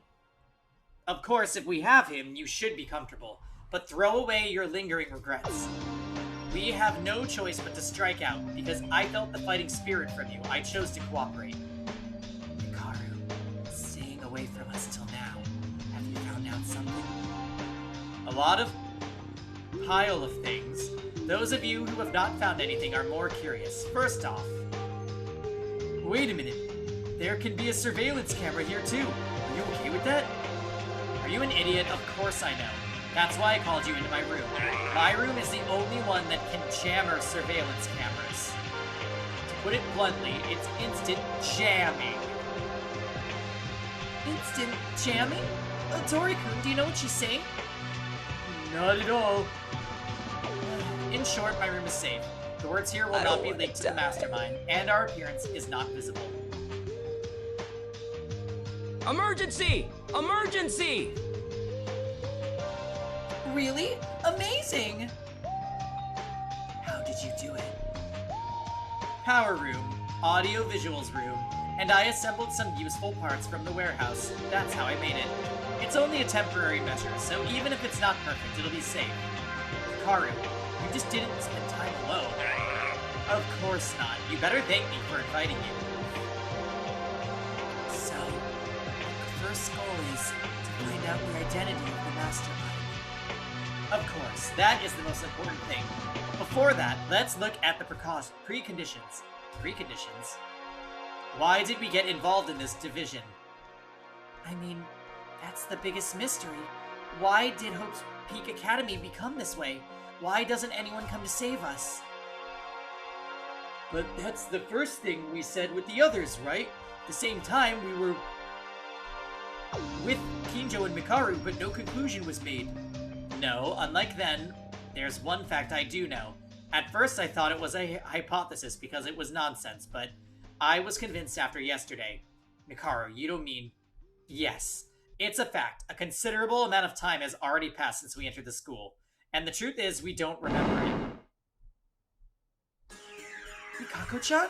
of course, if we have him, you should be comfortable. But throw away your lingering regrets. We have no choice but to strike out, because I felt the fighting spirit from you. I chose to cooperate. Hikaru, staying away from us till now. Have you found out something? A lot of pile of things. Those of you who have not found anything are more curious. First off, wait a minute. There can be a surveillance camera here too. Are you okay with that? Are you an idiot? Of course I know. That's why I called you into my room. My room is the only one that can jammer surveillance cameras. To put it bluntly, it's instant jamming. Instant jamming? Tori-kun, do you know what she's saying? Not at all. In short, my room is safe. Doors here will not be linked to the mastermind, and our appearance is not visible. Emergency! Emergency! Really? Amazing! How did you do it? Power room, audio visuals room, and I assembled some useful parts from the warehouse. That's how I made it. It's only a temporary measure, so even if it's not perfect, it'll be safe. Hikaru, you just didn't spend time alone. Of course not. You better thank me for inviting you. So, the first goal is to find out the identity of the mastermind. Of course, that is the most important thing. Before that, let's look at the preconditions. Preconditions? Why did we get involved in this division? I mean, that's the biggest mystery. Why did Hope's Peak Academy become this way? Why doesn't anyone come to save us? But that's the first thing we said with the others, right? At the same time, we were with Kinjo and Mikaru, but no conclusion was made. No, unlike then, there's one fact I do know. At first I thought it was a hypothesis because it was nonsense, but I was convinced after yesterday. Mikaru, you don't mean... Yes, it's a fact. A considerable amount of time has already passed since we entered the school. And the truth is, we don't remember it. Mikako-chan?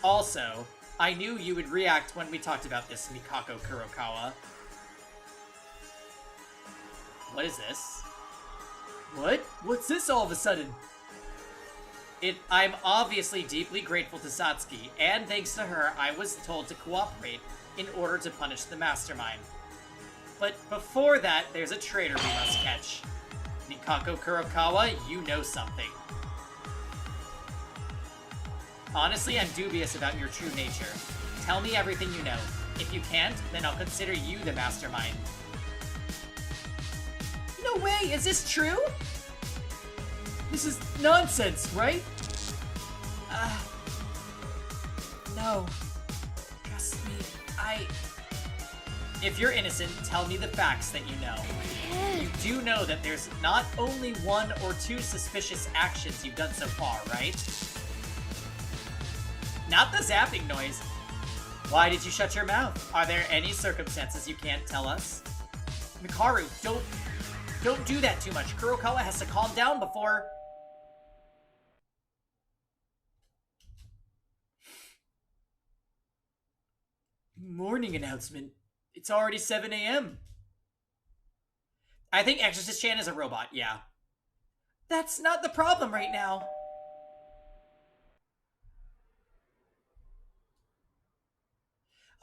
Also, I knew you would react when we talked about this, Mikako Kurokawa. What is this? What? What's this all of a sudden? I'm obviously deeply grateful to Satsuki, and thanks to her, I was told to cooperate in order to punish the mastermind. But before that, there's a traitor we must catch. Mikako Kurokawa, you know something. Honestly, I'm dubious about your true nature. Tell me everything you know. If you can't, then I'll consider you the mastermind. No way! Is this true? This is nonsense, right? No. Trust me, If you're innocent, tell me the facts that you know. You do know that there's not only one or two suspicious actions you've done so far, right? Not the zapping noise. Why did you shut your mouth? Are there any circumstances you can't tell us? Mikaru, don't do that too much. Kurokawa has to calm down before... Morning announcement. It's already 7 a.m. I think Exorcist Chan is a robot, yeah. That's not the problem right now.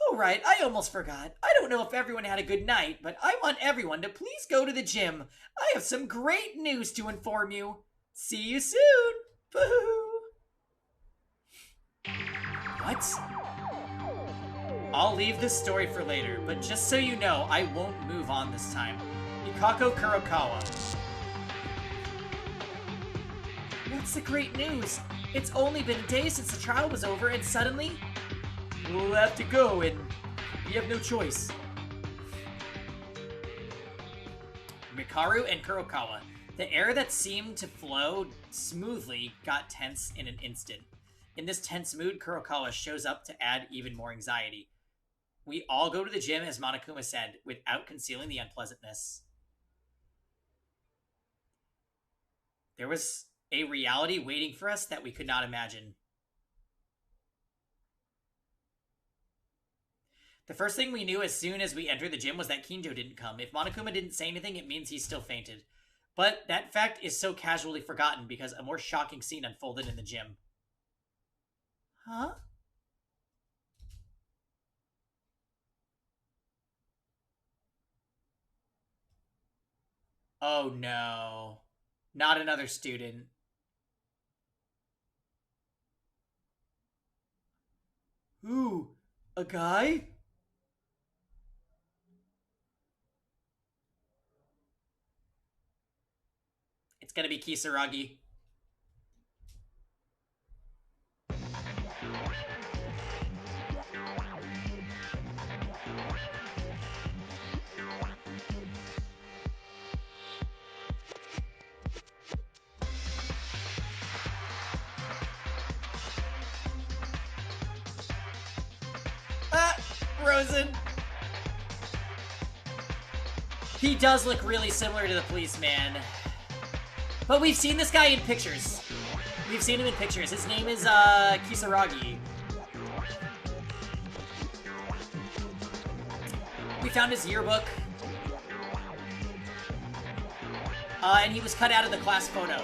Oh, right, I almost forgot. I don't know if everyone had a good night, but I want everyone to please go to the gym. I have some great news to inform you. See you soon. Boo. What? I'll leave this story for later, but just so you know, I won't move on this time. Ikako Kurokawa. What's the great news? It's only been a day since the trial was over, and suddenly... We'll have to go, and we have no choice. Mikaru and Kurokawa. The air that seemed to flow smoothly got tense in an instant. In this tense mood, Kurokawa shows up to add even more anxiety. We all go to the gym, as Monokuma said, without concealing the unpleasantness. There was a reality waiting for us that we could not imagine. The first thing we knew as soon as we entered the gym was that Kinjo didn't come. If Monokuma didn't say anything, it means he still fainted. But that fact is so casually forgotten because a more shocking scene unfolded in the gym. Huh? Oh no. Not another student. Ooh, a guy? It's gonna be Kisaragi. Ah, Rosen. He does look really similar to the policeman. But we've seen this guy in pictures. We've seen him in pictures. His name is, Kisaragi. We found his yearbook. And he was cut out of the class photo.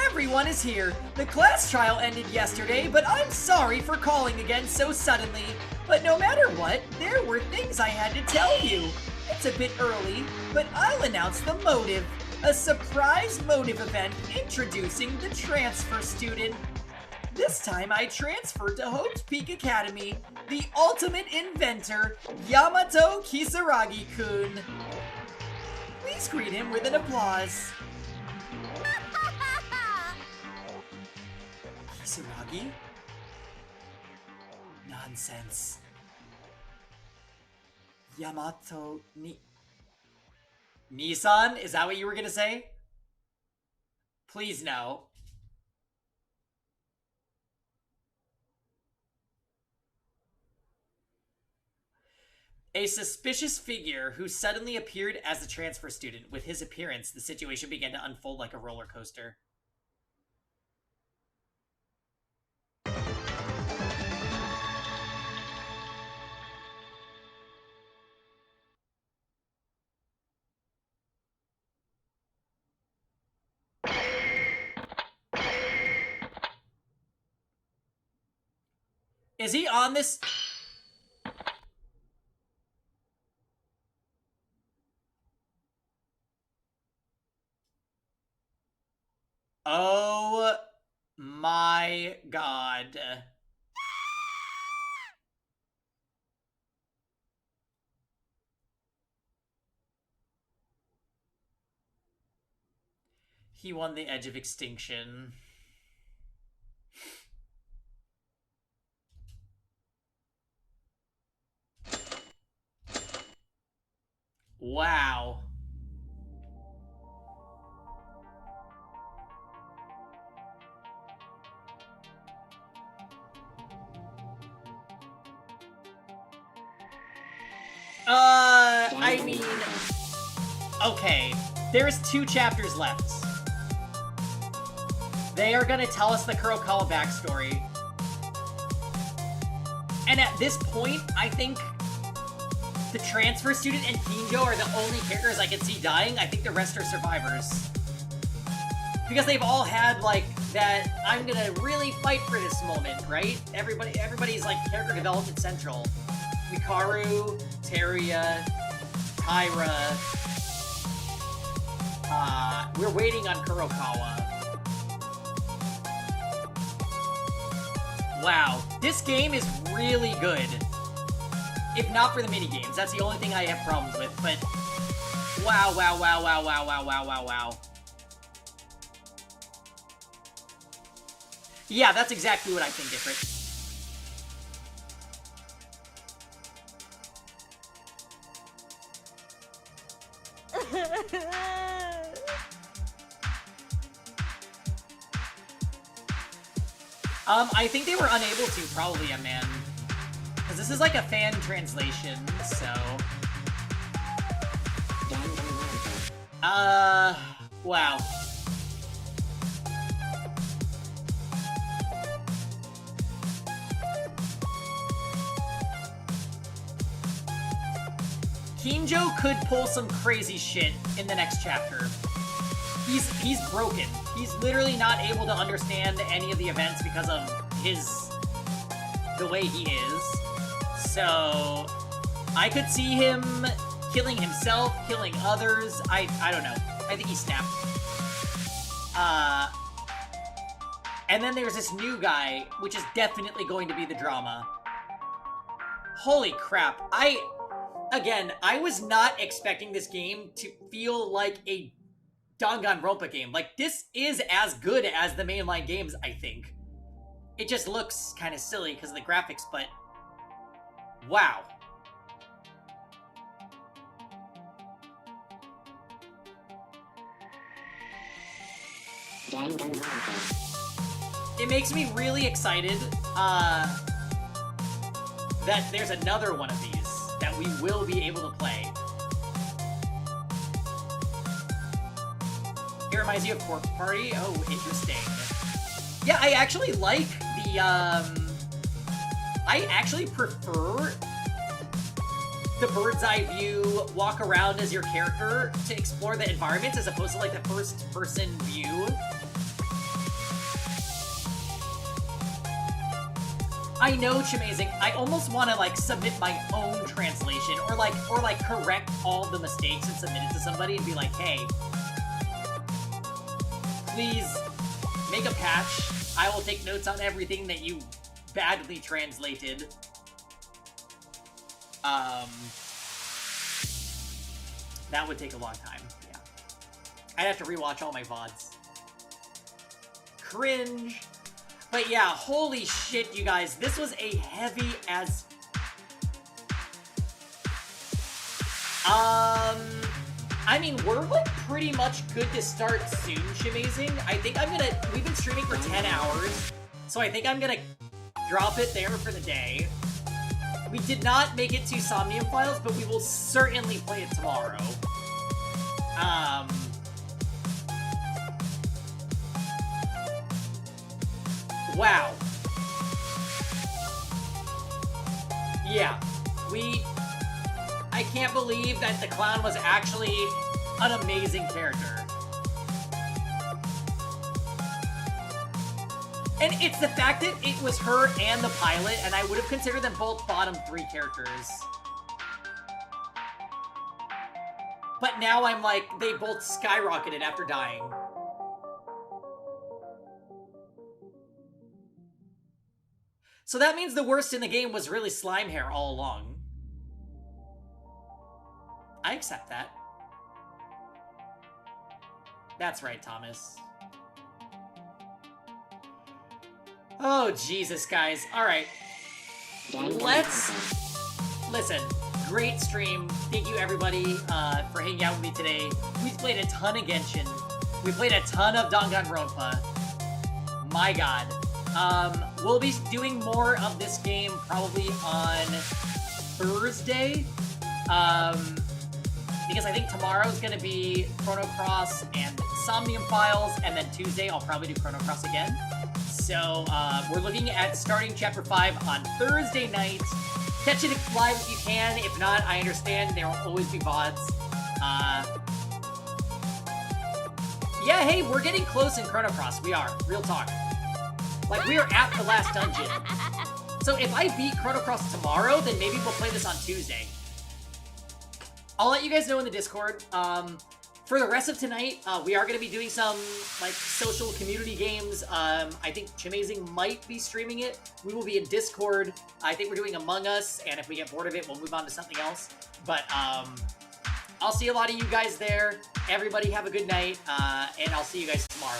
Everyone is here. The class trial ended yesterday, but I'm sorry for calling again so suddenly. But no matter what, there were things I had to tell you. It's a bit early, but I'll announce the motive. A surprise motive event introducing the transfer student. This time I transferred to Hope's Peak Academy, the ultimate inventor, Yamato Kisaragi-kun. Please greet him with an applause. Kisaragi? Nonsense. Yamato Nissan? Is that what you were gonna say? Please no. A suspicious figure who suddenly appeared as the transfer student. With his appearance, the situation began to unfold like a roller coaster. Is he on this? Oh my god. He won the edge of extinction. Wow. I mean... Okay, there's 2 chapters left. They are gonna tell us the Kurokawa backstory. And at this point, I think the transfer student and Kinjo are the only characters I can see dying. I think the rest are survivors. Because they've all had, like, that I'm gonna really fight for this moment, right? Everybody's, like, character development central. Mikaru, Teruya, Tyra. We're waiting on Kurokawa. Wow, this game is really good. If not for the minigames, that's the only thing I have problems with, but... Wow, wow, wow, wow, wow, wow, wow, wow, wow. Yeah, that's exactly what I think, different. I think they were unable to, probably, man. Because this is like a fan translation, so... Wow. Kinjo could pull some crazy shit in the next chapter. He's broken. He's literally not able to understand any of the events because of the way he is. So I could see him killing himself, killing others. I don't know. I think he snapped. And then there's this new guy, which is definitely going to be the drama. Holy crap. Again, I was not expecting this game to feel like a Danganronpa game. Like, this is as good as the mainline games, I think. It just looks kind of silly because of the graphics, but... Wow. It makes me really excited, that there's another one of these that we will be able to play. It reminds you of Corpse Party? Oh, interesting. Yeah, I actually like the, I actually prefer the bird's eye view, walk around as your character to explore the environment as opposed to, like, the first-person view. I know, Chimazing, I almost want to, like, submit my own translation, or correct all the mistakes and submit it to somebody and be like, hey, please make a patch. I will take notes on everything that you badly translated. That would take a long time, yeah. I'd have to rewatch all my VODs. Cringe. But yeah, holy shit, you guys. This was a heavy as... I mean, we're, like, pretty much good to start soon, Chimazing. I think I'm gonna... We've been streaming for 10 hours, so I think I'm gonna drop it there for the day. We did not make it to Somnium Files, but we will certainly play it tomorrow. Wow. Yeah. I can't believe that the clown was actually an amazing character. And it's the fact that it was her and the pilot, and I would have considered them both bottom 3 characters. But now I'm like, they both skyrocketed after dying. So that means the worst in the game was really Slime Hair all along. I accept that. That's right, Thomas. Oh, Jesus, guys. Alright. Let's... Listen, great stream. Thank you, everybody, for hanging out with me today. We played a ton of Genshin. We played a ton of Danganronpa. My god. We'll be doing more of this game probably on Thursday. Because I think tomorrow's gonna be Chrono Cross and Somnium Files, and then Tuesday I'll probably do Chrono Cross again. So we're looking at starting Chapter 5 on Thursday night. Catch it live if you can. If not, I understand. There will always be VODs. Yeah, hey, we're getting close in Chrono Cross. We are. Real talk. Like, we are at the last dungeon. So if I beat Chrono Cross tomorrow, then maybe we'll play this on Tuesday. I'll let you guys know in the Discord. For the rest of tonight, we are going to be doing some, like, social community games. I think Chamazing might be streaming it. We will be in Discord. I think we're doing Among Us, and if we get bored of it, we'll move on to something else. But, I'll see a lot of you guys there. Everybody have a good night, and I'll see you guys tomorrow.